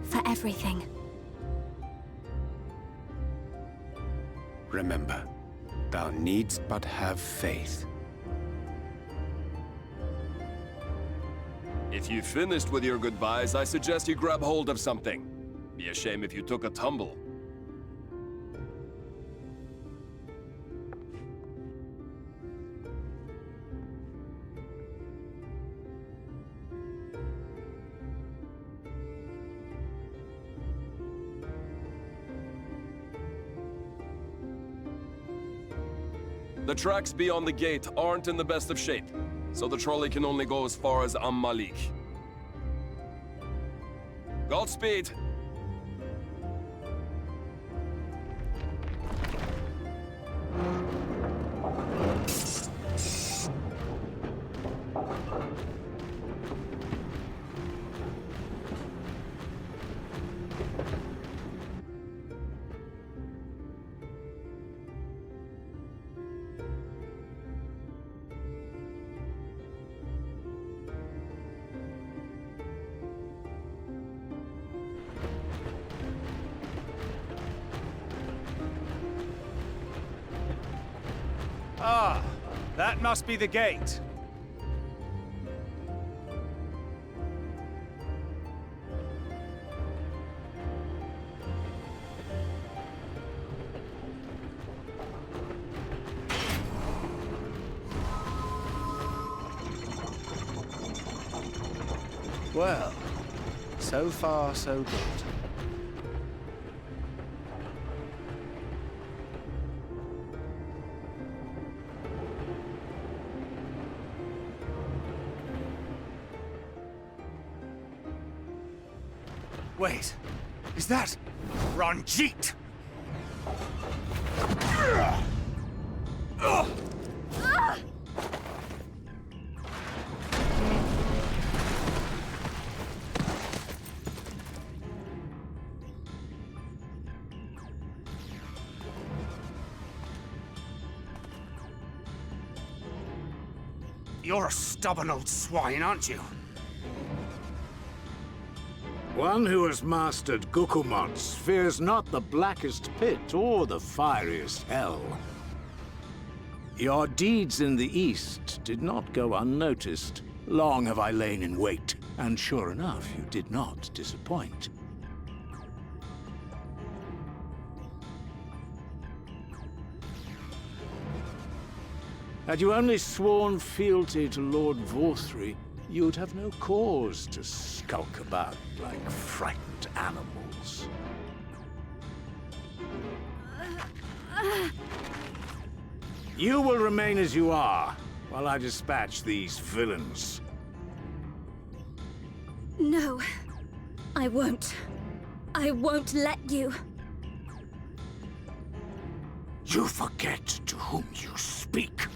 for everything. Remember, thou needst but have faith. If you've finished with your goodbyes, I suggest you grab hold of something. Be a shame if you took a tumble. The tracks beyond the gate aren't in the best of shape, so the trolley can only go as far as Malik. Godspeed! Ah, that must be the gate. Well, so far so good. Wait, is that Ranjit? You're a stubborn old swine, aren't you? One who has mastered Gukumots fears not the blackest pit or the fieriest hell. Your deeds in the east did not go unnoticed. Long have I lain in wait, and sure enough, you did not disappoint. Had you only sworn fealty to Lord Vorthri, you'd have no cause to skulk about like frightened animals. You will remain as you are, while I dispatch these villains. No, I won't. I won't let you. You forget to whom you speak.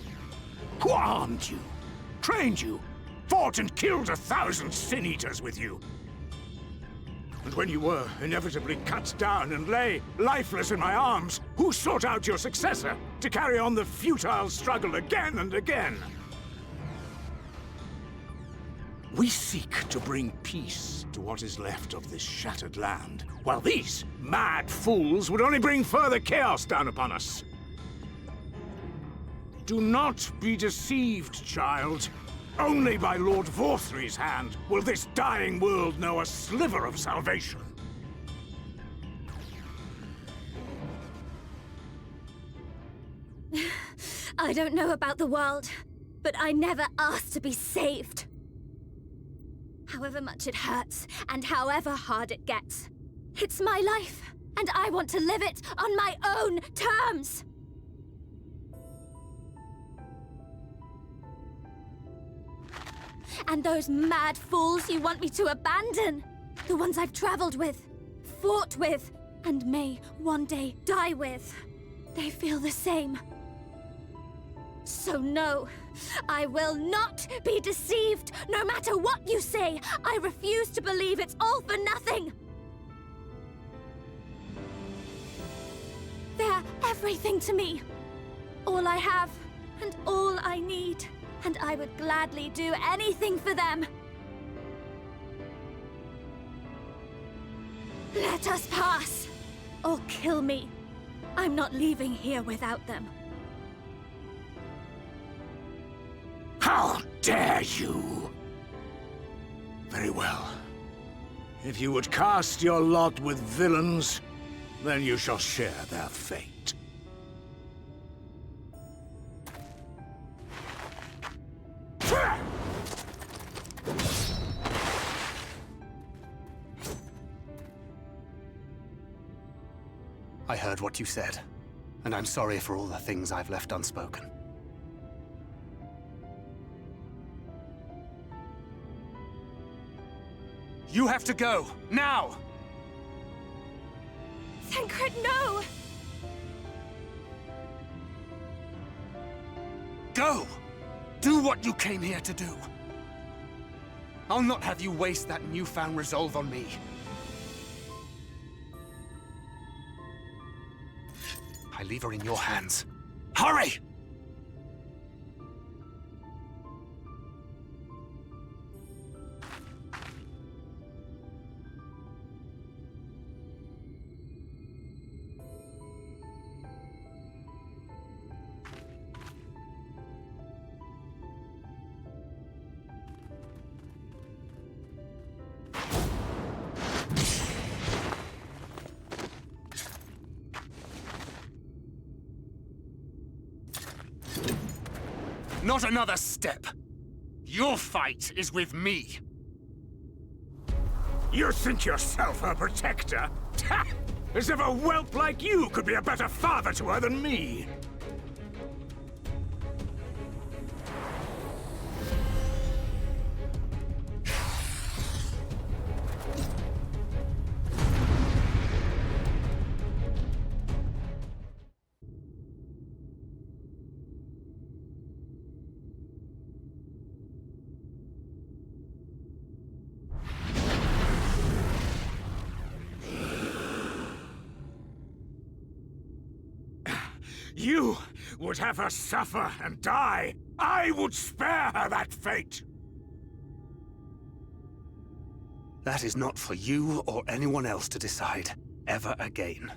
Who armed you, trained you, fought and killed 1,000 sin-eaters with you. And when you were inevitably cut down and lay lifeless in my arms, who sought out your successor to carry on the futile struggle again and again? We seek to bring peace to what is left of this shattered land, while these mad fools would only bring further chaos down upon us. Do not be deceived, child. Only by Lord Vorthri's hand will this dying world know a sliver of salvation. I don't know about the world, but I never asked to be saved. However much it hurts, and however hard it gets. It's my life, and I want to live it on my own terms! And those mad fools you want me to abandon, the ones I've traveled with, fought with, and may one day die with, they feel the same. So no, I will not be deceived, no matter what you say. I refuse to believe it's all for nothing. They're everything to me. All I have, and all I need. And I would gladly do anything for them. Let us pass, or kill me. I'm not leaving here without them. How dare you! Very well. If you would cast your lot with villains, then you shall share their fate. I heard what you said, and I'm sorry for all the things I've left unspoken. You have to go, now! Thancred, no! Go! Do what you came here to do. I'll not have you waste that newfound resolve on me. I leave her in your hands. Hurry! Not another step. Your fight is with me. You think yourself her protector? As if a whelp like you could be a better father to her than me! You would have her suffer and die. I would spare her that fate. That is not for you or anyone else to decide, ever again.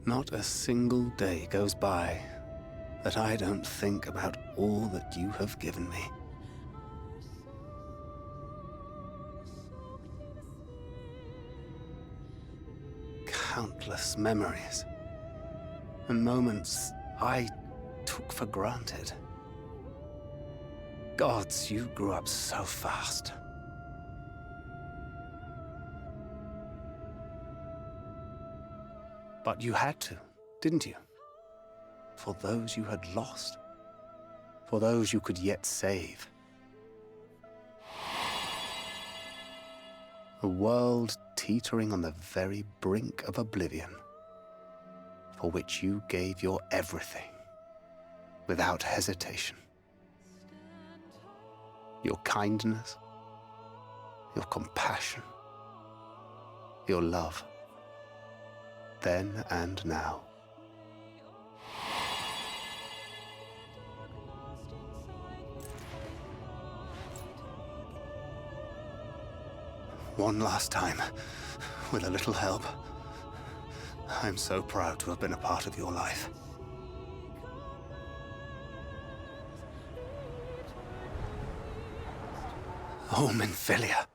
Not a single day goes by that I don't think about all that you have given me. Countless memories and moments I took for granted. Gods, you grew up so fast. But you had to, didn't you? For those you had lost. For those you could yet save. A world teetering on the very brink of oblivion, for which you gave your everything, without hesitation. Your kindness, your compassion, your love. Then and now. One last time, with a little help. I'm so proud to have been a part of your life. Oh, Minfilia.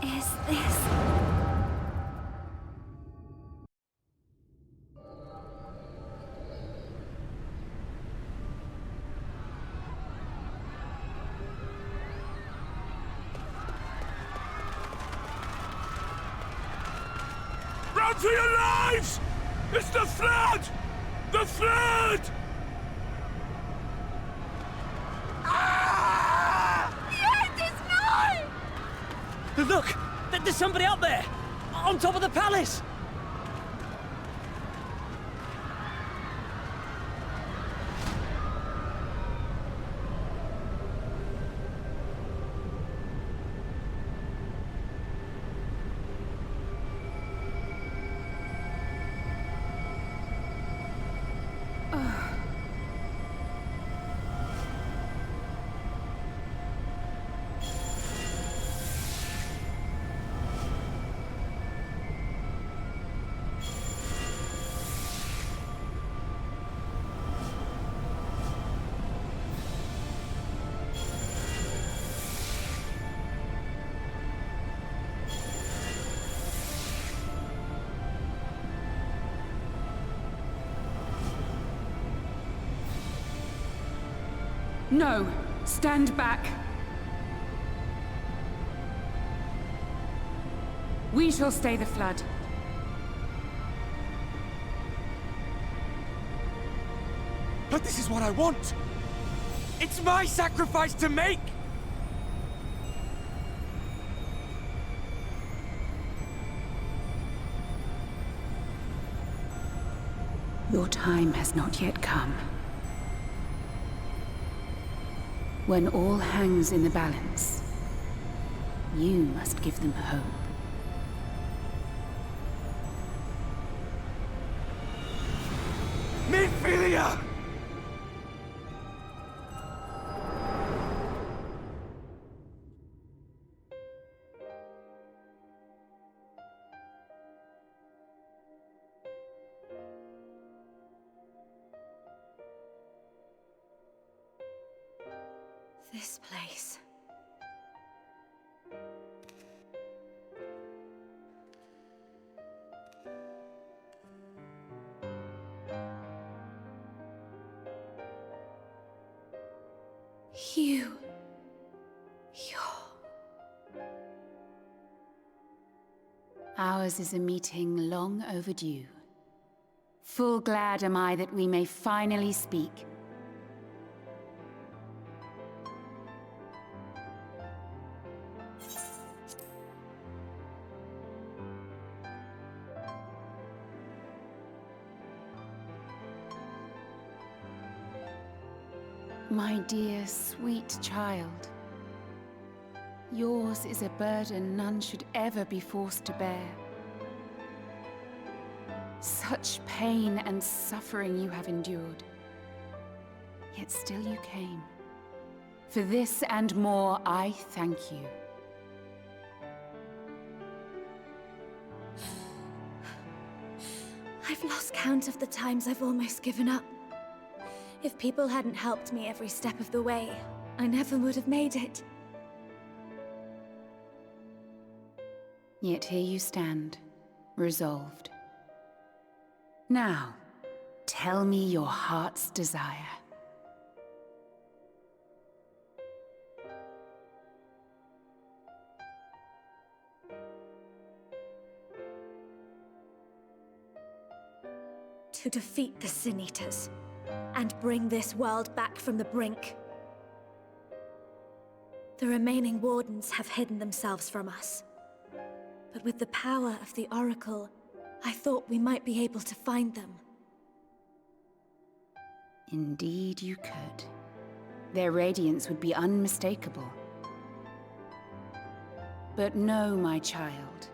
Is this... Run for your lives! It's the flood! The flood! Look! There's somebody up there! On top of the palace! No! Stand back! We shall stay the flood. But this is what I want! It's my sacrifice to make! Your time has not yet come. When all hangs in the balance, you must give them hope. Minfilia! This place. Ours is a meeting long overdue. Full glad am I that we may finally speak. My dear, sweet child. Yours is a burden none should ever be forced to bear. Such pain and suffering you have endured. Yet still you came. For this and more, I thank you. I've lost count of the times I've almost given up. If people hadn't helped me every step of the way, I never would have made it. Yet here you stand, resolved. Now, tell me your heart's desire. To defeat the Sin Eaters, and bring this world back from the brink. The remaining Wardens have hidden themselves from us. But with the power of the Oracle, I thought we might be able to find them. Indeed you could. Their radiance would be unmistakable. But know, my child,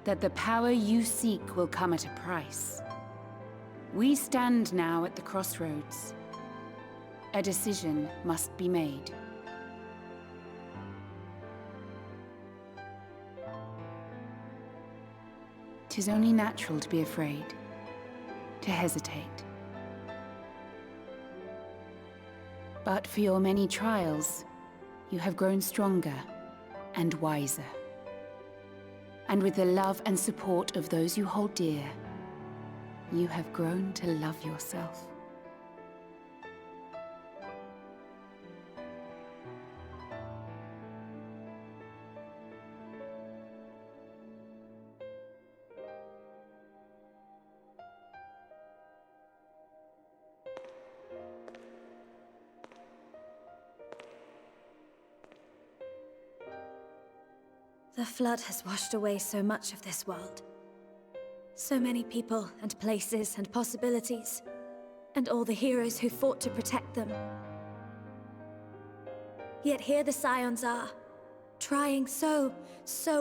that the power you seek will come at a price. We stand now at the crossroads. A decision must be made. 'Tis only natural to be afraid, to hesitate. But for your many trials, you have grown stronger and wiser. And with the love and support of those you hold dear, you have grown to love yourself. The flood has washed away so much of this world. So many people and places and possibilities, and all the heroes who fought to protect them. Yet here the Scions are, trying so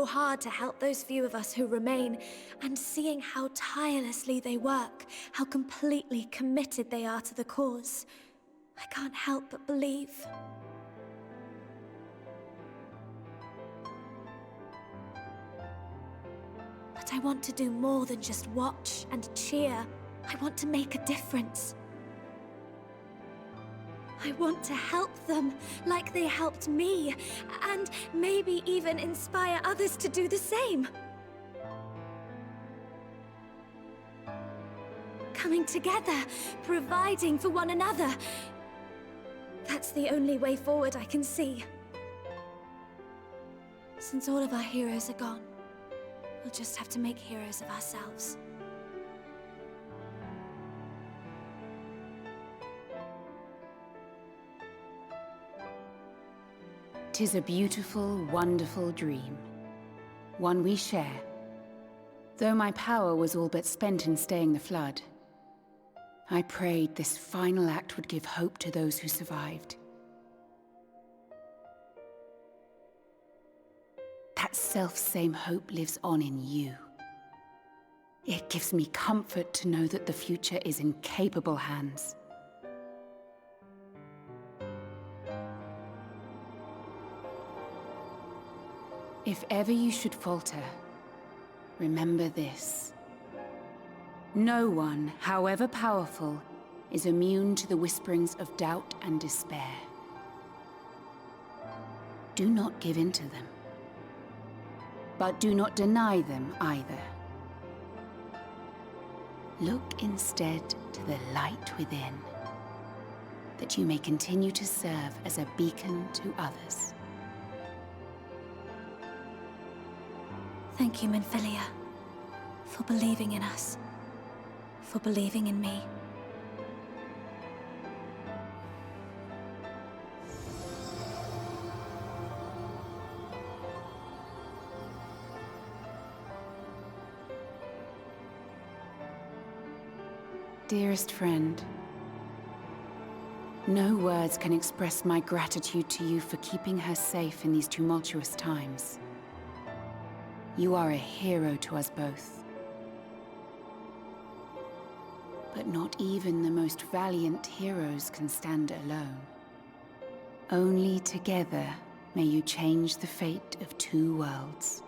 hard to help those few of us who remain, and seeing how tirelessly they work, how completely committed they are to the cause. I can't help but believe. But I want to do more than just watch and cheer. I want to make a difference. I want to help them like they helped me, and maybe even inspire others to do the same. Coming together, providing for one another. That's the only way forward I can see. Since all of our heroes are gone, we'll just have to make heroes of ourselves. 'Tis a beautiful, wonderful dream. One we share. Though my power was all but spent in staying the flood, I prayed this final act would give hope to those who survived. That self-same hope lives on in you. It gives me comfort to know that the future is in capable hands. If ever you should falter, remember this. No one, however powerful, is immune to the whisperings of doubt and despair. Do not give in to them. But do not deny them either. Look instead to the light within, that you may continue to serve as a beacon to others. Thank you, Minfilia, for believing in us, for believing in me. Dearest friend, no words can express my gratitude to you for keeping her safe in these tumultuous times. You are a hero to us both. But not even the most valiant heroes can stand alone. Only together may you change the fate of two worlds.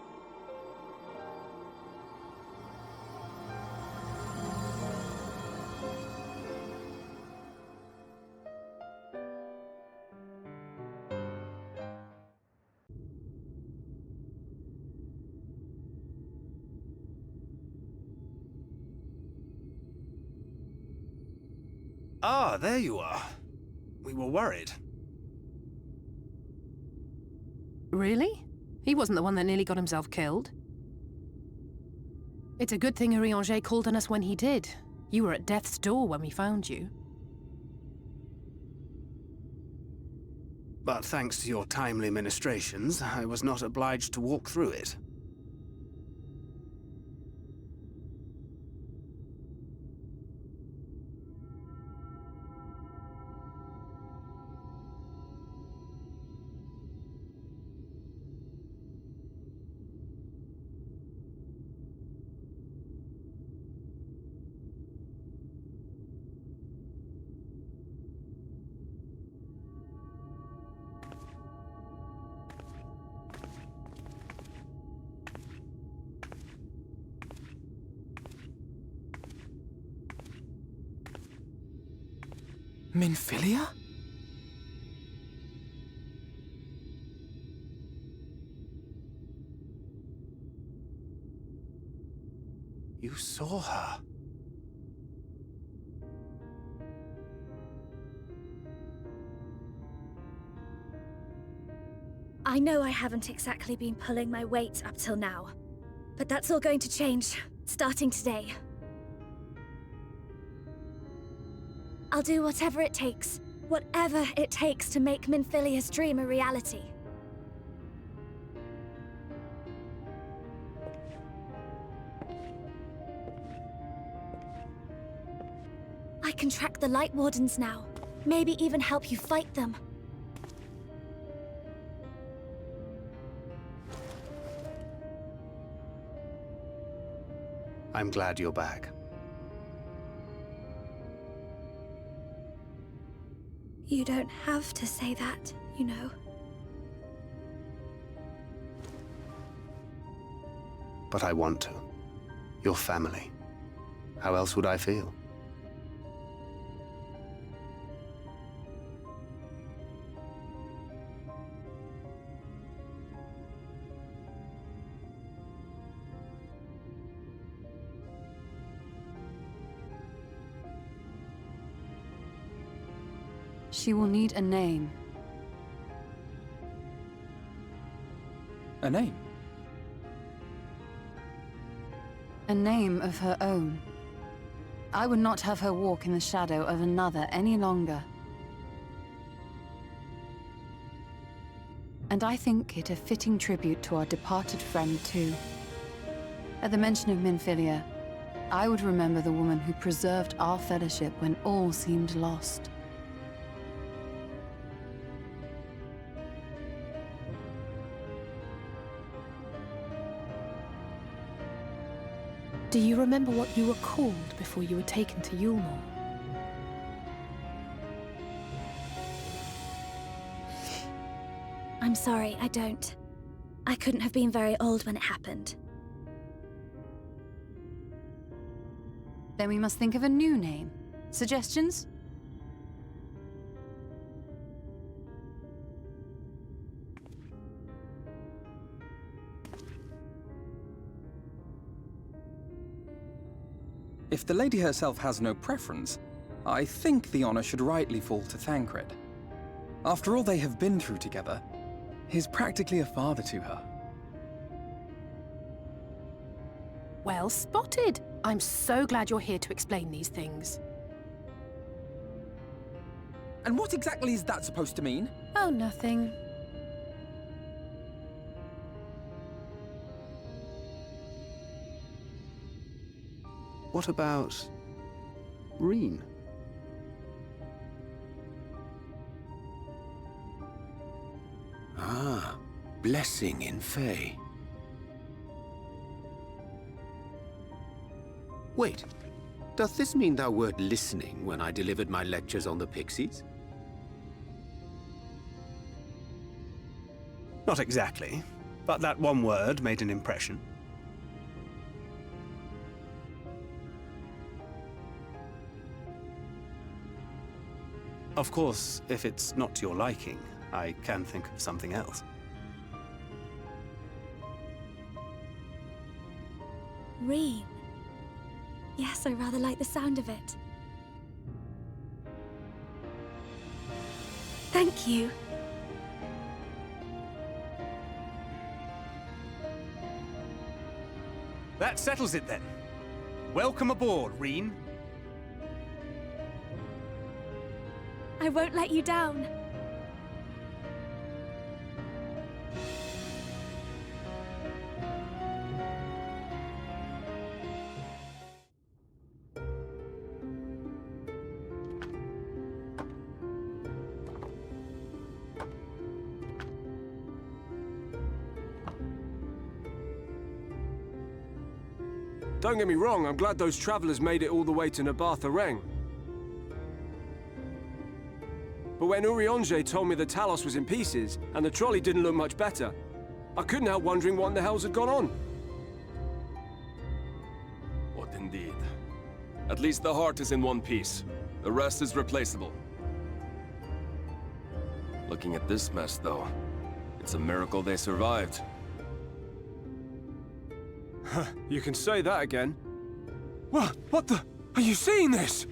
Ah, there you are. We were worried. Really? He wasn't the one that nearly got himself killed. It's a good thing Eorzea called on us when he did. You were at death's door when we found you. But thanks to your timely ministrations, I was not obliged to walk through it. Minfilia? You saw her. I know I haven't exactly been pulling my weight up till now, but that's all going to change, starting today. I'll do whatever it takes to make Minfilia's dream a reality. I can track the Light Wardens now, maybe even help you fight them. I'm glad you're back. You don't have to say that, you know. But I want to. Your family. How else would I feel? She will need a name. A name? A name of her own. I would not have her walk in the shadow of another any longer. And I think it a fitting tribute to our departed friend, too. At the mention of Minfilia, I would remember the woman who preserved our fellowship when all seemed lost. Do you remember what you were called before you were taken to Yulmore? I'm sorry, I don't. I couldn't have been very old when it happened. Then we must think of a new name. Suggestions? If the lady herself has no preference, I think the honor should rightly fall to Thancred. After all they have been through together, he's practically a father to her. Well spotted! I'm so glad you're here to explain these things. And what exactly is that supposed to mean? Oh, nothing. What about Reen? Ah, blessing in Fae. Wait, doth this mean thou wert listening when I delivered my lectures on the Pixies? Not exactly, but that one word made an impression. Of course, if it's not to your liking, I can think of something else. Reen. Yes, I rather like the sound of it. Thank you. That settles it then. Welcome aboard, Reen. I won't let you down. Don't get me wrong, I'm glad those travelers made it all the way to Nabartha Reng. But when Eorzea told me the Talos was in pieces, and the trolley didn't look much better, I couldn't help wondering what in the hell's had gone on. What indeed? At least the heart is in one piece. The rest is replaceable. Looking at this mess, though, it's a miracle they survived. You can say that again. What the? Are you seeing this?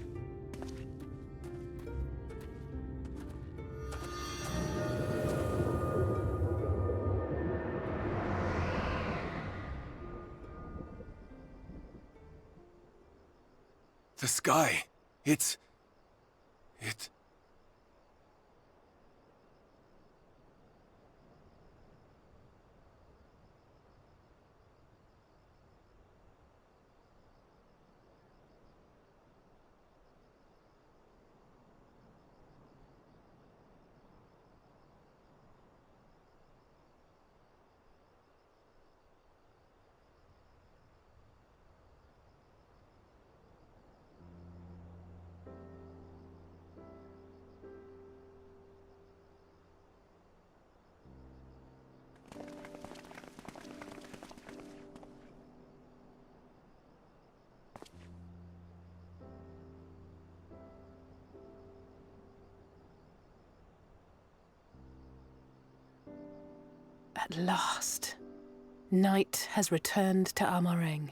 The sky. It... At last, night has returned to Amareng.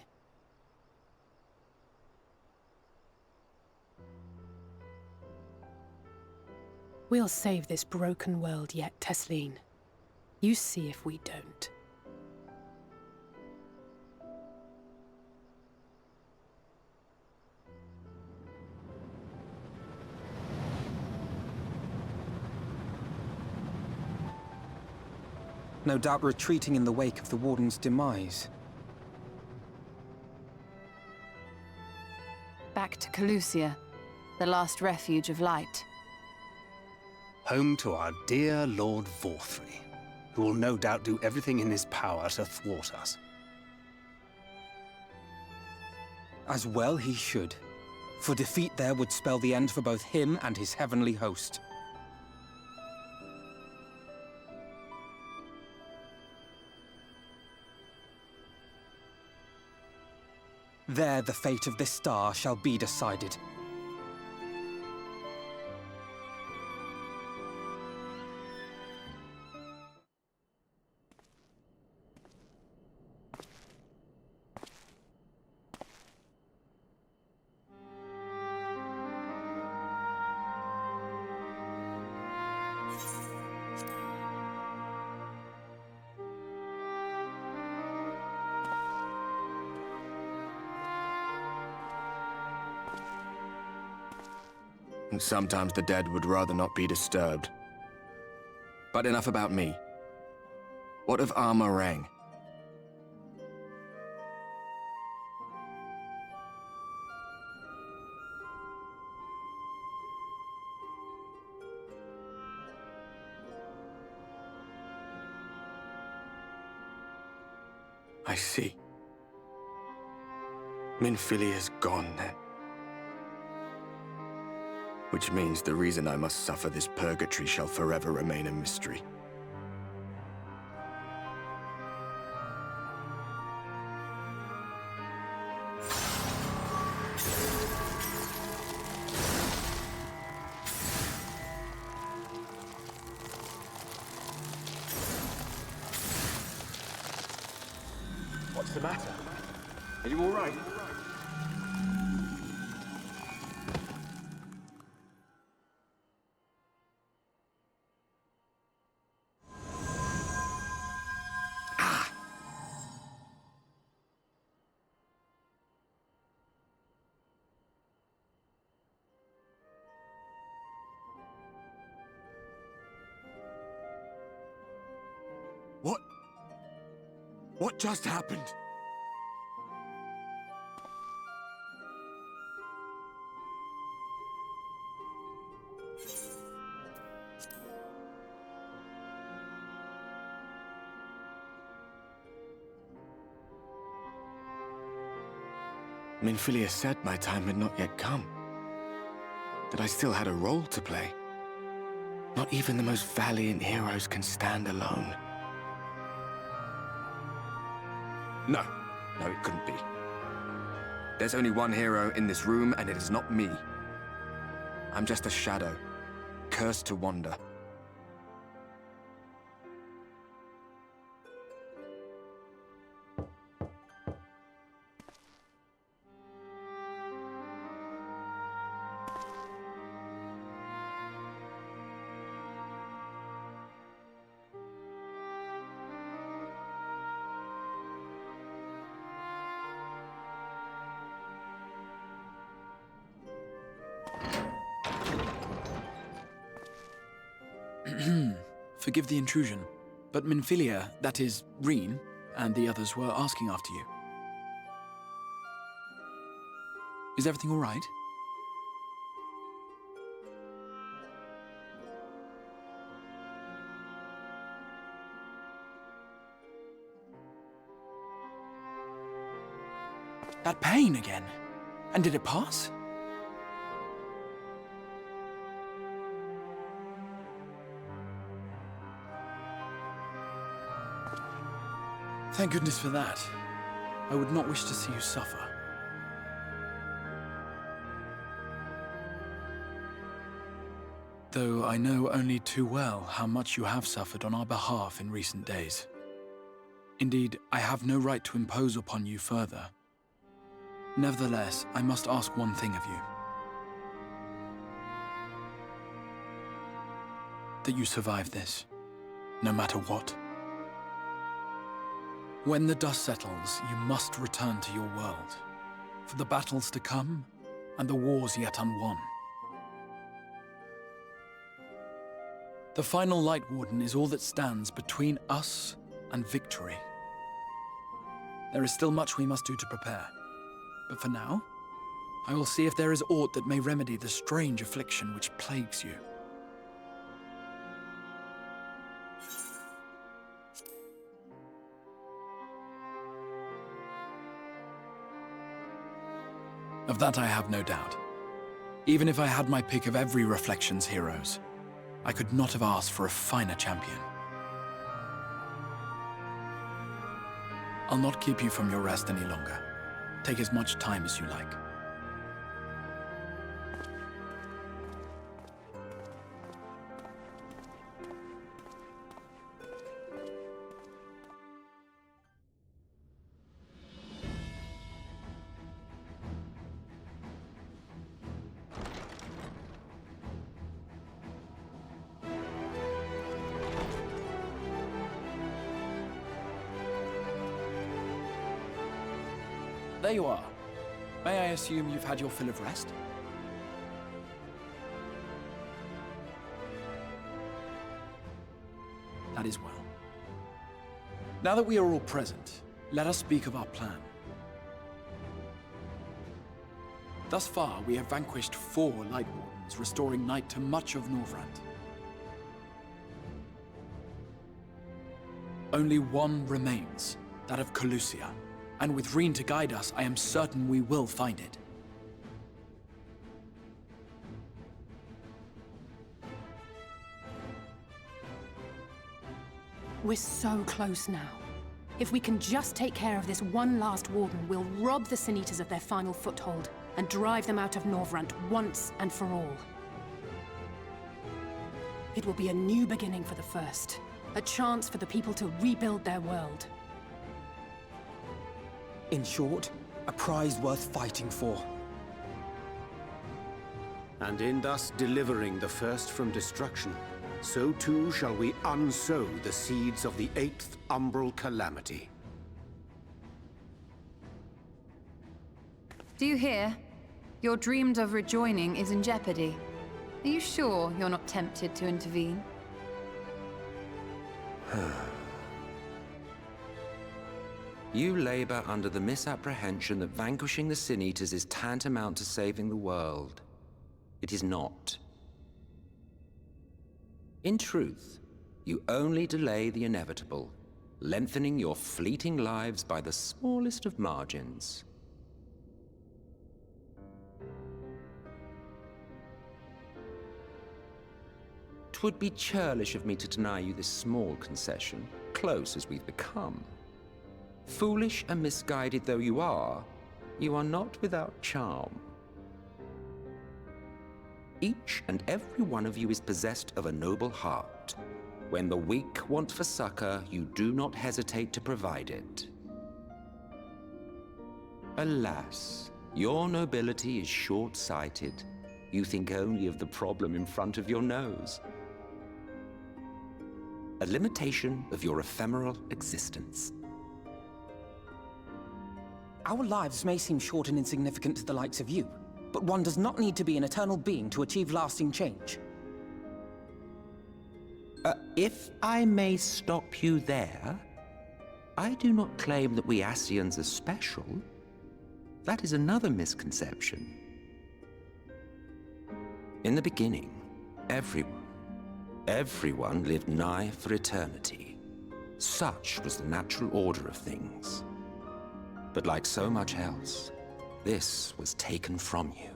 We'll save this broken world yet, Tesleen. You see if we don't. No doubt retreating in the wake of the Warden's demise. back to Calusia, the last refuge of light. Home to our dear Lord Vorthry, who will no doubt do everything in his power to thwart us. As well he should, for defeat there would spell the end for both him and his heavenly host. There the fate of this star shall be decided. And sometimes the dead would rather not be disturbed. But enough about me. What of Armorang? I see. Minfilia's gone then. Which means the reason I must suffer this purgatory shall forever remain a mystery. What's the matter? Are you all right? What just happened? Minfilia said my time had not yet come. That I still had a role to play. Not even the most valiant heroes can stand alone. No, it couldn't be. There's only one hero in this room, and it is not me. I'm just a shadow, cursed to wander. Forgive the intrusion, but Minfilia, that is, Reen, and the others were asking after you. Is everything all right? That pain again. And did it pass? Thank goodness for that. I would not wish to see you suffer. Though I know only too well how much you have suffered on our behalf in recent days. Indeed, I have no right to impose upon you further. Nevertheless, I must ask one thing of you. That you survive this, no matter what. When the dust settles, you must return to your world, for the battles to come and the wars yet unwon. The final Light Warden is all that stands between us and victory. There is still much we must do to prepare, but for now, I will see if there is aught that may remedy the strange affliction which plagues you. Of that I have no doubt. Even if I had my pick of every Reflection's heroes, I could not have asked for a finer champion. I'll not keep you from your rest any longer. Take as much time as you like. There you are. May I assume you've had your fill of rest? That is well. Now that we are all present, let us speak of our plan. Thus far, we have vanquished 4 Light Wardens, restoring night to much of Norvrand. Only one remains, that of Colusia. And with Reen to guide us, I am certain we will find it. We're so close now. If we can just take care of this one last Warden, we'll rob the Sin Eaters of their final foothold and drive them out of Norvrand once and for all. It will be a new beginning for the First. A chance for the people to rebuild their world. In short, a prize worth fighting for. And in thus delivering the First from destruction, so too shall we unsow the seeds of the 8th Umbral Calamity. Do you hear? Your dreamed of rejoining is in jeopardy. Are you sure you're not tempted to intervene? You labor under the misapprehension that vanquishing the Sin Eaters is tantamount to saving the world. It is not. In truth, you only delay the inevitable, lengthening your fleeting lives by the smallest of margins. Twould be churlish of me to deny you this small concession, close as we've become. Foolish and misguided though you are not without charm. Each and every one of you is possessed of a noble heart. When the weak want for succor, you do not hesitate to provide it. Alas, your nobility is short-sighted. You think only of the problem in front of your nose. A limitation of your ephemeral existence. Our lives may seem short and insignificant to the likes of you, but one does not need to be an eternal being to achieve lasting change. If I may stop you there, I do not claim that we Ascians are special. That is another misconception. In the beginning, everyone lived nigh for eternity. Such was the natural order of things. But like so much else, this was taken from you.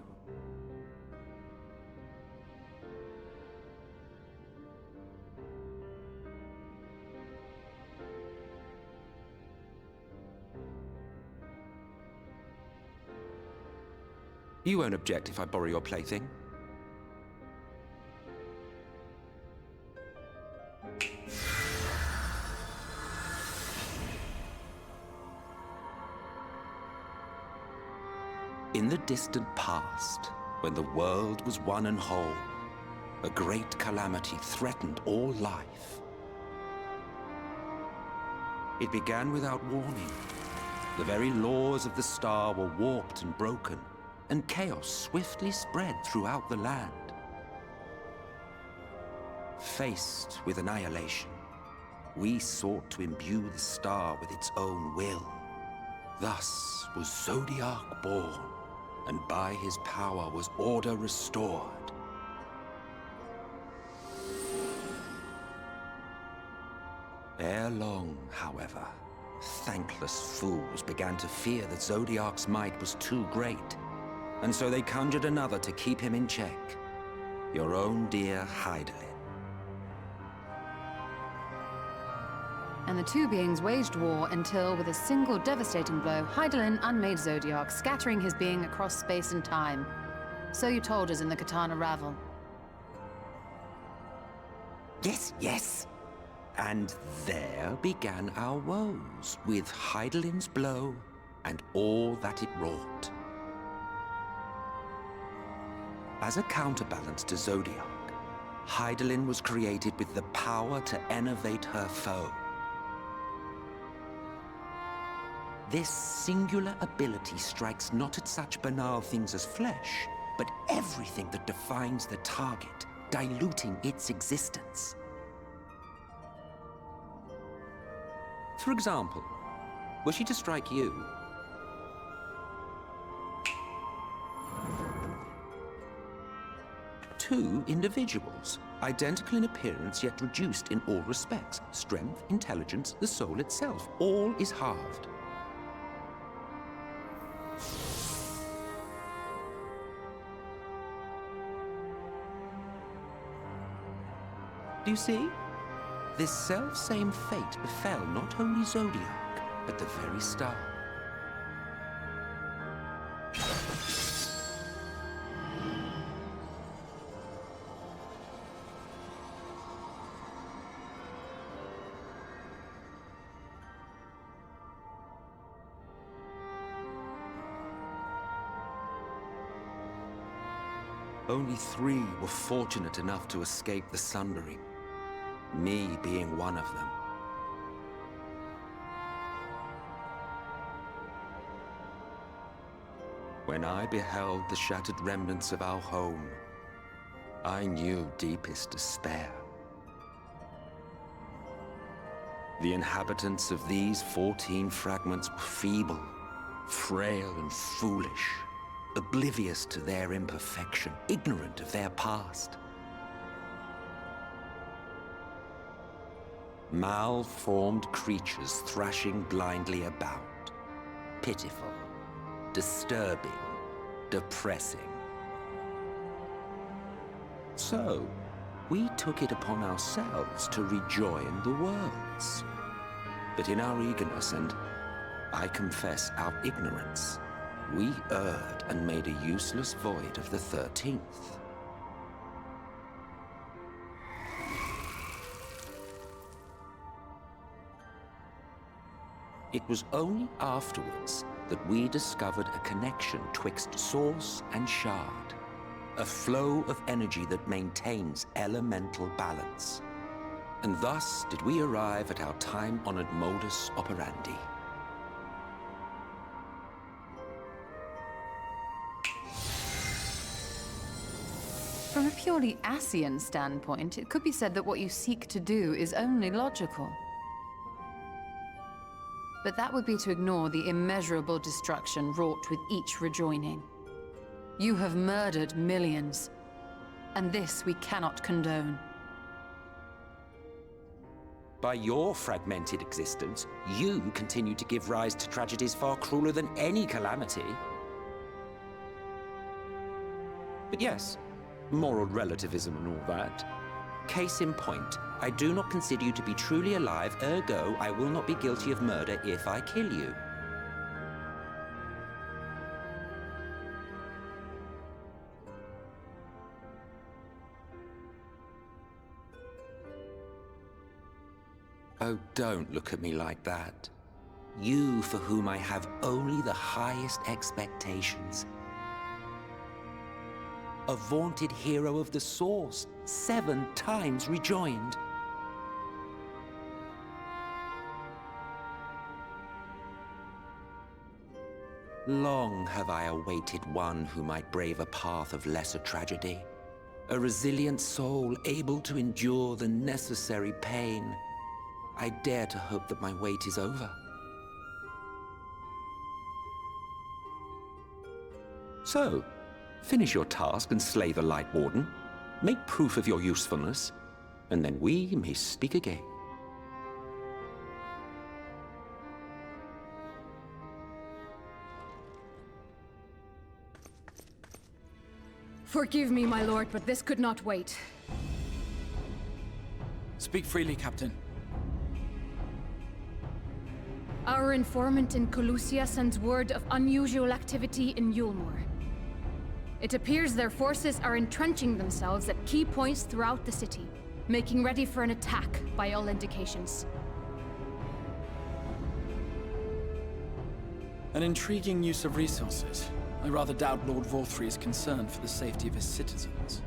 You won't object if I borrow your plaything? In the distant past, when the world was one and whole, a great calamity threatened all life. It began without warning. The very laws of the star were warped and broken, and chaos swiftly spread throughout the land. Faced with annihilation, we sought to imbue the star with its own will. Thus was Zodiac born, and by his power was order restored. Ere long, however, thankless fools began to fear that Zodiark's might was too great, and so they conjured another to keep him in check. Your own dear Hydaelyn. And the two beings waged war until, with a single devastating blow, Hydaelyn unmade Zodiark, scattering his being across space and time. So you told us in the Katana Ravel. Yes, yes. And there began our woes, with Hydaelyn's blow and all that it wrought. As a counterbalance to Zodiark, Hydaelyn was created with the power to enervate her foe. This singular ability strikes not at such banal things as flesh, but everything that defines the target, diluting its existence. For example, were she to strike you, two individuals, identical in appearance yet reduced in all respects. Strength, intelligence, the soul itself, all is halved. Do you see? This self-same fate befell not only Zodiark, but the very star. Only 3 were fortunate enough to escape the Sundering, me being one of them. When I beheld the shattered remnants of our home, I knew deepest despair. The inhabitants of these 14 fragments were feeble, frail and foolish, oblivious to their imperfection, ignorant of their past. Malformed creatures thrashing blindly about. Pitiful, disturbing, depressing. So, we took it upon ourselves to rejoin the worlds. But in our eagerness and, I confess, our ignorance, we erred and made a useless void of the 13th. It was only afterwards that we discovered a connection twixt source and shard, a flow of energy that maintains elemental balance. And thus did we arrive at our time-honored modus operandi. From a purely Ascian standpoint, it could be said that what you seek to do is only logical. But that would be to ignore the immeasurable destruction wrought with each rejoining. You have murdered millions, and this we cannot condone. By your fragmented existence, you continue to give rise to tragedies far crueler than any calamity. But yes, moral relativism and all that. Case in point, I do not consider you to be truly alive, ergo I will not be guilty of murder if I kill you. Oh, don't look at me like that. You for whom I have only the highest expectations. A vaunted hero of the Source, 7 times rejoined. Long have I awaited one who might brave a path of lesser tragedy. A resilient soul able to endure the necessary pain. I dare to hope that my wait is over. So, finish your task and slay the Light Warden. Make proof of your usefulness, and then we may speak again. Forgive me, my lord, but this could not wait. Speak freely, Captain. Our informant in Colusia sends word of unusual activity in Yulmore. It appears their forces are entrenching themselves at key points throughout the city, making ready for an attack by all indications. An intriguing use of resources. I rather doubt Lord Vorthry is concerned for the safety of his citizens.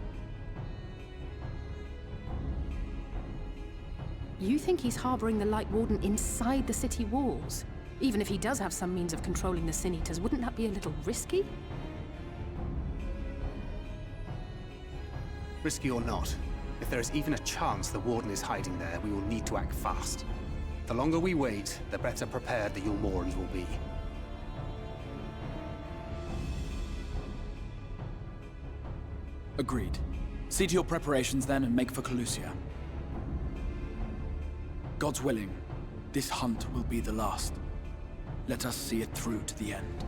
You think he's harboring the Light Warden inside the city walls? Even if he does have some means of controlling the Sin Eaters, wouldn't that be a little risky? Risky or not, if there is even a chance the Warden is hiding there, we will need to act fast. The longer we wait, the better prepared the Yulmorans will be. Agreed. See to your preparations then and make for Colusia. God's willing, this hunt will be the last. Let us see it through to the end.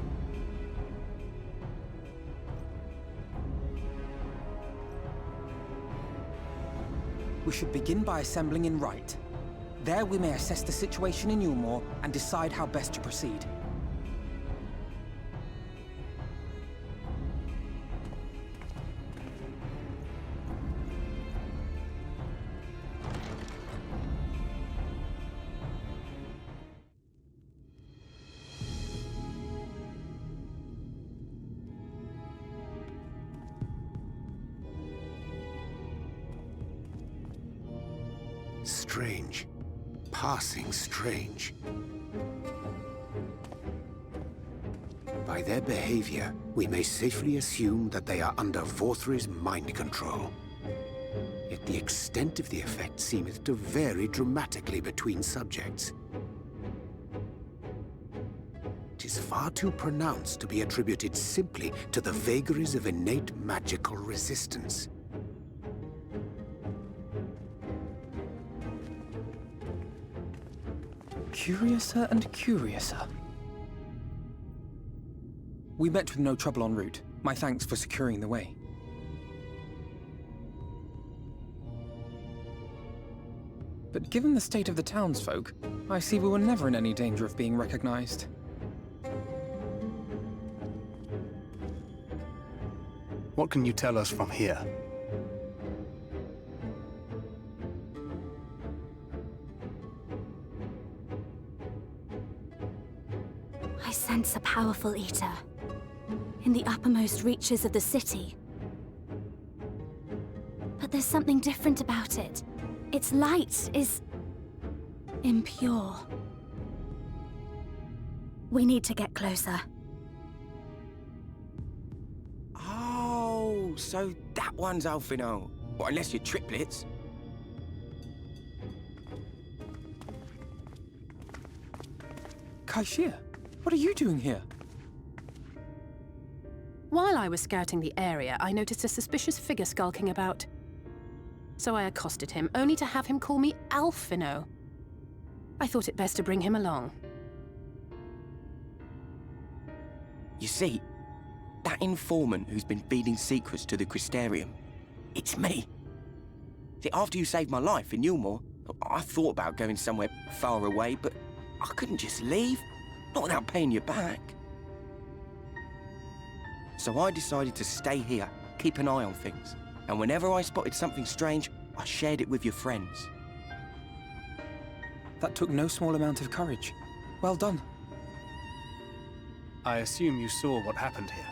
We should begin by assembling in Rite. There we may assess the situation in Yulmore and decide how best to proceed. Strange. Passing strange. By their behavior, we may safely assume that they are under Vorthry's mind control. Yet the extent of the effect seemeth to vary dramatically between subjects. It is far too pronounced to be attributed simply to the vagaries of innate magical resistance. Curiouser and curiouser. We met with no trouble en route. My thanks for securing the way. But given the state of the townsfolk, I see we were never in any danger of being recognized. What can you tell us from here? I sense a powerful eater in the uppermost reaches of the city. But there's something different about it. Its light is impure. We need to get closer. Oh, so that one's Alphino. Well, unless you're triplets. Kaishir, what are you doing here? While I was scouting the area, I noticed a suspicious figure skulking about. So I accosted him, only to have him call me Alphino. I thought it best to bring him along. You see, that informant who's been feeding secrets to the Crystarium, it's me. See, after you saved my life in Yulmore, I thought about going somewhere far away, but I couldn't just leave, not without paying you back. So I decided to stay here, keep an eye on things, and whenever I spotted something strange, I shared it with your friends. That took no small amount of courage. Well done. I assume you saw what happened here.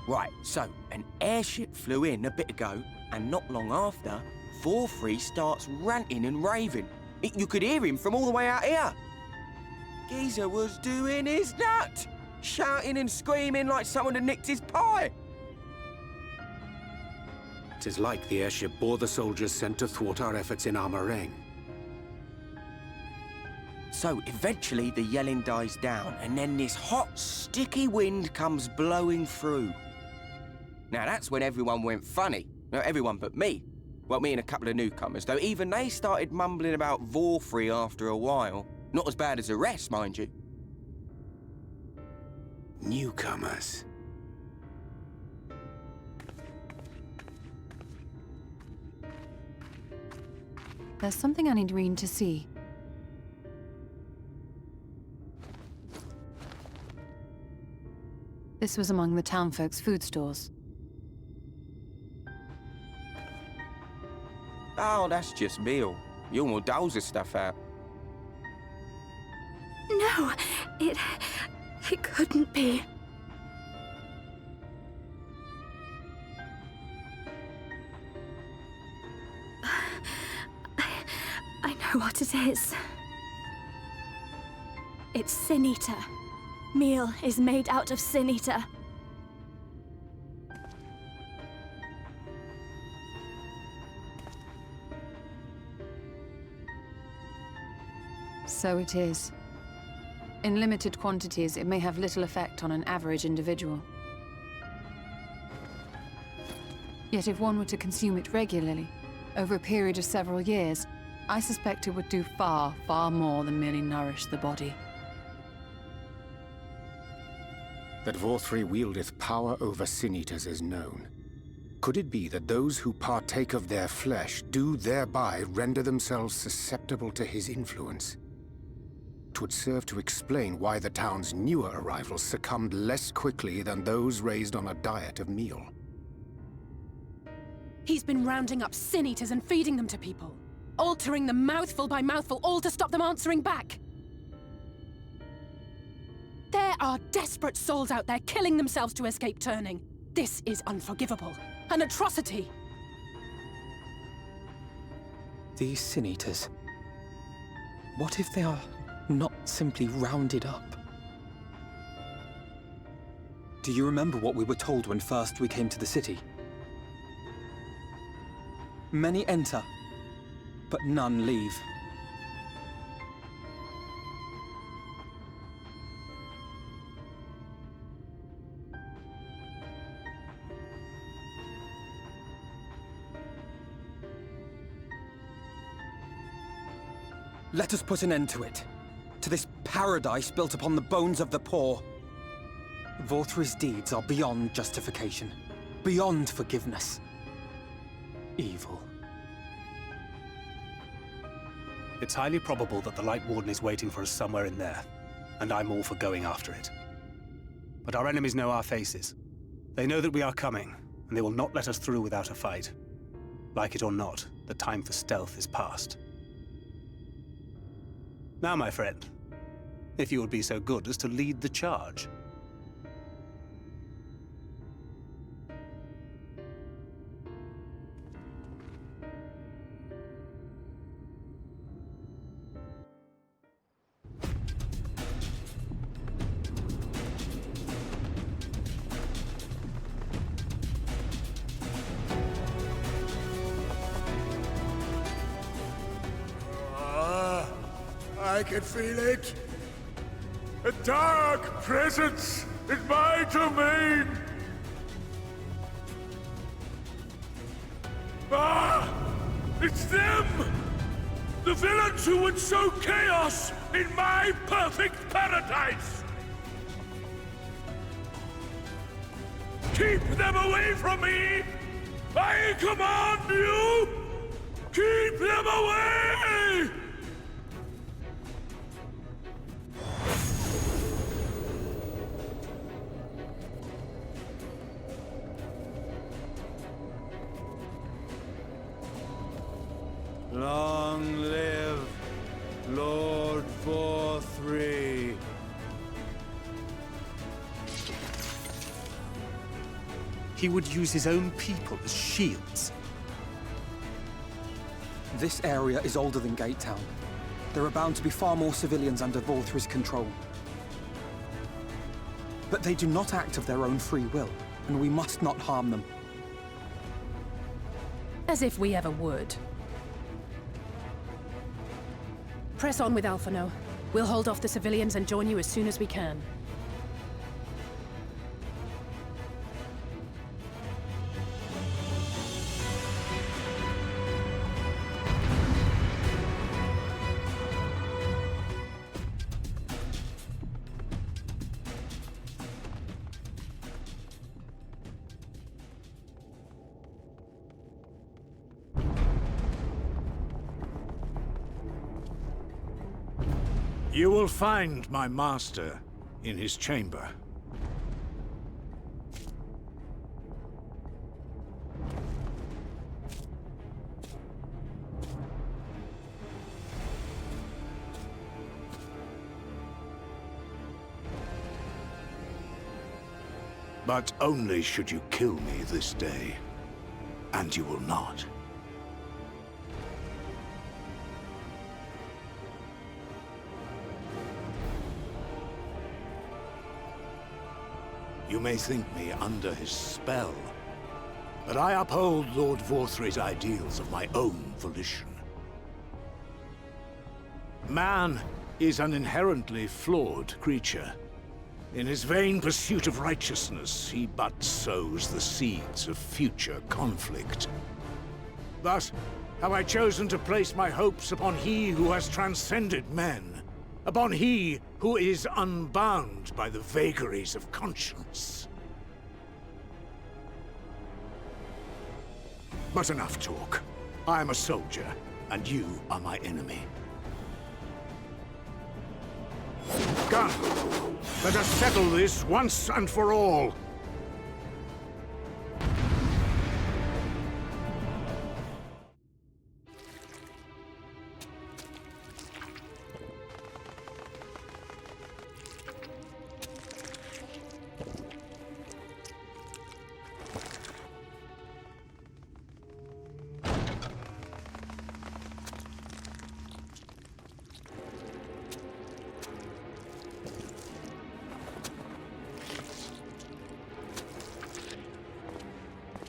Right, so an airship flew in a bit ago, and not long after, Vorthry starts ranting and raving. You could hear him from all the way out here. Geezer was doing his nut, shouting and screaming like someone had nicked his pie. 'Tis like the airship bore the soldiers sent to thwart our efforts in Armorang. So eventually the yelling dies down, and then this hot, sticky wind comes blowing through. Now that's when everyone went funny. No, everyone but me. Well, me and a couple of newcomers, though even they started mumbling about Vorfrey after a while. Not as bad as the rest, mind you. Newcomers. There's something I need Reen to see. This was among the townfolk's food stores. Oh, that's just meal. Yulmore doles his stuff out. No, it couldn't be. I know what it is. It's Sin Eater. Meal is made out of Sin Eater. So it is. In limited quantities, it may have little effect on an average individual. Yet if one were to consume it regularly, over a period of several years, I suspect it would do far, far more than merely nourish the body. That Vorfrey wieldeth power over sin-eaters is known. Could it be that those who partake of their flesh do thereby render themselves susceptible to his influence? 'Twould serve to explain why the town's newer arrivals succumbed less quickly than those raised on a diet of meal. He's been rounding up sin-eaters and feeding them to people. Altering them mouthful by mouthful, all to stop them answering back. There are desperate souls out there killing themselves to escape turning. This is unforgivable. An atrocity. These sin-eaters. What if they are not simply rounded up? Do you remember what we were told when first we came to the city? Many enter, but none leave. Let us put an end to it. To this paradise built upon the bones of the poor. Vorfrey's deeds are beyond justification. Beyond forgiveness. Evil. It's highly probable that the Light Warden is waiting for us somewhere in there, and I'm all for going after it. But our enemies know our faces. They know that we are coming, and they will not let us through without a fight. Like it or not, the time for stealth is past. Now, my friend, if you would be so good as to lead the charge. I can feel it. A dark presence in my domain. Ah! It's them! The villains who would sow chaos in my perfect paradise! Keep them away from me! I command you! Keep them away! Long live Lord Vorfrey. He would use his own people as shields. This area is older than Gatetown. There are bound to be far more civilians under Vorfrey's control. But they do not act of their own free will, and we must not harm them. As if we ever would. Press on with Alphano. We'll hold off the civilians and join you as soon as we can. You will find my master in his chamber. But only should you kill me this day. And you will not. You may think me under his spell, but I uphold Lord Vorthry's ideals of my own volition. Man is an inherently flawed creature. In his vain pursuit of righteousness, he but sows the seeds of future conflict. Thus, have I chosen to place my hopes upon he who has transcended men, upon he who is unbound by the vagaries of conscience. But enough talk. I am a soldier, and you are my enemy. Come, let us settle this once and for all.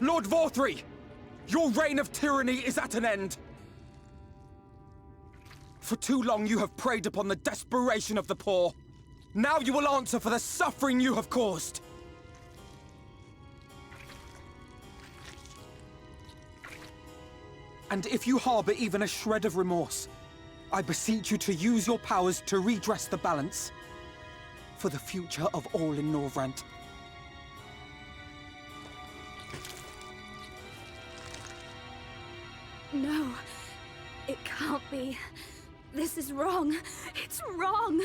Lord Vorthry! Your reign of tyranny is at an end! For too long you have preyed upon the desperation of the poor. Now you will answer for the suffering you have caused! And if you harbor even a shred of remorse, I beseech you to use your powers to redress the balance. For the future of all in Norvrant. No, it can't be. This is wrong. It's wrong.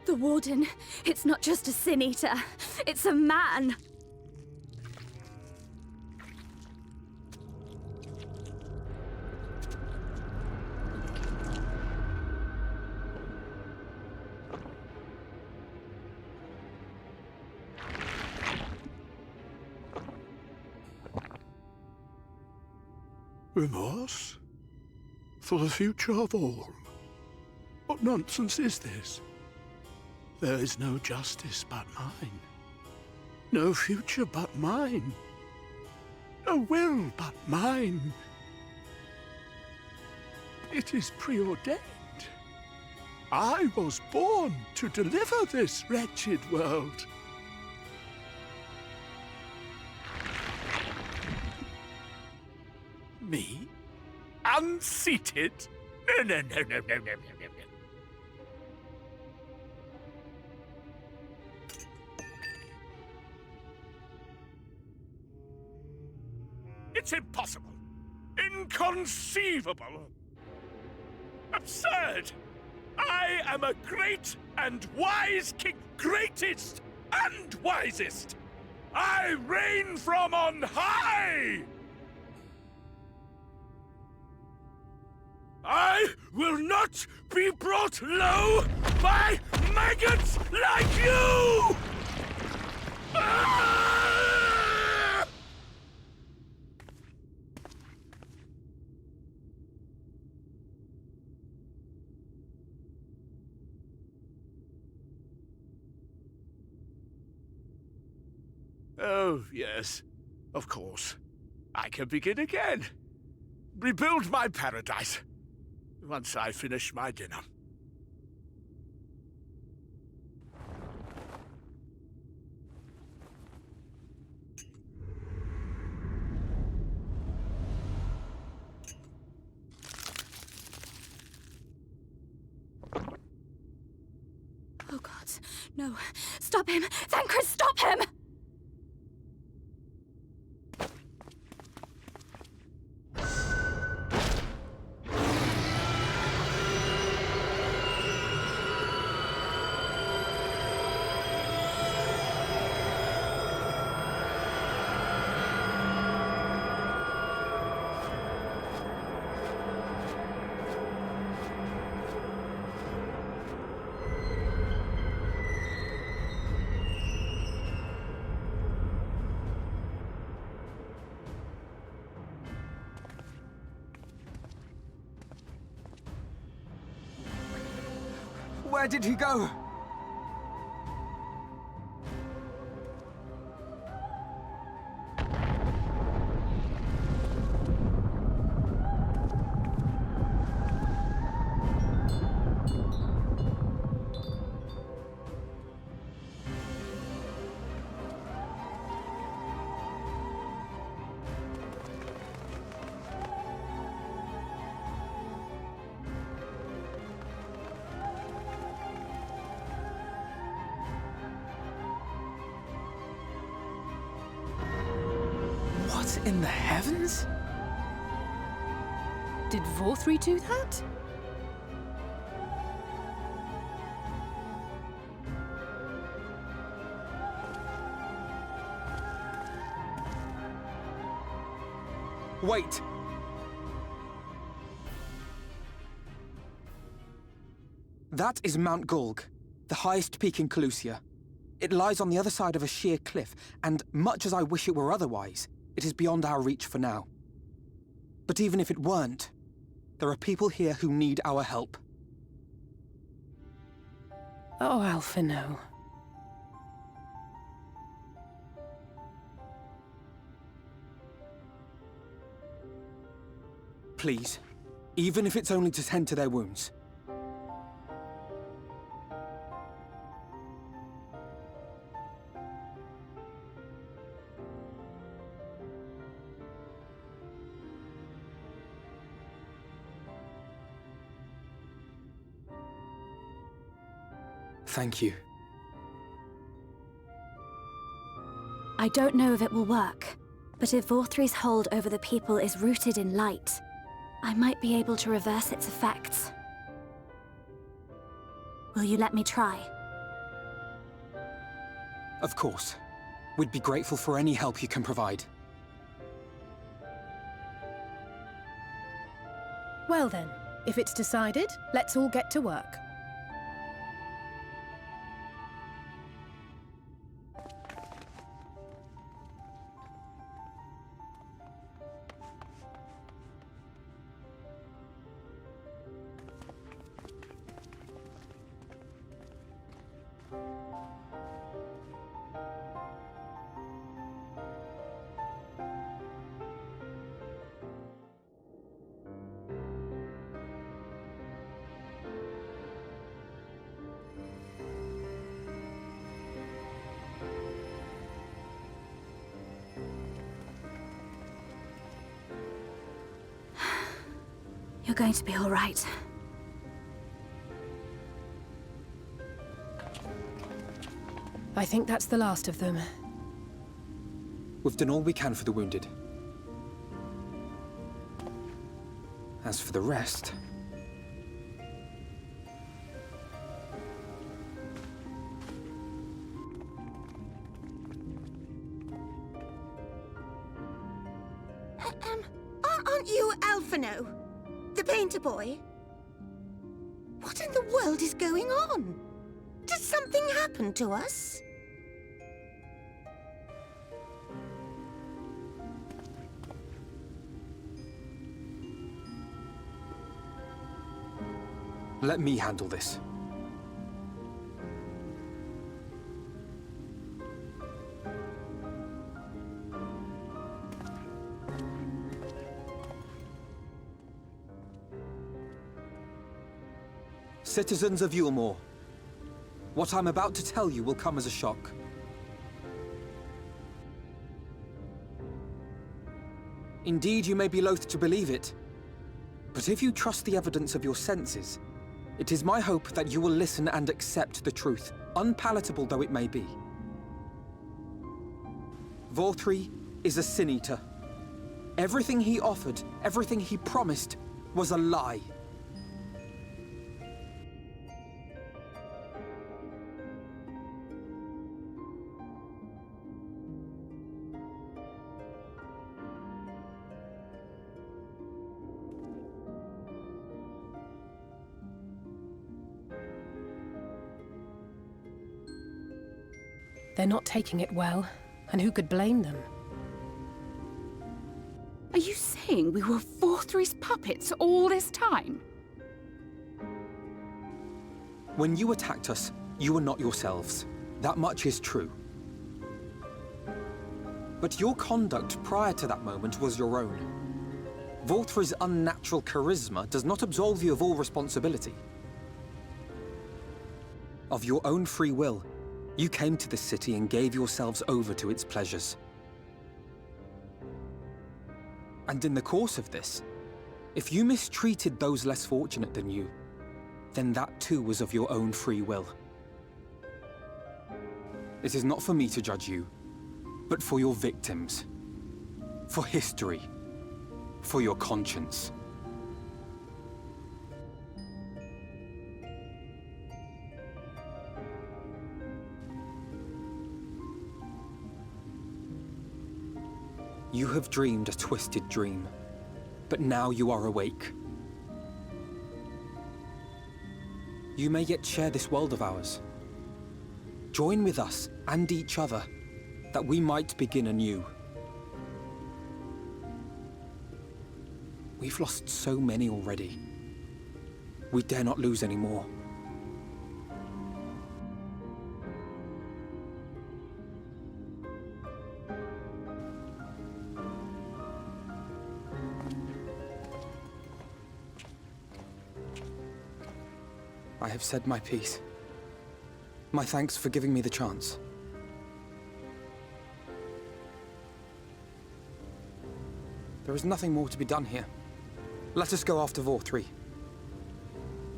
The Warden, it's not just a Sin Eater. It's a man. Remorse? For the future of all? What nonsense is this? There is no justice but mine. No future but mine. No will but mine. It is preordained. I was born to deliver this wretched world. Me? Unseated? No. It's impossible. Inconceivable. Absurd. I am a great and wise king. Greatest and wisest. I reign from on high. I will not be brought low by maggots like you! Ah! Oh, yes, of course. I can begin again. rebuild my paradise once I finish my dinner. Oh God, no. Stop him! Thancred, stop him! Where did he go? What in the heavens? Did Vorthri do that? Wait! That is Mount Gulg, the highest peak in Calusia. It lies on the other side of a sheer cliff, and much as I wish it were otherwise, it is beyond our reach for now. But even if it weren't, there are people here who need our help. Oh, Alphino. Please, even if it's only to tend to their wounds. Thank you. I don't know if it will work, but if Vorthri's hold over the people is rooted in light, I might be able to reverse its effects. Will you let me try? Of course. We'd be grateful for any help you can provide. Well then, if it's decided, let's all get to work. You're going to be all right. I think that's the last of them. We've done all we can for the wounded. As for the rest... Aren't you Alphino? The painter boy? What in the world is going on? Did something happen to us? Let me handle this. Citizens of Yulmore, what I'm about to tell you will come as a shock. Indeed, you may be loath to believe it, but if you trust the evidence of your senses, it is my hope that you will listen and accept the truth, unpalatable though it may be. Vorthri is a Sin Eater. Everything he offered, everything he promised, was a lie. They're not taking it well, and who could blame them? Are you saying we were Vorthri's puppets all this time? When you attacked us, you were not yourselves. That much is true. But your conduct prior to that moment was your own. Vorthri's unnatural charisma does not absolve you of all responsibility. Of your own free will, you came to this city and gave yourselves over to its pleasures. And in the course of this, if you mistreated those less fortunate than you, then that too was of your own free will. It is not for me to judge you, but for your victims, for history, for your conscience. You have dreamed a twisted dream, but now you are awake. You may yet share this world of ours. Join with us and each other, that we might begin anew. We've lost so many already. We dare not lose any more. I have said my piece. My thanks for giving me the chance. There is nothing more to be done here. Let us go after Vorthri.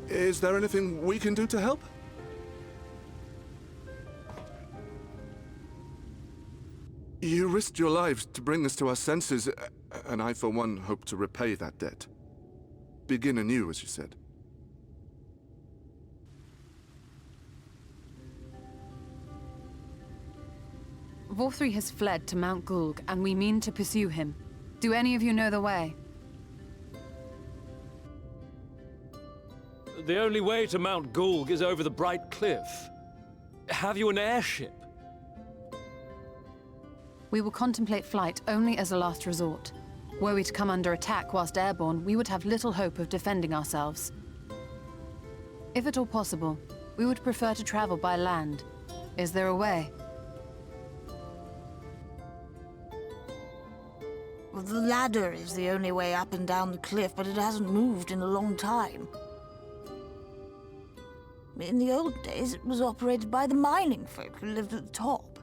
Is there anything we can do to help? You risked your lives to bring us to our senses, and I, for one, hope to repay that debt. Begin anew, as you said. Vorthri has fled to Mount Gulg, and we mean to pursue him. Do any of you know the way? The only way to Mount Gulg is over the Bright Cliff. Have you an airship? We will contemplate flight only as a last resort. Were we to come under attack whilst airborne, we would have little hope of defending ourselves. If at all possible, we would prefer to travel by land. Is there a way? Well, the ladder is the only way up and down the cliff, but it hasn't moved in a long time. In the old days, it was operated by the mining folk who lived at the top.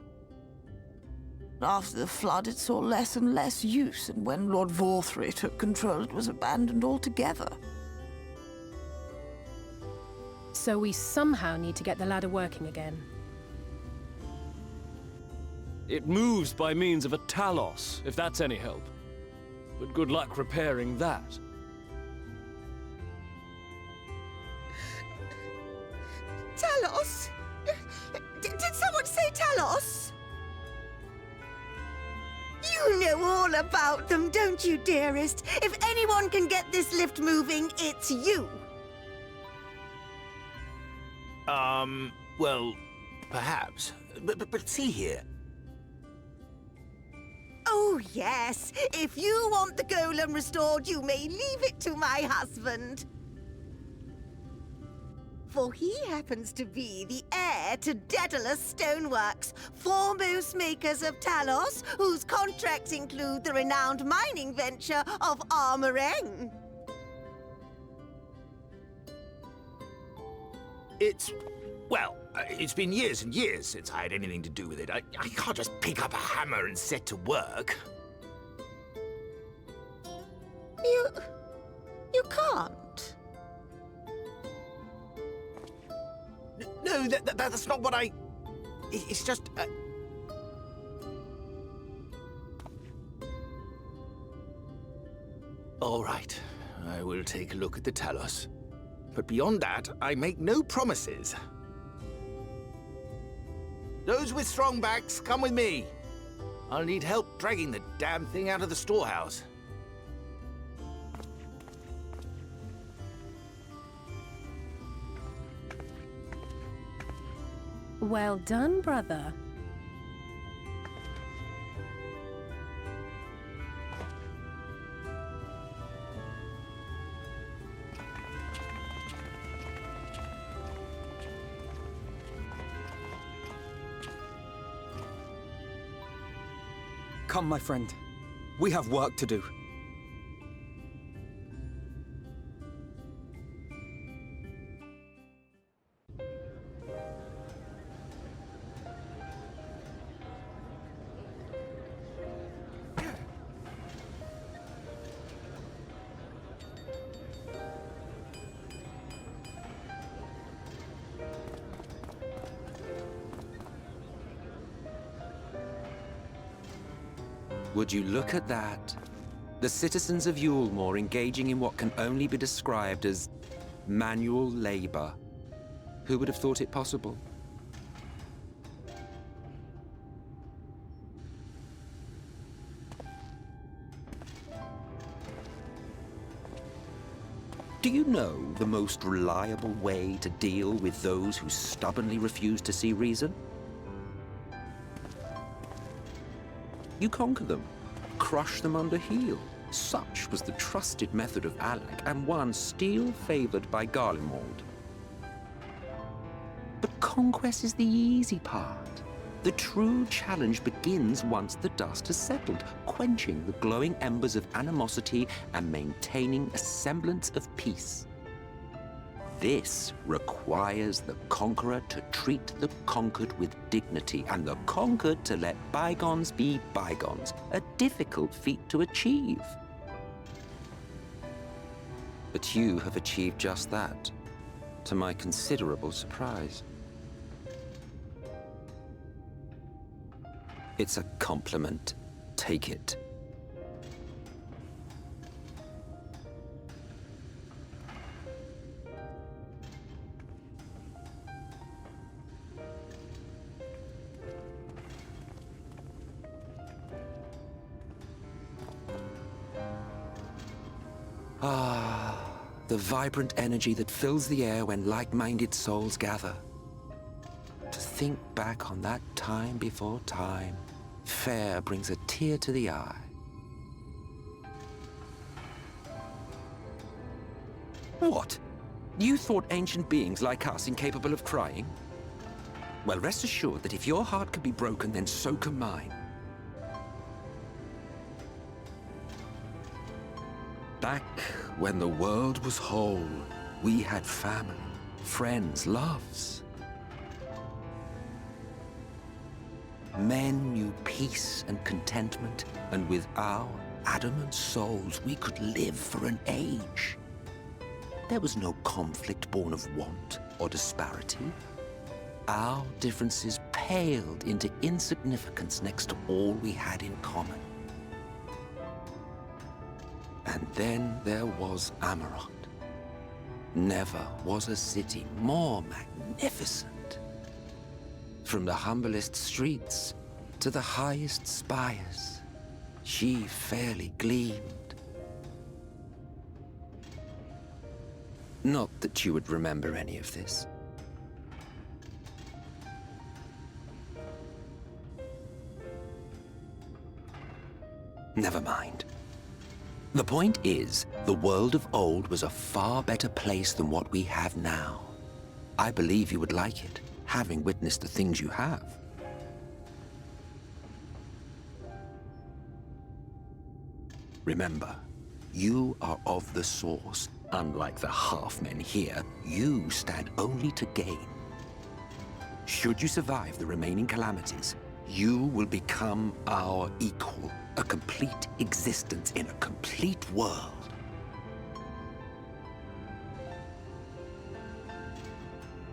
After the flood, it saw less and less use, and when Lord Vorthri took control, it was abandoned altogether. So we somehow need to get the ladder working again. It moves by means of a talos, if that's any help. But good luck repairing that. Talos? Did someone say Talos? You know all about them, don't you, dearest? If anyone can get this lift moving, it's you. Well, perhaps. But see here. Oh, yes. If you want the golem restored, you may leave it to my husband. For he happens to be the heir to Daedalus Stoneworks, foremost makers of Talos, whose contracts include the renowned mining venture of Armoreng. Well, it's been years and years since I had anything to do with it. I can't just pick up a hammer and set to work. You can't. No, that's not what I... It's just... All right, I will take a look at the Talos. But beyond that, I make no promises. Those with strong backs, come with me. I'll need help dragging the damn thing out of the storehouse. Well done, brother. Come, my friend. We have work to do. Would you look at that? The citizens of Yulmore engaging in what can only be described as manual labor. Who would have thought it possible? Do you know the most reliable way to deal with those who stubbornly refuse to see reason? You conquer them, crush them under heel. Such was the trusted method of Alak, and one still favored by Garlemald. But conquest is the easy part. The true challenge begins once the dust has settled, quenching the glowing embers of animosity and maintaining a semblance of peace. This requires the conqueror to treat the conquered with dignity, and the conquered to let bygones be bygones, a difficult feat to achieve. But you have achieved just that, to my considerable surprise. It's a compliment. Take it. Ah, the vibrant energy that fills the air when like-minded souls gather. To think back on that time before time, fair brings a tear to the eye. What? You thought ancient beings like us incapable of crying? Well, rest assured that if your heart can be broken, then so can mine. Back when the world was whole, we had family, friends, loves. Men knew peace and contentment, and with our adamant souls, we could live for an age. There was no conflict born of want or disparity. Our differences paled into insignificance next to all we had in common. And then there was Amarok. Never was a city more magnificent. From the humblest streets to the highest spires, she fairly gleamed. Not that you would remember any of this. Never mind. The point is, the world of old was a far better place than what we have now. I believe you would like it, having witnessed the things you have. Remember, you are of the source, unlike the half-men here, you stand only to gain. Should you survive the remaining calamities, you will become our equal, a complete existence in a complete world.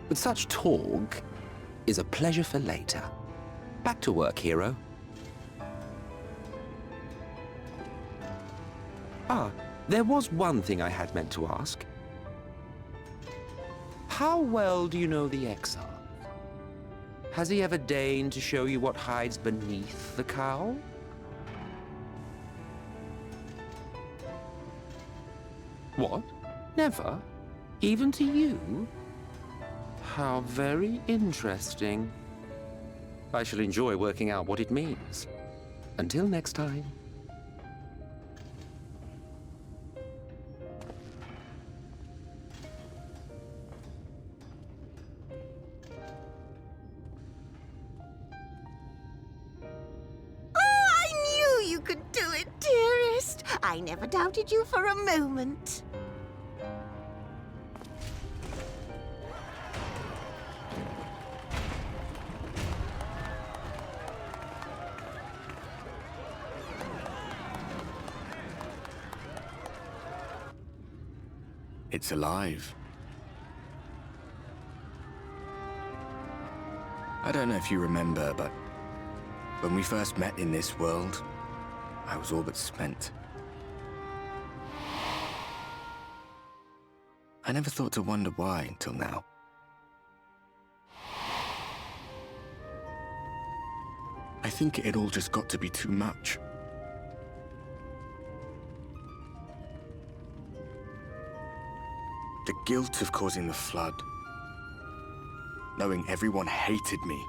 But such talk is a pleasure for later. Back to work, hero. Ah, there was one thing I had meant to ask. How well do you know the XIV? Has he ever deigned to show you what hides beneath the cowl? What? Never? Even to you? How very interesting. I shall enjoy working out what it means. Until next time. I never doubted you for a moment. It's alive. I don't know if you remember, but when we first met in this world, I was all but spent. I never thought to wonder why until now. I think it all just got to be too much. The guilt of causing the flood. Knowing everyone hated me.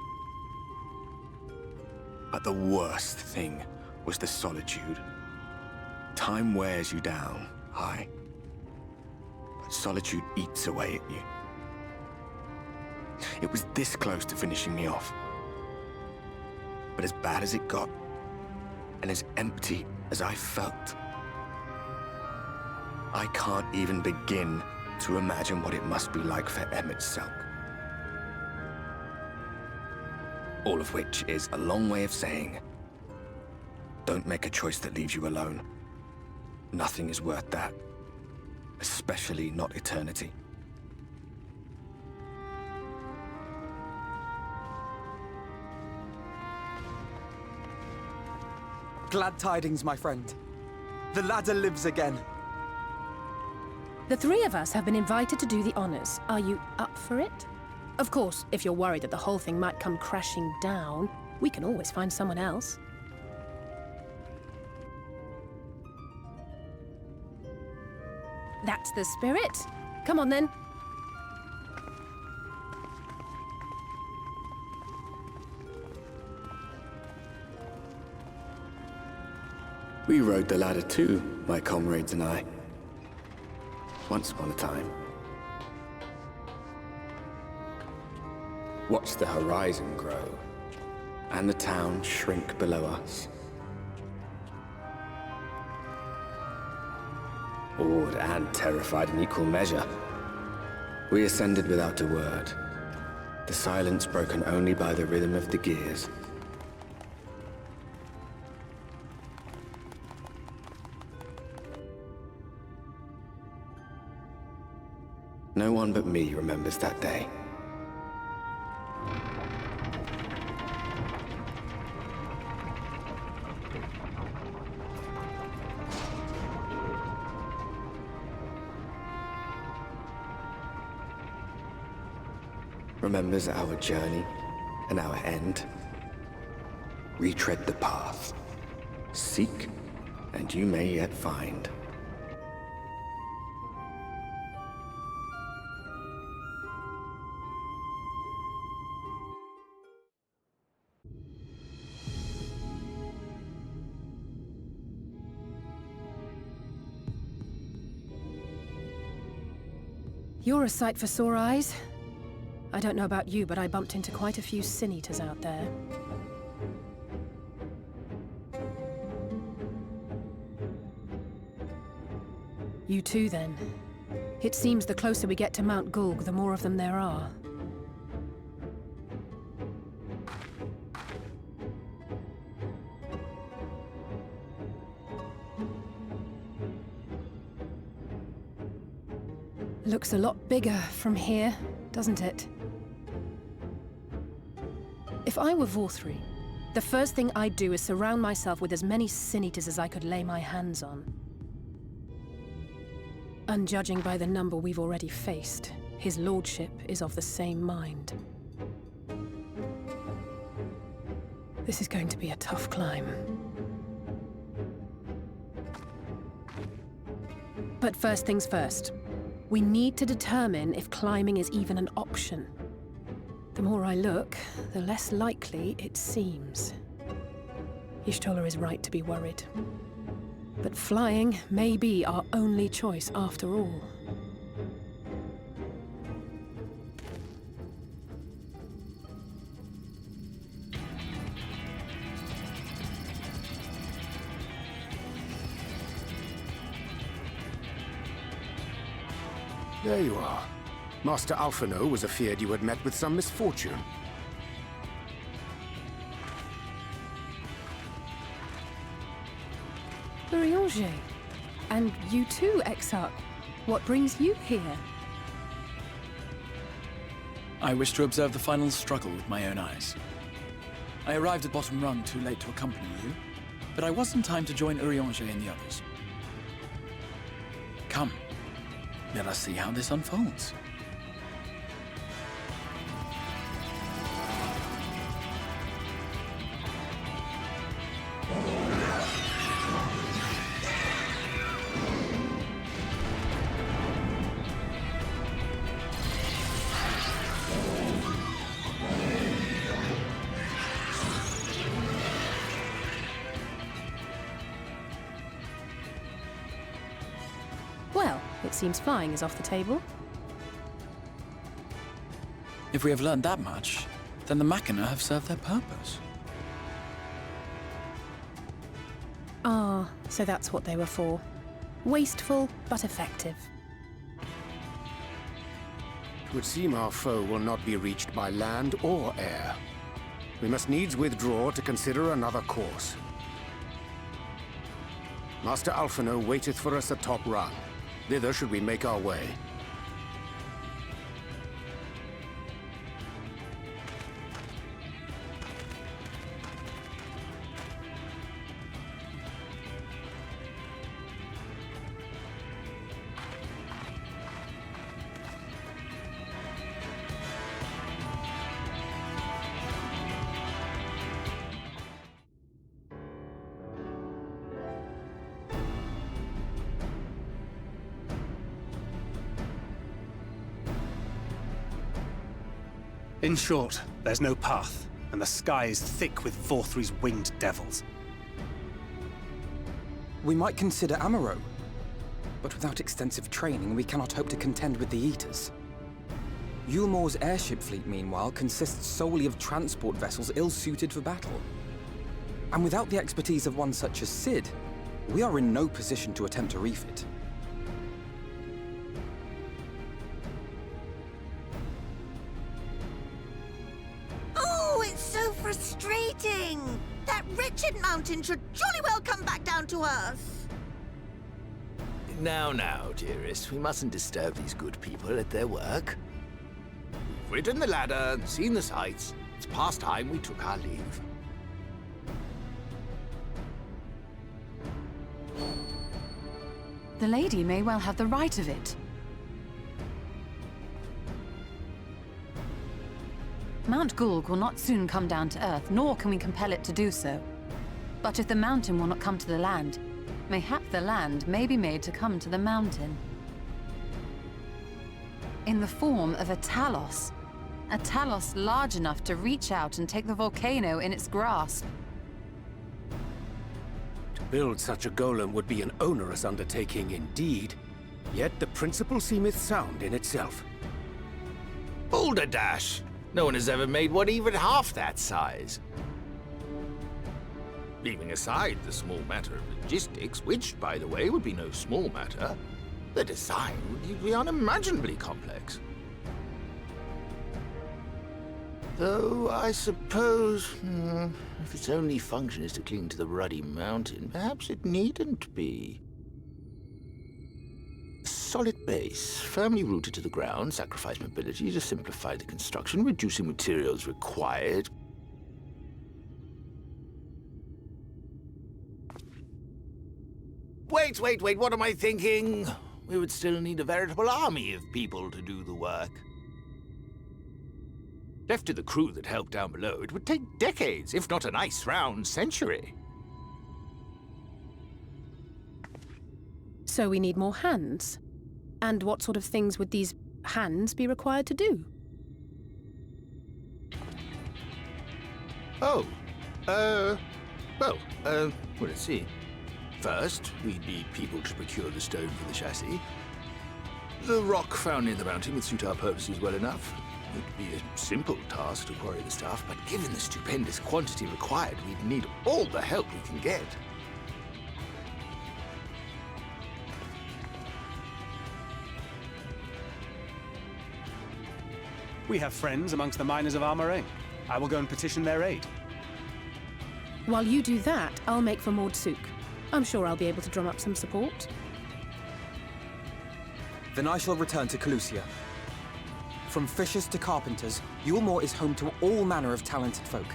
But the worst thing was the solitude. Time wears you down, aye. But solitude eats away at you. It was this close to finishing me off. But as bad as it got, and as empty as I felt, I can't even begin to imagine what it must be like for Emmett Selk. All of which is a long way of saying, don't make a choice that leaves you alone. Nothing is worth that. Especially not eternity. Glad tidings, my friend. The ladder lives again. The three of us have been invited to do the honors. Are you up for it? Of course, if you're worried that the whole thing might come crashing down, we can always find someone else. That's the spirit. Come on, then. We rode the ladder too, my comrades and I. Once upon a time. Watched the horizon grow, and the town shrink below us. Awed and terrified in equal measure. We ascended without a word, the silence broken only by the rhythm of the gears. No one but me remembers that day. Remembers our journey and our end. Retread the path. Seek, and you may yet find. You're a sight for sore eyes. I don't know about you, but I bumped into quite a few sin eaters out there. You too, then. It seems the closer we get to Mount Gulg, the more of them there are. Looks a lot bigger from here, doesn't it? If I were Vorthri, the first thing I'd do is surround myself with as many Sin Eaters as I could lay my hands on. And judging by the number we've already faced, his lordship is of the same mind. This is going to be a tough climb. But first things first. We need to determine if climbing is even an option. The more I look, the less likely it seems. Y'shtola is right to be worried. But flying may be our only choice after all. There you are. Master Alphino was afeard you had met with some misfortune. Eorzea. And you too, Exarch. What brings you here? I wish to observe the final struggle with my own eyes. I arrived at Bottom Rung too late to accompany you, but I was in time to join Eorzea and the others. Come, let us see how this unfolds. Well, it seems flying is off the table. If we have learned that much, then the Machina have served their purpose. Ah, so that's what they were for. Wasteful, but effective. It would seem our foe will not be reached by land or air. We must needs withdraw to consider another course. Master Alphino waiteth for us atop Rung. Thither should we make our way. In short, there's no path, and the sky is thick with Vorthri's winged devils. We might consider Amaro, but without extensive training, we cannot hope to contend with the Eaters. Yulmor's airship fleet, meanwhile, consists solely of transport vessels ill-suited for battle. And without the expertise of one such as Cid, we are in no position to attempt a refit. Frustrating! That wretched mountain should jolly well come back down to us! Now, dearest, we mustn't disturb these good people at their work. We've ridden the ladder and seen the sights. It's past time we took our leave. The lady may well have the right of it. Mount Gulg will not soon come down to Earth, nor can we compel it to do so. But if the mountain will not come to the land, mayhap the land may be made to come to the mountain. In the form of a Talos. A Talos large enough to reach out and take the volcano in its grasp. To build such a golem would be an onerous undertaking indeed, yet the principle seemeth sound in itself. Balderdash! No one has ever made one even half that size. Leaving aside the small matter of logistics, which, by the way, would be no small matter, The design would be unimaginably complex. Though, I suppose, if its only function is to cling to the ruddy mountain, perhaps it needn't be. A solid base, firmly rooted to the ground, sacrifice mobility to simplify the construction, reducing materials required. Wait, what am I thinking? We would still need a veritable army of people to do the work. Left to the crew that helped down below, it would take decades, if not a nice round century. So we need more hands. And what sort of things would these hands be required to do? Let's see. First, we'd need people to procure the stone for the chassis. The rock found near the mountain would suit our purposes well enough. It'd be a simple task to quarry the stuff, but given the stupendous quantity required, we'd need all the help we can get. We have friends amongst the miners of Armoring. I will go and petition their aid. While you do that, I'll make for Mordsuk. I'm sure I'll be able to drum up some support. Then I shall return to Calusia. From fishers to carpenters, Yulmore is home to all manner of talented folk.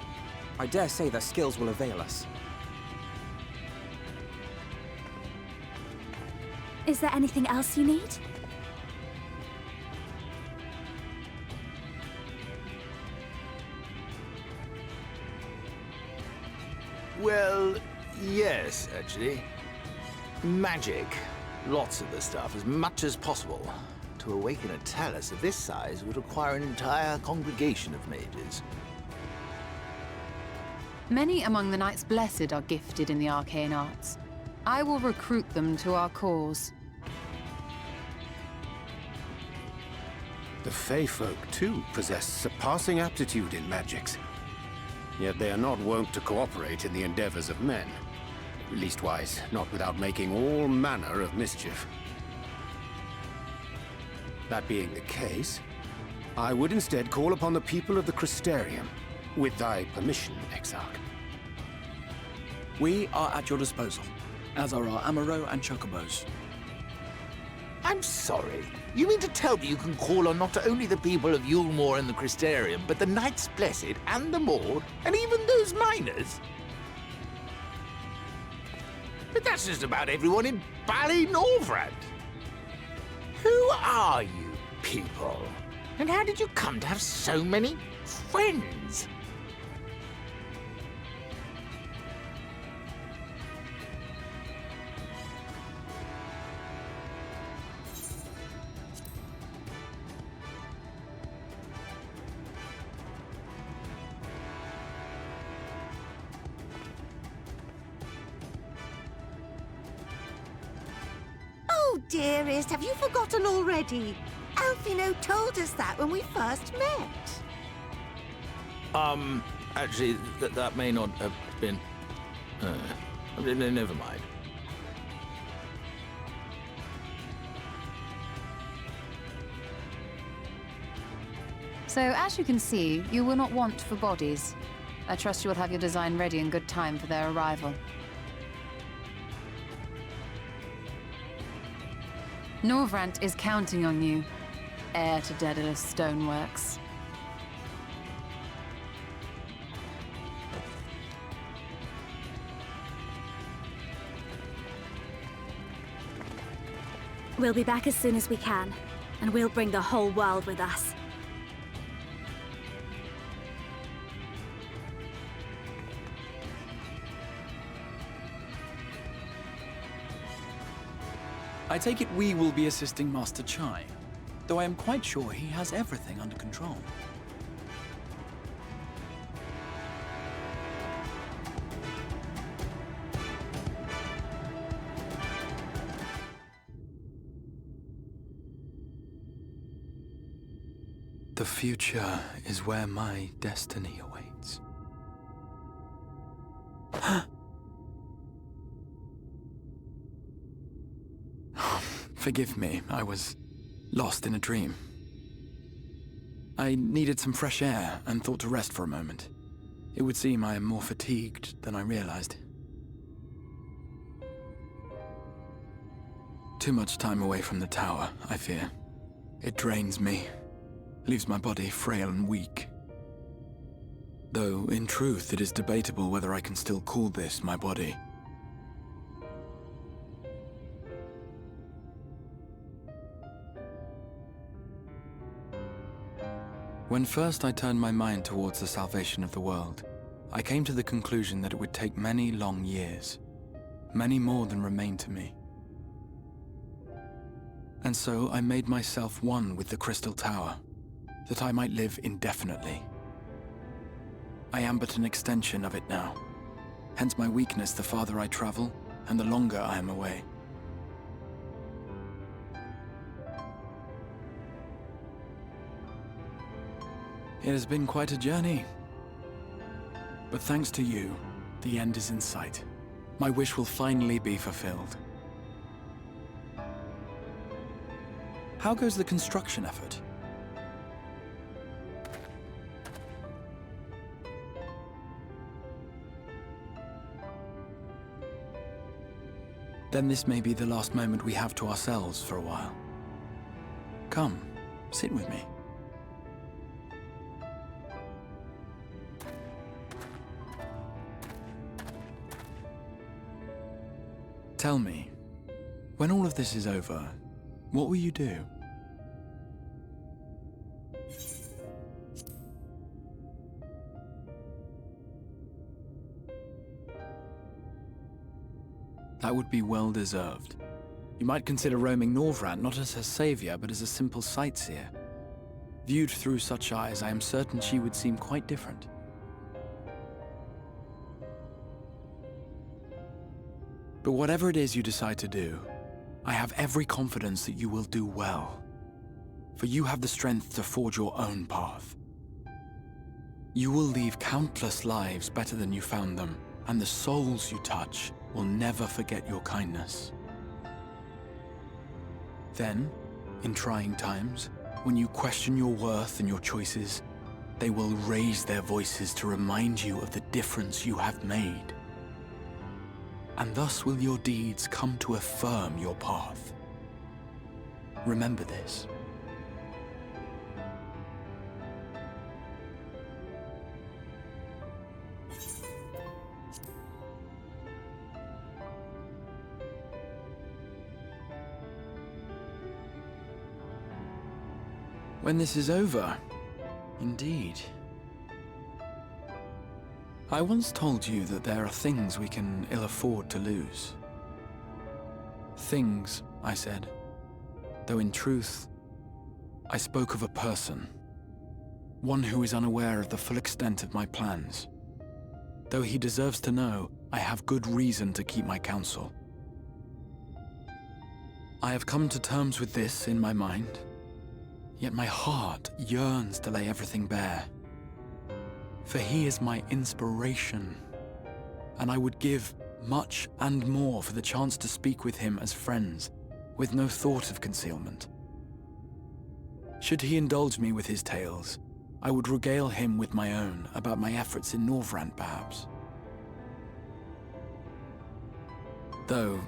I dare say their skills will avail us. Is there anything else you need? Well, yes, actually. Magic. Lots of the stuff, as much as possible. To awaken a talus of this size would require an entire congregation of mages. Many among the Knights Blessed are gifted in the arcane arts. I will recruit them to our cause. The Fey folk, too, possess surpassing aptitude in magics. Yet they are not wont to cooperate in the endeavors of men. Leastwise, not without making all manner of mischief. That being the case, I would instead call upon the people of the Crystarium, with thy permission, Exarch. We are at your disposal, as are our Amaro and Chocobos. I'm sorry. You mean to tell me you can call on not only the people of Yulmore and the Crystarium, but the Knights Blessed and the Maud, and even those miners? But that's just about everyone in Ballynorvrand. Who are you people? And how did you come to have so many friends? Oh, dearest, have you forgotten already? Alfino told us that when we first met. Actually, that may not have been... never mind. So, as you can see, you will not want for bodies. I trust you will have your design ready in good time for their arrival. Norvrant is counting on you, heir to Daedalus Stoneworks. We'll be back as soon as we can, and we'll bring the whole world with us. I take it we will be assisting Master Chai, though I am quite sure he has everything under control. The future is where my destiny awaits. Forgive me, I was lost in a dream. I needed some fresh air and thought to rest for a moment. It would seem I am more fatigued than I realized. Too much time away from the tower, I fear. It drains me, leaves my body frail and weak. Though, in truth, it is debatable whether I can still call this my body. When first I turned my mind towards the salvation of the world, I came to the conclusion that it would take many long years, many more than remain to me. And so I made myself one with the Crystal Tower, that I might live indefinitely. I am but an extension of it now, hence my weakness the farther I travel, and the longer I am away. It has been quite a journey. But thanks to you, the end is in sight. My wish will finally be fulfilled. How goes the construction effort? Then this may be the last moment we have to ourselves for a while. Come, sit with me. Tell me, when all of this is over, what will you do? That would be well deserved. You might consider roaming Norvrand not as her savior, but as a simple sightseer. Viewed through such eyes, I am certain she would seem quite different. But whatever it is you decide to do, I have every confidence that you will do well. For you have the strength to forge your own path. You will leave countless lives better than you found them, and the souls you touch will never forget your kindness. Then, in trying times, when you question your worth and your choices, they will raise their voices to remind you of the difference you have made. And thus will your deeds come to affirm your path. Remember this. When this is over, indeed. I once told you that there are things we can ill afford to lose. Things, I said, though in truth, I spoke of a person. One who is unaware of the full extent of my plans. Though he deserves to know, I have good reason to keep my counsel. I have come to terms with this in my mind, yet my heart yearns to lay everything bare. For he is my inspiration, and I would give much and more for the chance to speak with him as friends, with no thought of concealment. Should he indulge me with his tales, I would regale him with my own about my efforts in Norvrand, perhaps. Though,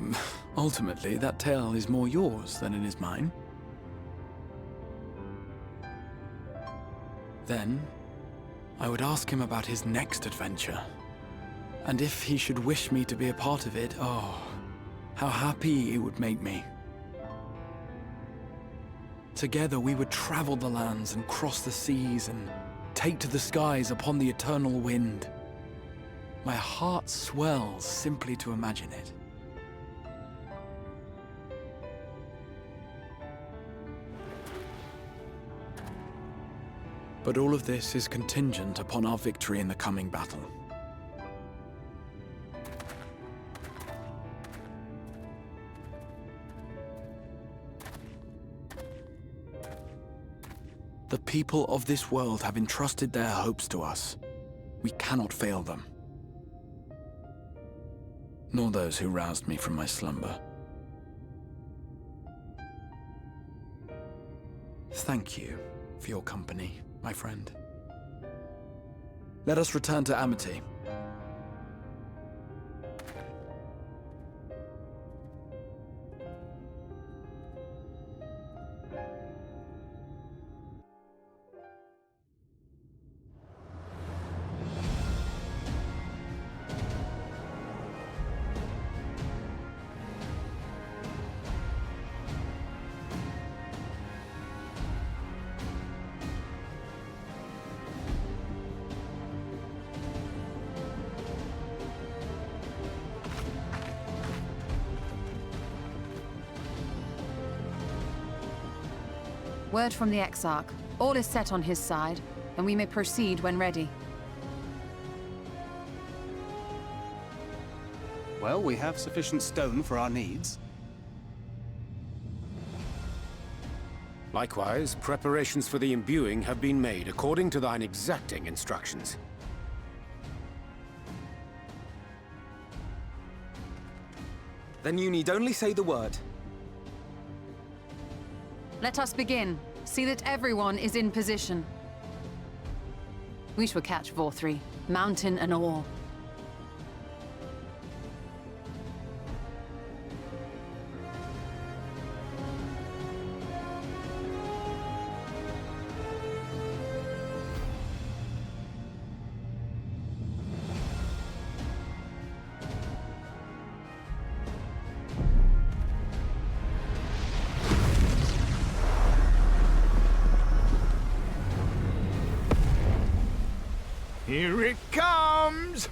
ultimately, that tale is more yours than it is mine. Then, I would ask him about his next adventure. And if he should wish me to be a part of it, oh, how happy it would make me. Together we would travel the lands and cross the seas and take to the skies upon the eternal wind. My heart swells simply to imagine it. But all of this is contingent upon our victory in the coming battle. The people of this world have entrusted their hopes to us. We cannot fail them. Nor those who roused me from my slumber. thank you for your company, my friend. Let us return to Amity. Word from the Exarch. All is set on his side, and we may proceed when ready. Well, we have sufficient stone for our needs. Likewise, preparations for the imbuing have been made according to thine exacting instructions. Then you need only say the word. Let us begin. See that everyone is in position. We shall catch Vorthri, mountain and all. Here it comes!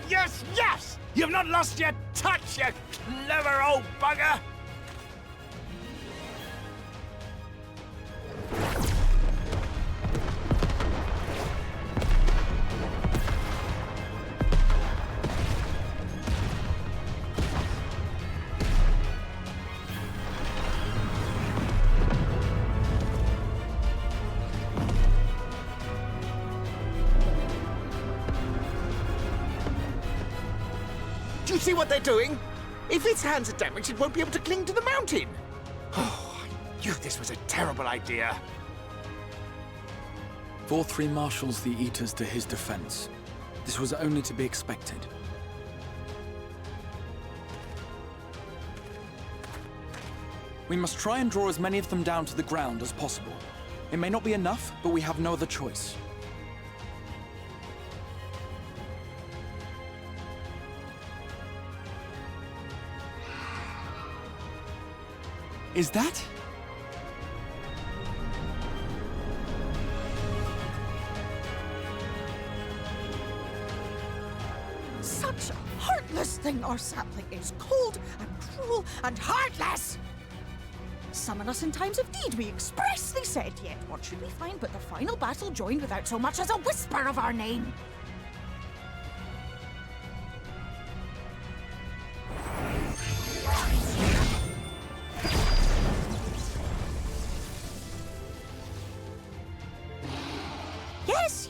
Yes, yes! You've not lost your touch, you clever old bugger! Do you see what they're doing? If its hands are damaged, it won't be able to cling to the mountain. Oh, I knew this was a terrible idea. Vorthri marshals the Eaters to his defense. This was only to be expected. We must try and draw as many of them down to the ground as possible. It may not be enough, but we have no other choice. Is that? Such a heartless thing our sapling is. Cold and cruel and heartless! Summon us in times of need, we expressly said, yet what should we find but the final battle joined without so much as a whisper of our name?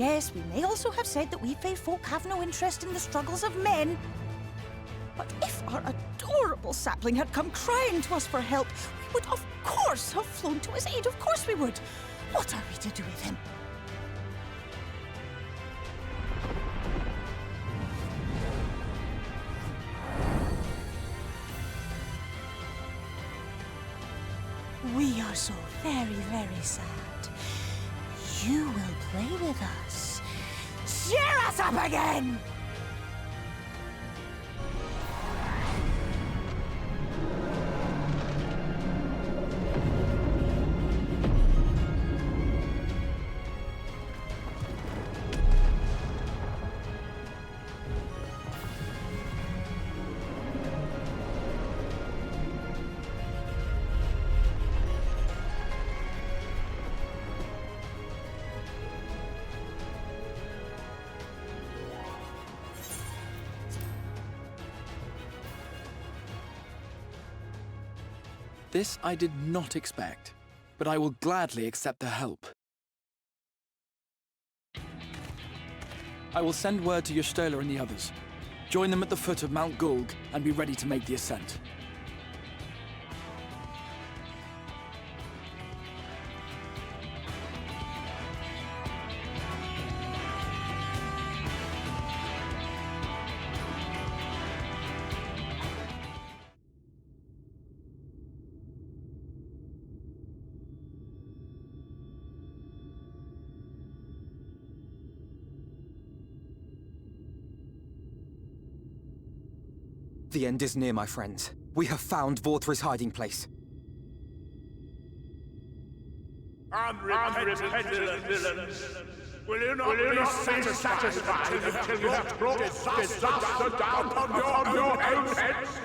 Yes, we may also have said that we Fae folk have no interest in the struggles of men. But if our adorable sapling had come crying to us for help, we would of course have flown to his aid. Of course we would. What are we to do with him? We are so very, very sad. You will play with us. Cheer us up again! This I did not expect, but I will gladly accept the help. I will send word to Y'shtola and the others. Join them at the foot of Mount Gulg and be ready to make the ascent. The end is near, my friends. We have found Vorthri's hiding place. Unrepentant villains! Will you not be satisfied until you have brought disaster down upon your own heads?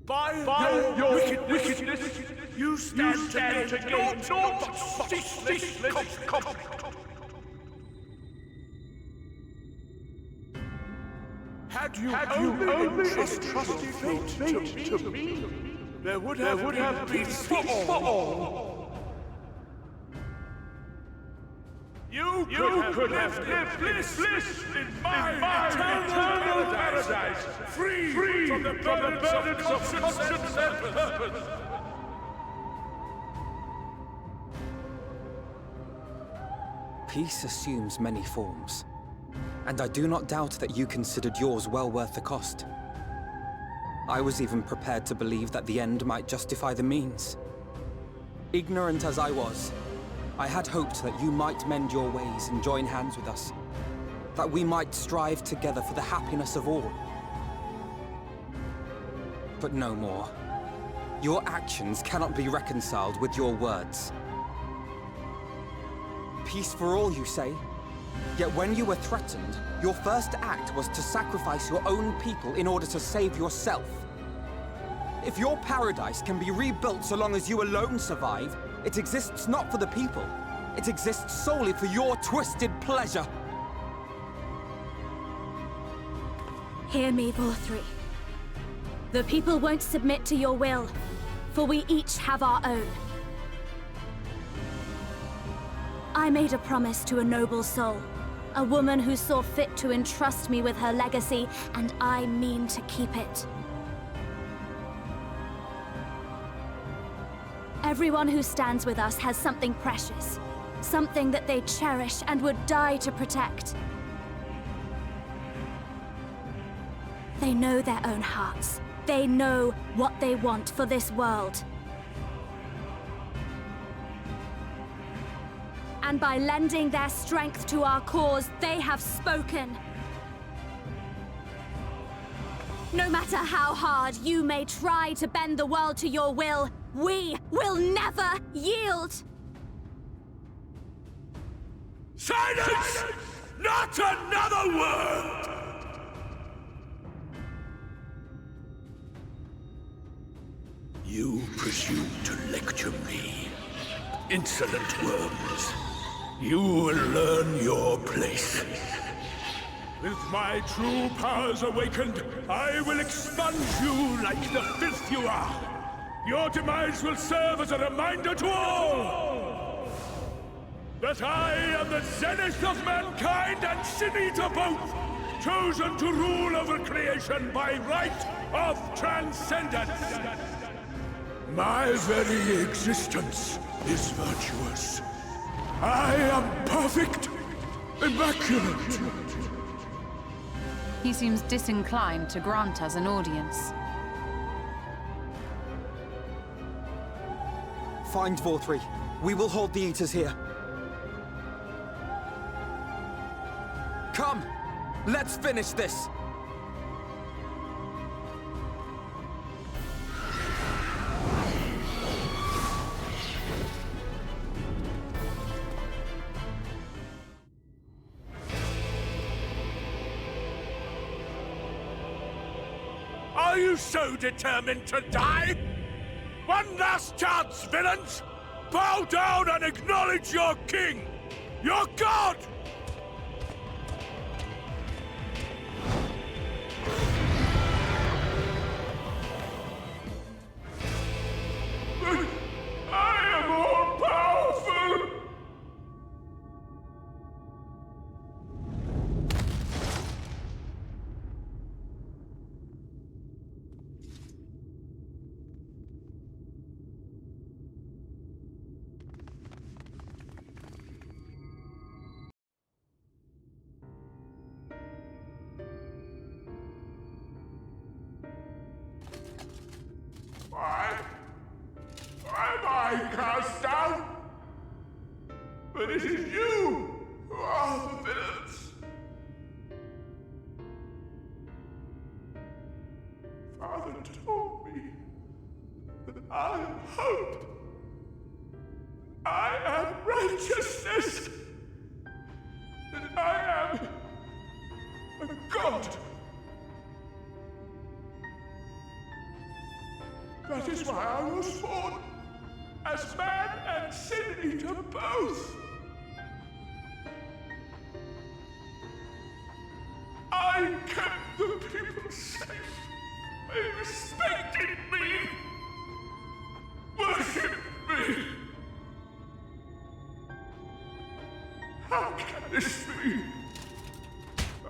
By your wickedness, you stand to gain naught but ceaseless conflict. Had you only entrusted fate to me, there would have been peace for all. You could have lived bliss in my eternal paradise, free from the burdens of conscience and purpose. Peace assumes many forms. And I do not doubt that you considered yours well worth the cost. I was even prepared to believe that the end might justify the means. Ignorant as I was, I had hoped that you might mend your ways and join hands with us. That we might strive together for the happiness of all. But no more. Your actions cannot be reconciled with your words. Peace for all, you say? Yet when you were threatened, your first act was to sacrifice your own people in order to save yourself. If your paradise can be rebuilt so long as you alone survive, it exists not for the people. It exists solely for your twisted pleasure. Hear me, Vorthri. The people won't submit to your will, for we each have our own. I made a promise to a noble soul, a woman who saw fit to entrust me with her legacy, and I mean to keep it. Everyone who stands with us has something precious, something that they cherish and would die to protect. They know their own hearts. They know what they want for this world. And by lending their strength to our cause, they have spoken. No matter how hard you may try to bend the world to your will, we will never yield! Silence! Not another word! You presume to lecture me. Insolent worms. You will learn your place. With my true powers awakened, I will expunge you like the filth you are. Your demise will serve as a reminder to all! that I am the zenith of mankind and Sin Eater both, chosen to rule over creation by right of transcendence. My very existence is virtuous. I am perfect, immaculate. He seems disinclined to grant us an audience. Find Vorthri. We will hold the Eaters here. Come! Let's finish this! Are you so determined to die? One last chance, villains! Bow down and acknowledge your king! Your god! I am all powerful! Why am I cast down? But it is you who are the villains. Father told me that I am hope. I am righteousness. That I am a god. That is why I was born, as man and Sin Eater both. I kept the people safe. They respected me, worshipped me. How can this be?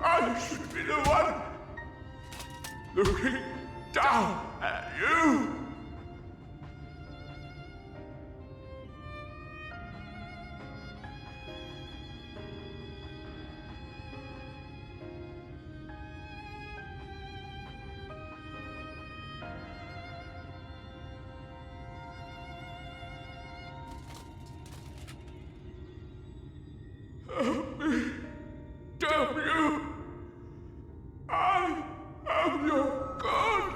I should be the one looking down at you. Help me! Damn you! I am your god!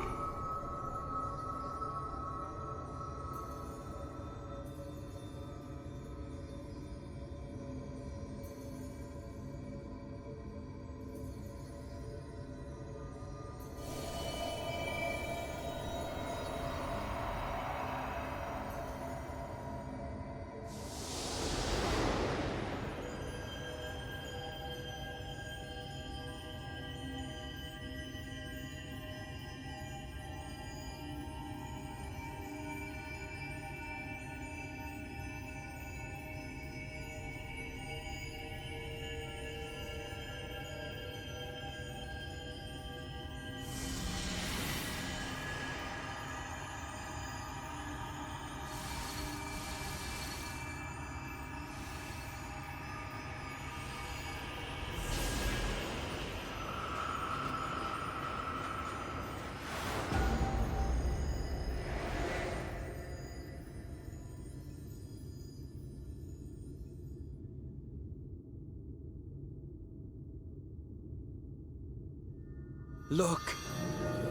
Look!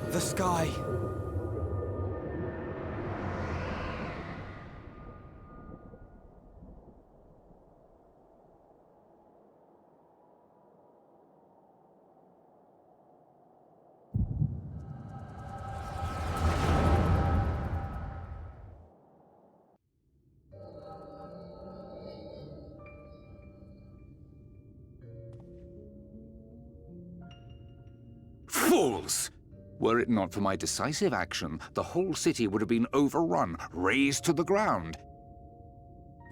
The sky! Fools! Were it not for my decisive action, the whole city would have been overrun, razed to the ground.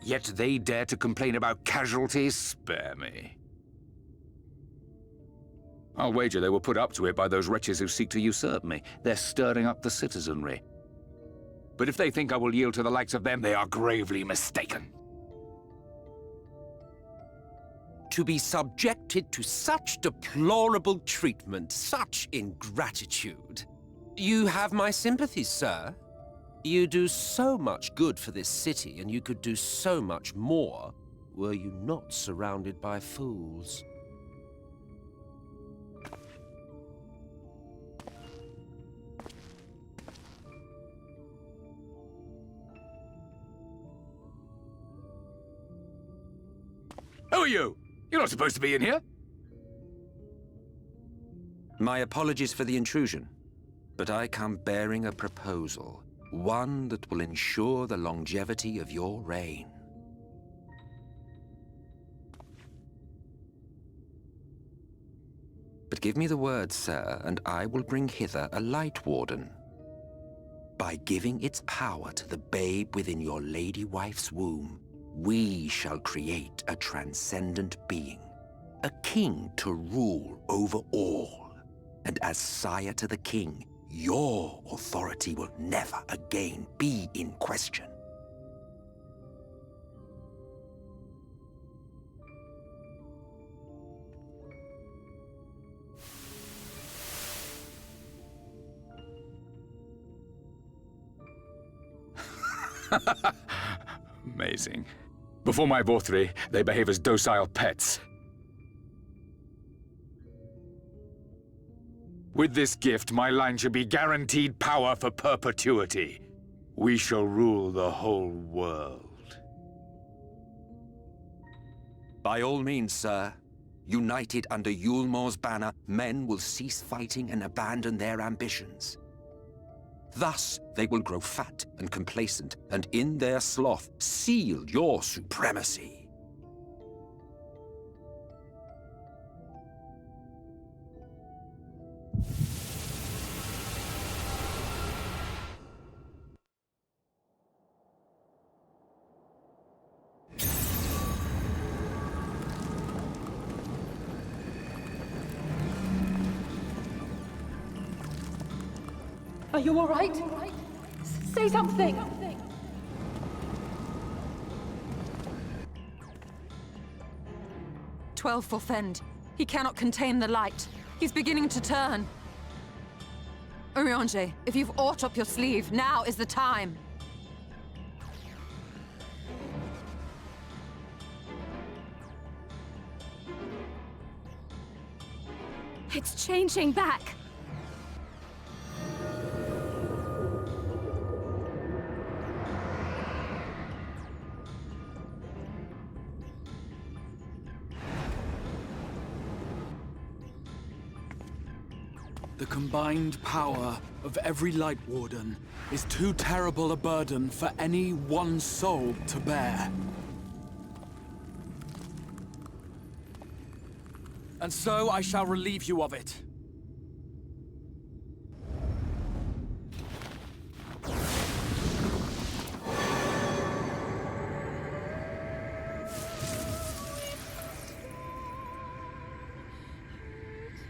Yet they dare to complain about casualties? Spare me. I'll wager they were put up to it by those wretches who seek to usurp me. They're stirring up the citizenry. But if they think I will yield to the likes of them, they are gravely mistaken. To be subjected to such deplorable treatment, such ingratitude. You have my sympathies, sir. You do so much good for this city, and you could do so much more were you not surrounded by fools. Who are you? You're not supposed to be in here. My apologies for the intrusion, but I come bearing a proposal. One that will ensure the longevity of your reign. But give me the word, sir, and I will bring hither a Light Warden. By giving its power to the babe within your lady wife's womb, we shall create a transcendent being, a king to rule over all. And as sire to the king, your authority will never again be in question. Amazing. Before my Vorthri, they behave as docile pets. With this gift, my line shall be guaranteed power for perpetuity. We shall rule the whole world. By all means, sir. United under Yulmor's banner, men will cease fighting and abandon their ambitions. Thus, they will grow fat and complacent, and in their sloth, seal your supremacy. Are you all right? Say something! "12 for Fend. He cannot contain the light. He's beginning to turn. Eorzea, if you've aught up your sleeve, now is the time. It's changing back. The combined power of every Light Warden is too terrible a burden for any one soul to bear. And so I shall relieve you of it.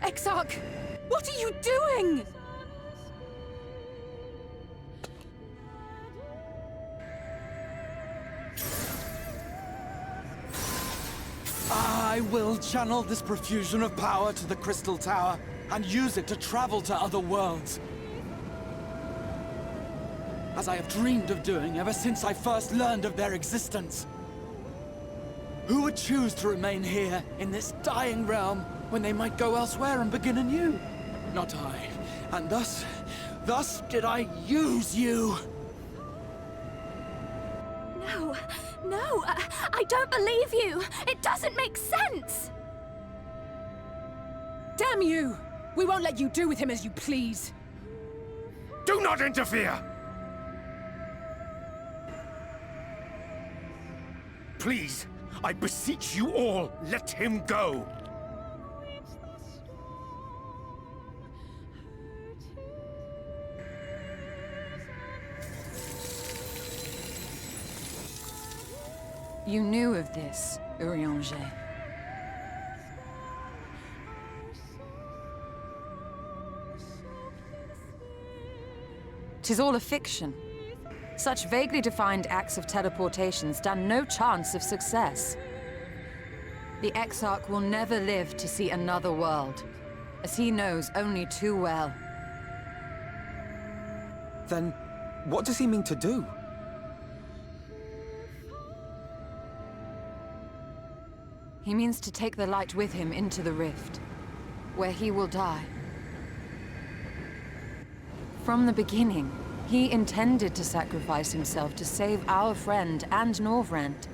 Exarch! What are you doing? I will channel this profusion of power to the Crystal Tower and use it to travel to other worlds. As I have dreamed of doing ever since I first learned of their existence. Who would choose to remain here in this dying realm when they might go elsewhere and begin anew? Not I. And thus did I use you. No, I don't believe you. It doesn't make sense. Damn you! We won't let you do with him as you please. Do not interfere! Please, I beseech you all, let him go! You knew of this, Eorzea. "'Tis all a fiction. Such vaguely defined acts of teleportation stand no chance of success. The Exarch will never live to see another world, as he knows only too well." Then, what does he mean to do? He means to take the light with him into the rift, where he will die. From the beginning, he intended to sacrifice himself to save our friend and Norvrend.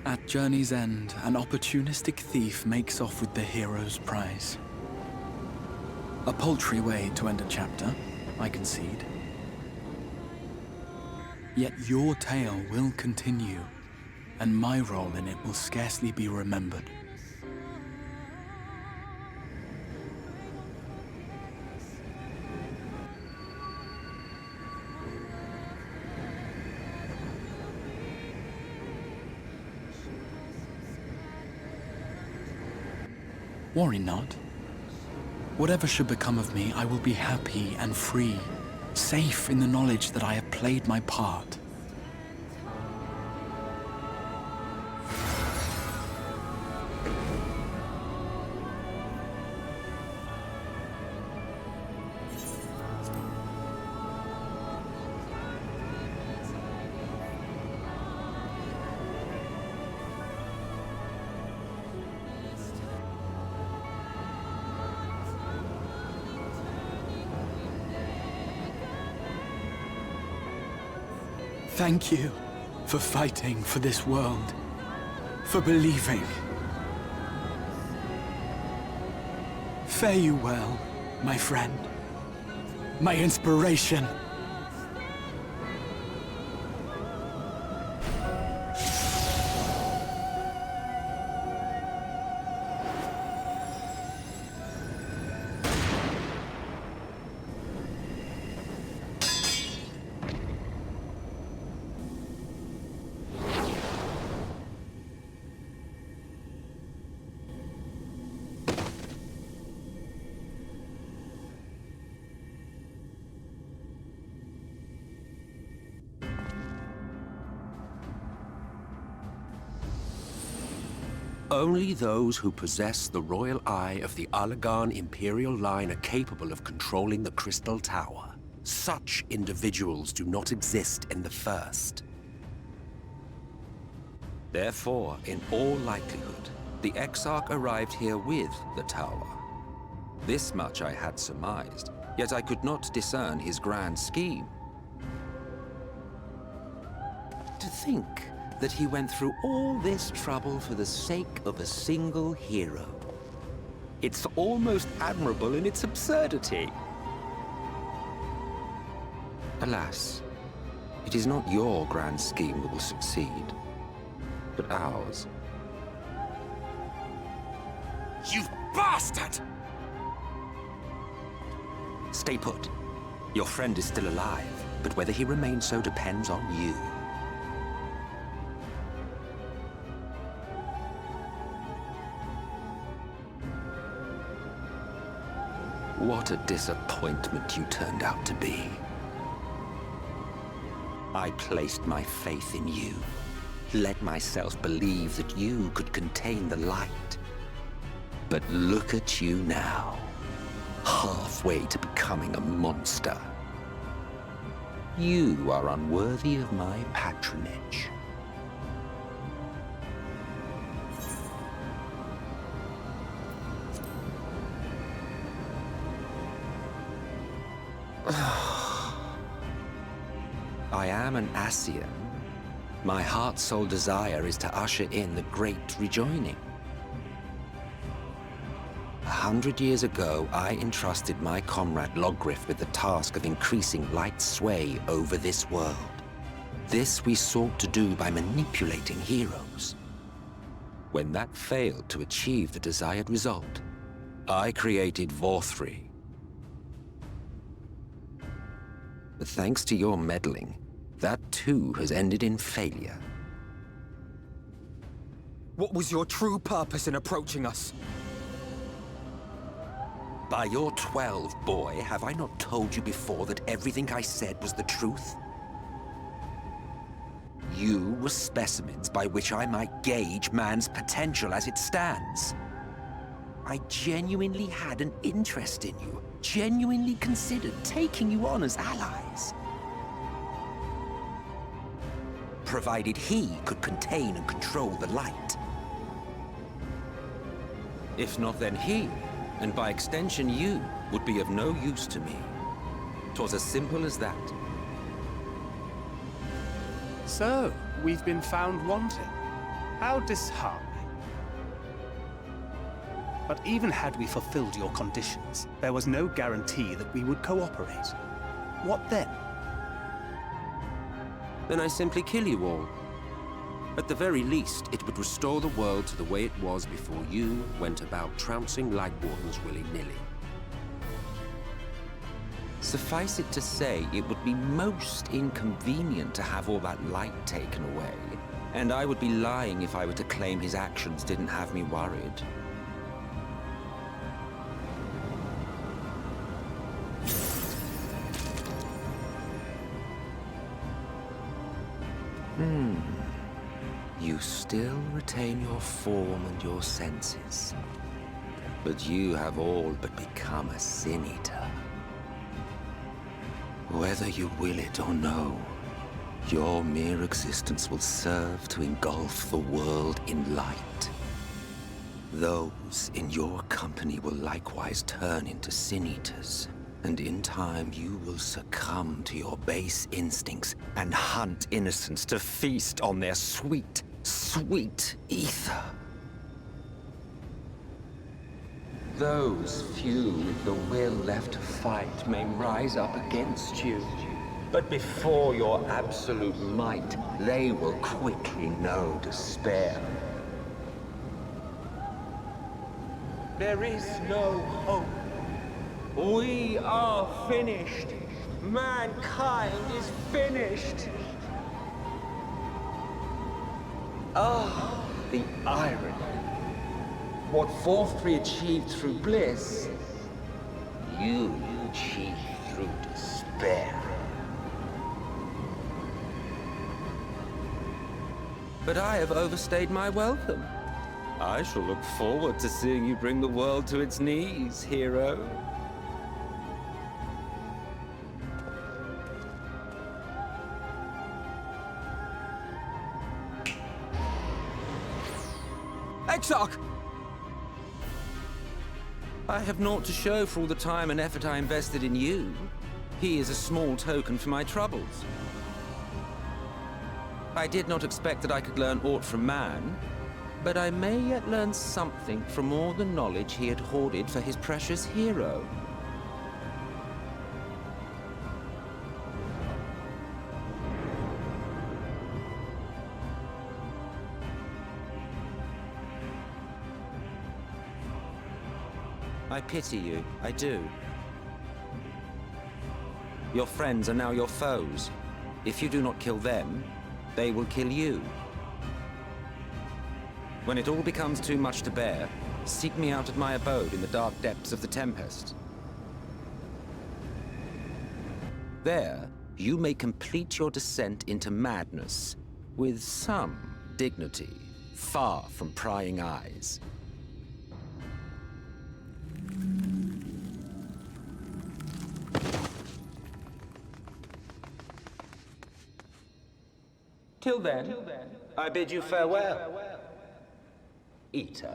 At journey's end, an opportunistic thief makes off with the hero's prize. A paltry way to end a chapter, I concede. Yet your tale will continue, and my role in it will scarcely be remembered. Worry not. Whatever should become of me, I will be happy and free, safe in the knowledge that I have played my part. Thank you for fighting for this world, for believing. Fare you well, my friend, my inspiration. Only those who possess the royal eye of the Allagan Imperial line are capable of controlling the Crystal Tower. Such individuals do not exist in the First. Therefore, in all likelihood, the Exarch arrived here with the tower. This much I had surmised, yet I could not discern his grand scheme. To think that he went through all this trouble for the sake of a single hero. It's almost admirable in its absurdity. Alas, it is not your grand scheme that will succeed, but ours. You bastard! Stay put. Your friend is still alive, but whether he remains so depends on you. What a disappointment you turned out to be. I placed my faith in you, let myself believe that you could contain the light. But look at you now, halfway to becoming a monster. You are unworthy of my patronage. I am an Ascian. My heart's sole desire is to usher in the Great Rejoining. 100 years ago, I entrusted my comrade Logriff with the task of increasing light's sway over this world. This we sought to do by manipulating heroes. When that failed to achieve the desired result, I created Vorthri, But thanks to your meddling, that too has ended in failure. What was your true purpose in approaching us? By your 12, boy, have I not told you before that everything I said was the truth? You were specimens by which I might gauge man's potential as it stands. I genuinely had an interest in you, genuinely considered taking you on as allies. Provided he could contain and control the light. If not, then he, and by extension you, would be of no use to me. 'Twas as simple as that. So, we've been found wanting. How disheartening. But even had we fulfilled your conditions, there was no guarantee that we would cooperate. What then? Then I simply kill you all. At the very least, it would restore the world to the way it was before you went about trouncing Light Wardens willy-nilly. Suffice it to say, it would be most inconvenient to have all that light taken away, and I would be lying if I were to claim his actions didn't have me worried. You still retain your form and your senses, but you have all but become a Sin Eater. Whether you will it or no, your mere existence will serve to engulf the world in light. Those in your company will likewise turn into Sin Eaters, and in time you will succumb to your base instincts and hunt innocents to feast on their sweet, sweet ether. Those few with the will left to fight may rise up against you, but before your absolute might, they will quickly know despair. There is no hope. We are finished. Mankind is finished. Ah, the irony. What Vorthri achieved through bliss, you achieved through despair. But I have overstayed my welcome. I shall look forward to seeing you bring the world to its knees, hero. Exarch! I have naught to show for all the time and effort I invested in you. He is a small token for my troubles. I did not expect that I could learn aught from man, but I may yet learn something from all the knowledge he had hoarded for his precious hero. I pity you, I do. Your friends are now your foes. If you do not kill them, they will kill you. When it all becomes too much to bear, seek me out at my abode in the dark depths of the Tempest. There, you may complete your descent into madness, with some dignity, far from prying eyes. Till then, I bid you farewell, Eater.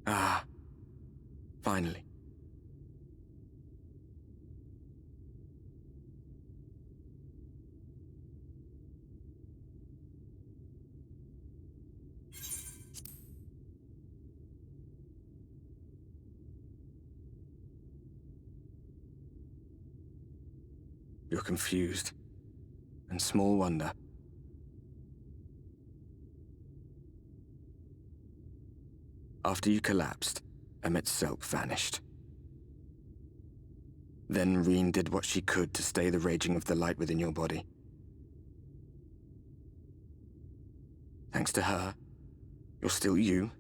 Ah, Finally. You're confused. And small wonder. After you collapsed, Emmet's self vanished. Then Reen did what she could to stay the raging of the light within your body. Thanks to her, you're still you,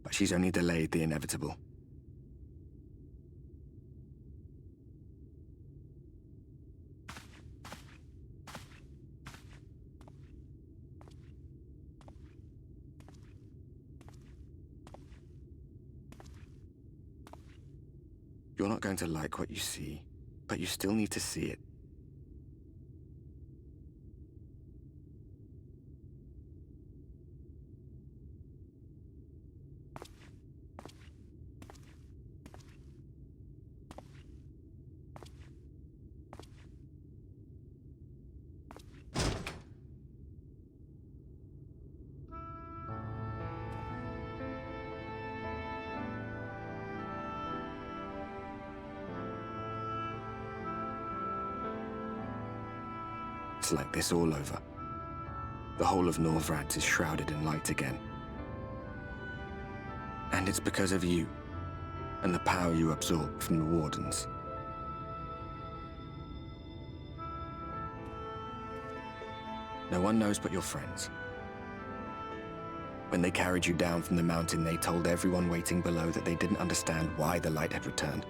but she's only delayed the inevitable. You're not going to like what you see, but you still need to see it. It's like this all over. The whole of Norvrad is shrouded in light again. And it's because of you, and the power you absorb from the Wardens. No one knows but your friends. When they carried you down from the mountain, they told everyone waiting below that they didn't understand why the light had returned.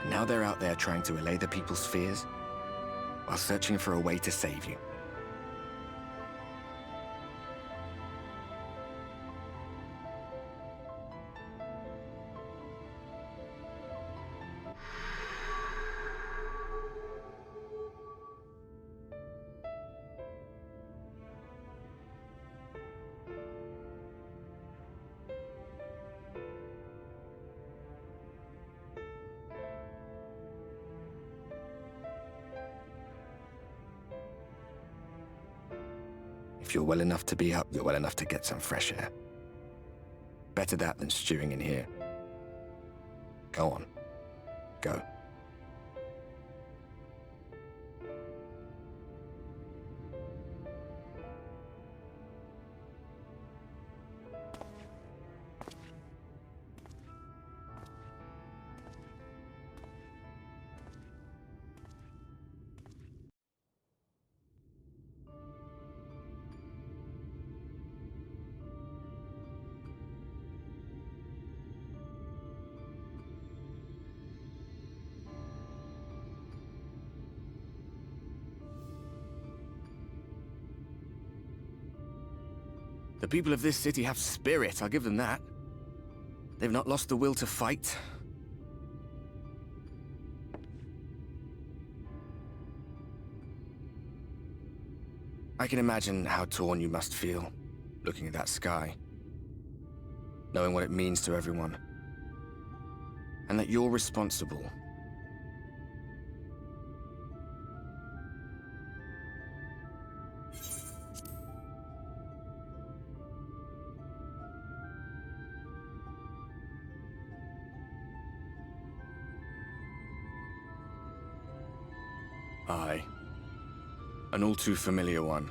Now they're out there trying to allay the people's fears, while searching for a way to save you. If you're well enough to be up, you're well enough to get some fresh air. Better that than stewing in here. Go on. Go. The people of this city have spirit, I'll give them that. They've not lost the will to fight. I can imagine how torn you must feel, looking at that sky. Knowing what it means to everyone. And that you're responsible. Aye. An all too familiar one.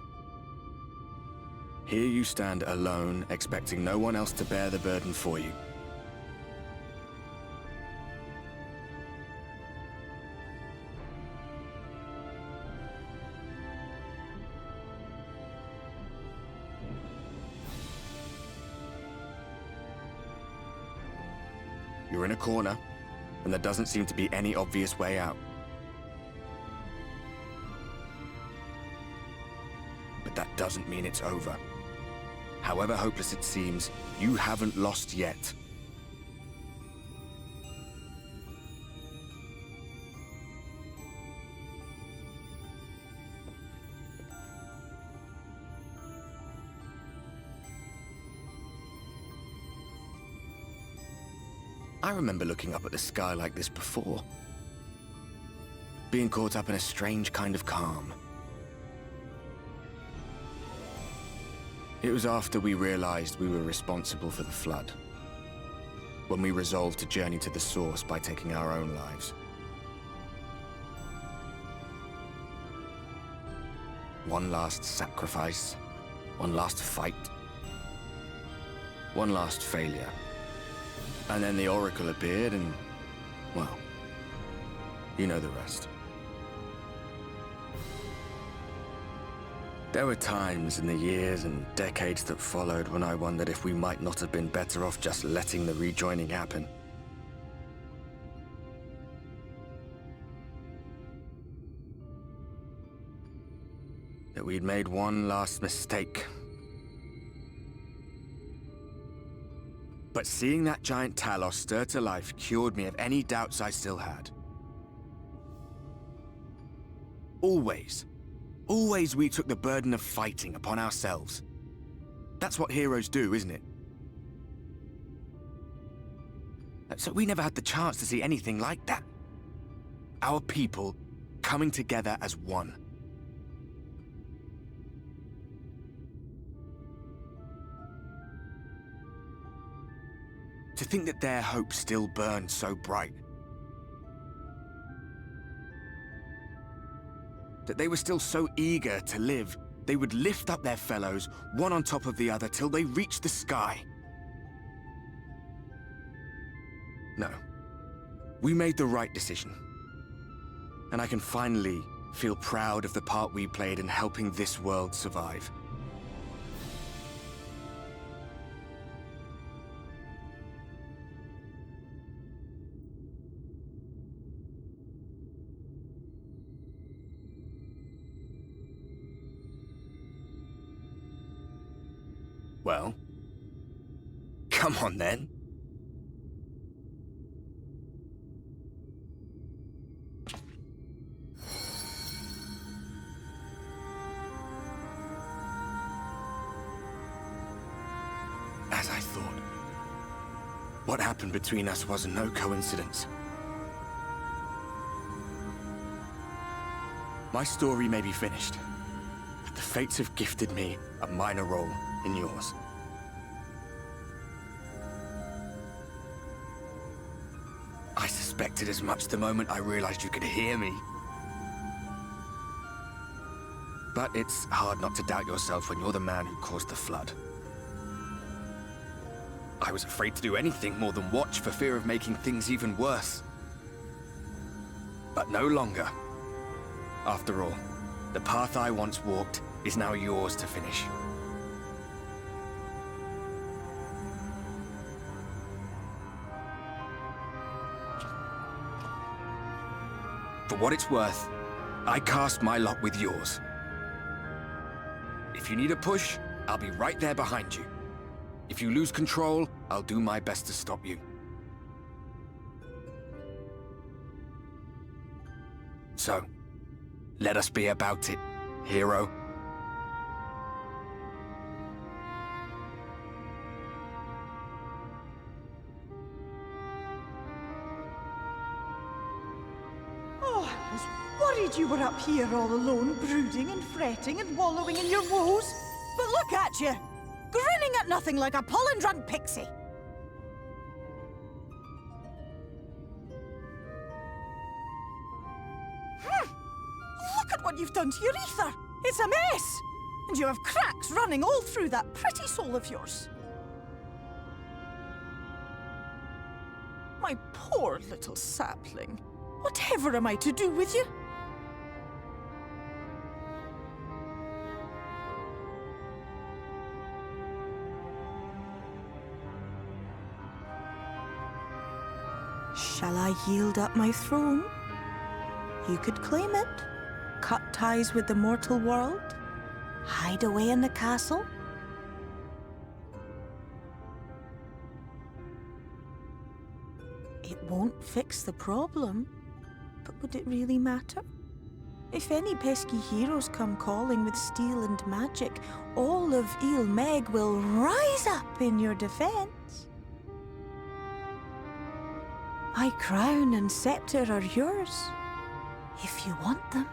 Here you stand alone, expecting no one else to bear the burden for you. You're in a corner, and there doesn't seem to be any obvious way out. But that doesn't mean it's over. However hopeless it seems, you haven't lost yet. I remember looking up at the sky like this before. Being caught up in a strange kind of calm. It was after we realized we were responsible for the flood, when we resolved to journey to the source by taking our own lives. One last sacrifice, one last fight, one last failure. And then the Oracle appeared and, well, you know the rest. There were times in the years and decades that followed when I wondered if we might not have been better off just letting the rejoining happen. That we'd made one last mistake. But seeing that giant Talos stir to life cured me of any doubts I still had. Always we took the burden of fighting upon ourselves. That's what heroes do, isn't it? So we never had the chance to see anything like that. Our people coming together as one. To think that their hope still burned so bright. That they were still so eager to live, they would lift up their fellows, one on top of the other, till they reached the sky. No. We made the right decision. And I can finally feel proud of the part we played in helping this world survive. Well, come on then. As I thought, what happened between us was no coincidence. My story may be finished, but the fates have gifted me a minor role in yours. I suspected as much the moment I realized you could hear me. But it's hard not to doubt yourself when you're the man who caused the flood. I was afraid to do anything more than watch for fear of making things even worse. But no longer. After all, the path I once walked is now yours to finish. For what it's worth, I cast my lot with yours. If you need a push, I'll be right there behind you. If you lose control, I'll do my best to stop you. So, let us be about it, hero. You were up here all alone, brooding and fretting and wallowing in your woes. But look at you, grinning at nothing like a pollen-drunk pixie. Look at what you've done to your ether. It's a mess. And you have cracks running all through that pretty soul of yours. My poor little sapling. Whatever am I to do with you? Shall I yield up my throne? You could claim it, cut ties with the mortal world, hide away in the castle. It won't fix the problem, but would it really matter? If any pesky heroes come calling with steel and magic, all of Eorzea will rise up in your defense. My crown and scepter are yours, if you want them.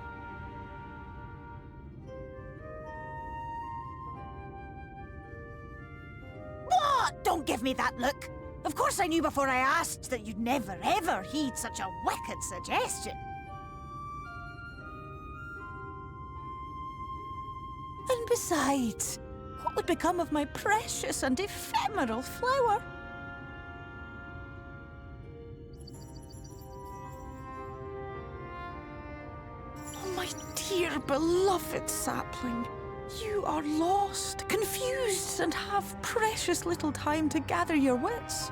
What? Don't give me that look! Of course I knew before I asked that you'd never ever heed such a wicked suggestion. And besides, what would become of my precious and ephemeral flower? Oh, my dear beloved sapling. You are lost, confused, and have precious little time to gather your wits.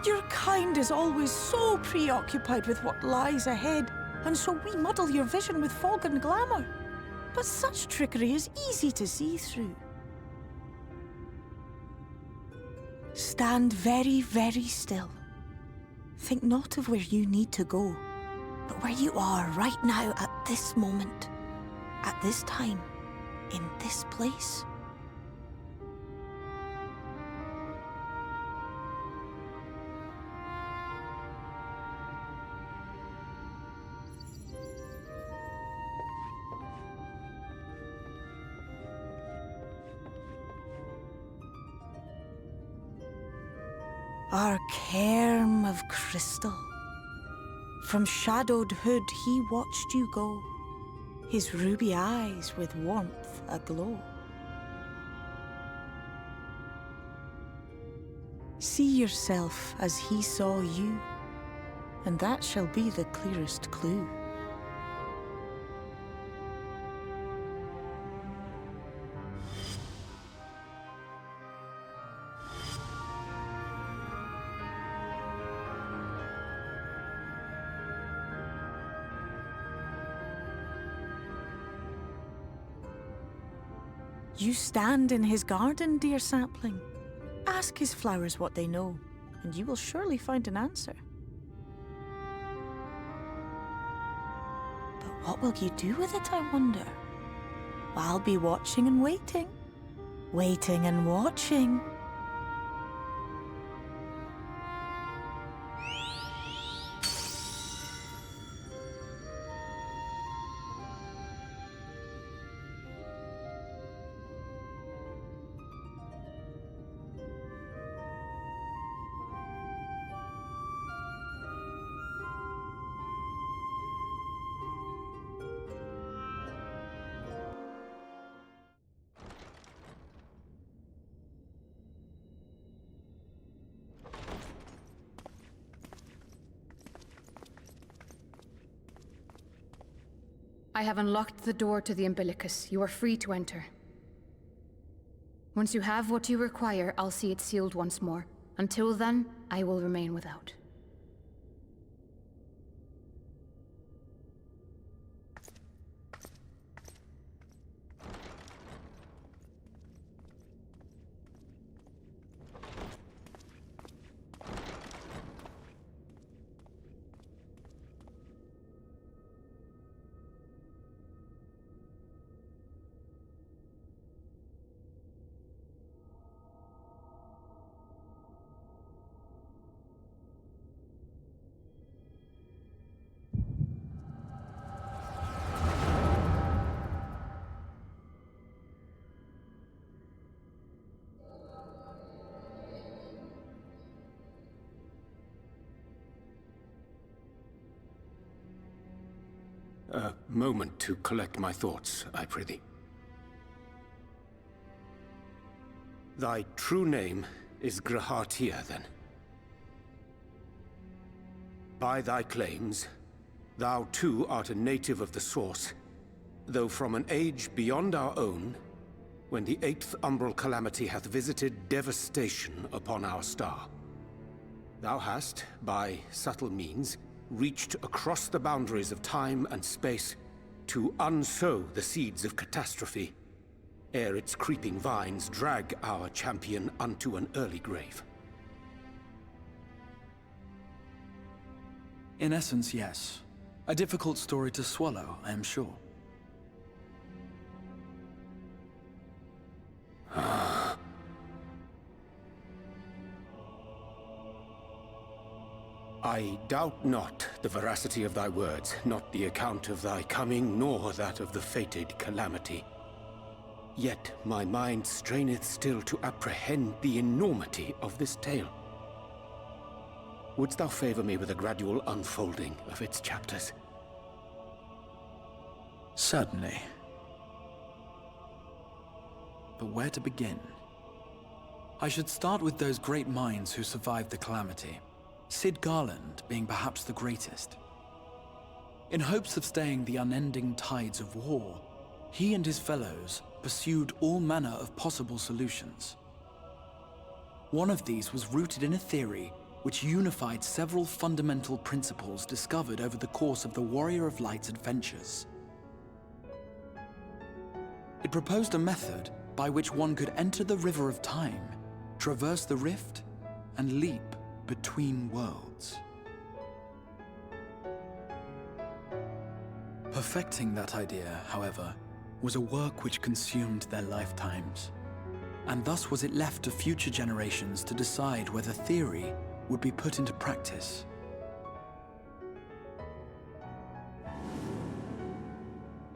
Your kind is always so preoccupied with what lies ahead, and so we muddle your vision with fog and glamour. But such trickery is easy to see through. Stand very, very still. Think not of where you need to go, but where you are right now at this moment, at this time, in this place. Our cairn of crystal. From shadowed hood he watched you go, his ruby eyes with warmth aglow. See yourself as he saw you, and that shall be the clearest clue. You stand in his garden, dear sapling. Ask his flowers what they know, and you will surely find an answer. But what will you do with it, I wonder? I'll be watching and waiting. Waiting and watching. I have unlocked the door to the umbilicus. You are free to enter. Once you have what you require, I'll see it sealed once more. Until then, I will remain without. A moment to collect my thoughts, I prithee. Thy true name is Grahartia, then? By thy claims, thou too art a native of the Source, though from an age beyond our own, when the 8th umbral calamity hath visited devastation upon our star. Thou hast, by subtle means, reached across the boundaries of time and space to unsow the seeds of catastrophe, ere its creeping vines drag our champion unto an early grave. In essence, yes. A difficult story to swallow, I am sure. I doubt not the veracity of thy words, not the account of thy coming, nor that of the fated calamity. Yet my mind straineth still to apprehend the enormity of this tale. Wouldst thou favor me with a gradual unfolding of its chapters? Certainly. But where to begin? I should start with those great minds who survived the calamity, Cid Garland being perhaps the greatest. In hopes of staying the unending tides of war, he and his fellows pursued all manner of possible solutions. One of these was rooted in a theory which unified several fundamental principles discovered over the course of the Warrior of Light's adventures. It proposed a method by which one could enter the River of Time, traverse the rift, and leap between worlds. Perfecting that idea, however, was a work which consumed their lifetimes, and thus was it left to future generations to decide whether theory would be put into practice.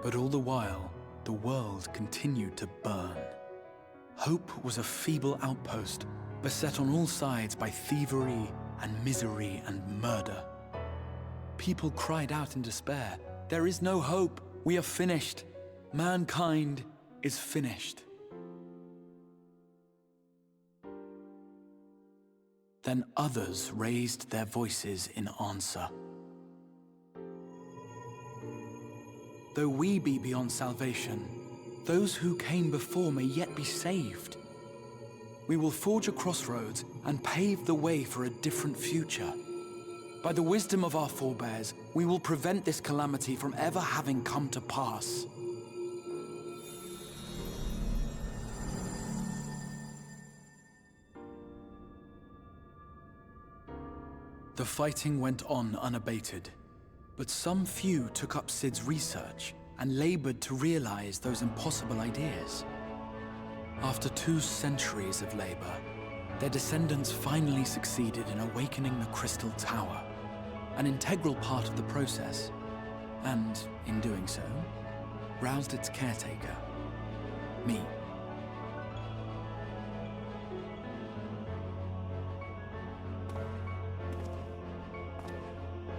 But all the while, the world continued to burn. Hope was a feeble outpost, beset on all sides by thievery and misery and murder. People cried out in despair, "There is no hope! We are finished! Mankind is finished!" Then others raised their voices in answer. Though we be beyond salvation, those who came before may yet be saved. We will forge a crossroads and pave the way for a different future. By the wisdom of our forebears, we will prevent this calamity from ever having come to pass. The fighting went on unabated, but some few took up Cid's research and labored to realize those impossible ideas. After 2 centuries of labor, their descendants finally succeeded in awakening the Crystal Tower, an integral part of the process, and, in doing so, roused its caretaker, me.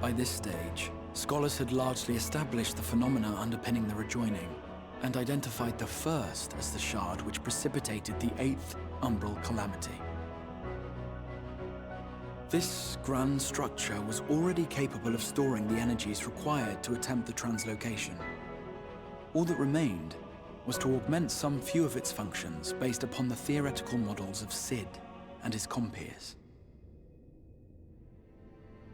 By this stage, scholars had largely established the phenomena underpinning the rejoining, and identified the first as the shard which precipitated the 8th Umbral Calamity. This grand structure was already capable of storing the energies required to attempt the translocation. All that remained was to augment some few of its functions based upon the theoretical models of Cid and his compeers.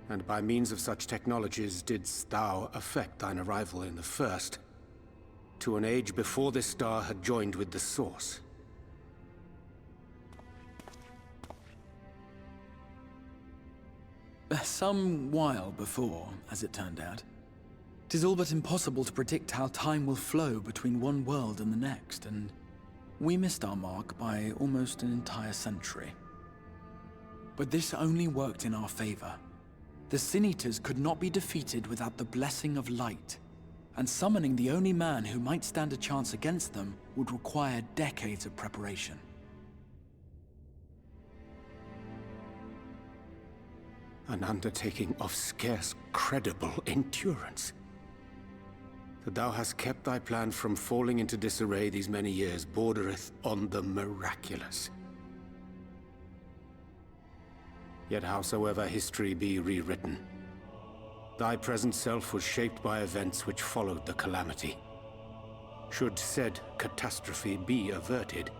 And by means of such technologies didst thou effect thine arrival in the first, to an age before this star had joined with the Source. Some while before, as it turned out. 'Tis all but impossible to predict how time will flow between one world and the next, and we missed our mark by almost an entire century. But this only worked in our favor. The Sin Eaters could not be defeated without the blessing of light, and summoning the only man who might stand a chance against them would require decades of preparation. An undertaking of scarce credible endurance. That thou hast kept thy plan from falling into disarray these many years bordereth on the miraculous. Yet howsoever history be rewritten, thy present self was shaped by events which followed the calamity. Should said catastrophe be averted,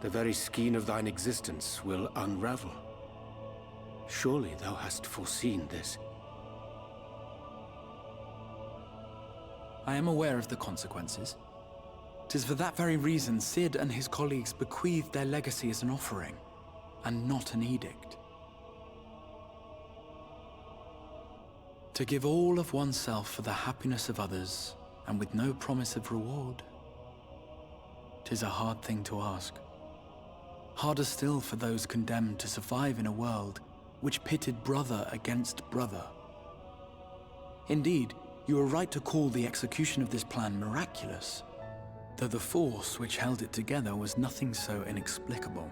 the very skein of thine existence will unravel. Surely thou hast foreseen this. I am aware of the consequences. 'Tis for that very reason Cid and his colleagues bequeathed their legacy as an offering, and not an edict. To give all of oneself for the happiness of others, and with no promise of reward. 'Tis a hard thing to ask. Harder still for those condemned to survive in a world which pitted brother against brother. Indeed, you are right to call the execution of this plan miraculous, though the force which held it together was nothing so inexplicable.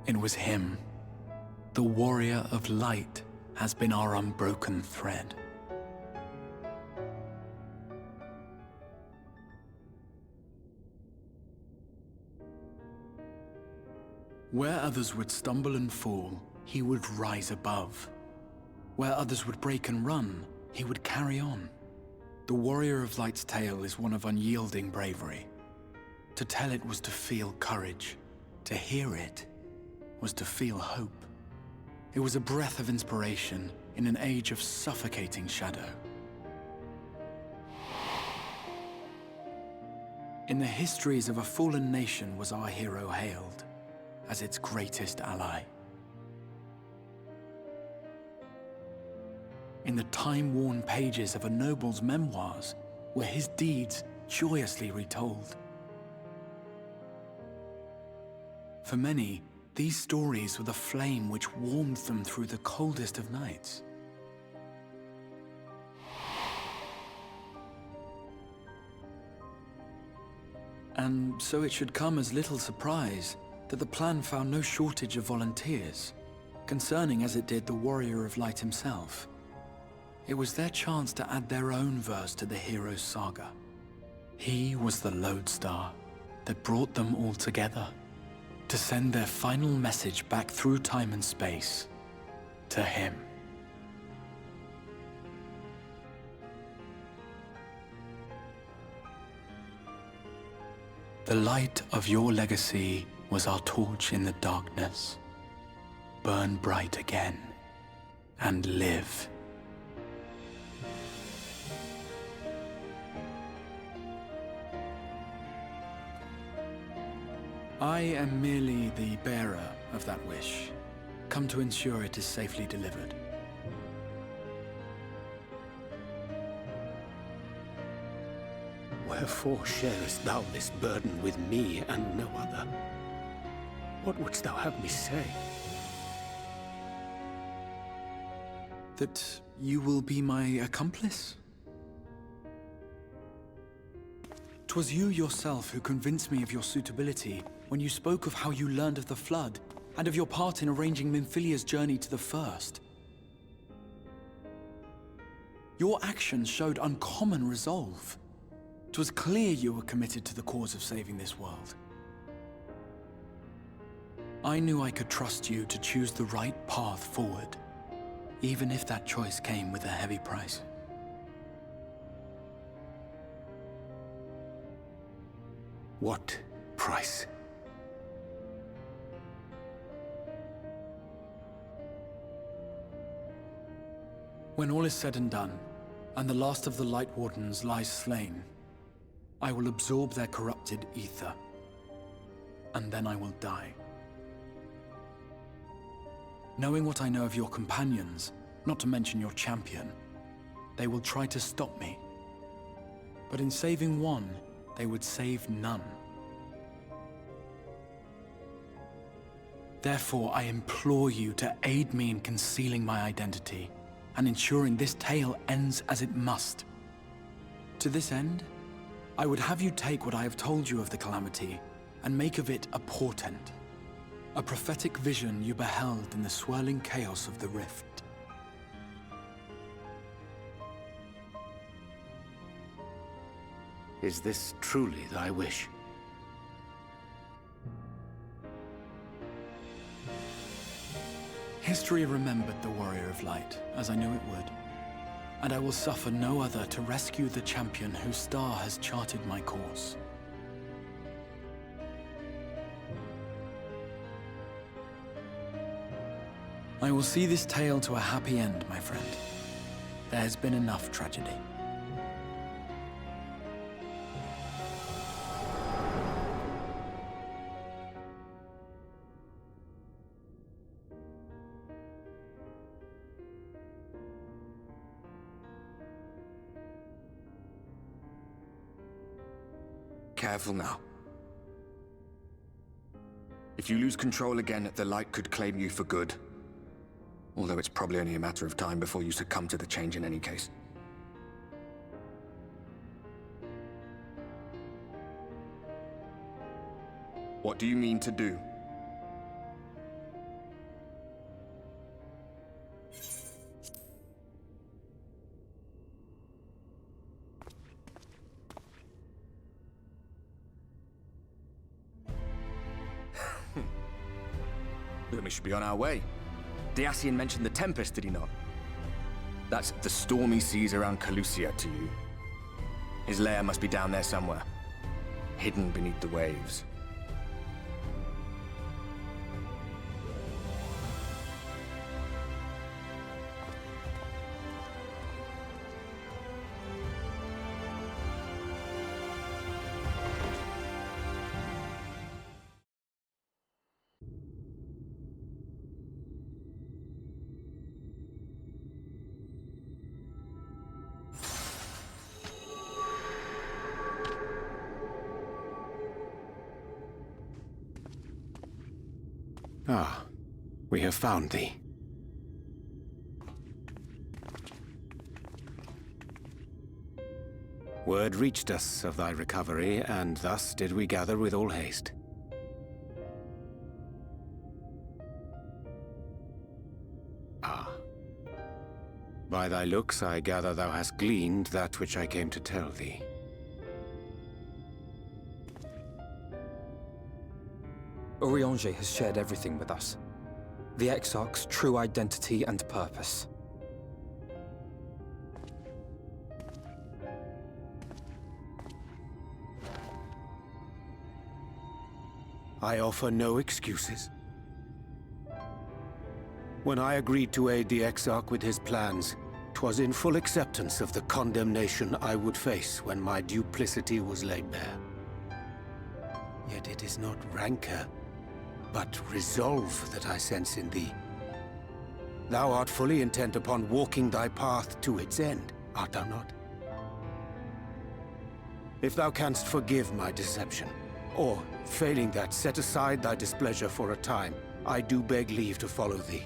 It was him. The Warrior of Light has been our unbroken thread. Where others would stumble and fall, he would rise above. Where others would break and run, he would carry on. The Warrior of Light's tale is one of unyielding bravery. To tell it was to feel courage. To hear it was to feel hope. It was a breath of inspiration in an age of suffocating shadow. In the histories of a fallen nation was our hero hailed as its greatest ally. In the time-worn pages of a noble's memoirs were his deeds joyously retold. For many, these stories were the flame which warmed them through the coldest of nights. And so it should come as little surprise that the plan found no shortage of volunteers, concerning as it did the Warrior of Light himself. It was their chance to add their own verse to the hero's saga. He was the lodestar that brought them all together, to send their final message back through time and space to him. The light of your legacy was our torch in the darkness. Burn bright again and live. I am merely the bearer of that wish, come to ensure it is safely delivered. Wherefore sharest thou this burden with me and no other? What wouldst thou have me say? That you will be my accomplice? 'Twas you yourself who convinced me of your suitability when you spoke of how you learned of the Flood, and of your part in arranging Minfilia's journey to the First. Your actions showed uncommon resolve. 'Twas clear you were committed to the cause of saving this world. I knew I could trust you to choose the right path forward, even if that choice came with a heavy price. What price? When all is said and done, and the last of the Light Wardens lies slain, I will absorb their corrupted ether, and then I will die. Knowing what I know of your companions, not to mention your champion, they will try to stop me. But in saving one, they would save none. Therefore, I implore you to aid me in concealing my identity, and ensuring this tale ends as it must. To this end, I would have you take what I have told you of the calamity, and make of it a portent. A prophetic vision you beheld in the swirling chaos of the rift. Is this truly thy wish? History remembered the Warrior of Light, as I knew it would. And I will suffer no other to rescue the champion whose star has charted my course. I will see this tale to a happy end, my friend. There has been enough tragedy. Careful now. If you lose control again, the Light could claim you for good. Although it's probably only a matter of time before you succumb to the change in any case. What do you mean to do? Then we should be on our way. Dacian mentioned the Tempest, did he not? That's the stormy seas around Calusia to you. His lair must be down there somewhere, hidden beneath the waves. Ah, we have found thee. Word reached us of thy recovery, and thus did we gather with all haste. Ah. By thy looks I gather thou hast gleaned that which I came to tell thee. Eorzea has shared everything with us. The Exarch's true identity and purpose. I offer no excuses. When I agreed to aid the Exarch with his plans, 'twas in full acceptance of the condemnation I would face when my duplicity was laid bare. Yet it is not rancor, but resolve that I sense in thee. Thou art fully intent upon walking thy path to its end, art thou not? If thou canst forgive my deception, or, failing that, set aside thy displeasure for a time, I do beg leave to follow thee.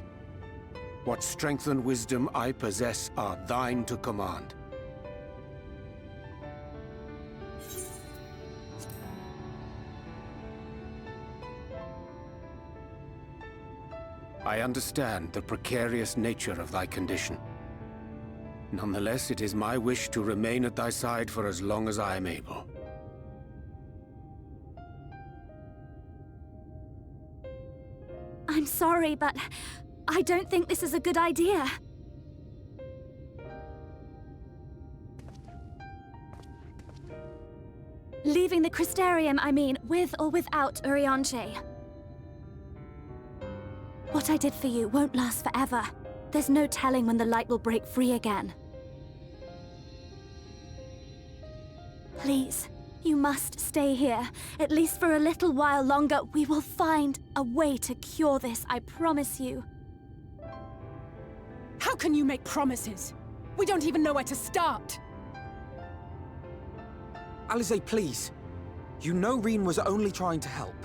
What strength and wisdom I possess are thine to command. I understand the precarious nature of thy condition. Nonetheless, it is my wish to remain at thy side for as long as I am able. I'm sorry, but I don't think this is a good idea. Leaving the Crystarium, I mean, with or without Eorzea. What I did for you won't last forever. There's no telling when the light will break free again. Please, you must stay here. At least for a little while longer. We will find a way to cure this, I promise you. How can you make promises? We don't even know where to start. Alisaie, please. You know Reen was only trying to help.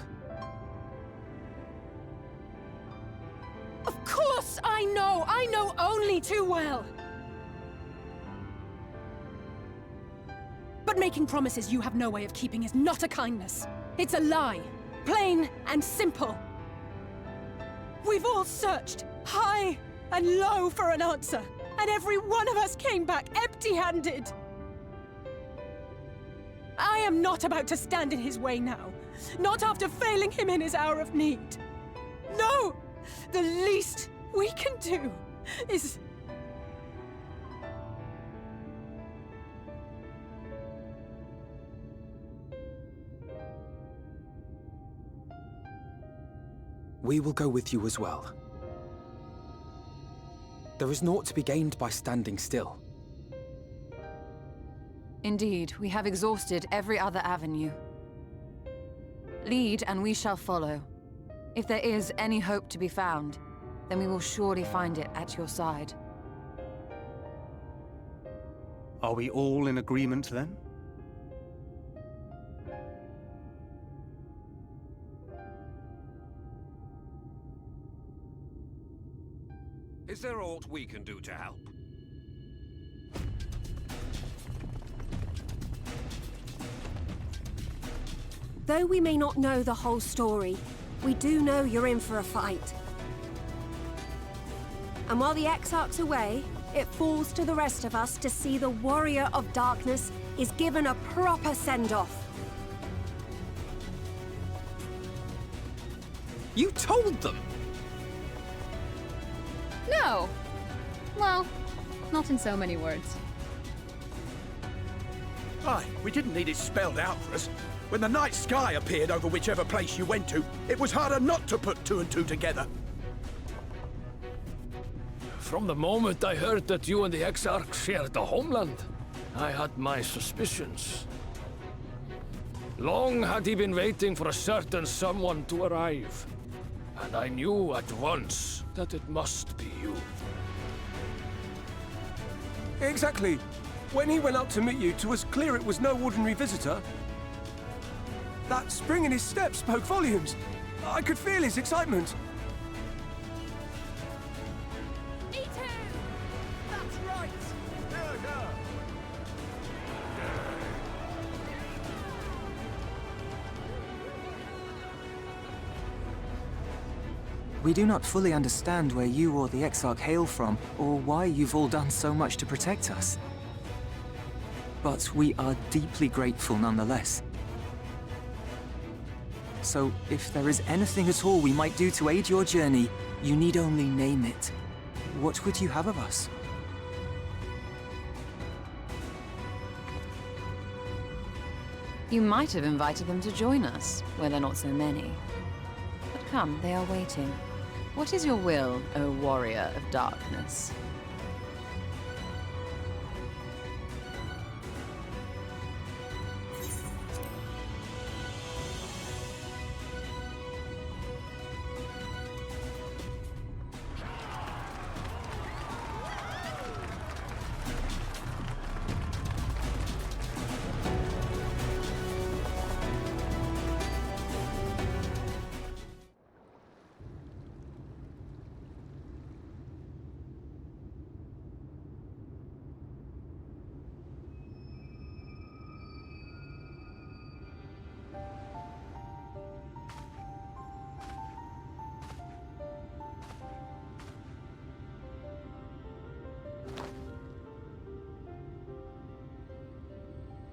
Of course I know! I know only too well! But making promises you have no way of keeping is not a kindness. It's a lie. Plain and simple. We've all searched high and low for an answer, and every one of us came back empty-handed. I am not about to stand in his way now. Not after failing him in his hour of need. No! The least we can do is... We will go with you as well. There is naught to be gained by standing still. Indeed, we have exhausted every other avenue. Lead, and we shall follow. If there is any hope to be found, then we will surely find it at your side. Are we all in agreement, then? aught we can do to help? Though we may not know the whole story, we do know you're in for a fight. And while the Exarch's away, it falls to the rest of us to see the Warrior of Darkness is given a proper send-off. You told them! No! Well, not in so many words. Aye, we didn't need it spelled out for us. When the night sky appeared over whichever place you went to, it was harder not to put two and two together. From the moment I heard that you and the Exarch shared the homeland, I had my suspicions. Long had he been waiting for a certain someone to arrive, and I knew at once that it must be you. Exactly. When he went up to meet you, 'twas clear it was no ordinary visitor. That spring in his step spoke volumes. I could feel his excitement. That's right! We do not fully understand where you or the Exarch hail from, or why you've all done so much to protect us. But we are deeply grateful nonetheless. So, if there is anything at all we might do to aid your journey, you need only name it. What would you have of us? You might have invited them to join us, where there are not so many. But come, they are waiting. What is your will, O Warrior of Darkness?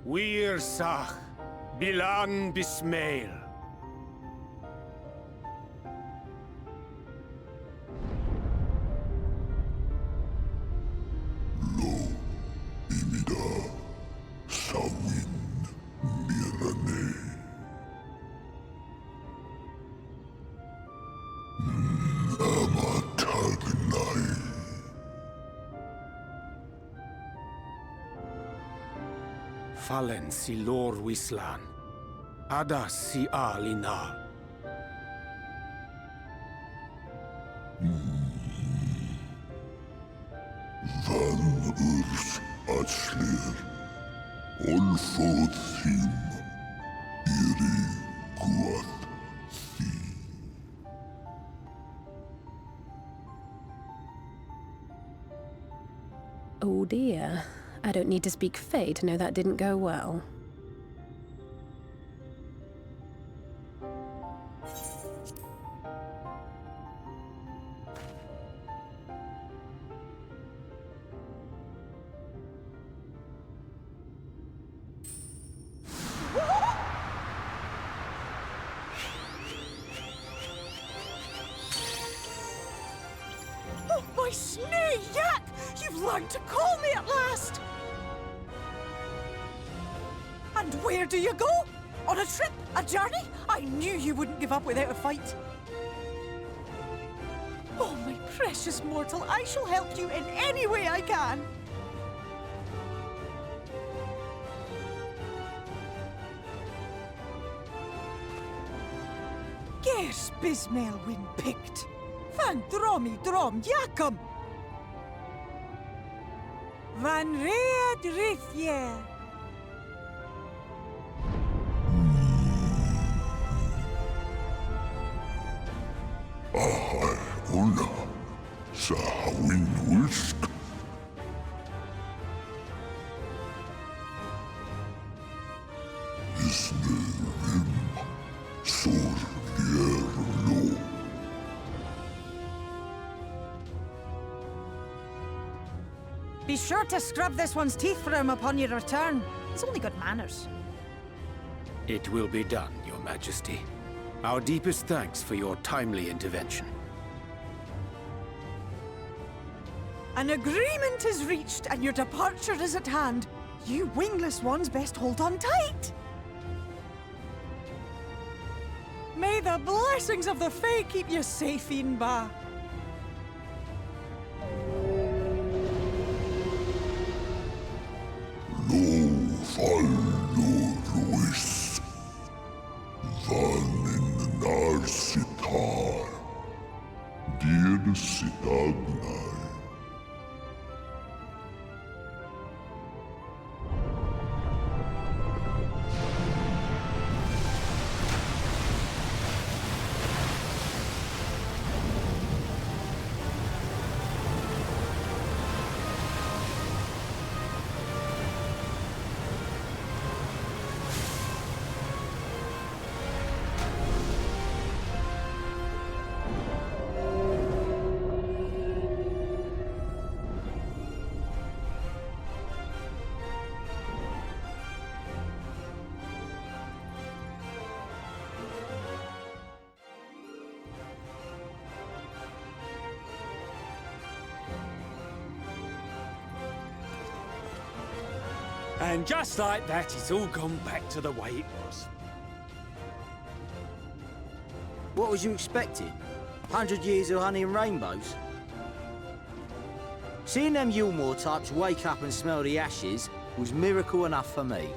Wir Sach, Bilan Bismail. Fallen si lor wislan. Ada si alinal. Van urs atslir. Olfod thim. Iri guath. Oh dear. I don't need to speak Fae to know that didn't go well. Oh, my snee yak! You've learned to call me at last! And where do you go? On a trip? A journey? I knew you wouldn't give up without a fight. Oh, my precious mortal, I shall help you in any way I can. Gers Bismail win picked. Van dromi drom jakom. Van read rithje. Ahai una. sa hawin usk. Isne rim sor lo. Be sure to scrub this one's teeth for him upon your return. He's only got manners. It will be done, Your Majesty. Our deepest thanks for your timely intervention. An agreement is reached and your departure is at hand. You wingless ones best hold on tight. May the blessings of the Fae keep you safe, Inba. Lo fallo ruis. Van in nar sitar. Dir sitagnai. And just like that, it's all gone back to the way it was. What was you expecting? 100 years of honey and rainbows? Seeing them Yulmore types wake up and smell the ashes was miracle enough for me.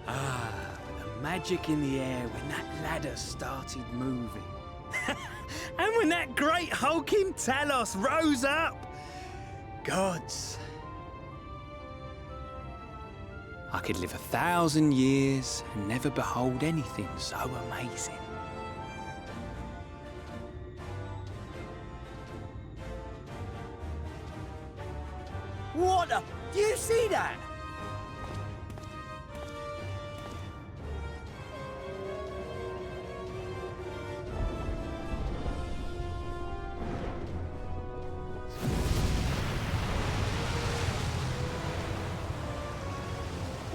Ah, but the magic in the air when that ladder started moving. And when that great hulking Talos rose up. Gods. I could live 1,000 years and never behold anything so amazing. What the? Do you see that?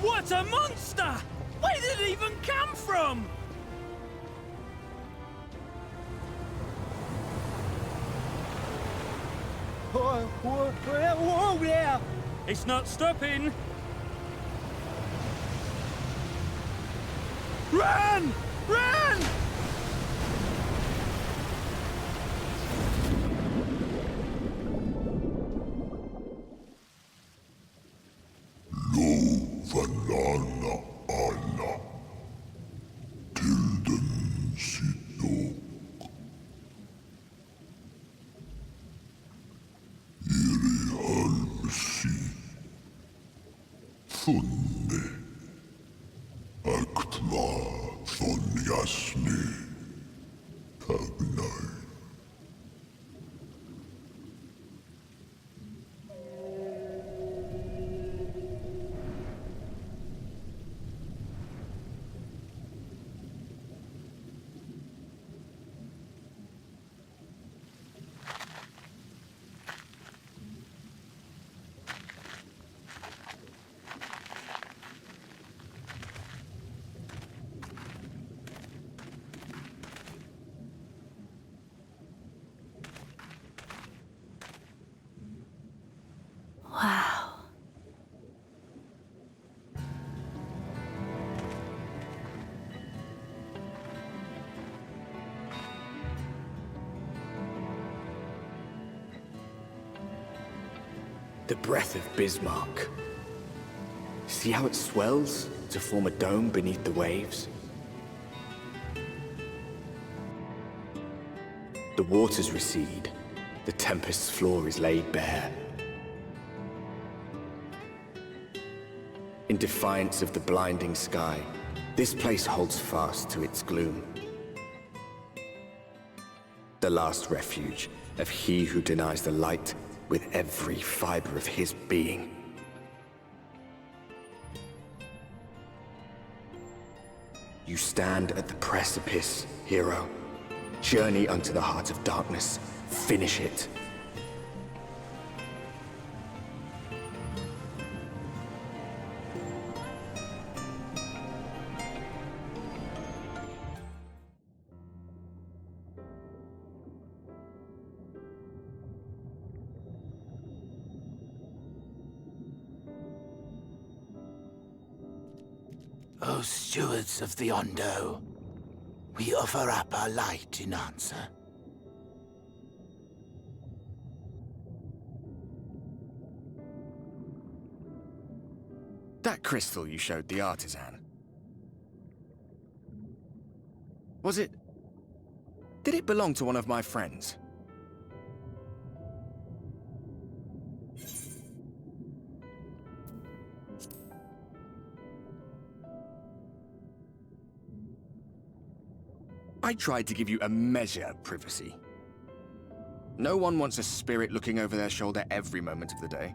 What a monster! Where did it even come from? Whoa there! It's not stopping. Run! Run! Lo vanana alla. Tilden sito. Iri halmsi. Funne. Aktva von jasni. Tagnai. Wow. The breath of Bismarck. See how it swells to form a dome beneath the waves? The waters recede. The tempest's floor is laid bare. In defiance of the blinding sky, this place holds fast to its gloom. The last refuge of he who denies the light with every fiber of his being. You stand at the precipice, hero. Journey unto the heart of darkness. Finish it. O stewards of the Ondo, we offer up our light in answer. That crystal you showed the artisan. Was it... Did it belong to one of my friends? I tried to give you a measure of privacy. No one wants a spirit looking over their shoulder every moment of the day.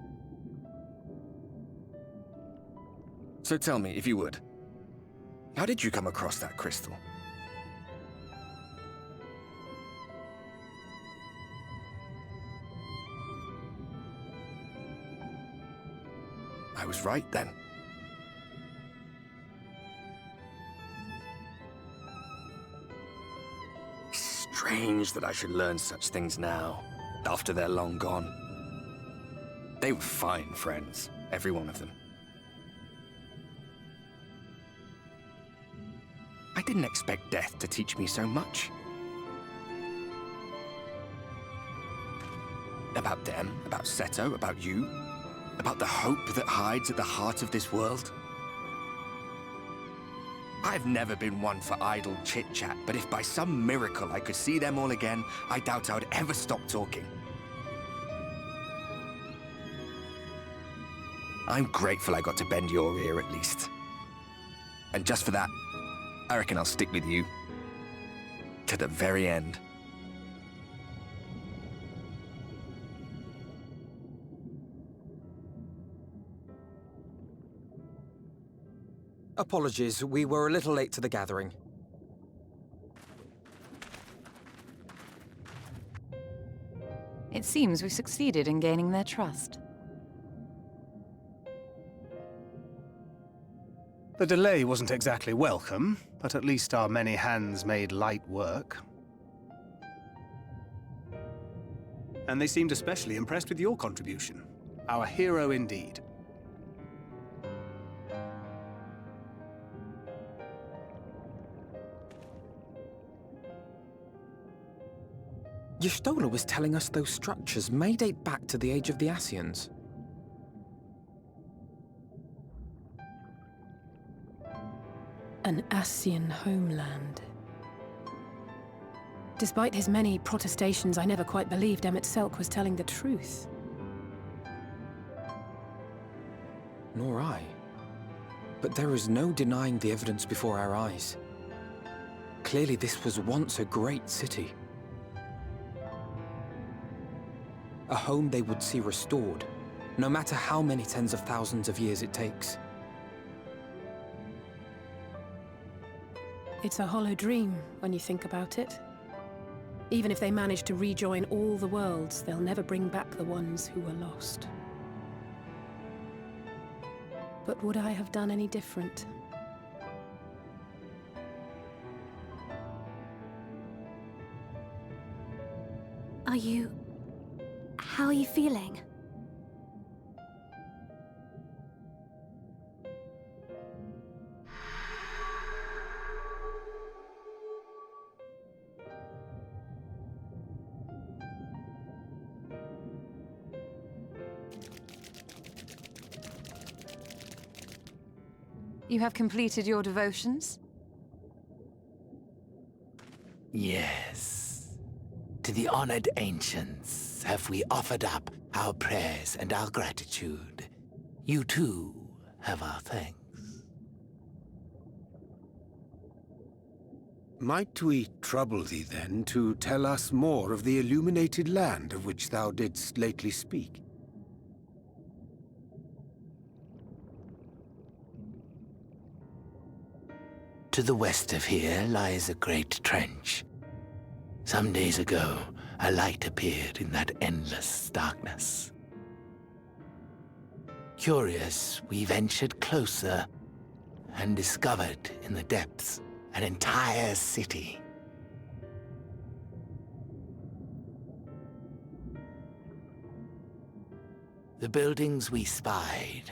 So tell me, if you would, how did you come across that crystal? I was right then. Strange that I should learn such things now, after they're long gone. They were fine friends, every one of them. I didn't expect death to teach me so much. About them, about Seto, about you, about the hope that hides at the heart of this world. I've never been one for idle chit-chat, but if by some miracle I could see them all again, I doubt I would ever stop talking. I'm grateful I got to bend your ear at least. And just for that, I reckon I'll stick with you. To the very end. Apologies, we were a little late to the gathering. It seems we succeeded in gaining their trust. The delay wasn't exactly welcome, but at least our many hands made light work. And they seemed especially impressed with your contribution. Our hero indeed. Y'shtola was telling us those structures may date back to the age of the Ascians. An Ascian homeland. Despite his many protestations, I never quite believed Emmett Selk was telling the truth. Nor I. But there is no denying the evidence before our eyes. Clearly this was once a great city. A home they would see restored, no matter how many tens of thousands of years it takes. It's a hollow dream when you think about it. Even if they manage to rejoin all the worlds, they'll never bring back the ones who were lost. But would I have done any different? How are you feeling? You have completed your devotions? Yes. To the honored ancients have we offered up our prayers and our gratitude. You too have our thanks. Might we trouble thee then to tell us more of the illuminated land of which thou didst lately speak? To the west of here lies a great trench. Some days ago, a light appeared in that endless darkness. Curious, we ventured closer and discovered in the depths an entire city. The buildings we spied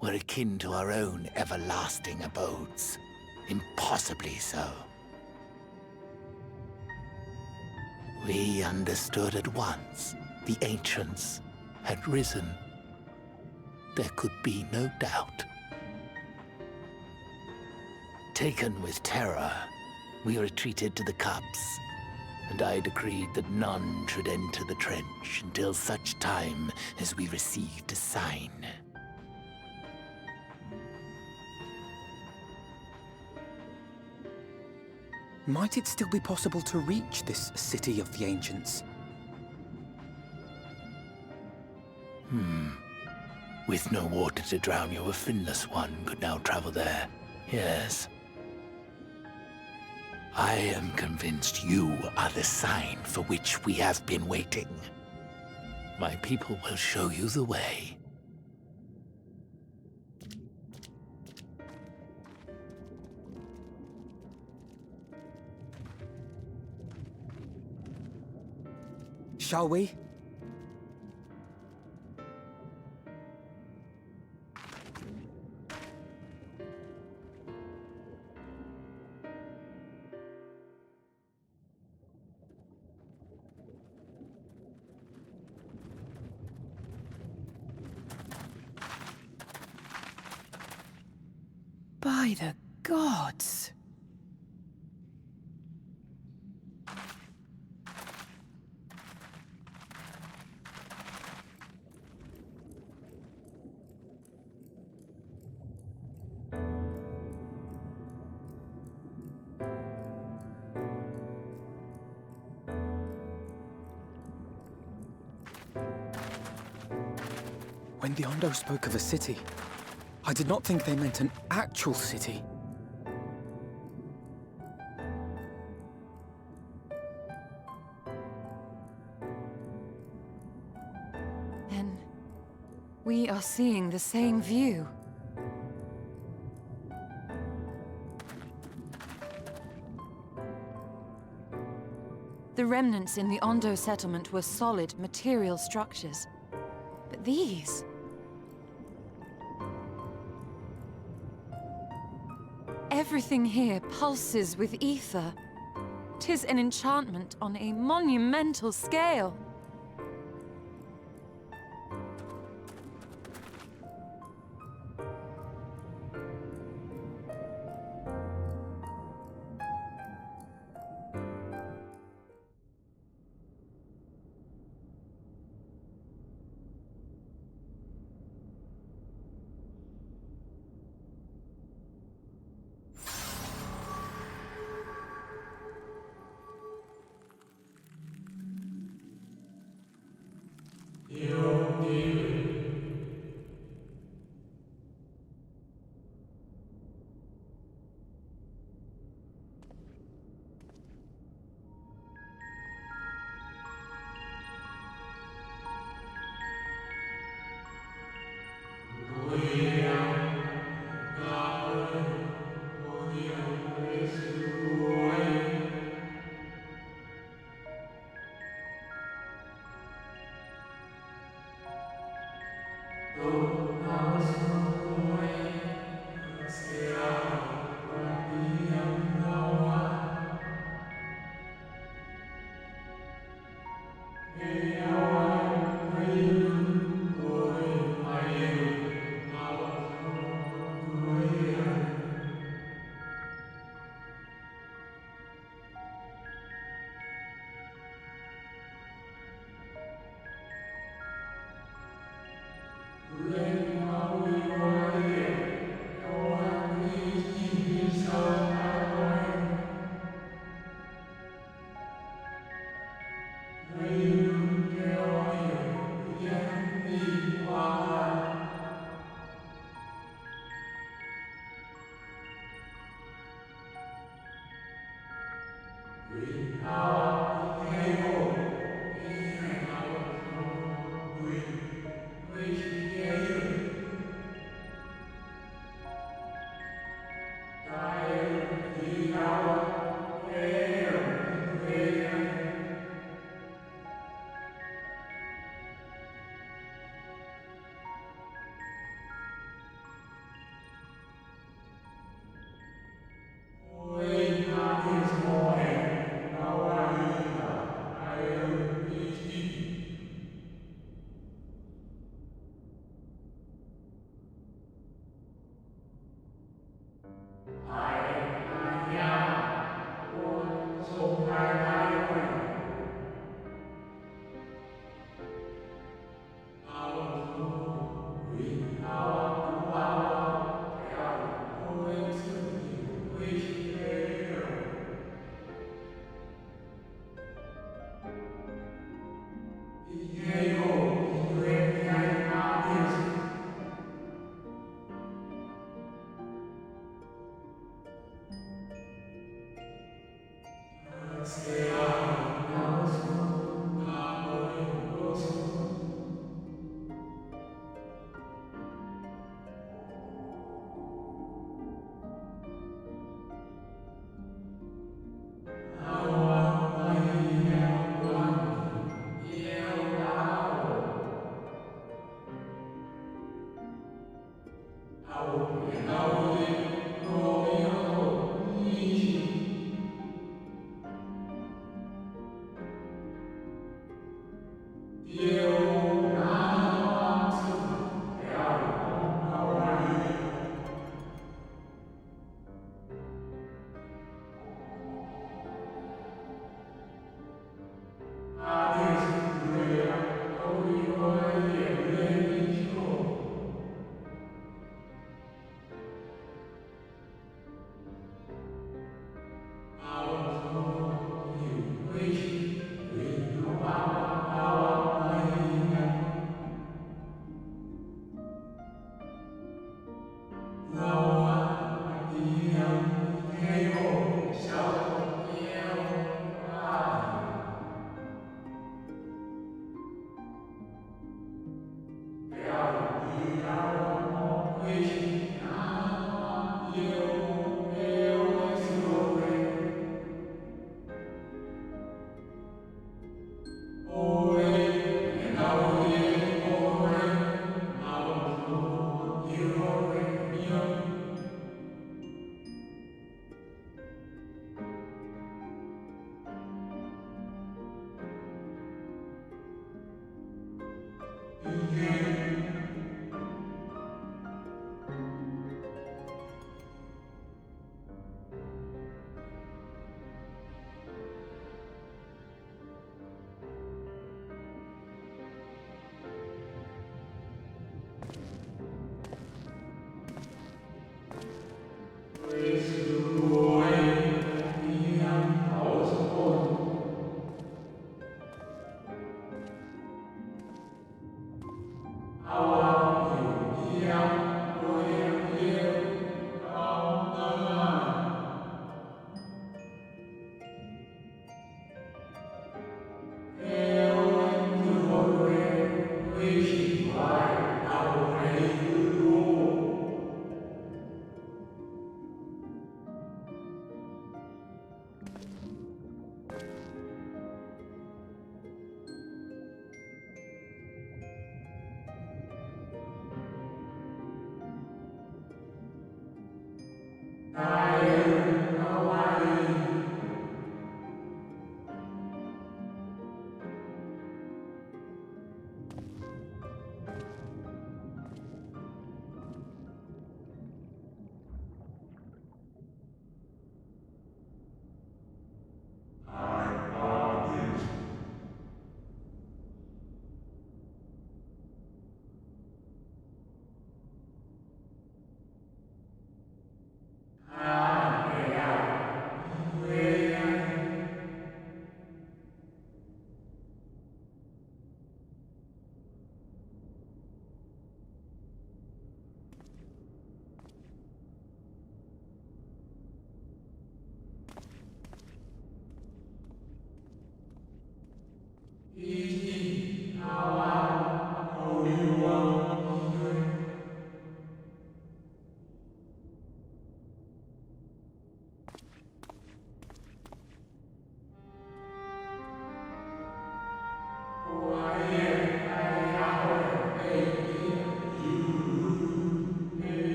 were akin to our own everlasting abodes. Impossibly so. We understood at once the ancients had risen. There could be no doubt. Taken with terror, we retreated to the cups, and I decreed that none should enter the trench until such time as we received a sign. Might it still be possible to reach this city of the ancients? With no water to drown you, a finless one could now travel there. Yes. I am convinced you are the sign for which we have been waiting. My people will show you the way. Shall we? By the gods! When the Ondo spoke of a city, I did not think they meant an actual city. Then we are seeing the same view. The remnants in the Ondo settlement were solid, material structures. But these... everything here pulses with ether. 'Tis an enchantment on a monumental scale.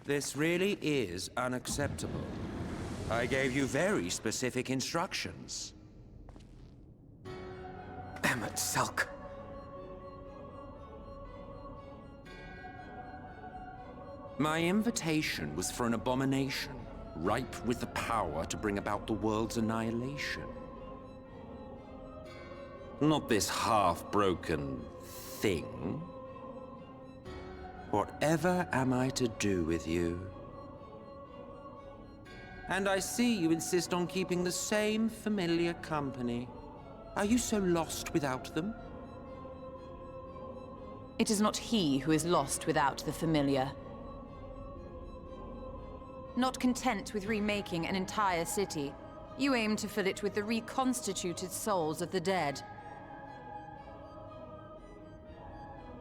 This really is unacceptable. I gave you very specific instructions. Emmet Selk. My invitation was for an abomination, ripe with the power to bring about the world's annihilation. Not this half-broken thing. Whatever am I to do with you? And I see you insist on keeping the same familiar company. Are you so lost without them? It is not he who is lost without the familiar. Not content with remaking an entire city, you aim to fill it with the reconstituted souls of the dead.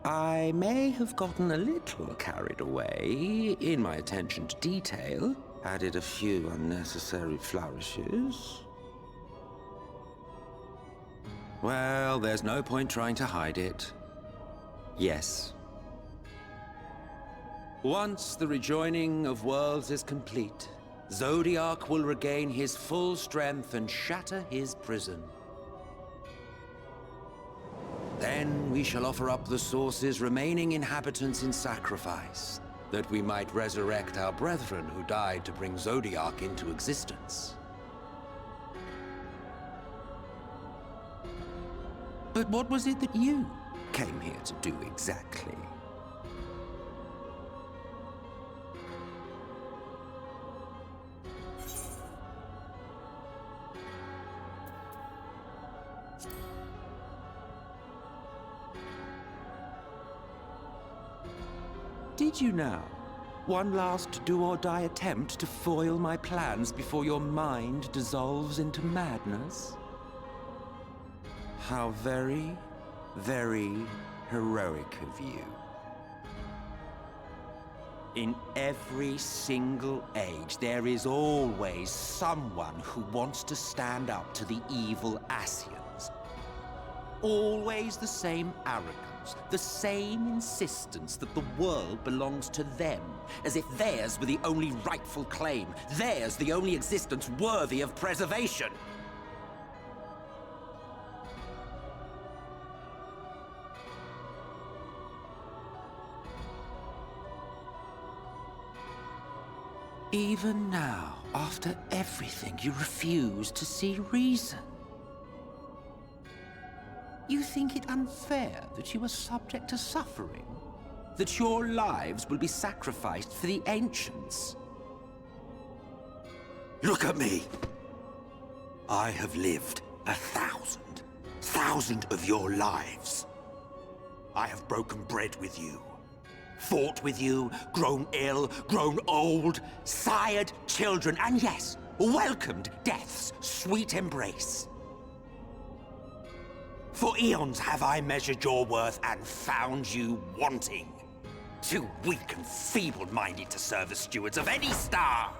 I may have gotten a little carried away in my attention to detail, added a few unnecessary flourishes. Well, there's no point trying to hide it. Yes. Once the rejoining of worlds is complete, Zodiac will regain his full strength and shatter his prison. Then we shall offer up the Source's remaining inhabitants in sacrifice, that we might resurrect our brethren who died to bring Zodiac into existence. But what was it that you came here to do exactly? Did you now? One last do-or-die attempt to foil my plans before your mind dissolves into madness? How very, very heroic of you. In every single age, there is always someone who wants to stand up to the evil Ascians. Always the same arrogance, the same insistence that the world belongs to them, as if theirs were the only rightful claim, theirs the only existence worthy of preservation. Even now, after everything, you refuse to see reason. You think it unfair that you are subject to suffering? That your lives will be sacrificed for the Ancients? Look at me! I have lived 1,000 of your lives. I have broken bread with you, fought with you, grown ill, grown old, sired children, and yes, welcomed death's sweet embrace. For eons have I measured your worth and found you wanting. Too weak and feeble-minded to serve as stewards of any star.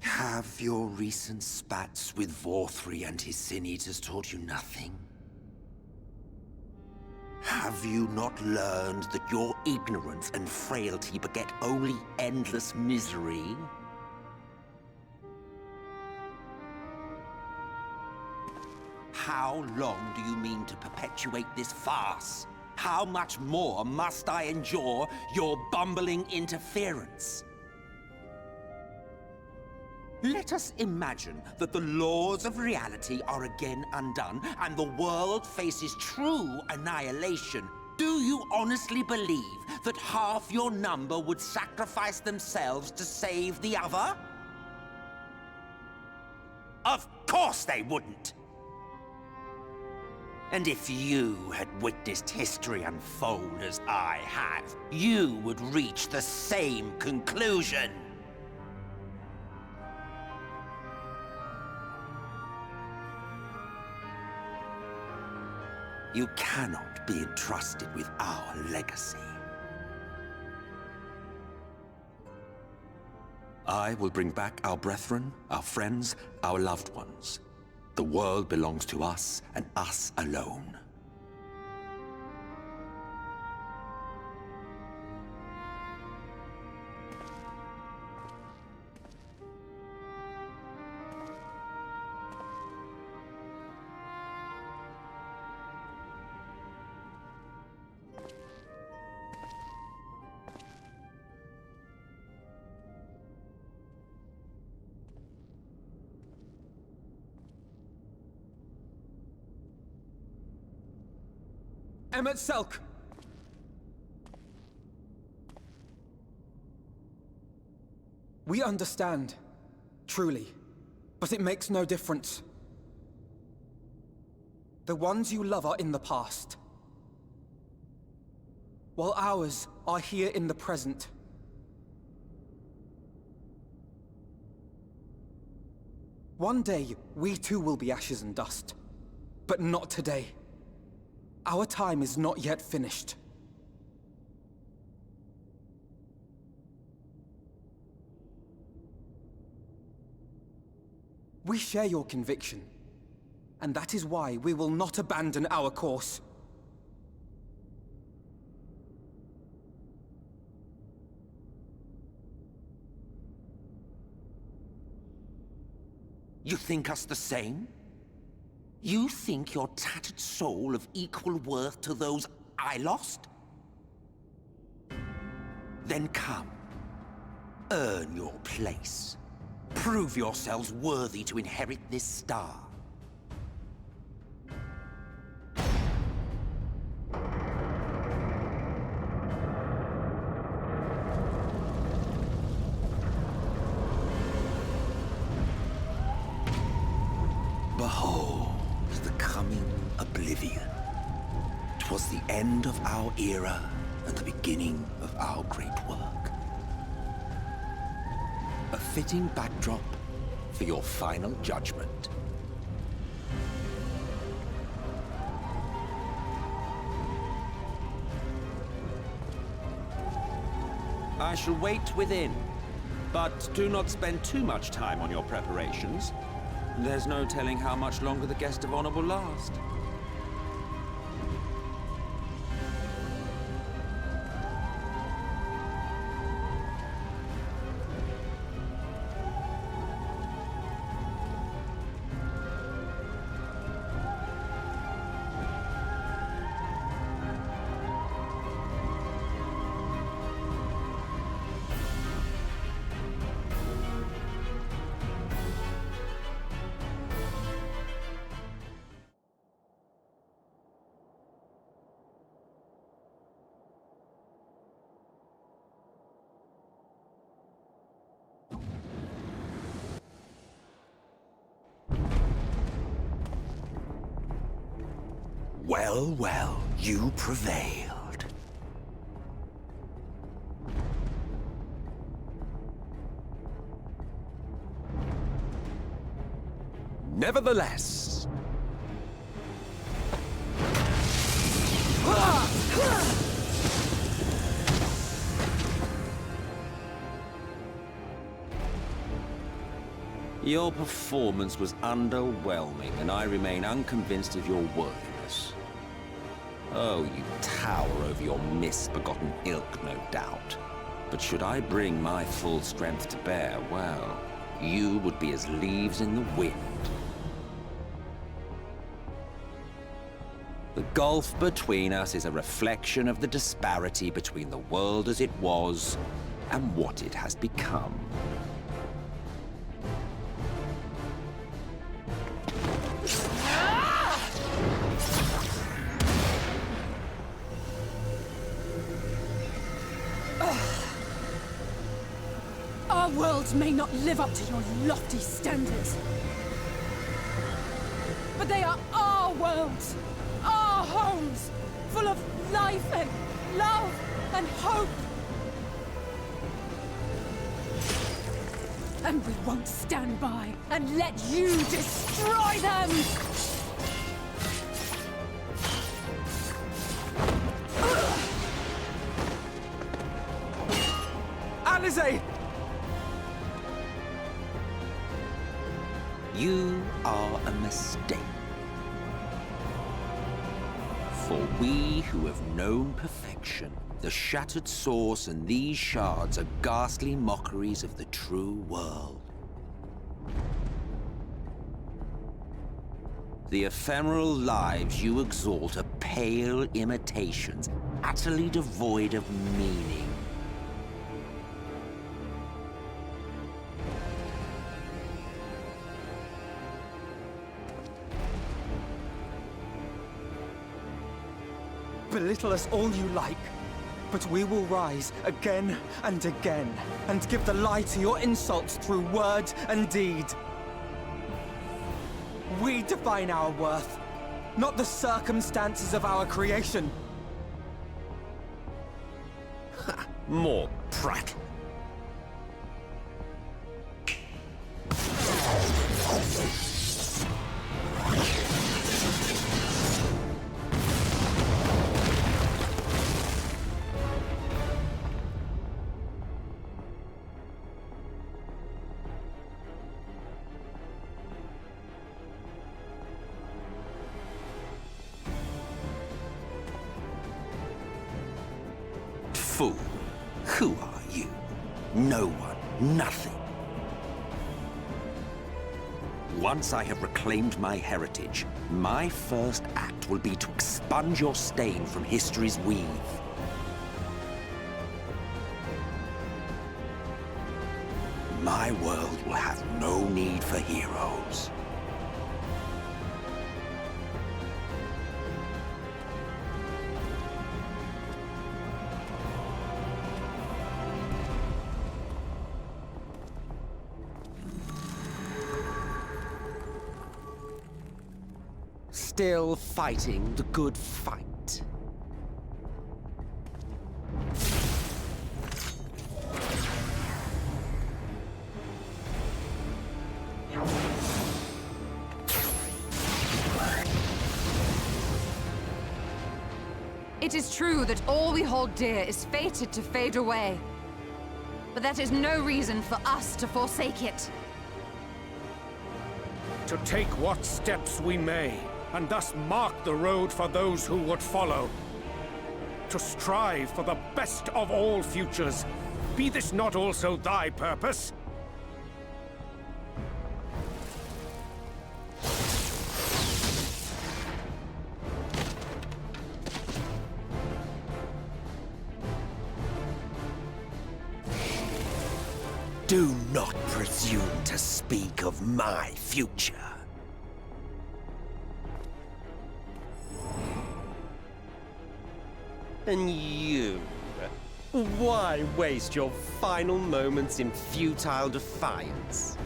Have your recent spats with Vorthri and his Sin Eaters taught you nothing? Have you not learned that your ignorance and frailty beget only endless misery? How long do you mean to perpetuate this farce? How much more must I endure your bumbling interference? Let us imagine that the laws of reality are again undone and the world faces true annihilation. Do you honestly believe that half your number would sacrifice themselves to save the other? Of course they wouldn't! And if you had witnessed history unfold as I have, you would reach the same conclusion. You cannot be entrusted with our legacy. I will bring back our brethren, our friends, our loved ones. The world belongs to us, and us alone. Emmet Selk! We understand, truly, but it makes no difference. The ones you love are in the past, while ours are here in the present. One day, we too will be ashes and dust, but not today. Our time is not yet finished. We share your conviction, and that is why we will not abandon our course. You think us the same? You think your tattered soul of equal worth to those I lost? Then come. Earn your place. Prove yourselves worthy to inherit this star. Behold. Oblivion. 'Twas the end of our era and the beginning of our great work. A fitting backdrop for your final judgment. I shall wait within, but do not spend too much time on your preparations. There's no telling how much longer the guest of honor will last. Well, well, you prevailed. Nevertheless... Your performance was underwhelming, and I remain unconvinced of your worthiness. Oh, you tower over your misbegotten ilk, no doubt. But should I bring my full strength to bear, well, you would be as leaves in the wind. The gulf between us is a reflection of the disparity between the world as it was and what it has become. Our worlds may not live up to your lofty standards, but they are our worlds, our homes, full of life and love and hope. And we won't stand by and let you destroy them! Alizé! You are a mistake. For we who have known perfection, the shattered source and these shards are ghastly mockeries of the true world. The ephemeral lives you exalt are pale imitations, utterly devoid of meaning. Belittle us all you like, but we will rise again and again, and give the lie to your insults through word and deed. We define our worth, not the circumstances of our creation. More prattle. Fool, who are you? No one, nothing. Once I have reclaimed my heritage, my first act will be to expunge your stain from history's weave. My world will have no need for heroes. Still fighting the good fight. It is true that all we hold dear is fated to fade away. But that is no reason for us to forsake it. To take what steps we may, and thus mark the road for those who would follow. To strive for the best of all futures. Be this not also thy purpose? Do not presume to speak of my future. And you? Why waste your final moments in futile defiance?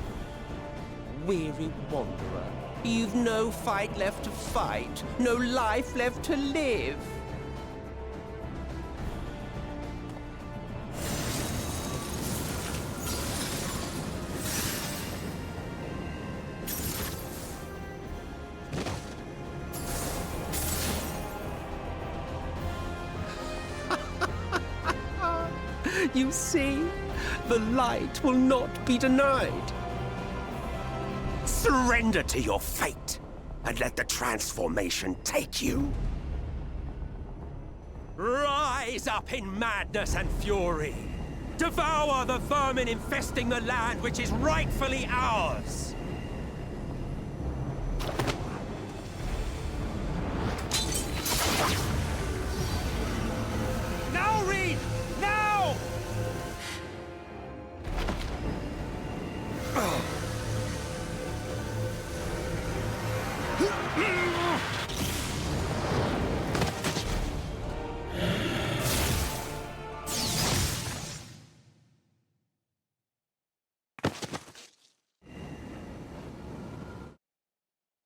Weary wanderer, you've no fight left to fight, no life left to live. You see, the light will not be denied. Surrender to your fate, and let the transformation take you. Rise up in madness and fury. Devour the vermin infesting the land which is rightfully ours. Now, Reed! Now!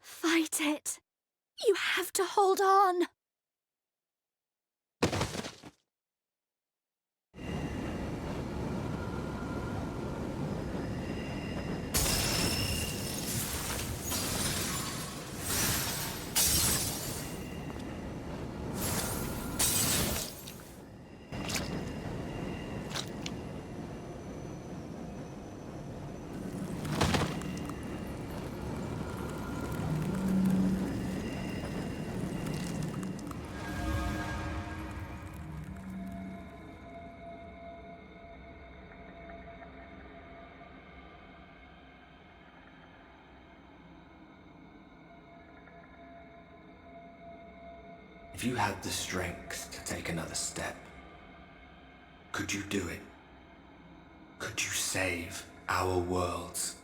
Fight it. You have to hold on. If you had the strength to take another step, could you do it? Could you save our worlds?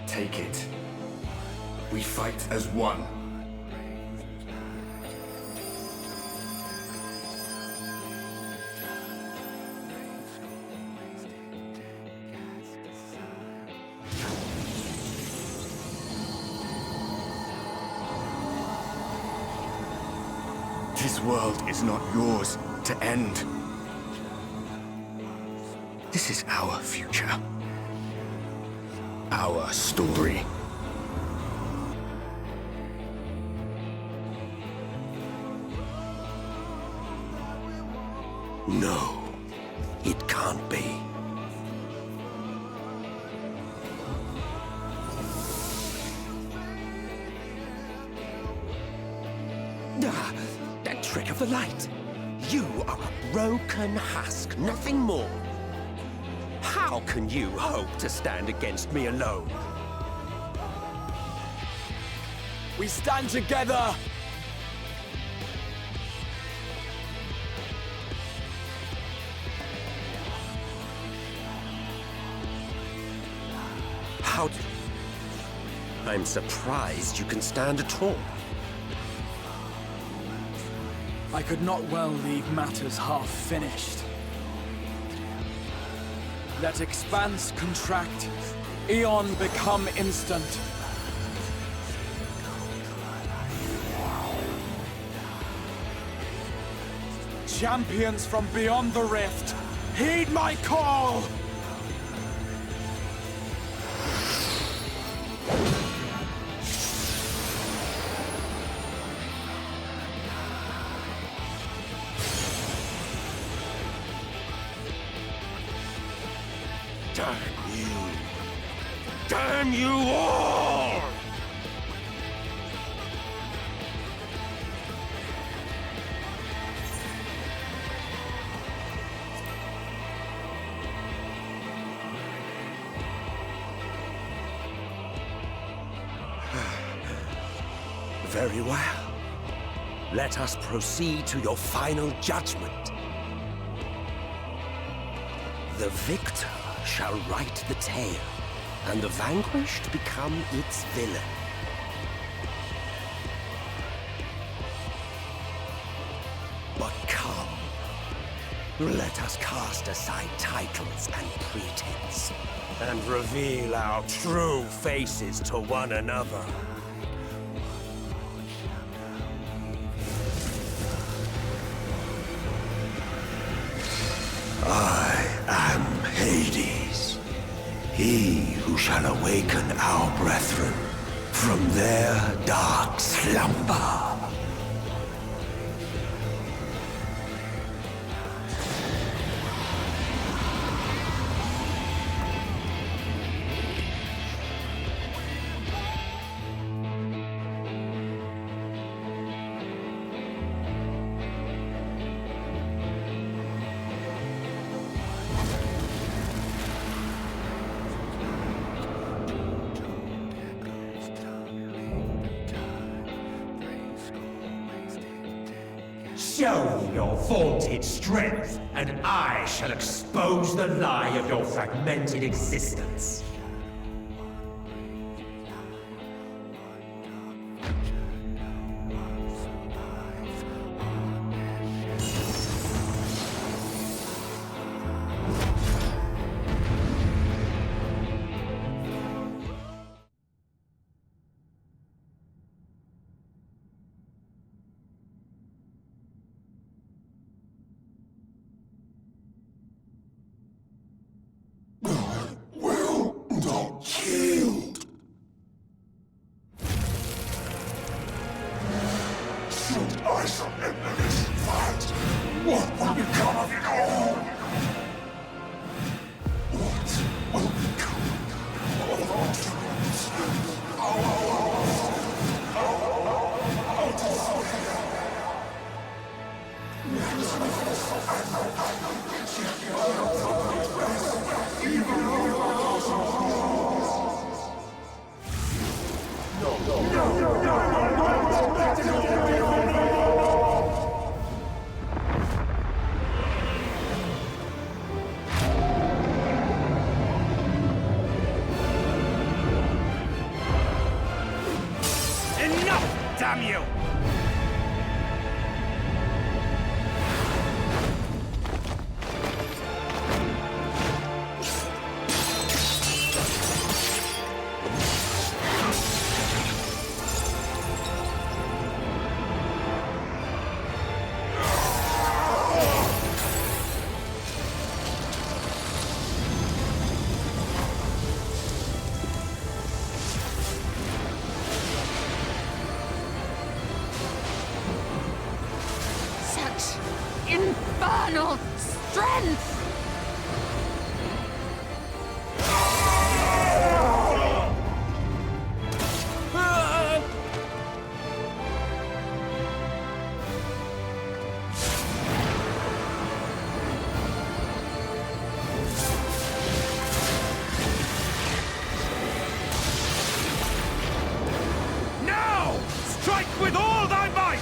Take it. We fight as one. This world is not yours to end. This is our future. Our story. No, it can't be. Ah, that trick of the light. You are a broken husk, nothing more. How can you hope to stand against me alone? We stand together! How do... I'm surprised you can stand at all. I could not well leave matters half finished. Let expanse contract, Eon become instant. Champions from beyond the rift, heed my call! Damn you! Damn you all! Very well. Let us proceed to your final judgment. The victor shall write the tale, and the vanquished become its villain. But come, let us cast aside titles and pretense, and reveal our true faces to one another. I am Hades, he who shall awaken our brethren from their dark slumber. Show me your vaunted strength, and I shall expose the lie of your fragmented existence. What will become of it all? What will become of our Enough, damn you! Infernal strength! Now! Strike with all thy might!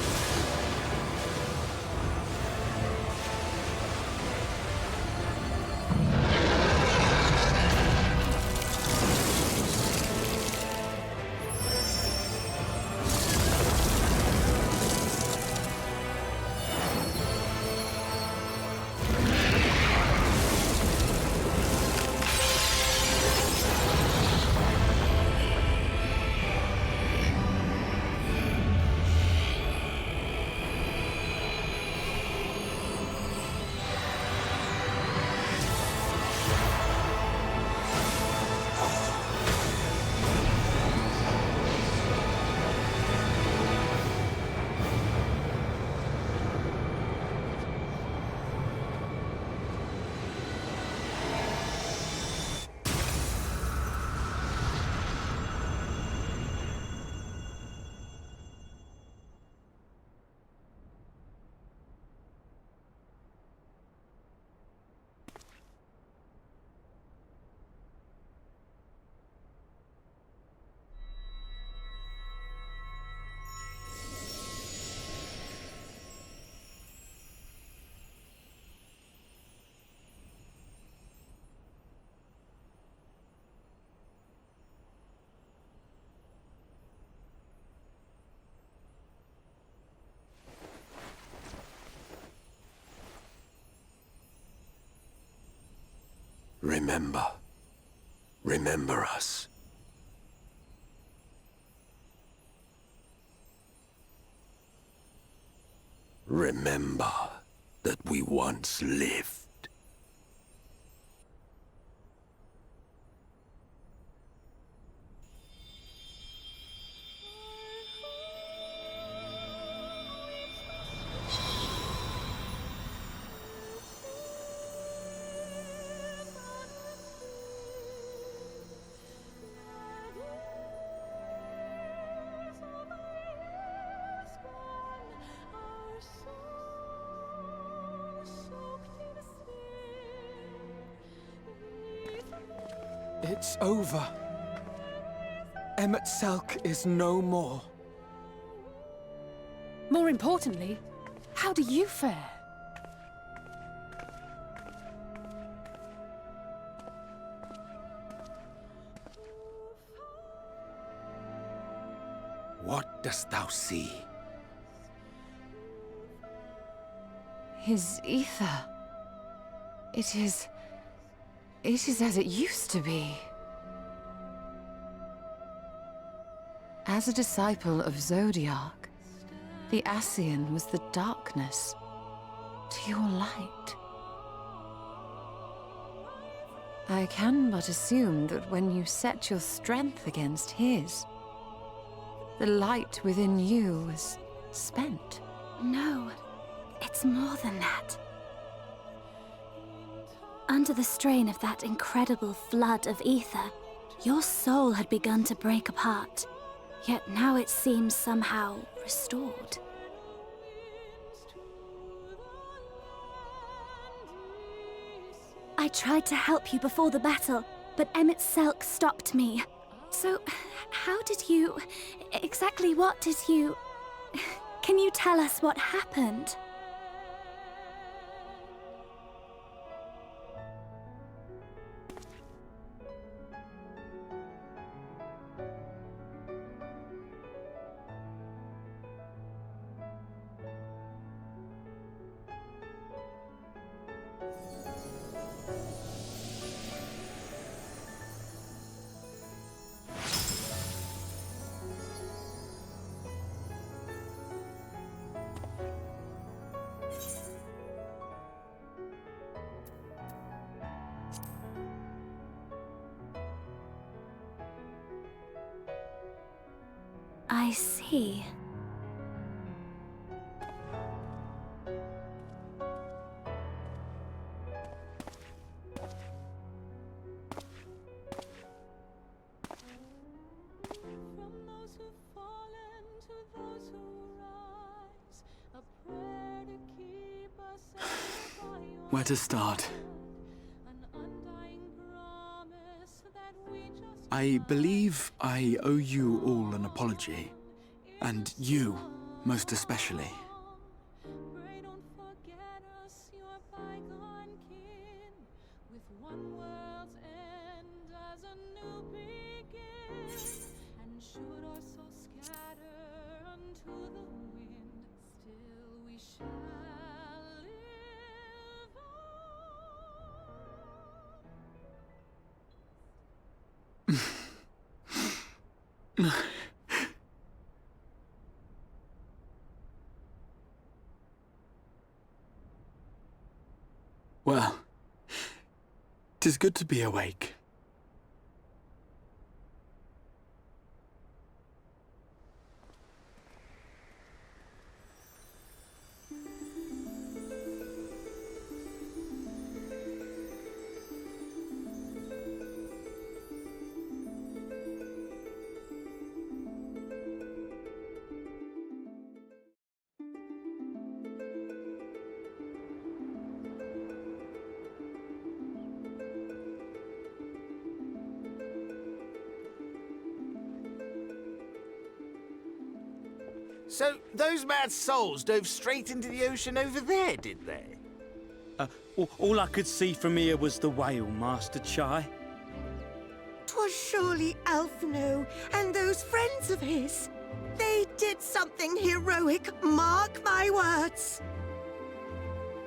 Remember. Remember us. Remember that we once lived. It's over. Emet-Selch is no more. More importantly, how do you fare? What dost thou see? His ether. It is as it used to be. As a disciple of Zodiark, the Ascian was the darkness to your light. I can but assume that when you set your strength against his, the light within you was spent. No. It's more than that. Under the strain of that incredible flood of ether, your soul had begun to break apart, yet now it seems somehow restored. I tried to help you before the battle, but Emmett Selk stopped me. So, how did you... exactly what did you... Can you tell us what happened? I see. Where to start? I believe I owe you all an apology. And you, most especially. Well, 'tis good to be awake. So, those mad souls dove straight into the ocean over there, did they? All I could see from here was the whale, Master Chai. 'Twas surely Alphino and those friends of his. They did something heroic, mark my words.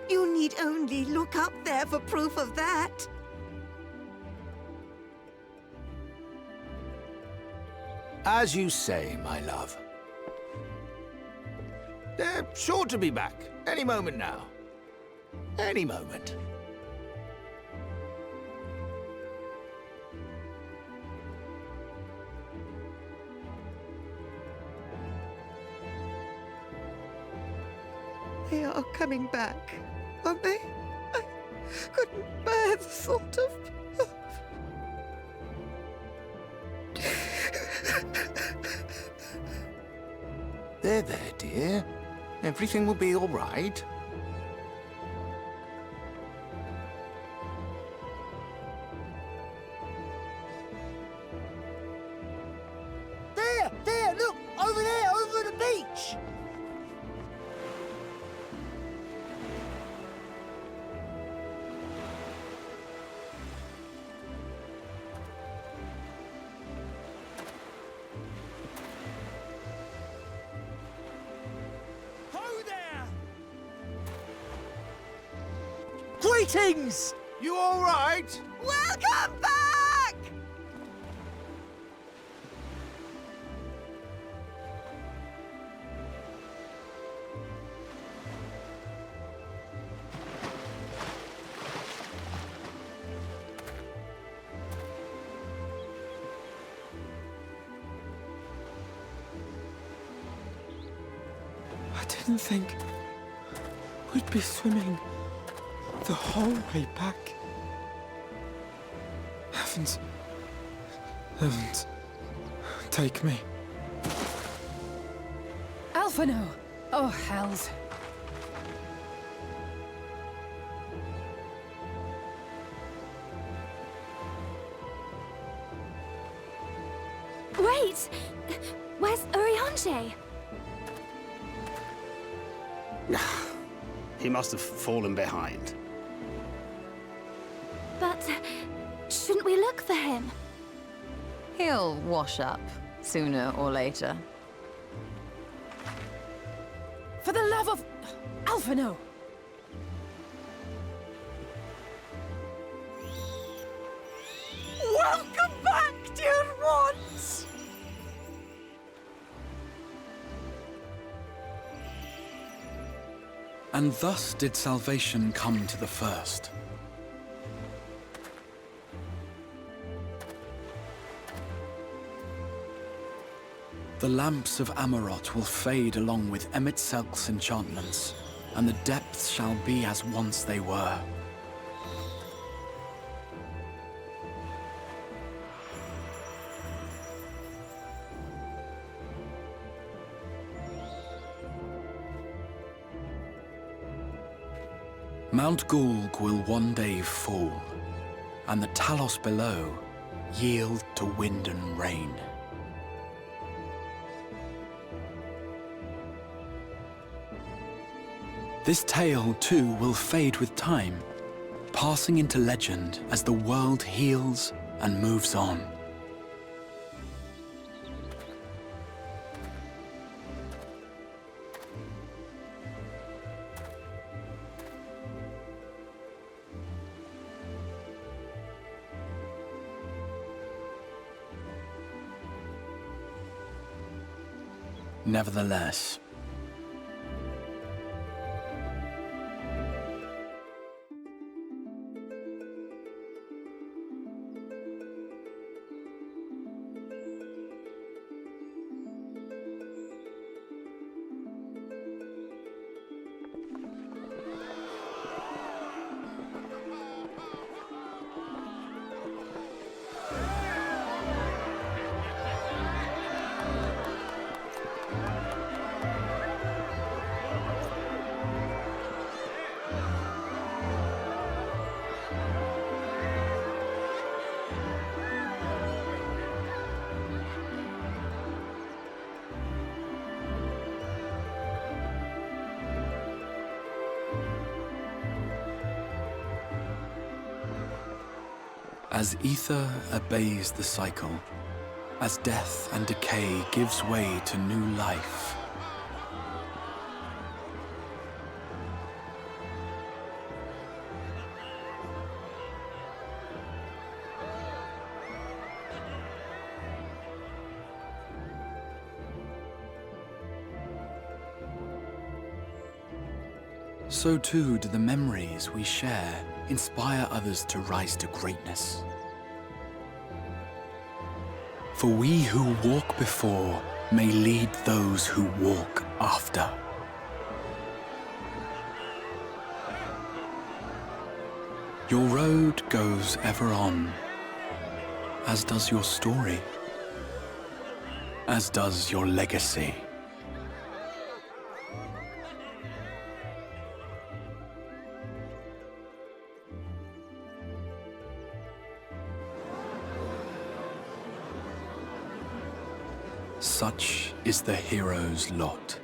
You need only look up there for proof of that. As you say, my love. They're sure to be back any moment now. Any moment. They are coming back, aren't they? I couldn't bear the thought of... There, dear. Everything will be all right. There, look! Over there, over the beach! Greetings! You all right? Welcome back! I didn't think... We'd be swimming the whole way back. Heavens. Heavens. Take me. Alphino! Oh, hells. Wait! Where's Eorzea? He must have fallen behind. But shouldn't we look for him? He'll wash up, sooner or later. For the love of... Alphino! Welcome back, dear ones! And thus did salvation come to the first. The lamps of Amarot will fade along with Emet-Selk's enchantments, and the depths shall be as once they were. Mount Gulg will one day fall, and the Talos below yield to wind and rain. This tale, too, will fade with time, passing into legend as the world heals and moves on. Nevertheless, as ether obeys the cycle, as death and decay gives way to new life, so too do the memories we share inspire others to rise to greatness. For we who walk before may lead those who walk after. Your road goes ever on, as does your story, as does your legacy. Such is the hero's lot,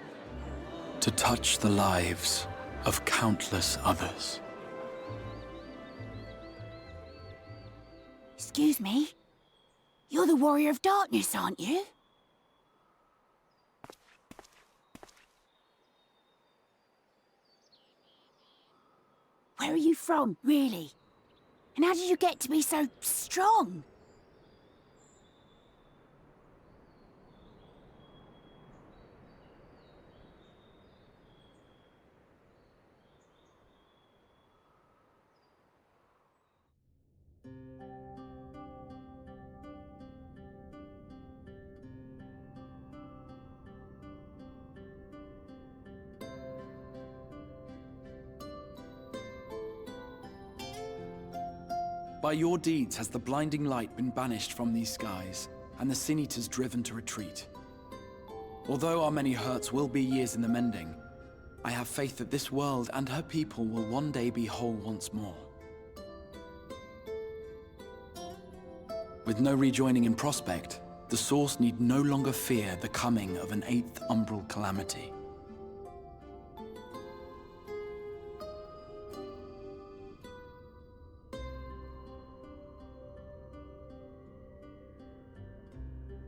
to touch the lives of countless others. Excuse me? You're the Warrior of Darkness, aren't you? Where are you from, really? And how did you get to be so strong? By your deeds has the blinding light been banished from these skies, and the Sin Eaters driven to retreat. Although our many hurts will be years in the mending, I have faith that this world and her people will one day be whole once more. With no rejoining in prospect, the Source need no longer fear the coming of an 8th umbral calamity.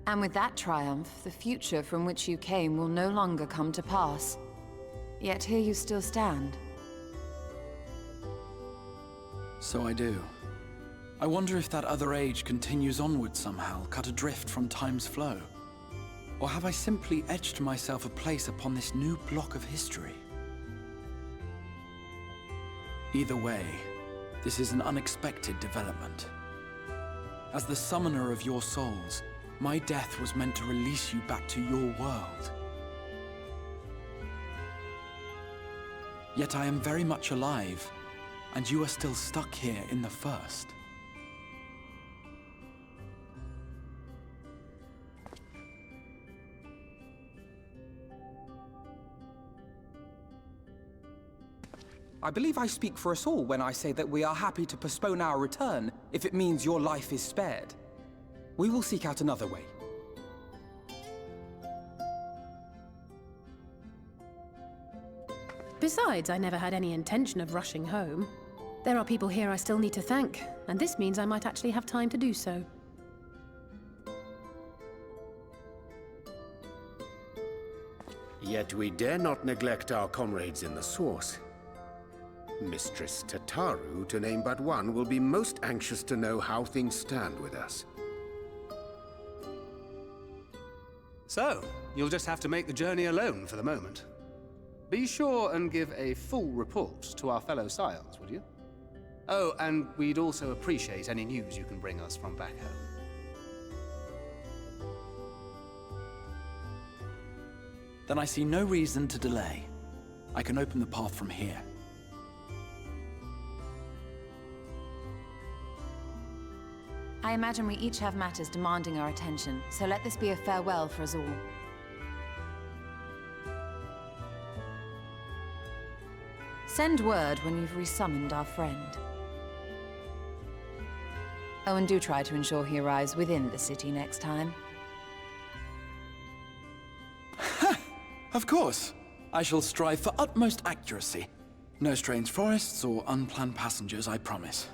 And with that triumph, the future from which you came will no longer come to pass. Yet here you still stand. So I do. I wonder if that other age continues onward somehow, cut adrift from time's flow. Or have I simply etched myself a place upon this new block of history? Either way, this is an unexpected development. As the summoner of your souls, my death was meant to release you back to your world. Yet I am very much alive, and you are still stuck here in the First. I believe I speak for us all when I say that we are happy to postpone our return if it means your life is spared. We will seek out another way. Besides, I never had any intention of rushing home. There are people here I still need to thank, and this means I might actually have time to do so. Yet we dare not neglect our comrades in the Source. Mistress Tataru, to name but one, will be most anxious to know how things stand with us. So, you'll just have to make the journey alone for the moment. Be sure and give a full report to our fellow scions, would you? Oh, and we'd also appreciate any news you can bring us from back home. Then I see no reason to delay. I can open the path from here. I imagine we each have matters demanding our attention, so let this be a farewell for us all. Send word when you've resummoned our friend. Oh, and do try to ensure he arrives within the city next time. Of course. I shall strive for utmost accuracy. No strange forests or unplanned passengers, I promise.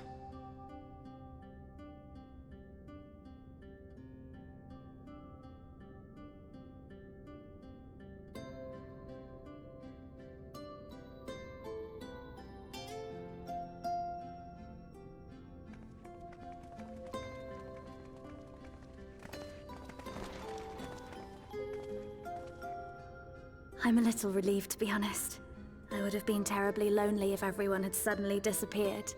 I'm a little relieved, to be honest. I would have been terribly lonely if everyone had suddenly disappeared.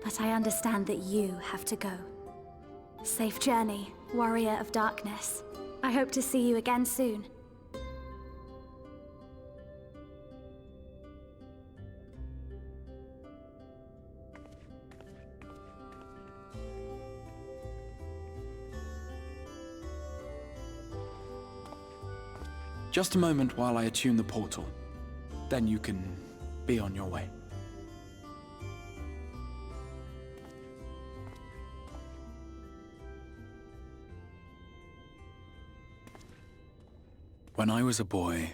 But I understand that you have to go. Safe journey, warrior of darkness. I hope to see you again soon. Just a moment while I attune the portal. Then you can be on your way. When I was a boy,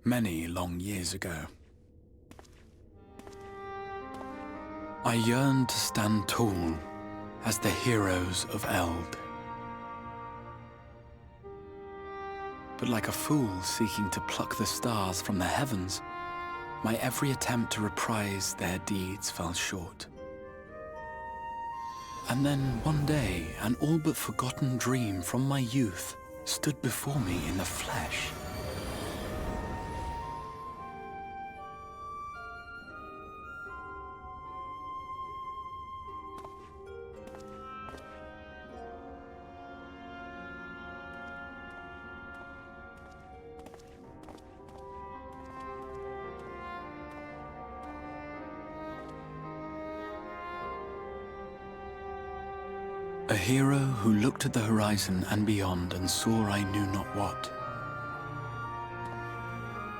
many long years ago, I yearned to stand tall as the heroes of Eld. But like a fool seeking to pluck the stars from the heavens, my every attempt to reprise their deeds fell short. And then one day, an all but forgotten dream from my youth stood before me in the flesh. A hero who looked at the horizon and beyond and saw I knew not what.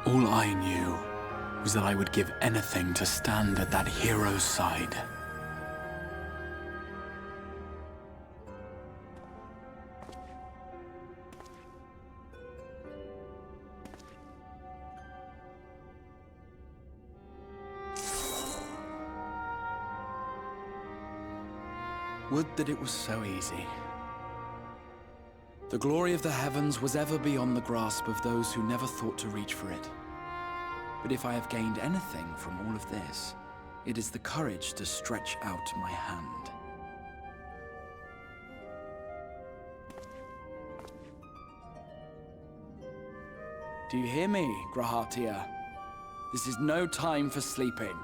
All I knew was that I would give anything to stand at that hero's side. Would that it was so easy. The glory of the heavens was ever beyond the grasp of those who never thought to reach for it. But if I have gained anything from all of this, it is the courage to stretch out my hand. Do you hear me, Grahatia? This is no time for sleeping.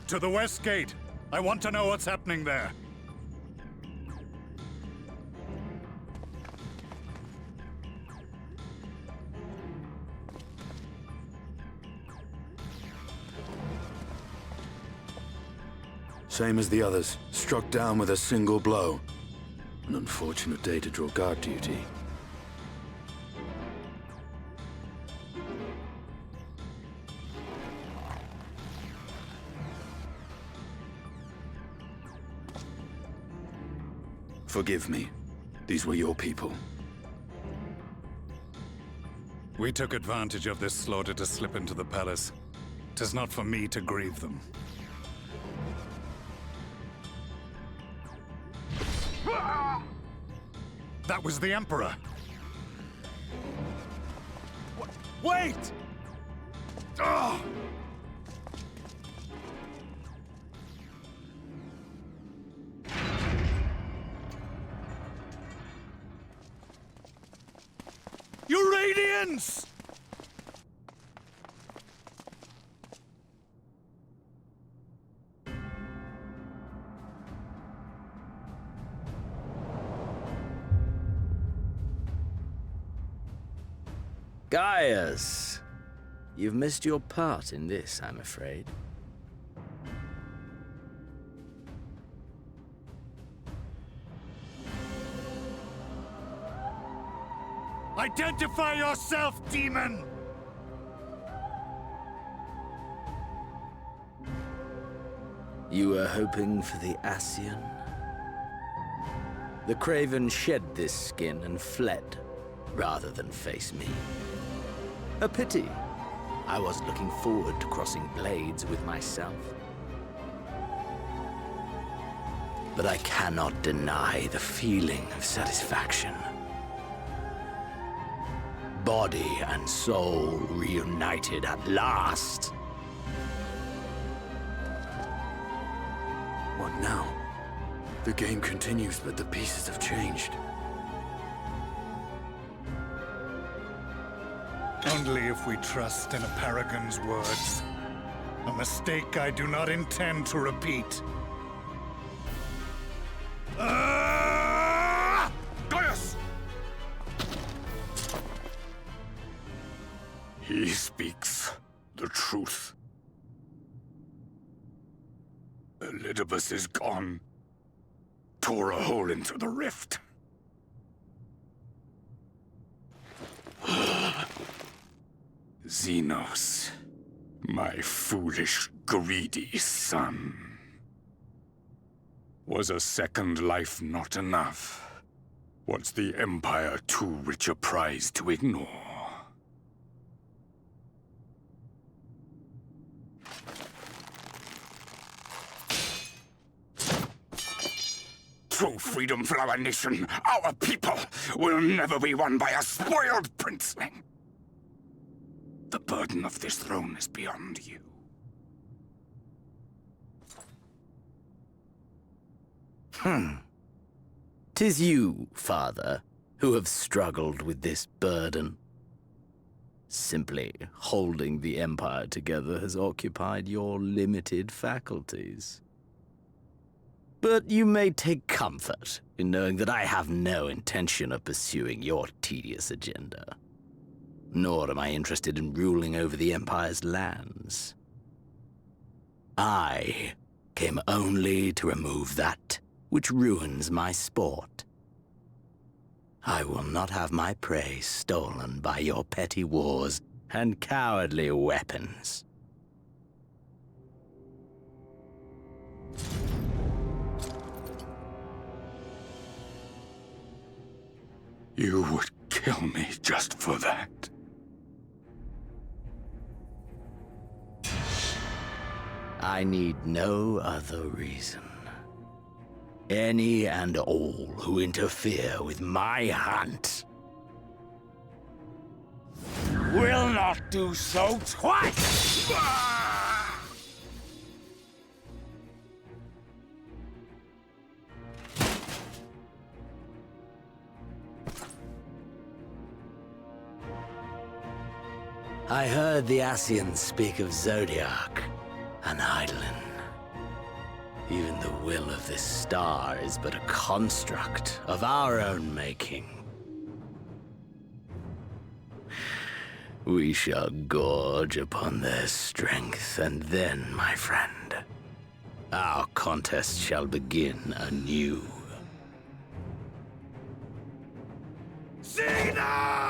To the west gate. I want to know what's happening there. Same as the others. Struck down with a single blow. An unfortunate day to draw guard duty. Forgive me. These were your people. We took advantage of this slaughter to slip into the palace. 'Tis not for me to grieve them. That was the Emperor! Wait! Ugh! You Radiants! Gaius, you've missed your part in this, I'm afraid. Identify yourself, demon! You were hoping for the Ascian? The Craven shed this skin and fled, rather than face me. A pity. I was looking forward to crossing blades with myself. But I cannot deny the feeling of satisfaction. Body and soul reunited at last. What now? The game continues, but the pieces have changed. Only if we trust in a paragon's words. A mistake I do not intend to repeat. Gaius! He speaks the truth. Elidibus is gone. Tore a hole into the rift. Xenos, my foolish, greedy son. Was a second life not enough? Was the Empire too rich a prize to ignore? true freedom for our nation, our people, will never be won by a spoiled princeling. The burden of this throne is beyond you. 'Tis you, father, who have struggled with this burden. Simply holding the Empire together has occupied your limited faculties. But you may take comfort in knowing that I have no intention of pursuing your tedious agenda. Nor am I interested in ruling over the Empire's lands. I came only to remove that which ruins my sport. I will not have my prey stolen by your petty wars and cowardly weapons. You would kill me just for that. I need no other reason. Any and all who interfere with my hunt Will not do so twice! I heard the Ascians speak of Zodiac and Eidolon. Even the will of this star is but a construct of our own making. We shall gorge upon their strength, and then, my friend, our contest shall begin anew. Xena!